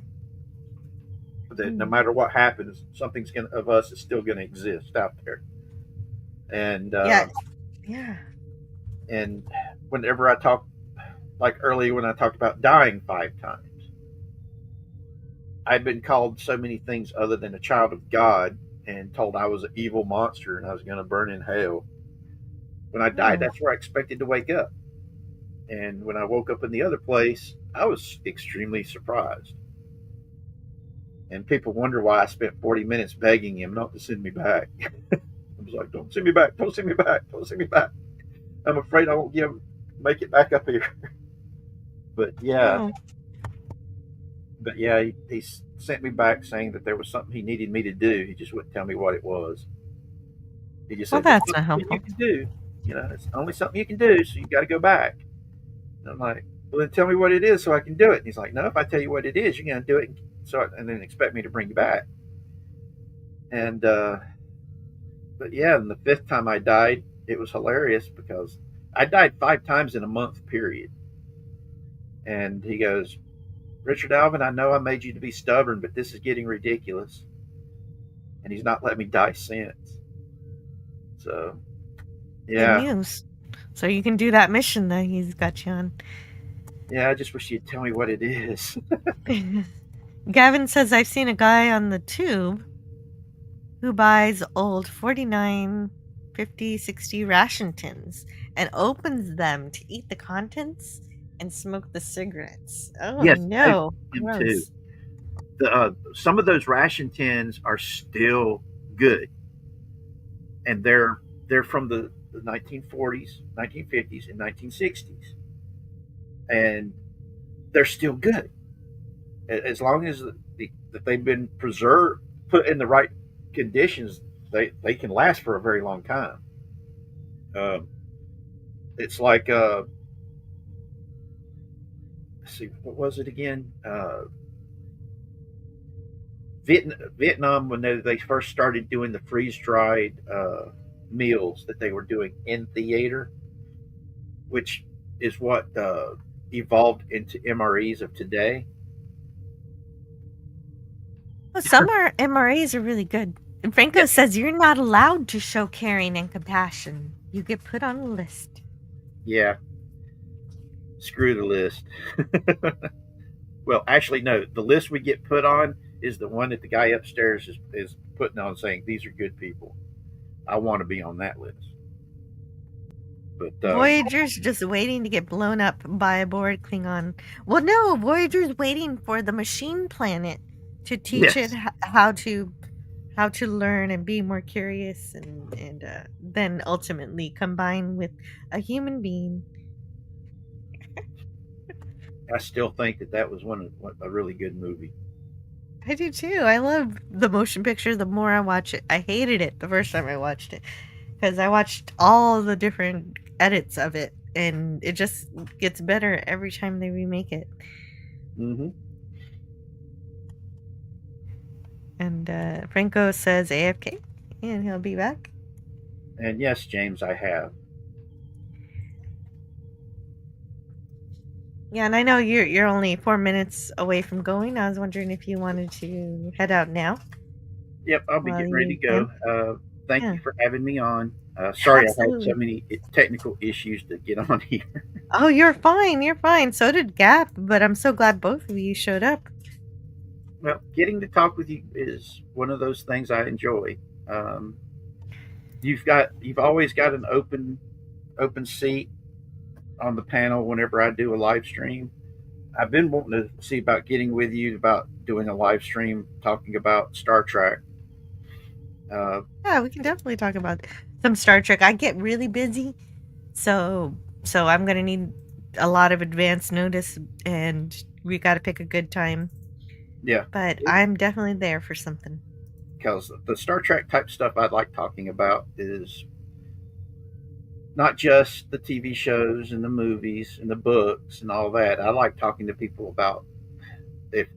that no matter what happens, something's of us is still gonna exist out there. And yeah. And whenever I talk, like earlier when I talked about dying 5 times, I've been called so many things other than a child of God and told I was an evil monster and I was going to burn in hell. When I died, that's where I expected to wake up. And when I woke up in the other place, I was extremely surprised. And people wonder why I spent 40 minutes begging him not to send me back. I was like, "Don't send me back, don't send me back, don't send me back. I'm afraid I won't make it back up here." But yeah, he sent me back saying that there was something he needed me to do. He just wouldn't tell me what it was. He just said, "That's not helpful. You can do, it's only something you can do, so you got to go back." And I'm like, "Well, then tell me what it is so I can do it." And he's like, "No, if I tell you what it is, you're going to do it, and then expect me to bring you back." And but yeah, and the 5th time I died, it was hilarious because I died 5 times in a month period. And he goes, "Richard Alvin, I know I made you to be stubborn, but this is getting ridiculous." And he's not let me die since. So, yeah. Good news. So you can do that mission that he's got you on. Yeah, I just wish you'd tell me what it is. Gavin says, I've seen a guy on the tube who buys old 49, 50, 60 ration tins and opens them to eat the contents and smoke the cigarettes. Oh Yes, I've no, seen them too. gross. Some of those ration tins are still good, and they're from the 1940s, 1950s, and 1960s, and they're still good as long as that they've been preserved, put in the right conditions. They can last for a very long time. Um, it's like let's see, what was it again? Vietnam, when they first started doing the freeze dried meals that they were doing in theater, which is what evolved into MREs of today. Well, some MRAs are really good. And Franco says you're not allowed to show caring and compassion. You get put on a list. Yeah. Screw the list. Well, actually, no. The list we get put on is the one that the guy upstairs is putting on, saying these are good people. I want to be on that list. But Voyager's just waiting to get blown up by a bored Klingon. Well, no, Voyager's waiting for the machine planet to teach it how to learn and be more curious, and then ultimately combine with a human being. I still think that was a really good movie. I do too. I love the motion picture. The more I watch it, I hated it the first time I watched it because I watched all the different edits of it, and it just gets better every time they remake it. Mm-hmm. And Franco says AFK, and he'll be back. And yes, James, I have. Yeah, and I know you're only 4 minutes away from going. I was wondering if you wanted to head out now. Yep, I'll be getting ready to go. Thank you for having me on. Sorry I had so many technical issues to get on here. Oh, you're fine. You're fine. So did Gap, but I'm so glad both of you showed up. Well, getting to talk with you is one of those things I enjoy. You've always got an open seat on the panel whenever I do a live stream. I've been wanting to see about getting with you about doing a live stream talking about Star Trek. Yeah, we can definitely talk about some Star Trek. I get really busy, so I'm gonna need a lot of advance notice, and we got to pick a good time. Yeah, but I'm definitely there for something. Because the Star Trek type stuff I'd like talking about is not just the TV shows and the movies and the books and all that. I like talking to people about, if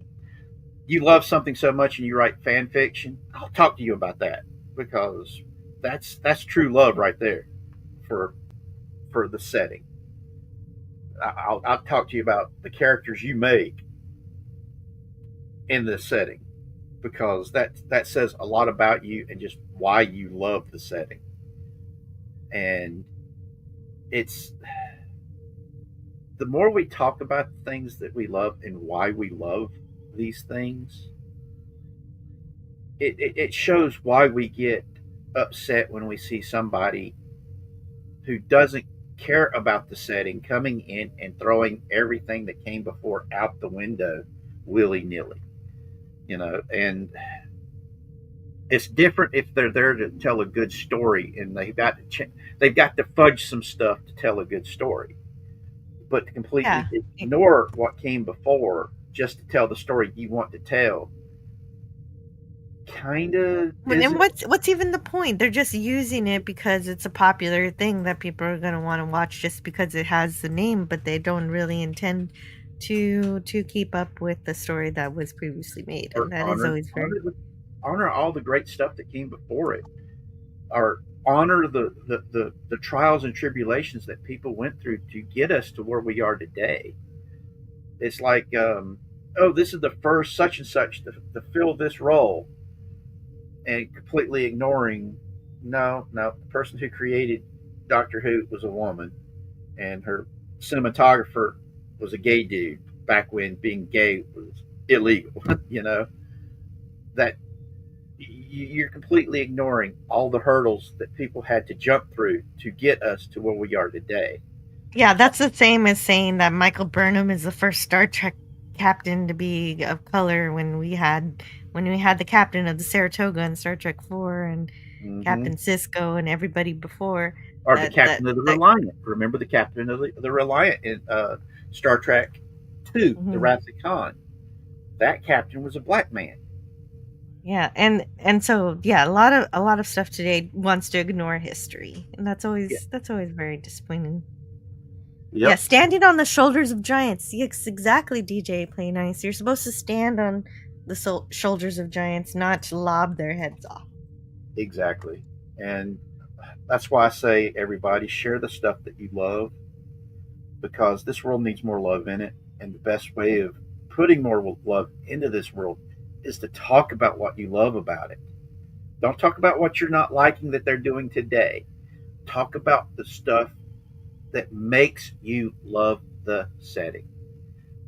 you love something so much and you write fan fiction, I'll talk to you about that, because that's true love right there for the setting. I'll talk to you about the characters you make in this setting, because that says a lot about you and just why you love the setting. And it's the more we talk about things that we love and why we love these things, it shows why we get upset when we see somebody who doesn't care about the setting coming in and throwing everything that came before out the window willy-nilly, and it's different if they're there to tell a good story and they've got to fudge some stuff to tell a good story, but to completely ignore what came before just to tell the story you want to tell. Kind of. And what's even the point? They're just using it because it's a popular thing that people are going to want to watch just because it has the name, but they don't really intend to keep up with the story that was previously made, and that is always very. Honor all the great stuff that came before it, or honor the trials and tribulations that people went through to get us to where we are today. It's like, this is the first such and such to fill this role, and completely ignoring, no, the person who created Doctor Who was a woman, and her cinematographer was a gay dude back when being gay was illegal. That you're completely ignoring all the hurdles that people had to jump through to get us to where we are today. Yeah, that's the same as saying that Michael Burnham is the first Star Trek captain to be of color when we had the captain of the Saratoga in Star Trek 4 and Mm-hmm. Captain Sisko and everybody before. Or the captain of the Reliant. Remember the captain of the Reliant in Star Trek 2, The Wrath of Khan. That captain was a black man. Yeah, and so yeah, a lot of stuff today wants to ignore history, and that's always very disappointing. Yep. Yeah, standing on the shoulders of giants. Yes, exactly, DJ Play Nice. You're supposed to stand on the shoulders of giants, not to lob their heads off. Exactly. And that's why I say, everybody, share the stuff that you love, because this world needs more love in it. And the best way of putting more love into this world is to talk about what you love about it. Don't talk about what you're not liking that they're doing today. Talk about the stuff that makes you love the setting.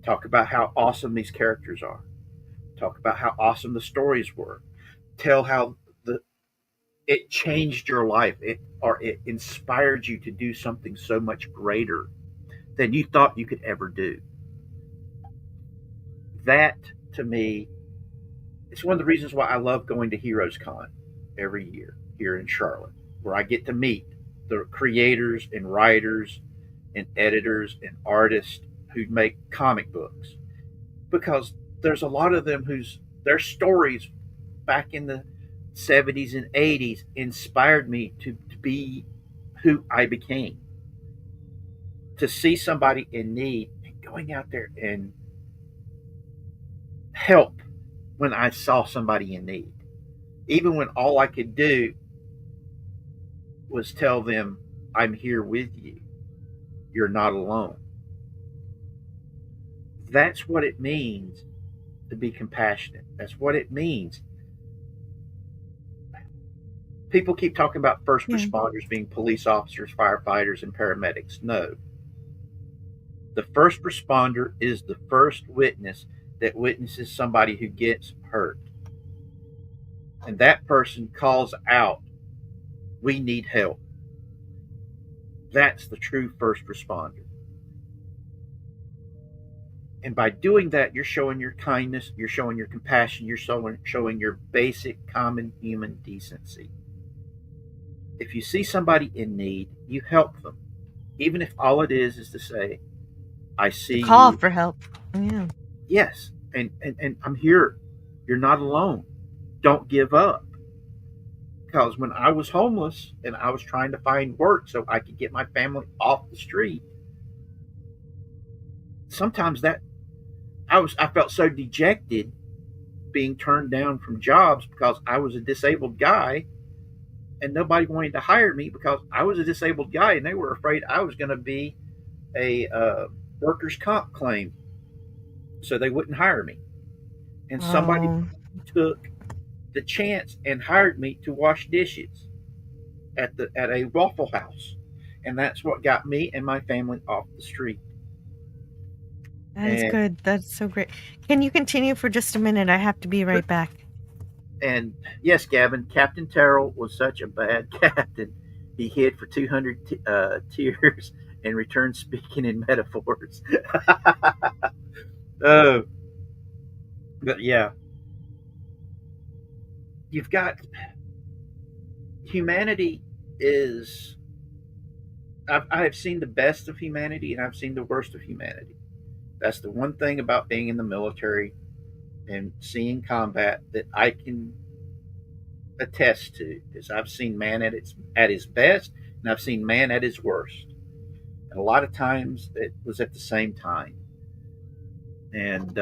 Talk about how awesome these characters are. Talk about how awesome the stories were. Tell how it changed your life, or it inspired you to do something so much greater than you thought you could ever do. That, to me, it's one of the reasons why I love going to Heroes Con every year here in Charlotte, where I get to meet the creators and writers and editors and artists who make comic books. Because there's a lot of them their stories back in the 70s and 80s inspired me to be who I became. To see somebody in need and going out there and help when I saw somebody in need. Even when all I could do was tell them, I'm here with you. You're not alone. That's what it means to be compassionate. That's what it means. People keep talking about first responders being police officers, firefighters, and paramedics. No. The first responder is the first witness that witnesses somebody who gets hurt. And that person calls out, we need help. That's the true first responder. And by doing that, you're showing your kindness, you're showing your compassion, you're showing your basic common human decency. If you see somebody in need, you help them. Even if all it is to say, I see Call you. for help. Yeah. Yes. And I'm here. You're not alone. Don't give up. Because when I was homeless and I was trying to find work so I could get my family off the street, sometimes I felt so dejected being turned down from jobs because I was a disabled guy and nobody wanted to hire me because I was a disabled guy and they were afraid I was going to be a workers' comp claim, so they wouldn't hire me. And somebody took the chance and hired me to wash dishes at a Waffle House, and that's what got me and my family off the street. That is good. That's so great. Can you continue for just a minute? I have to be right back. And yes, Gavin, Captain Terrell was such a bad captain. He hid for 200 tears and returned speaking in metaphors. Oh, but yeah, you've got humanity is. I have seen the best of humanity and I've seen the worst of humanity. That's the one thing about being in the military and seeing combat that I can attest to, is I've seen man at his best and I've seen man at his worst. And a lot of times it was at the same time. And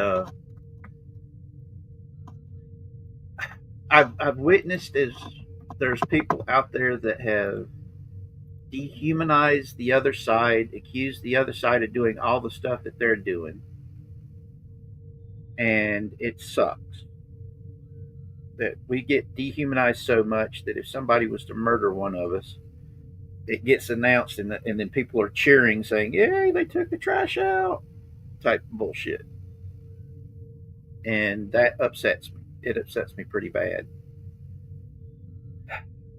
I've witnessed as there's people out there that have dehumanized the other side, accused the other side of doing all the stuff that they're doing. And it sucks that we get dehumanized so much that if somebody was to murder one of us, it gets announced and then people are cheering, saying, yay, they took the trash out, type of bullshit. and that upsets me. It upsets me pretty bad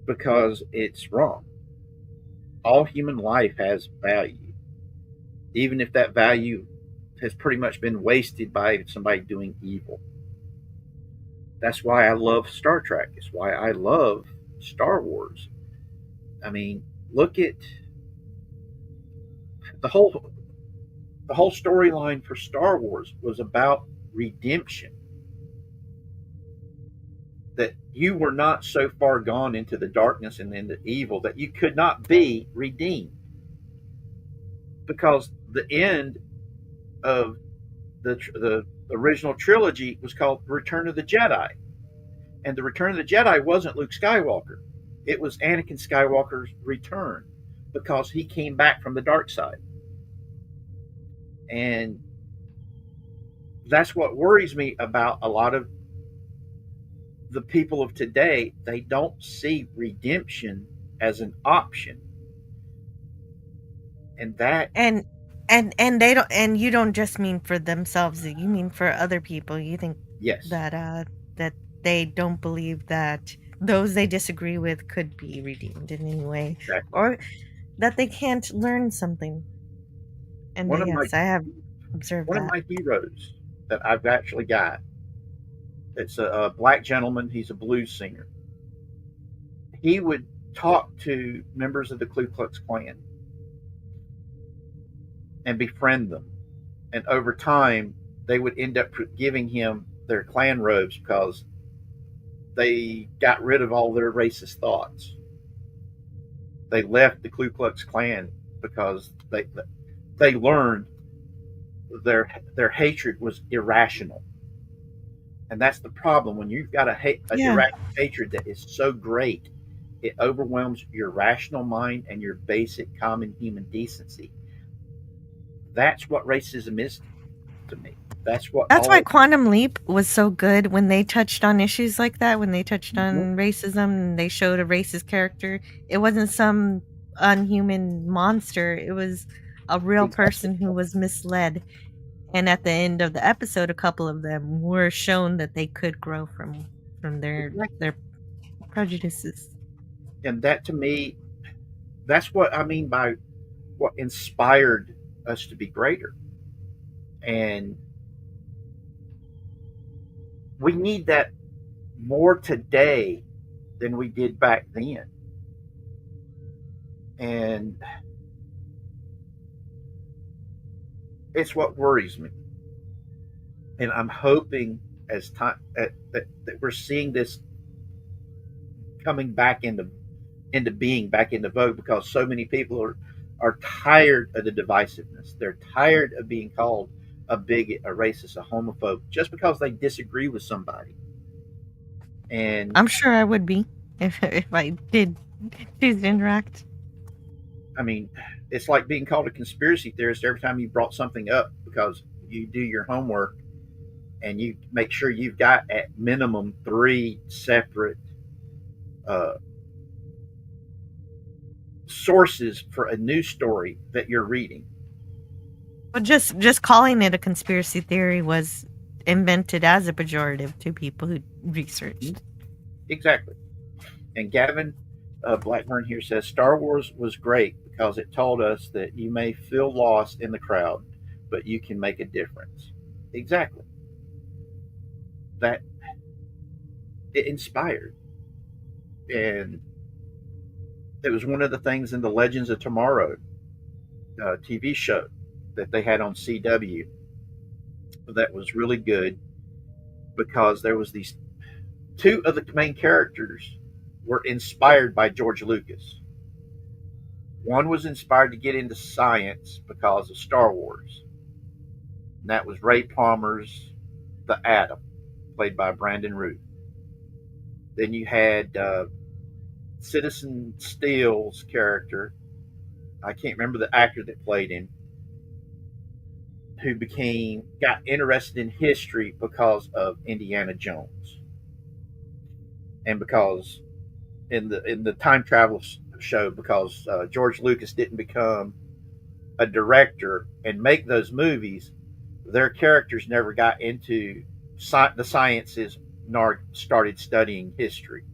because it's wrong. All human life has value, even if that value has pretty much been wasted by somebody doing evil. That's why I love Star Trek. It's why I love Star Wars. I mean, look at the whole the whole storyline for Star Wars was about redemption. That you were not so far gone into the darkness and into evil that you could not be redeemed. Because the end of the original trilogy was called Return of the Jedi. And the Return of the Jedi wasn't Luke Skywalker. It was Anakin Skywalker's return because he came back from the dark side. And that's what worries me about a lot of the people of today. They don't see redemption as an option. And that And they don't, and you don't just mean for themselves, you mean for other people. You think yes, that they don't believe that those they disagree with could be redeemed in any way, exactly. or that they can't learn something. And yes, I have observed one that. of my heroes that I've actually got. It's a black gentleman. He's a blues singer. He would talk to members of the Ku Klux Klan and befriend them. And over time, they would end up giving him their Klan robes because they got rid of all their racist thoughts. They left the Ku Klux Klan because they learned their hatred was irrational. And that's the problem. When you've got a irrational hatred that is so great, it overwhelms your rational mind and your basic common human decency. That's what racism is to me. That's why Quantum Leap was so good when they touched on issues like that, when they touched on racism and they showed a racist character. It wasn't some unhuman monster. It was a real person who was misled. And at the end of the episode, a couple of them were shown that they could grow from their prejudices. And that, to me, that's what I mean by what inspired us to be greater. And we need that more today than we did back then. And it's what worries me. And I'm hoping as time that we're seeing this coming back into being, back into vogue, because so many people are tired of the divisiveness. They're tired of being called a bigot, a racist, a homophobe, just because they disagree with somebody. And I'm sure I would be if I did choose to interact. I mean, it's like being called a conspiracy theorist every time you brought something up, because you do your homework and you make sure you've got at minimum 3 separate sources for a news story that you're reading. Well, just calling it a conspiracy theory was invented as a pejorative to people who researched. Exactly. And Gavin Blackburn here says Star Wars was great because it told us that you may feel lost in the crowd, but you can make a difference. Exactly. That it inspired. And it was one of the things in the Legends of Tomorrow TV show that they had on CW that was really good, because there was these 2 of the main characters were inspired by George Lucas. One was inspired to get into science because of Star Wars, and that was Ray Palmer's The Atom, played by Brandon Root. Then you had Citizen Steele's character, I can't remember the actor that played him, who got interested in history because of Indiana Jones, and because in the time travel show, because George Lucas didn't become a director and make those movies, their characters never got into the sciences started studying history.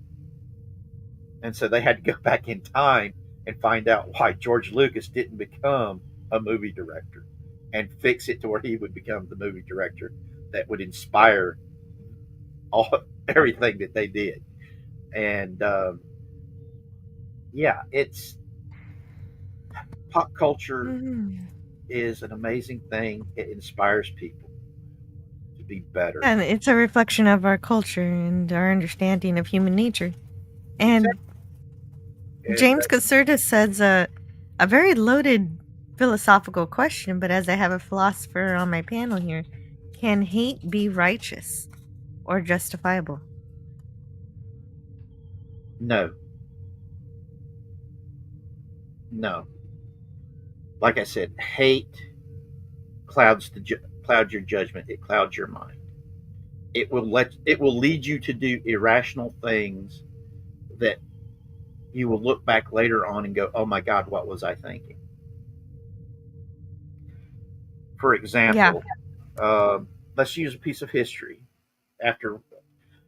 And so they had to go back in time and find out why George Lucas didn't become a movie director and fix it to where he would become the movie director that would inspire everything that they did. And yeah, it's pop culture is an amazing thing. It inspires people to be better. And it's a reflection of our culture and our understanding of human nature. And James Caserta says a very loaded philosophical question, but as I have a philosopher on my panel here, can hate be righteous or justifiable? No. No. Like I said, hate clouds your judgment. It clouds your mind. It will lead you to do irrational things that you will look back later on and go, "Oh my God, what was I thinking?" For example, let's use a piece of history. After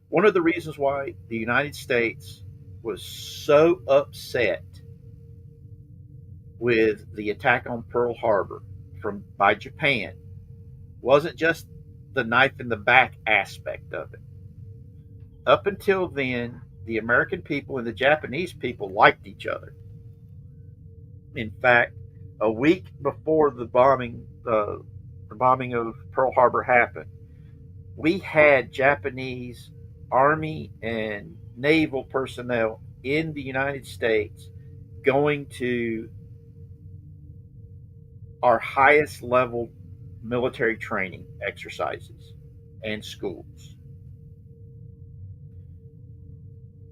one of the reasons why the United States was so upset with the attack on Pearl Harbor by Japan wasn't just the knife in the back aspect of it. Up until then, the American people and the Japanese people liked each other. In fact, a week before the bombing of Pearl Harbor happened, we had Japanese Army and naval personnel in the United States going to our highest level military training exercises and schools.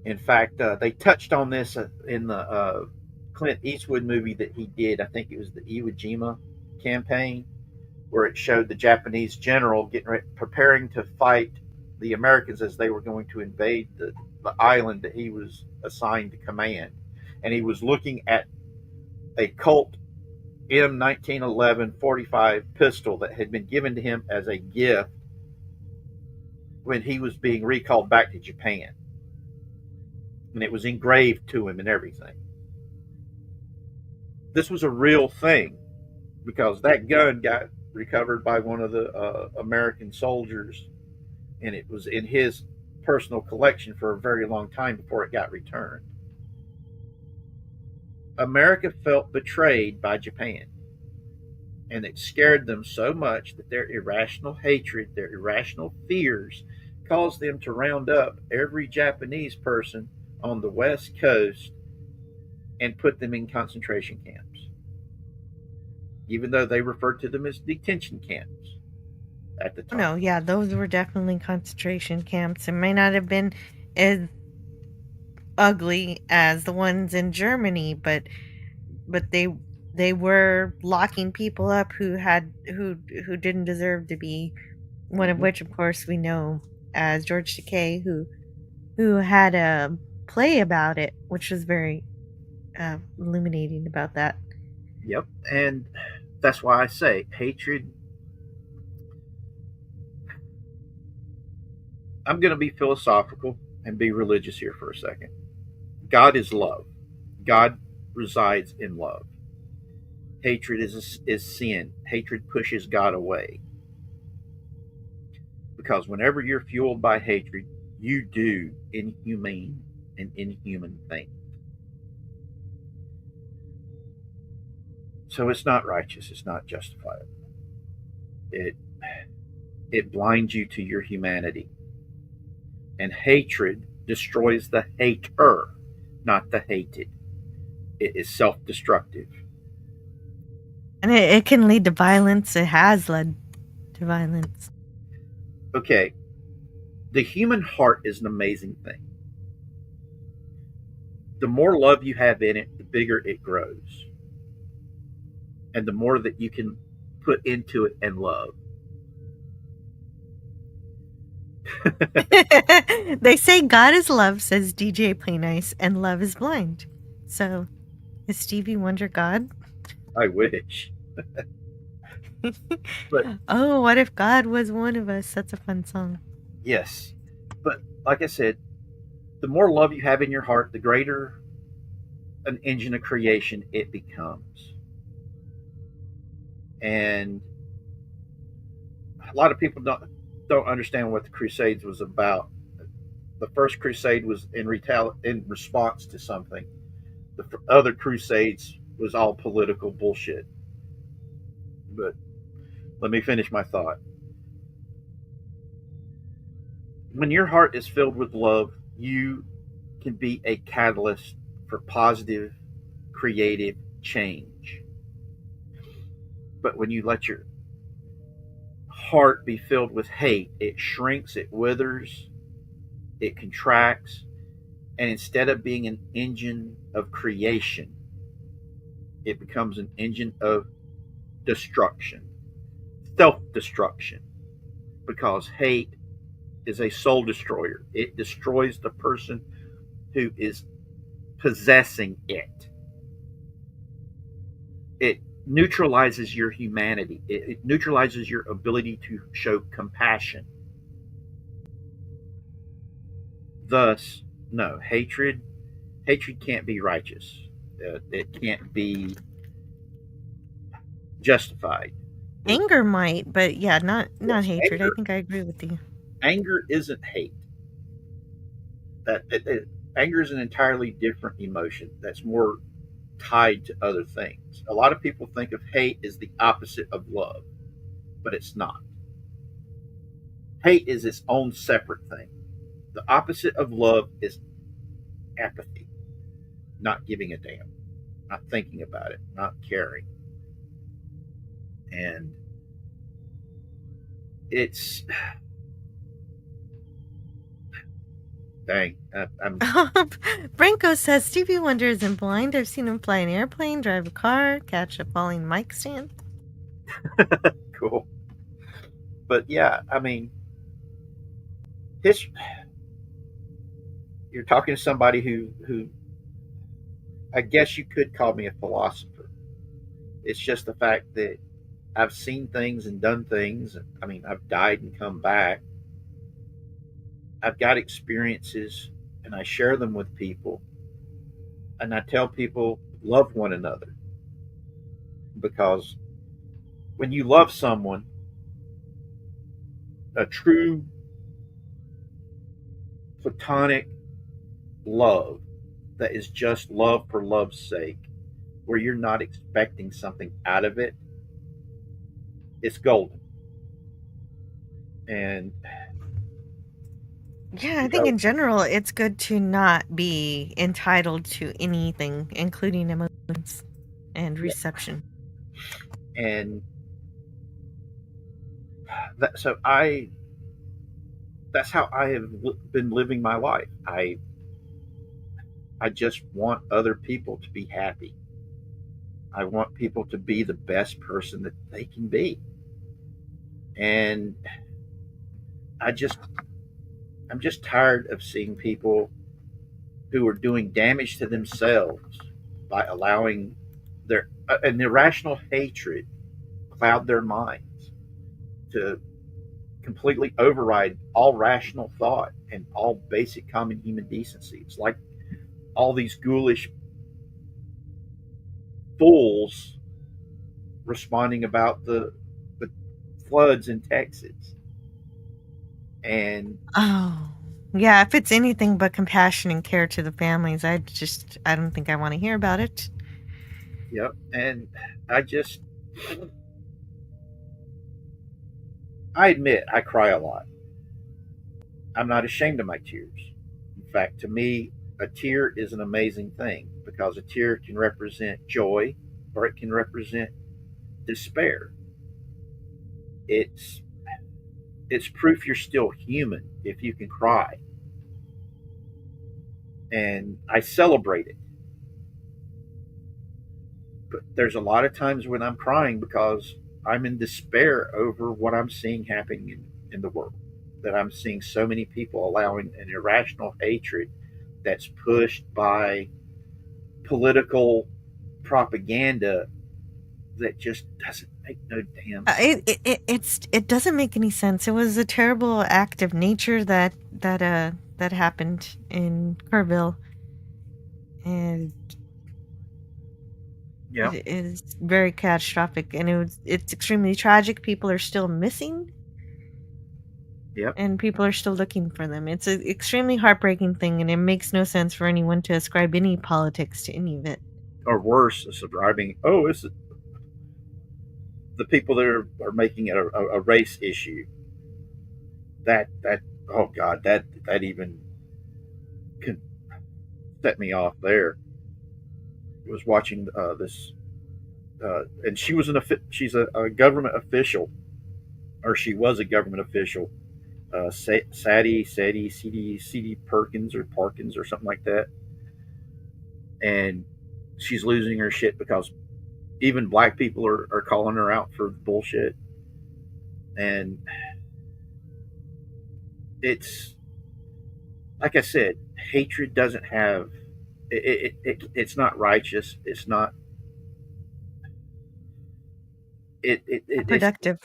In fact, they touched on this in the Clint Eastwood movie that he did. I think it was the Iwo Jima campaign, where it showed the Japanese general preparing to fight the Americans as they were going to invade the island that he was assigned to command. And he was looking at a Colt M1911 45 pistol that had been given to him as a gift when he was being recalled back to Japan. And it was engraved to him and everything. This was a real thing because that gun got recovered by one of the American soldiers, and it was in his personal collection for a very long time before it got returned. America felt betrayed by Japan, and it scared them so much that their irrational hatred, their irrational fears, caused them to round up every Japanese person on the West Coast and put them in concentration camps, even though they referred to them as detention camps at the time. No, yeah, those were definitely concentration camps. It may not have been as ugly as the ones in Germany, but they were locking people up who didn't deserve to be. One of which, of course, we know as George Takei, who had a play about it, which was very illuminating about that. Yep, and that's why I say hatred. I'm going to be philosophical and be religious here for a second. God is love. God resides in love. Hatred is sin. Hatred pushes God away. Because whenever you're fueled by hatred, you do inhumane and inhuman things. So it's not righteous. It's not justifiable. It blinds you to your humanity. And hatred destroys the hater, not the hated. It is self-destructive. And it can lead to violence. It has led to violence. Okay. The human heart is an amazing thing. The more love you have in it, the bigger it grows. And the more that you can put into it and love. They say God is love, says DJ Play Nice, and love is blind. So, is Stevie Wonder God? I wish. But oh, what if God was one of us? That's a fun song. Yes. But like I said, the more love you have in your heart, the greater an engine of creation it becomes. And a lot of people don't understand what the Crusades was about. The first crusade was in response to something. The other crusades was all political bullshit. But let me finish my thought. When your heart is filled with love, you can be a catalyst for positive, creative change. But when you let your heart be filled with hate, it shrinks, it withers, it contracts, and instead of being an engine of creation, it becomes an engine of destruction, self destruction, because hate is a soul destroyer. It destroys the person who is possessing it. It neutralizes your humanity, it neutralizes your ability to show compassion. Thus, no, hatred can't be righteous. It can't be justified. Anger might, but yeah, not hatred. Anger, I think I agree with you. anger isn't hate. Anger is an entirely different emotion that's more tied to other things. A lot of people think of hate as the opposite of love, but it's not. Hate is its own separate thing. The opposite of love is apathy, not giving a damn, not thinking about it, not caring. And it's dang. Branko says Stevie Wonder isn't blind. I've seen him fly an airplane, drive a car, catch a falling mic stand. Cool. But yeah, I mean, you're talking to somebody who I guess you could call me a philosopher. It's just the fact that I've seen things and done things. I mean, I've died and come back. I've got experiences and I share them with people. And I tell people, love one another. Because when you love someone, a true platonic love that is just love for love's sake, where you're not expecting something out of it, it's golden. And yeah, I think in general it's good to not be entitled to anything, including emotions and reception. And that's how I have been living my life. I just want other people to be happy. I want people to be the best person that they can be. And I'm just tired of seeing people who are doing damage to themselves by allowing an irrational hatred cloud their minds to completely override all rational thought and all basic common human decency. It's like all these ghoulish fools responding about the floods in Texas. And yeah, if it's anything but compassion and care to the families, I don't think I want to hear about it. Yep. And I admit I cry a lot. I'm not ashamed of my tears. In fact, to me, a tear is an amazing thing because a tear can represent joy or it can represent despair. It's proof you're still human if you can cry. And I celebrate it. But there's a lot of times when I'm crying because I'm in despair over what I'm seeing happening in the world. That I'm seeing so many people allowing an irrational hatred that's pushed by political propaganda that just Make no damn It doesn't make any sense. It was a terrible act of nature that happened in Kerrville, and Yeah. it is very catastrophic, and it's extremely tragic. People are still missing. Yep. And people are still looking for them. It's an extremely heartbreaking thing, and it makes no sense for anyone to ascribe any politics to any of it. Or worse, ascribing, oh, it's the people that are making it a race issue. That oh god, that even can set me off there. I was watching this, and she was she's a government official, or she was a government official. Sadie, C.D. Perkins or Parkins or something like that, and she's losing her shit because even black people are calling her out for bullshit, and it's like I said, hatred doesn't have it's not righteous. It's not productive.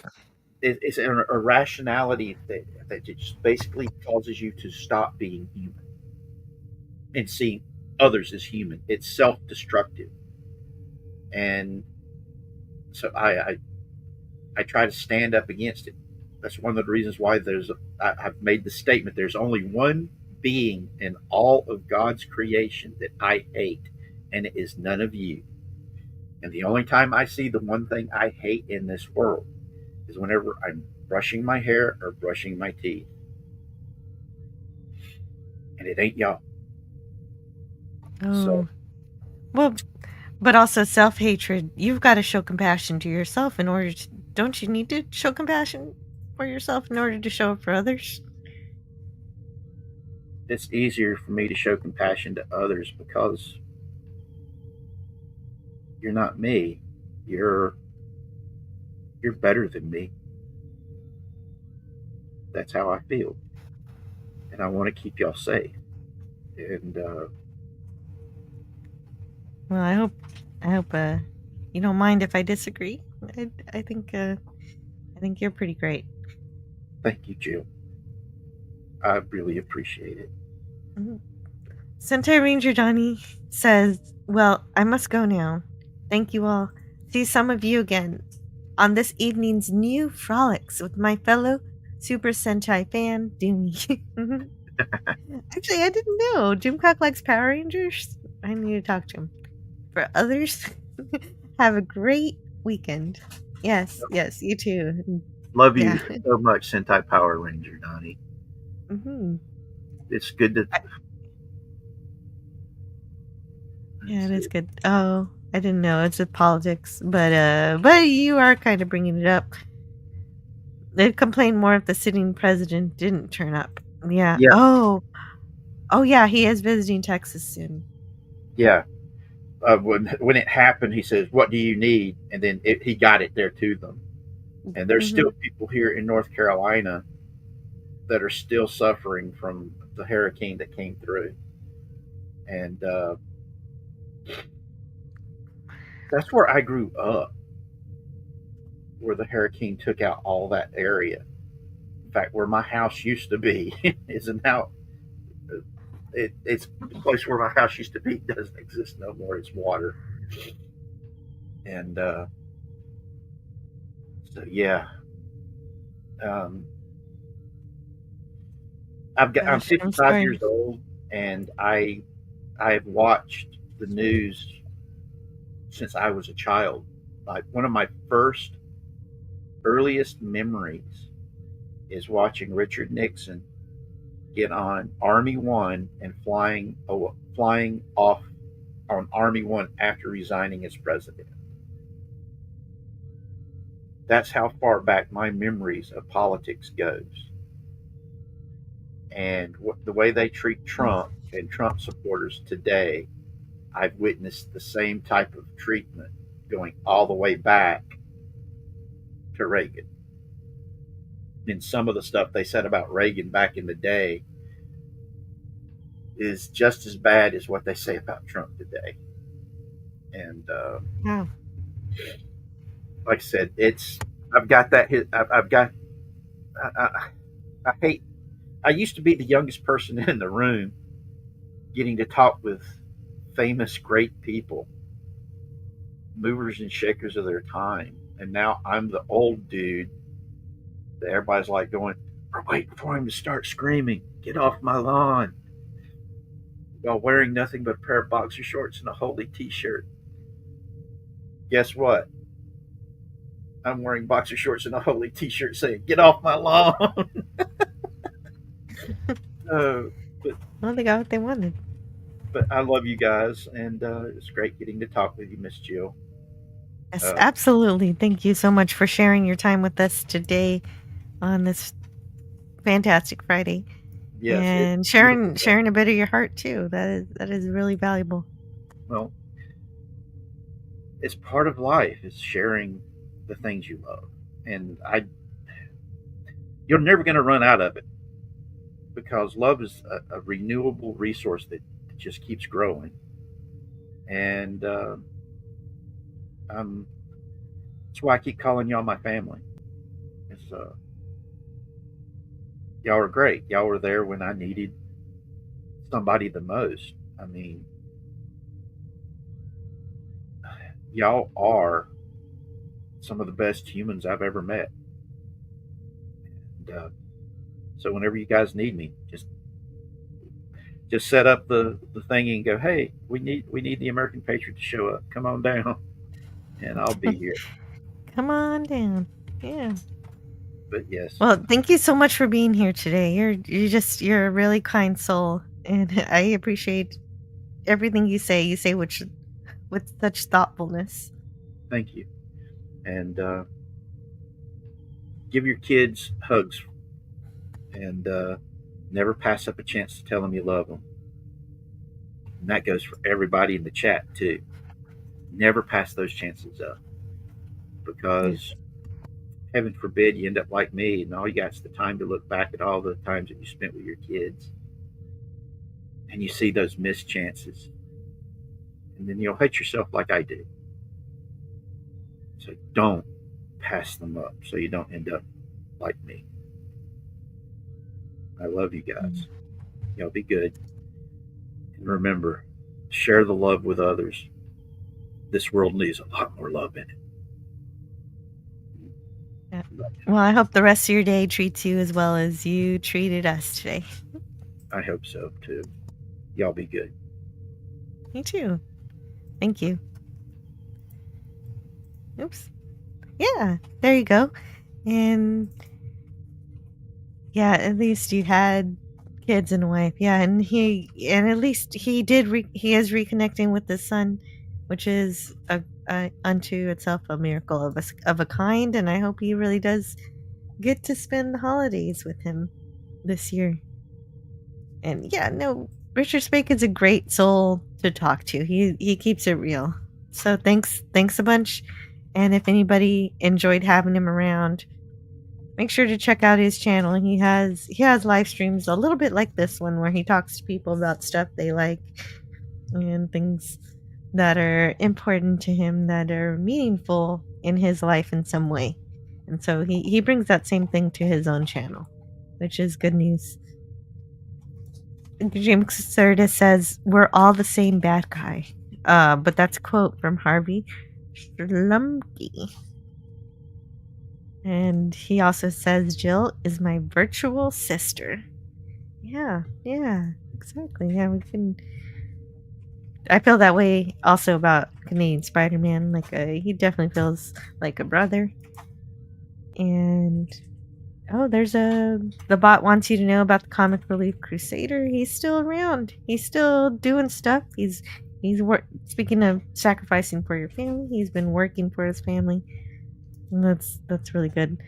It's an irrationality that just basically causes you to stop being human and seeing others as human. It's self-destructive, and so I try to stand up against it. That's one of the reasons why I've made the statement. There's only one being in all of God's creation that I hate, and it is none of you. And the only time I see the one thing I hate in this world is whenever I'm brushing my hair or brushing my teeth. And it ain't y'all. Oh. So, well, but also self-hatred. You've got to show compassion to yourself in order to, don't you need to show compassion for yourself in order to show it for others? It's easier for me to show compassion to others because you're not me. You're better than me. That's how I feel. And I want to keep y'all safe. And well, I hope you don't mind if I disagree. I think you're pretty great. Thank you, Jill. I really appreciate it. Mm-hmm. Sentai Ranger Donnie says, well, I must go now. Thank you all. See some of you again on this evening's new frolics with my fellow Super Sentai fan, Doomy. Actually, I didn't know. Jimcock likes Power Rangers. I need to talk to him. For others, have a great weekend. Yes, you too. Love you so much, Sentai Power Ranger, Donnie. Mm-hmm. It's good to... Yeah, it is good. Oh, I didn't know. It's with politics. But you are kind of bringing it up. They'd complain more if the sitting president didn't turn up. Yeah. Oh, yeah, he is visiting Texas soon. Yeah. When it happened, he says, what do you need? And then he got it there to them. And there's still people here in North Carolina that are still suffering from the hurricane that came through. And that's where I grew up, where the hurricane took out all that area. In fact, where my house used to be is now it's the place where my house used to be doesn't exist no more. It's water. And so yeah, I'm 55 years old, and I've watched the news since I was a child. Like one of my earliest memories is watching Richard Nixon get on Army One and flying off on Army One after resigning as president. That's how far back my memories of politics goes. And the way they treat Trump and Trump supporters today, I've witnessed the same type of treatment going all the way back to Reagan. And some of the stuff they said about Reagan back in the day is just as bad as what they say about Trump today. And like I said, I've got that. I've got. I hate. I used to be the youngest person in the room, getting to talk with famous, great people, movers and shakers of their time, and now I'm the old dude that everybody's like going, "We're waiting for him to start screaming, get off my lawn," while wearing nothing but a pair of boxer shorts and a holy T-shirt. Guess what? I'm wearing boxer shorts and a holy T-shirt saying, "Get off my lawn." But Well, they got what they wanted. but I love you guys, and it's great getting to talk with you, Miss Jill. Yes, absolutely. Thank you so much for sharing your time with us today on this fantastic Friday. Yes, and it's sharing a bit of your heart too. That is really valuable. Well, it's part of life. It's sharing the things you love, and you're never going to run out of it, because love is a renewable resource that just keeps growing. And that's why I keep calling y'all my family. It's, y'all are great. Y'all were there when I needed somebody the most. I mean, y'all are some of the best humans I've ever met. And so whenever you guys need me, just set up the thingy and go, "Hey, we need the American Patriot to show up. Come on down," and I'll be here. Come on down. Yeah. But yes. Well, thank you so much for being here today. You're a really kind soul, and I appreciate everything you say. You say with such thoughtfulness. Thank you. And give your kids hugs, and never pass up a chance to tell them you love them. And that goes for everybody in the chat too. Never pass those chances up, because heaven forbid you end up like me and all you got is the time to look back at all the times that you spent with your kids, and you see those missed chances, and then you'll hate yourself like I do. So don't pass them up so you don't end up like me. I love you guys. Y'all be good. And remember, share the love with others. This world needs a lot more love in it. Yeah. Well, I hope the rest of your day treats you as well as you treated us today. I hope so too. Y'all be good. Me too. Thank you. Oops. Yeah, there you go. And yeah, at least you had kids and a wife. Yeah, and at least he is reconnecting with his son, which is unto itself a miracle of a kind. And I hope he really does get to spend the holidays with him this year. And yeah, no, Richard Spake is a great soul to talk to. He keeps it real. So thanks a bunch. And if anybody enjoyed having him around, make sure to check out his channel. He has live streams a little bit like this one, where he talks to people about stuff they like and things that are important to him, that are meaningful in his life in some way. And so he brings that same thing to his own channel, which is good news. James Serta says, "We're all the same bad guy." But that's a quote from Harvey Schlumke. And he also says, "Jill is my virtual sister." Yeah, exactly. Yeah, we can. I feel that way also about Canadian Spider-Man. Like, he definitely feels like a brother. And there's the bot wants you to know about the Comic Relief Crusader. He's still around. He's still doing stuff. He's speaking of sacrificing for your family, he's been working for his family. And that's really good.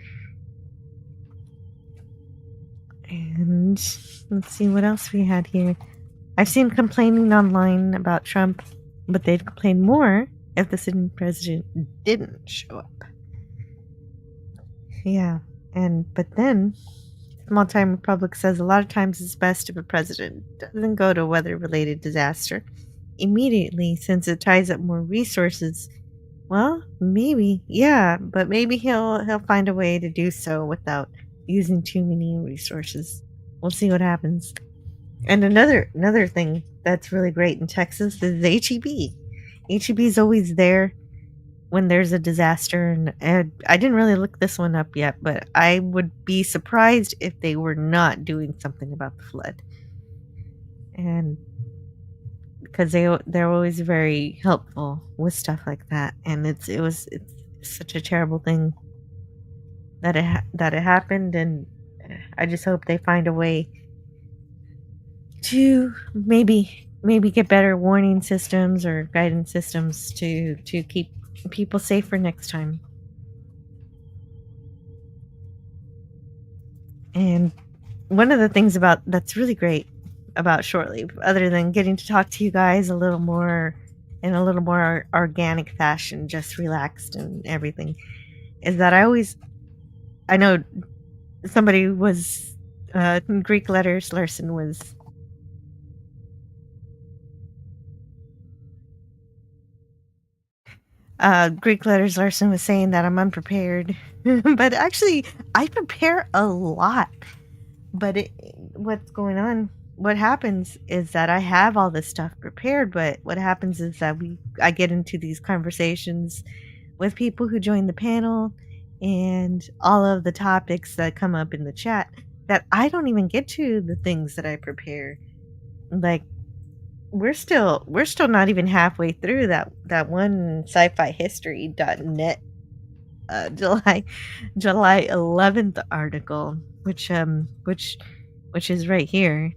And let's see what else we had here. I've seen complaining online about Trump, but they'd complain more if the sitting president didn't show up. Yeah, but then Small Time Republic says a lot of times it's best if a president doesn't go to a weather-related disaster immediately, since it ties up more resources Well, maybe, yeah, but maybe he'll find a way to do so without using too many resources. We'll see what happens. And another thing that's really great in Texas is HEB. HEB is always there when there's a disaster, and I didn't really look this one up yet, but I would be surprised if they were not doing something about the flood. And because they're always very helpful with stuff like that, and it's such a terrible thing that it happened, and I just hope they find a way to maybe get better warning systems or guidance systems to keep people safer next time. And one of the things that's really great about Short Leave, other than getting to talk to you guys a little more in a little more organic fashion, just relaxed and everything, is that I know somebody was Greek Letters Larson was Greek Letters Larson was saying that I'm unprepared. But actually, I prepare a lot. But what's going on? What happens is that I have all this stuff prepared, but what happens is that I get into these conversations with people who join the panel and all of the topics that come up in the chat that I don't even get to the things that I prepare. Like, we're still not even halfway through that one sci-fi history.net July 11th article, which is right here.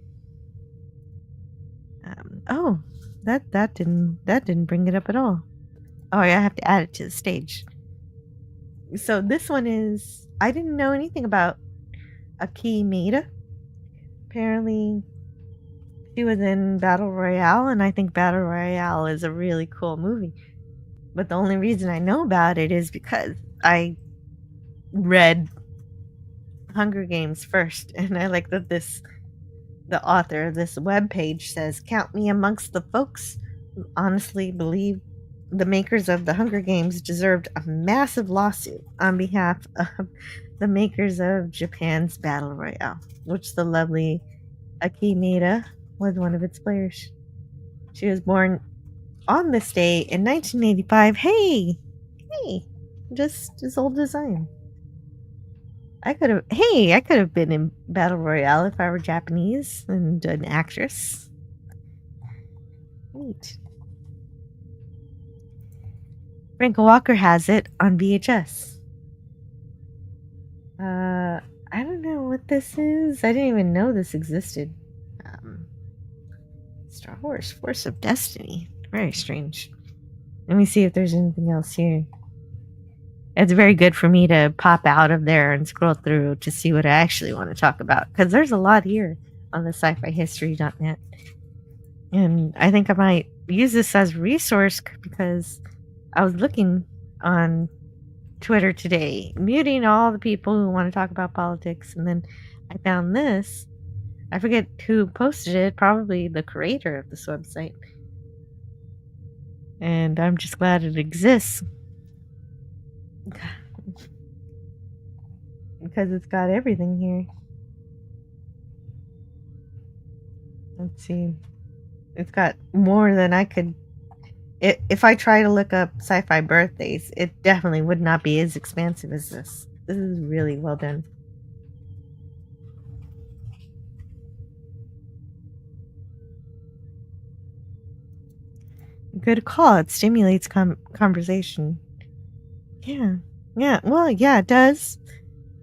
Oh, that didn't bring it up at all. Oh, I have to add it to the stage. So this one is, I didn't know anything about Akimita. Apparently she was in Battle Royale, and I think Battle Royale is a really cool movie. But the only reason I know about it is because I read Hunger Games first, and I like that the author of this webpage says, "Count me amongst the folks who honestly believe the makers of the Hunger Games deserved a massive lawsuit on behalf of the makers of Japan's Battle Royale," which the lovely Akimita was one of its players. She was born on this day in 1985. Hey, just as old as I am. I could have been in Battle Royale if I were Japanese and an actress. Neat. Frank Walker has it on VHS. I don't know what this is. I didn't even know this existed. Star Wars Force of Destiny. Very strange. Let me see if there's anything else here. It's very good for me to pop out of there and scroll through to see what I actually want to talk about, because there's a lot here on the sci-fi history.net. And I think I might use this as a resource, because I was looking on Twitter today, muting all the people who want to talk about politics, and then I found this. I forget who posted it, probably the creator of this website. And I'm just glad it exists. Because it's got everything here. Let's see. It's got more than I could. If I try to look up sci-fi birthdays, it definitely would not be as expansive as this. This is really well done. Good call. It stimulates conversation. Yeah. Well, yeah, it does.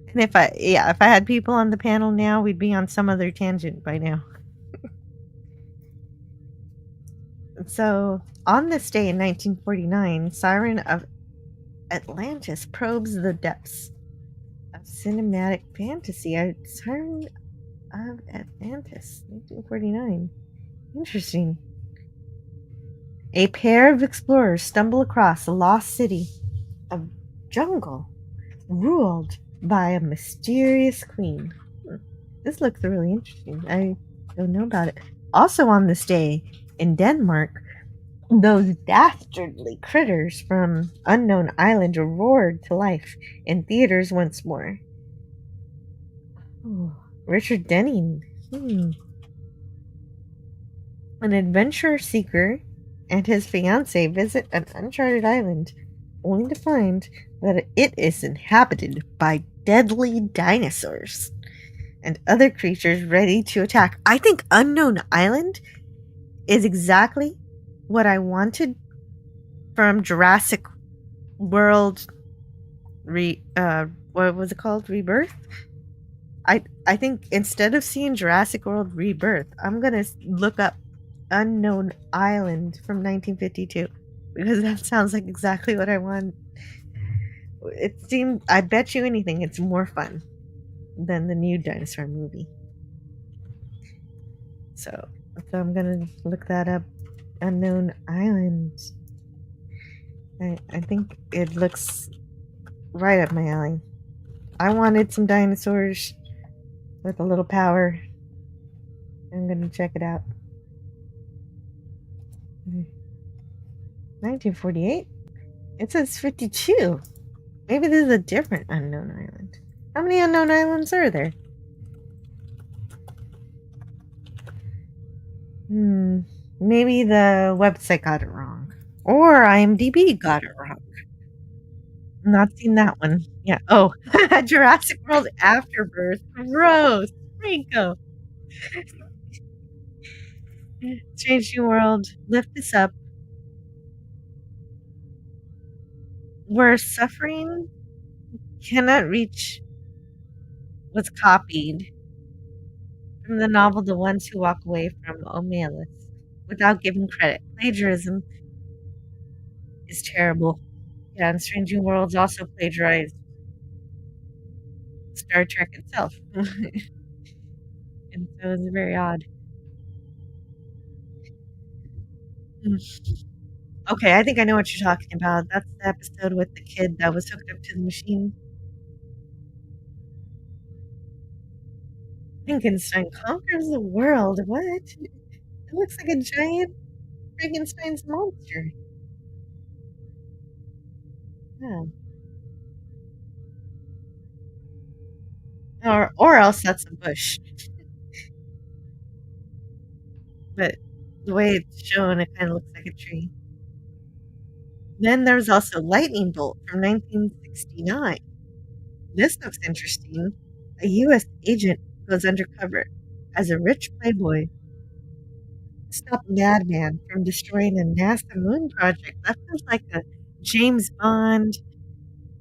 And if I had people on the panel now, we'd be on some other tangent by now. So, on this day in 1949, Siren of Atlantis probes the depths of cinematic fantasy. Siren of Atlantis, 1949. Interesting. A pair of explorers stumble across a lost city of jungle ruled by a mysterious queen. This looks really interesting. I don't know about it. Also on this day in Denmark, Those dastardly critters from Unknown Island roared to life in theaters once more. Oh, Richard Denning. An adventure seeker and his fiancée visit an uncharted island, only to find that it is inhabited by deadly dinosaurs and other creatures ready to attack. I think Unknown Island is exactly what I wanted from Jurassic World what was it called? Rebirth? I think instead of seeing Jurassic World Rebirth, I'm gonna look up Unknown Island from 1952 because that sounds like exactly what I want. It seemed, I bet you anything, it's more fun than the new dinosaur movie. So I'm gonna look that up. Unknown Island. I think it looks right up my alley. I wanted some dinosaurs with a little power. I'm gonna check it out. 1948? It says 52. Maybe this is a different Unknown Island. How many Unknown Islands are there? Maybe the website got it wrong. Or IMDb got it wrong. Not seen that one. Yeah. Oh, Jurassic World Afterbirth. Gross. Rico. Strange New World. Lift this up. Where suffering cannot reach was copied from the novel The Ones Who Walk Away from O'Malley without giving credit. Plagiarism is terrible. Yeah, and Strange New Worlds also plagiarized Star Trek itself. And so it's very odd. Okay, I think I know what you're talking about. That's the episode with the kid that was hooked up to the machine. Frankenstein conquers the world. What? It looks like a giant Frankenstein's monster. Yeah. Or else that's a bush. But the way it's shown, it kind of looks like a tree. Then there's also Lightning Bolt from 1969. This looks interesting. A U.S. agent goes undercover as a rich playboy to stop a madman from destroying a NASA moon project. That feels like a James Bond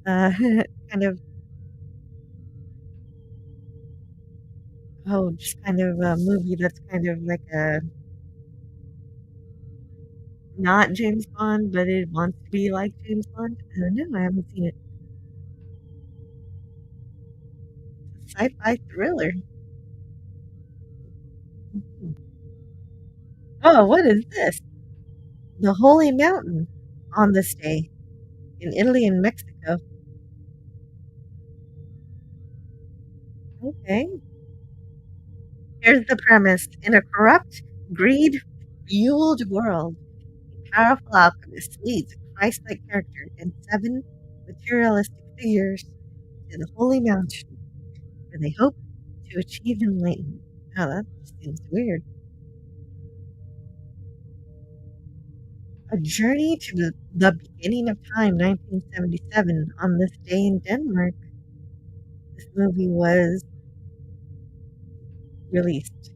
kind of, just kind of a movie that's kind of like a not James Bond, but it wants to be like James Bond. I don't know. I haven't seen it. Sci-fi thriller. Oh, what is this? The Holy Mountain on this day in Italy and Mexico. Okay. Here's the premise. In a corrupt, greed-fueled world, a powerful alchemist leads a Christ-like character and 7 materialistic figures to the Holy Mountain, where they hope to achieve enlightenment. Oh, that seems weird. A Journey to the Beginning of Time, 1977, on this day in Denmark. This movie was released.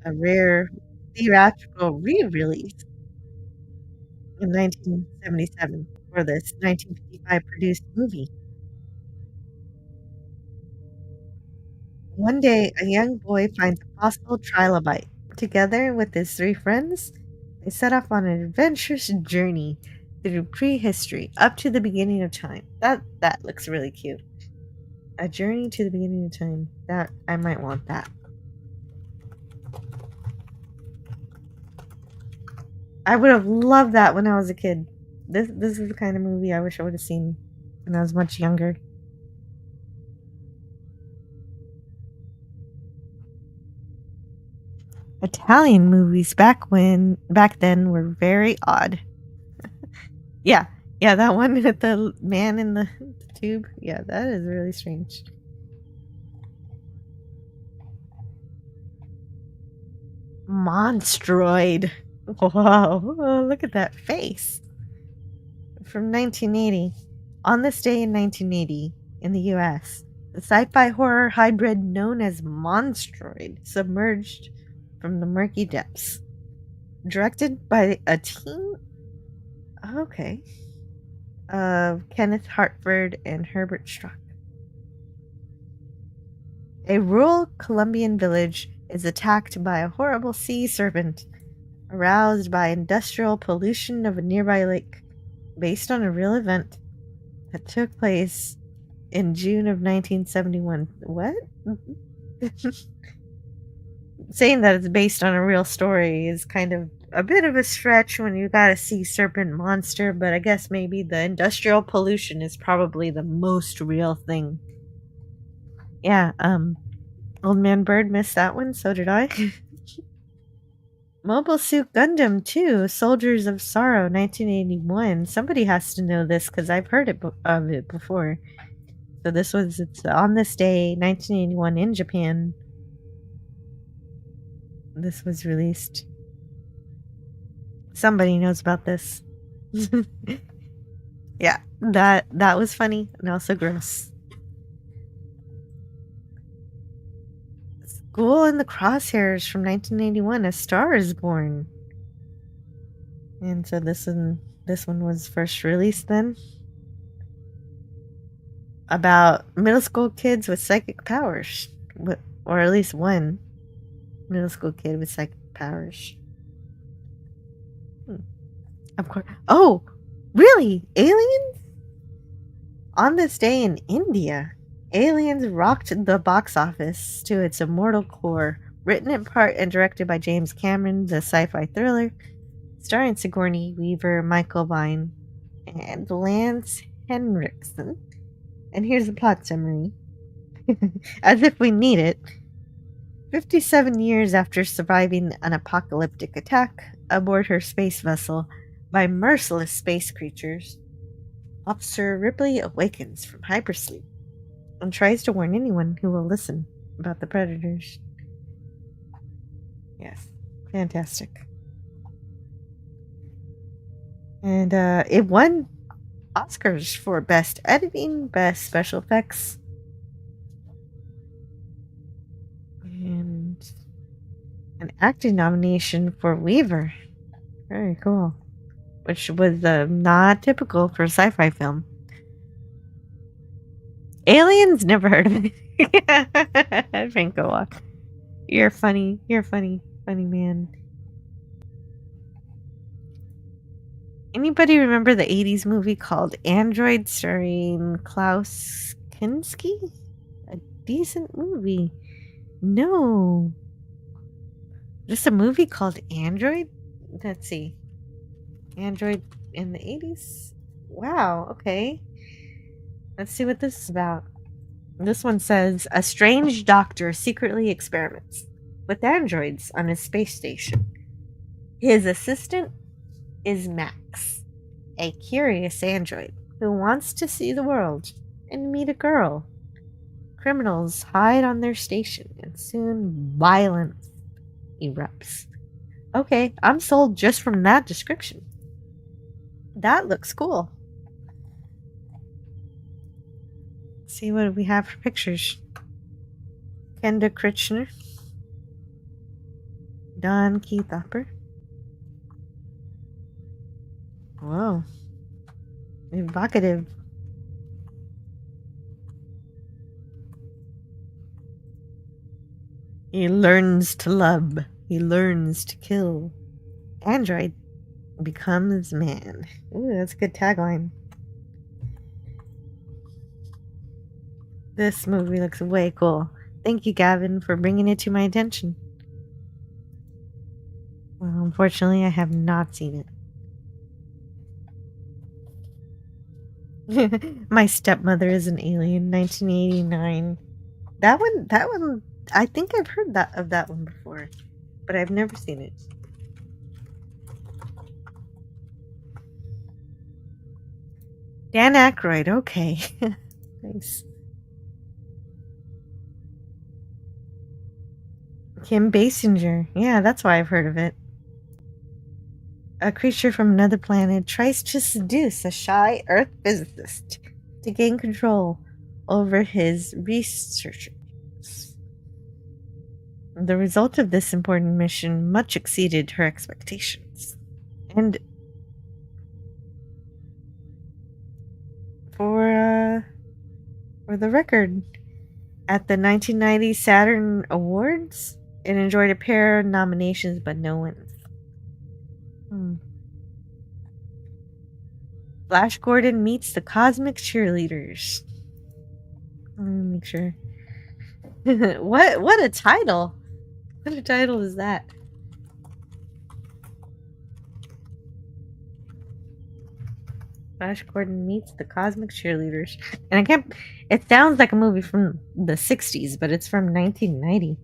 A rare theatrical re-release in 1977 for this 1955 produced movie. One day, a young boy finds a fossil trilobite. Together with his 3 friends, they set off on an adventurous journey through prehistory up to the beginning of time. That looks really cute. A journey to the beginning of time. That I might want that. I would have loved that when I was a kid. This is the kind of movie I wish I would have seen when I was much younger. Italian movies back then were very odd. Yeah, that one with the man in the tube. Yeah, that is really strange. Monstroid. Whoa, oh, look at that face. From 1980. On this day in 1980, in the US, the sci-fi horror hybrid known as Monstroid submerged from the murky depths. Directed by a team of Kenneth Hartford and Herbert Struck. A rural Colombian village is attacked by a horrible sea serpent, aroused by industrial pollution of a nearby lake, based on a real event that took place in June of 1971. What? Saying that it's based on a real story is kind of a bit of a stretch when you got a sea serpent monster, but I guess maybe the industrial pollution is probably the most real thing. Yeah, Old Man Bird missed that one, so did I. Mobile Suit Gundam 2, Soldiers of Sorrow, 1981. Somebody has to know this because I've heard of it before. So it's on this day, 1981 in Japan. This was released. Somebody knows about this. Yeah, that was funny and also gross. School in the Crosshairs from 1981. A Star is Born. And so this one was first released then. About middle school kids with psychic powers. Or at least one middle school kid with psychic powers. Of course. Oh, really? Aliens? On this day in India, Aliens rocked the box office to its immortal core. Written in part and directed by James Cameron, the sci-fi thriller, starring Sigourney Weaver, Michael Biehn, and Lance Henriksen. And here's the plot summary. As if we need it. 57 years after surviving an apocalyptic attack aboard her space vessel by merciless space creatures, Officer Ripley awakens from hypersleep and tries to warn anyone who will listen about the predators. Yes, fantastic. And it won Oscars for Best Editing, Best Special Effects, and an acting nomination for Weaver. Very cool. Which was not typical for a sci-fi film. Aliens? Never heard of it. Franco Walk. You're funny. You're funny. Funny man. Anybody remember the 80s movie called Android starring Klaus Kinski? A decent movie. No. Just a movie called Android? Let's see. Android in the 80s? Wow, okay. Let's see what this is about. This one says, a strange doctor secretly experiments with androids on his space station. His assistant is Max, a curious android who wants to see the world and meet a girl. Criminals hide on their station and soon violence erupts. Okay, I'm sold just from that description. That looks cool. Let's see what we have for pictures. Kenda Kritchner. Don Keith Upper. Whoa. Evocative. He learns to love. He learns to kill. Android becomes man. Ooh, that's a good tagline. This movie looks way cool. Thank you, Gavin, for bringing it to my attention. Well, unfortunately, I have not seen it. My Stepmother is an Alien, 1989. That one, I think I've heard of that one before. but I've never seen it. Dan Aykroyd, okay. Nice. Kim Basinger. Yeah, that's why I've heard of it. A creature from another planet tries to seduce a shy Earth physicist to gain control over his researchers. The result of this important mission much exceeded her expectations. And for the record, at the 1990 Saturn Awards, it enjoyed a pair of nominations but no wins. Flash Gordon meets the Cosmic Cheerleaders. Let me make sure. What a title! What a title is that? Flash Gordon meets the Cosmic Cheerleaders. And I can't... It sounds like a movie from the 60s, but it's from 1990.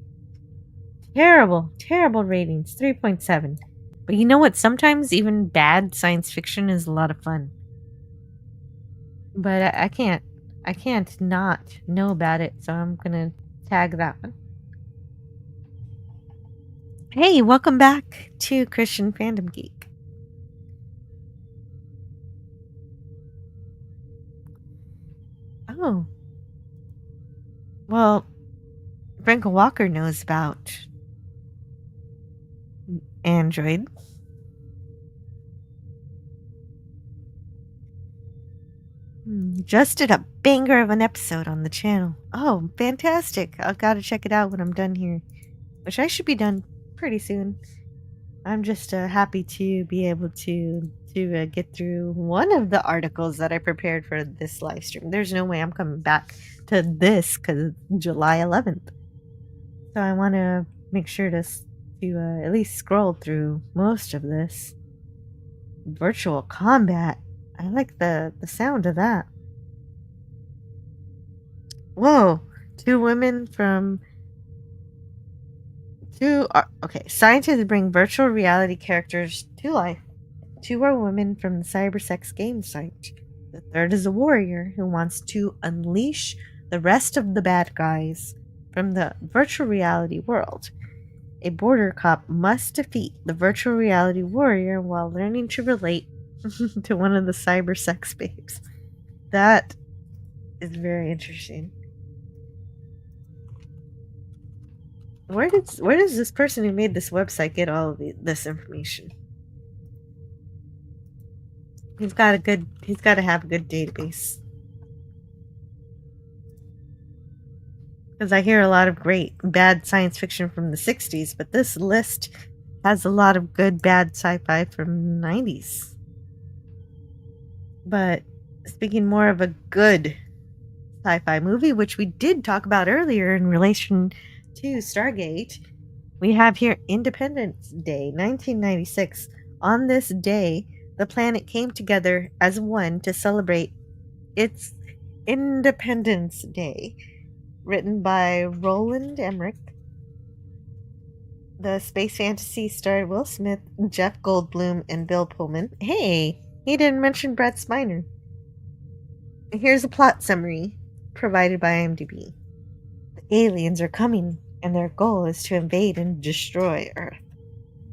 Terrible ratings. 3.7. But you know what? Sometimes even bad science fiction is a lot of fun. But I can't not know about it, so I'm gonna tag that one. Hey, welcome back to Christian Fandom Geek. Oh. Well, Frank Walker knows about Android. Just did a banger of an episode on the channel. Oh, fantastic. I've got to check it out when I'm done here. Which I should be done pretty soon. I'm just happy to be able to get through one of the articles that I prepared for this live stream. There's no way I'm coming back to this because it's July 11th. So I want to make sure to at least scroll through most of this. Virtual combat. I like the sound of that. Whoa. Okay, scientists bring virtual reality characters to life. 2 are women from the cybersex game site. The third is a warrior who wants to unleash the rest of the bad guys from the virtual reality world. A border cop must defeat the virtual reality warrior while learning to relate to one of the cybersex babes. That is very interesting. Where does this person who made this website get all of this information? He's got to have a good database. Because I hear a lot of great bad science fiction from the 60s, but this list has a lot of good bad sci-fi from the 90s. But speaking more of a good sci-fi movie, which we did talk about earlier in relation to Stargate, we have here Independence Day, 1996. On this day, the planet came together as one to celebrate its Independence Day. Written by Roland Emmerich. The space fantasy starred Will Smith, Jeff Goldblum, and Bill Pullman. Hey, he didn't mention Brett Spiner. Here's a plot summary provided by IMDb. The aliens are coming, and their goal is to invade and destroy Earth.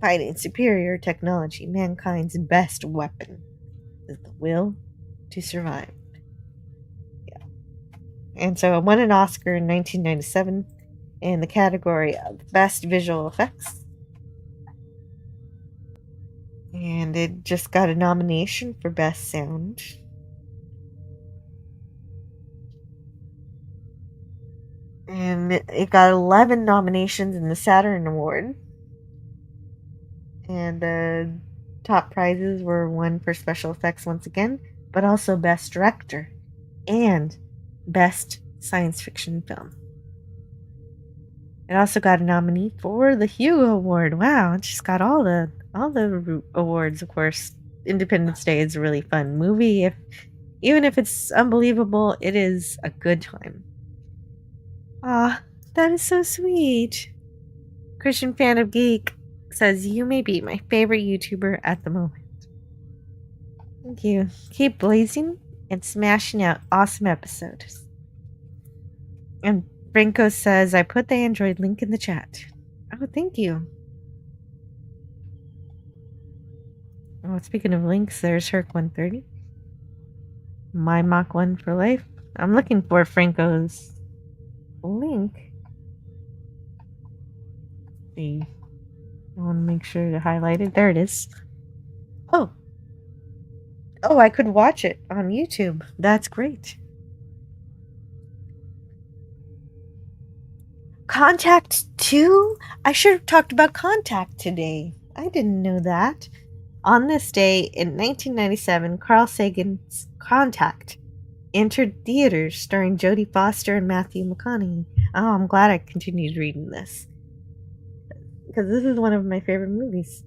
Fighting superior technology, mankind's best weapon is the will to survive. Yeah. And so it won an Oscar in 1997 in the category of Best Visual Effects. And it just got a nomination for Best Sound. And it got 11 nominations in the Saturn Award. And the top prizes were won for special effects once again, but also Best Director and Best Science Fiction Film. It also got a nominee for the Hugo Award. Wow, it just got all the awards. Of course, Independence Day is a really fun movie. Even if it's unbelievable, it is a good time. Ah, that is so sweet. Christian Fan of Geek, says, "You may be my favorite YouTuber at the moment." Thank you. Keep blazing and smashing out awesome episodes. And Franco says, "I put the Android link in the chat." Oh, thank you. Oh, speaking of links, there's Herc 130. My Mach 1 for life. I'm looking for Franco's link. See. I want to make sure to highlight it. There it is. Oh. Oh, I could watch it on YouTube. That's great. Contact 2? I should have talked about Contact today. I didn't know that. On this day in 1997, Carl Sagan's Contact entered theaters starring Jodie Foster and Matthew McConaughey. Oh, I'm glad I continued reading this, because this is one of my favorite movies.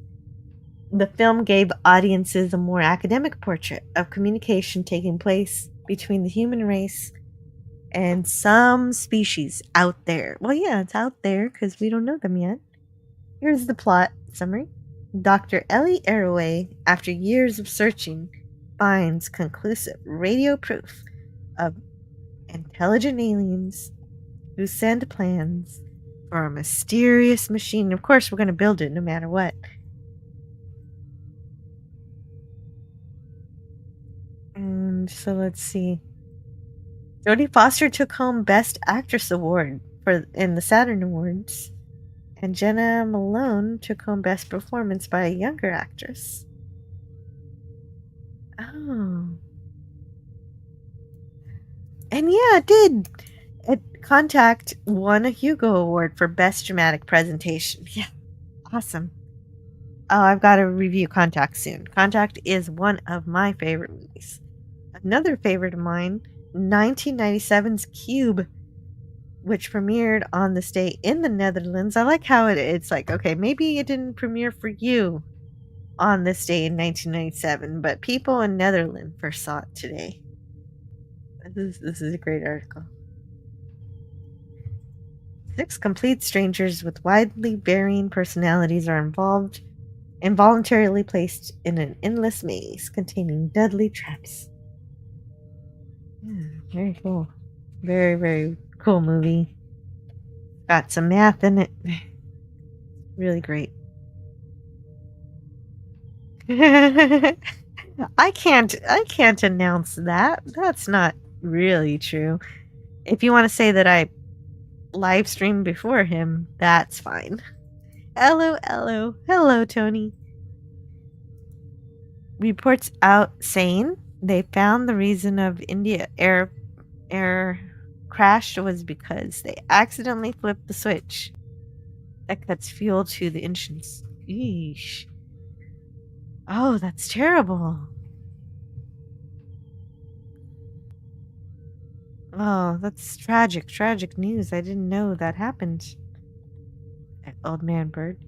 The film gave audiences a more academic portrait of communication taking place between the human race and some species out there. Well, yeah, it's out there because we don't know them yet. Here's the plot summary. Dr. Ellie Arroway, after years of searching, finds conclusive radio proof of intelligent aliens who send plans for a mysterious machine. Of course, we're going to build it no matter what. And so let's see. Jodie Foster took home Best Actress Award in the Saturn Awards. And Jenna Malone took home Best Performance by a Younger Actress. Oh. And yeah, it did. Contact won a Hugo Award for Best Dramatic Presentation. Yeah, awesome. Oh, I've got to review Contact soon. Contact is one of my favorite movies. Another favorite of mine, 1997's Cube, which premiered on this day in the Netherlands. I like how it's like, okay, maybe it didn't premiere for you on this day in 1997, but people in Netherlands first saw it today. This is a great article. 6 complete strangers with widely varying personalities are involuntarily placed in an endless maze containing deadly traps. Yeah, very cool. Very, very cool movie. Got some math in it. Really great. I can't announce that. That's not really true. If you want to say that I live streamed before him, that's fine. Hello, Tony. Reports out saying they found the reason of India air crash was because they accidentally flipped the switch that cuts fuel to the engines. Eesh. Oh, that's terrible. Oh, that's tragic news. I didn't know that happened. Old man bird.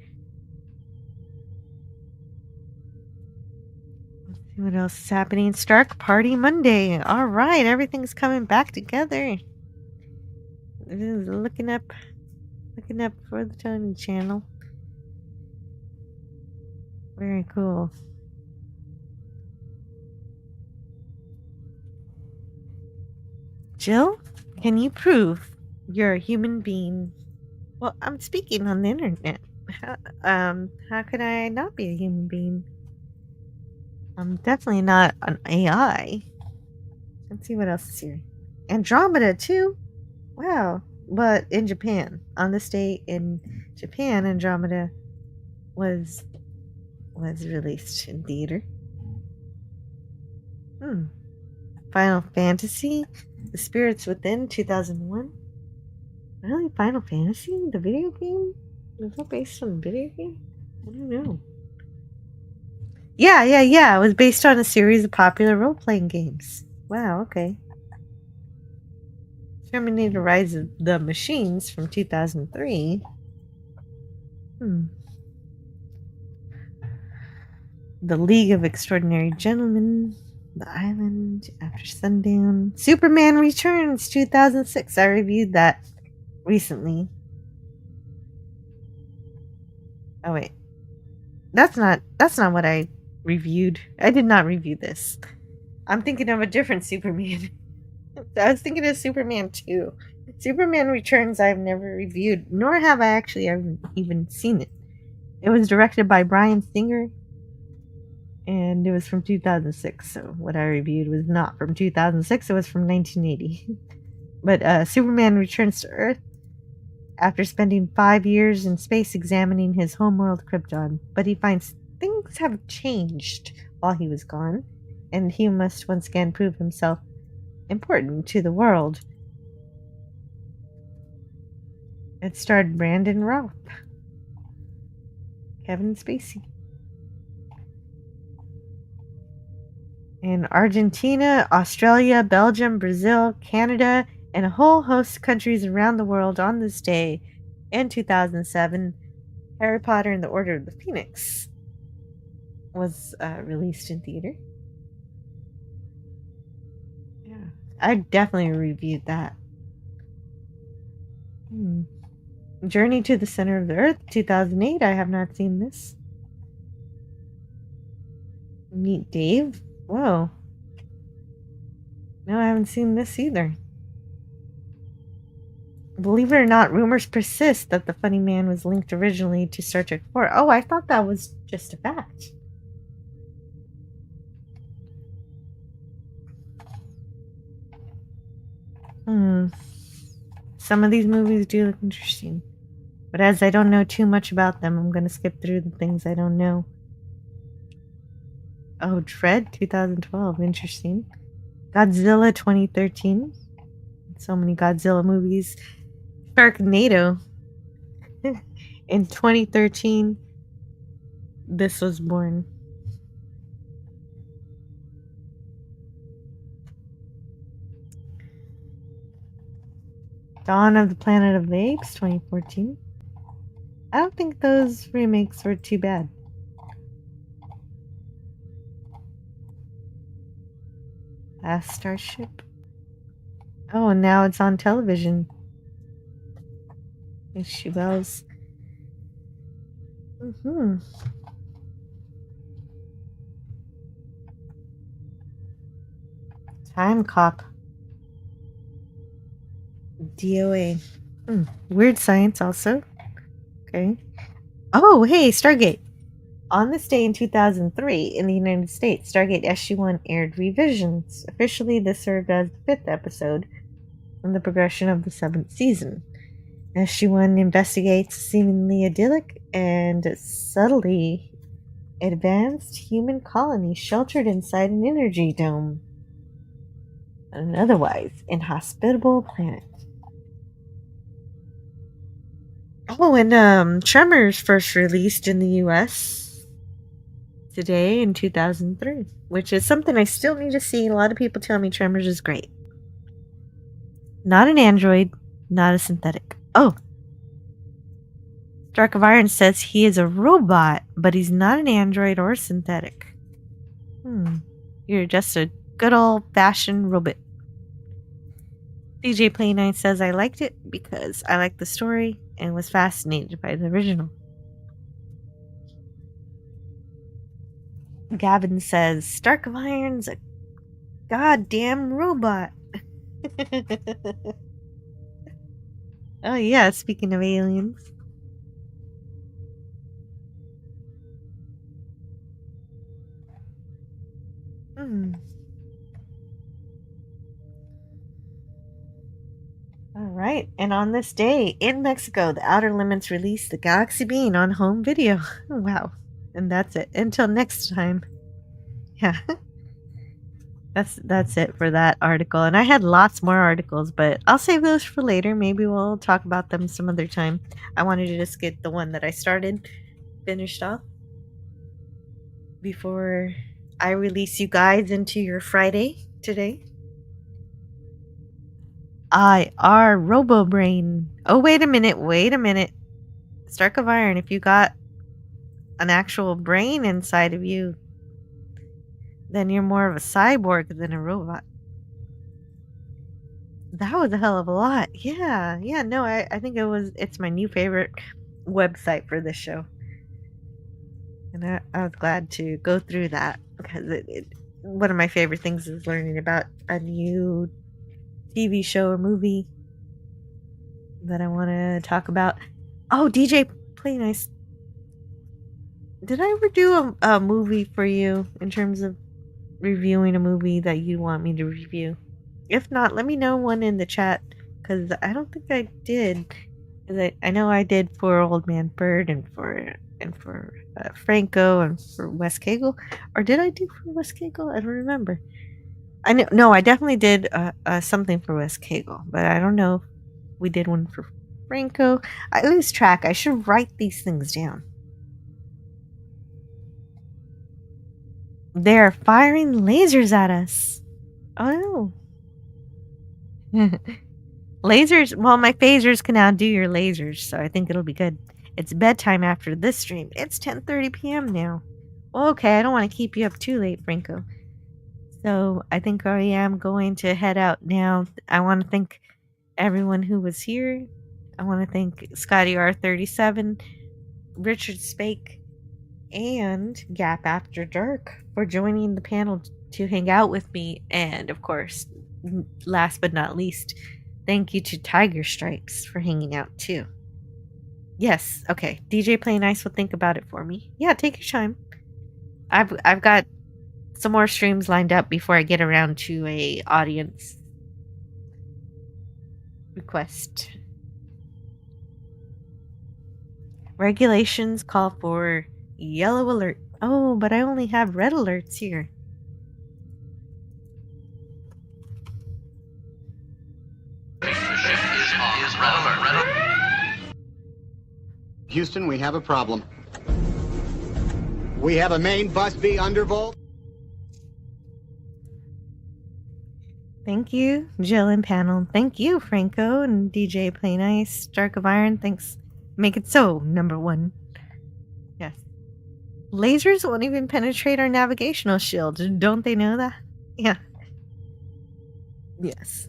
Let's see what else is happening. Stark Party Monday. All right, everything's coming back together. Looking up for the Tony channel. Very cool. Jill, can you prove you're a human being? Well, I'm speaking on the internet. How could I not be a human being? I'm definitely not an AI. Let's see what else is here. Andromeda too? Wow. But in Japan. On this day in Japan, Andromeda was released in theater. Final Fantasy? The Spirits Within 2001? Really? Final Fantasy? The video game? Was that based on a video game? I don't know. Yeah. It was based on a series of popular role-playing games. Wow, okay. Terminator Rise of the Machines from 2003. The League of Extraordinary Gentlemen. The Island After Sundown. Superman Returns 2006. I reviewed that recently. Oh, wait. That's not what I reviewed. I did not review this. I'm thinking of a different Superman. I was thinking of Superman 2. Superman Returns I've never reviewed, nor have I actually even seen it. It was directed by Bryan Singer, and it was from 2006, so what I reviewed was not from 2006, it was from 1980. But Superman returns to Earth after spending 5 years in space examining his homeworld Krypton, but he finds things have changed while he was gone, and he must once again prove himself important to the world. It starred Brandon Routh, Kevin Spacey, in Argentina, Australia, Belgium, Brazil, Canada, and a whole host of countries around the world on this day in 2007. Harry Potter and the Order of the Phoenix was released in theater. Yeah, I definitely reviewed that. Journey to the Center of the Earth, 2008. I have not seen this. Meet Dave. Whoa. No, I haven't seen this either. Believe it or not, rumors persist that the funny man was linked originally to Star Trek 4. Oh, I thought that was just a fact. Some of these movies do look interesting. But as I don't know too much about them, I'm going to skip through the things I don't know. Oh, Dread 2012. Interesting. Godzilla 2013. So many Godzilla movies. Sharknado. In 2013, this was born. Dawn of the Planet of the Apes 2014. I don't think those remakes were too bad. Last Starship. Oh, and now it's on television. Issue bells. Time Cop. DOA. Weird Science also. Okay. Oh, hey, Stargate. On this day in 2003, in the United States, Stargate SG-1 aired revisions. Officially, this served as the 5th episode in the progression of the 7th season. SG-1 investigates a seemingly idyllic and subtly advanced human colony sheltered inside an energy dome on an otherwise inhospitable planet. Oh, and Tremors first released in the US today in 2003, which is something I still need to see. A lot of people tell me Tremors is great. Not an android, not a synthetic. Oh, Dark of Iron says he is a robot, but he's not an android or synthetic. You're just a good old-fashioned robot. DJ Play 9 says I liked it because I liked the story and was fascinated by the original. Gavin says Stark of Iron's a goddamn robot. Oh yeah, speaking of aliens. Alright, and on this day, in Mexico, the Outer Limits released The Galaxy Bean on home video. Wow. And that's it. Until next time. Yeah. That's it for that article. And I had lots more articles, but I'll save those for later. Maybe we'll talk about them some other time. I wanted to just get the one that I started finished off before I release you guys into your Friday today. IR RoboBrain. Oh, wait a minute. Stark of Iron, if you got an actual brain inside of you, then you're more of a cyborg than a robot. That was a hell of a lot. Yeah, no, I think it's my new favorite website for this show. And I was glad to go through that because one of my favorite things is learning about a new TV show or movie that I want to talk about. Oh, DJ Play Nice. Did I ever do a movie for you in terms of reviewing a movie that you want me to review? If not, let me know one in the chat because I don't think I did. 'Cause I know I did for Old Man Bird and for Franco and for Wes Cagle. Or did I do for Wes Cagle? I don't remember. I know, no, I definitely did something for Wes Cagle, but I don't know if we did one for Franco. I lose track. I should write these things down. They're firing lasers at us. Oh no. Lasers. Well, my phasers can outdo your lasers, so I think it'll be good. It's bedtime after this stream. It's 10:30 p.m. now. Okay, I don't want to keep you up too late, Franco. So I think I am going to head out now. I want to thank everyone who was here. I want to thank Scotty R37, Richard Spake, and Gap After Dark for joining the panel to hang out with me. And of course, last but not least, thank you to Tiger Stripes for hanging out too. Yes, okay. DJ Play Nice will think about it for me. Yeah, take your time. I've got some more streams lined up before I get around to a audience request. Regulations call for yellow alert. Oh, but I only have red alerts here. Houston, we have a problem. We have a main bus B undervolt. Thank you, Jill and panel. Thank you, Franco and DJ Play Nice. Dark of Iron, thanks. Make it so, number one. Yes. Lasers won't even penetrate our navigational shield. Don't they know that? Yeah. Yes.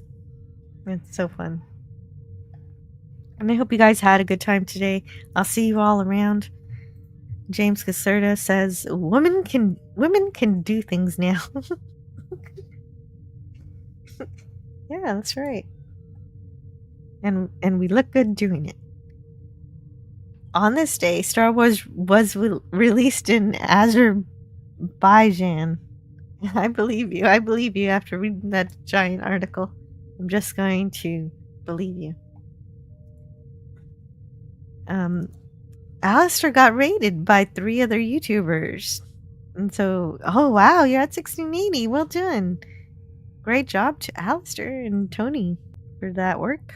It's so fun. And I hope you guys had a good time today. I'll see you all around. James Caserta says, women can do things now. Yeah, that's right. And we look good doing it. On this day, Star Wars was released in Azerbaijan. I believe you. I believe you after reading that giant article. I'm just going to believe you. Alistair got raided by 3 other YouTubers. And so, oh wow, you're at 1680. Well done. Great job to Alistair and Tony for that work.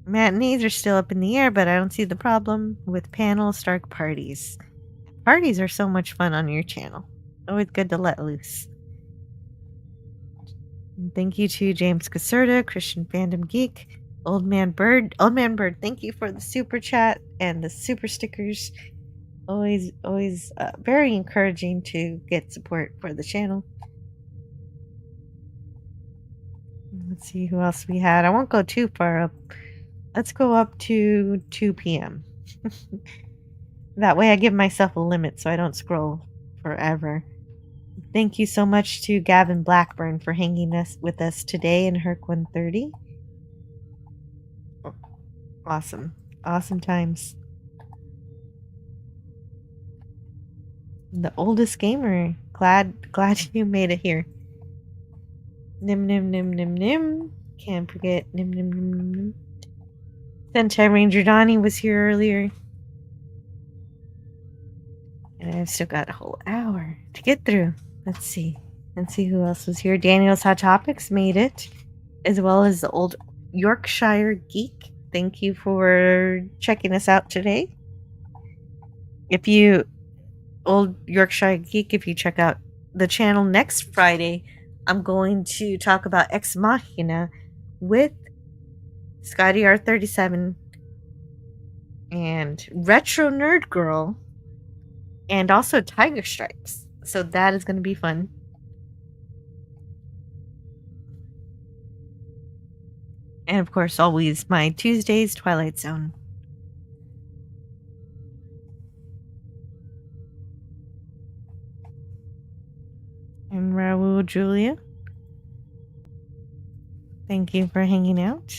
Matinees are still up in the air, but I don't see the problem with panel Stark parties. Parties are so much fun on your channel. Always good to let loose. And thank you to James Caserta, Christian Fandom Geek, Old Man Bird. Old Man Bird, thank you for the super chat and the super stickers. Always very encouraging to get support for the channel. Let's see who else we had. I won't go too far up. Let's go up to 2 p.m. That way I give myself a limit so I don't scroll forever. Thank you so much to Gavin Blackburn for hanging with us today in Herc 130. Awesome. Awesome times. The oldest gamer. Glad you made it here. Nim nim nim nim nim. Can't forget nim nim nim nim nim. Sentai Ranger Donnie was here earlier. And I've still got a whole hour to get through. Let's see who else was here. Daniel's Hot Topics made it, as well as the Old Yorkshire Geek. Thank you for checking us out today. Old Yorkshire Geek, if you check out the channel next Friday, I'm going to talk about Ex Machina with Scotty R37 and Retro Nerd Girl and also Tiger Stripes. So that is going to be fun. And of course, always my Tuesdays Twilight Zone. Hello, Julia. Thank you for hanging out.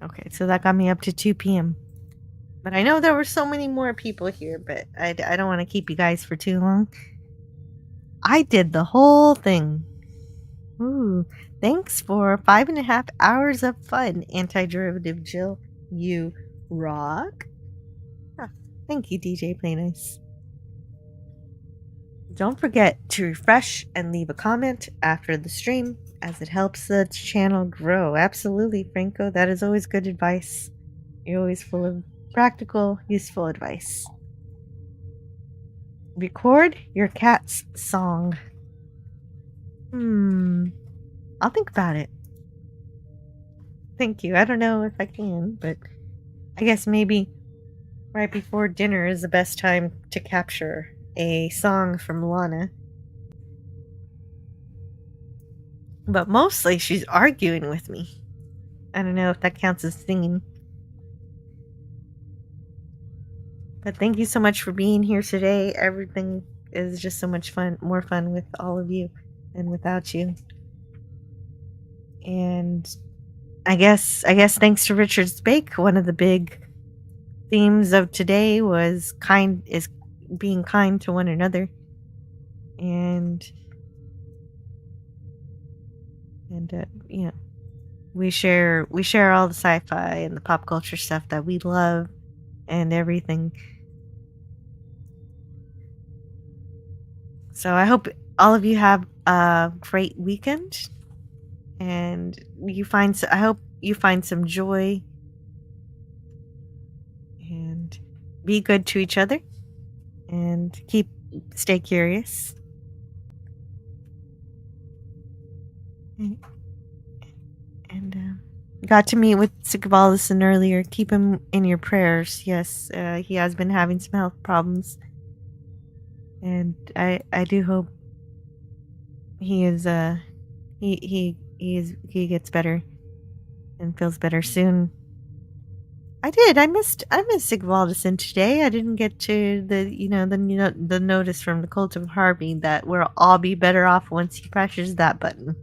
Okay, so that got me up to 2 p.m. But I know there were so many more people here, but I don't want to keep you guys for too long. I did the whole thing. Ooh, thanks for 5.5 hours of fun, Anti-Derivative Jill. You rock. Ah, thank you, DJ Play Nice. Don't forget to refresh and leave a comment after the stream, as it helps the channel grow. Absolutely, Franco. That is always good advice. You're always full of practical, useful advice. Record your cat's song. I'll think about it. Thank you. I don't know if I can, but I guess maybe right before dinner is the best time to capture a song from Lana. But mostly she's arguing with me. I don't know if that counts as singing. But thank you so much for being here today. Everything is just so much fun, more fun with all of you than without you. And I guess thanks to Richard's Bake, one of the big themes of today was being kind to one another. And you know, we share all the sci-fi and the pop culture stuff that we love and everything. So I hope all of you have a great weekend, and I hope you find some joy, and be good to each other, and stay curious. And got to meet with Sigvaldson earlier. Keep him in your prayers. Yes, he has been having some health problems, and I do hope he is he gets better and feels better soon. I missed Sigvaldson today. I didn't get to the notice from the Cult of Harvey that we'll all be better off once he presses that button.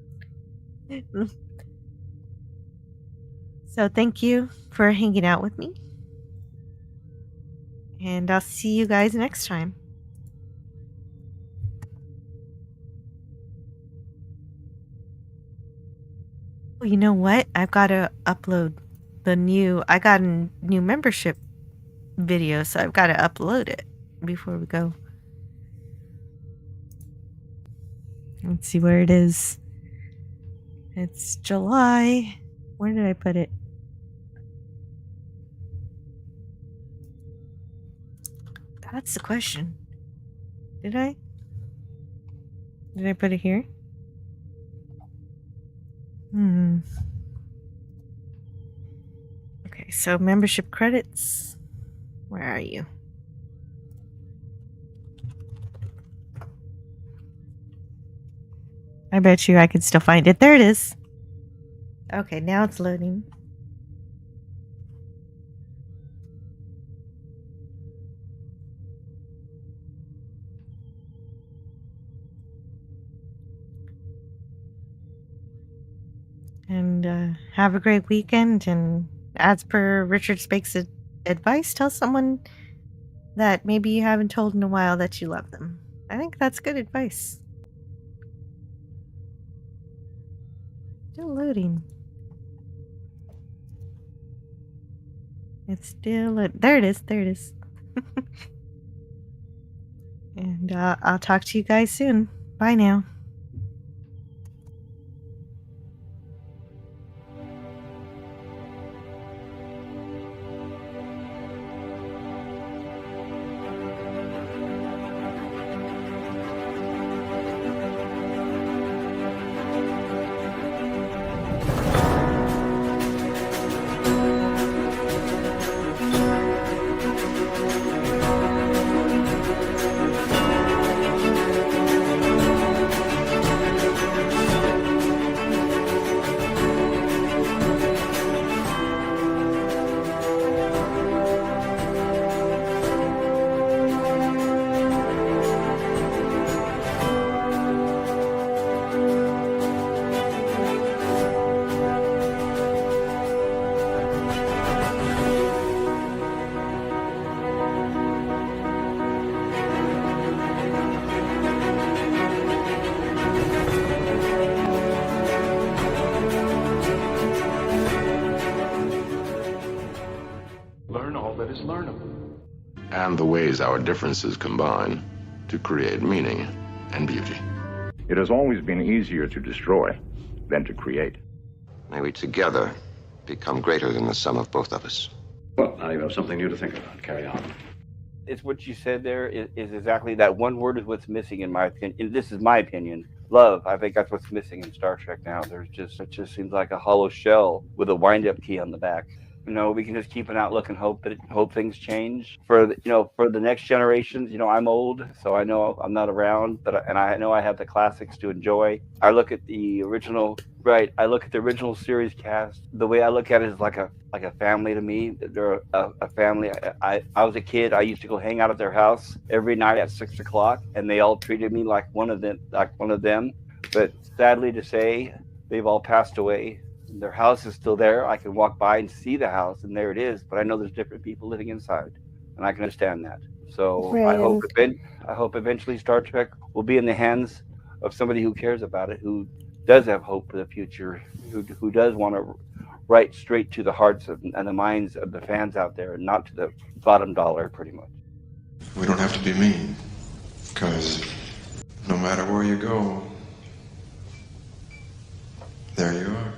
So thank you for hanging out with me, and I'll see you guys next time. Well, you know what? I've got to upload I got a new membership video, so I've got to upload it before we go. Let's see where it is. It's July. Where did I put it? That's the question. Did I put it here? Okay, so membership credits. Where are you? I bet you I could still find it. There it is. Okay, now it's loading. And have a great weekend. And as per Richard Spake's advice, tell someone that maybe you haven't told in a while that you love them. I think that's good advice. Still loading. It's still there it is. There it is. And I'll talk to you guys soon. Bye now. Learn all that is learnable. And the ways our differences combine to create meaning and beauty. It has always been easier to destroy than to create. May we together become greater than the sum of both of us. Well, now you have something new to think about. Carry on. It's what you said there is exactly that one word is what's missing in my opinion. This is my opinion. Love. I think that's what's missing in Star Trek now. It just seems like a hollow shell with a wind-up key on the back. You know, we can just keep an outlook and hope things change for the next generations. You know, I'm old, so I know I'm not around, and I know I have the classics to enjoy. I look at the original series cast. The way I look at it is like a family to me. They're a family. I was a kid. I used to go hang out at their house every night at 6 o'clock, and they all treated me like one of them. But sadly to say, they've all passed away. Their house is still there. I can walk by and see the house, and there it is. But I know there's different people living inside, and I can understand that. So Right. I hope eventually Star Trek will be in the hands of somebody who cares about it, who does have hope for the future, who does want to write straight to the hearts and the minds of the fans out there, and not to the bottom dollar, pretty much. We don't have to be mean, because no matter where you go, there you are.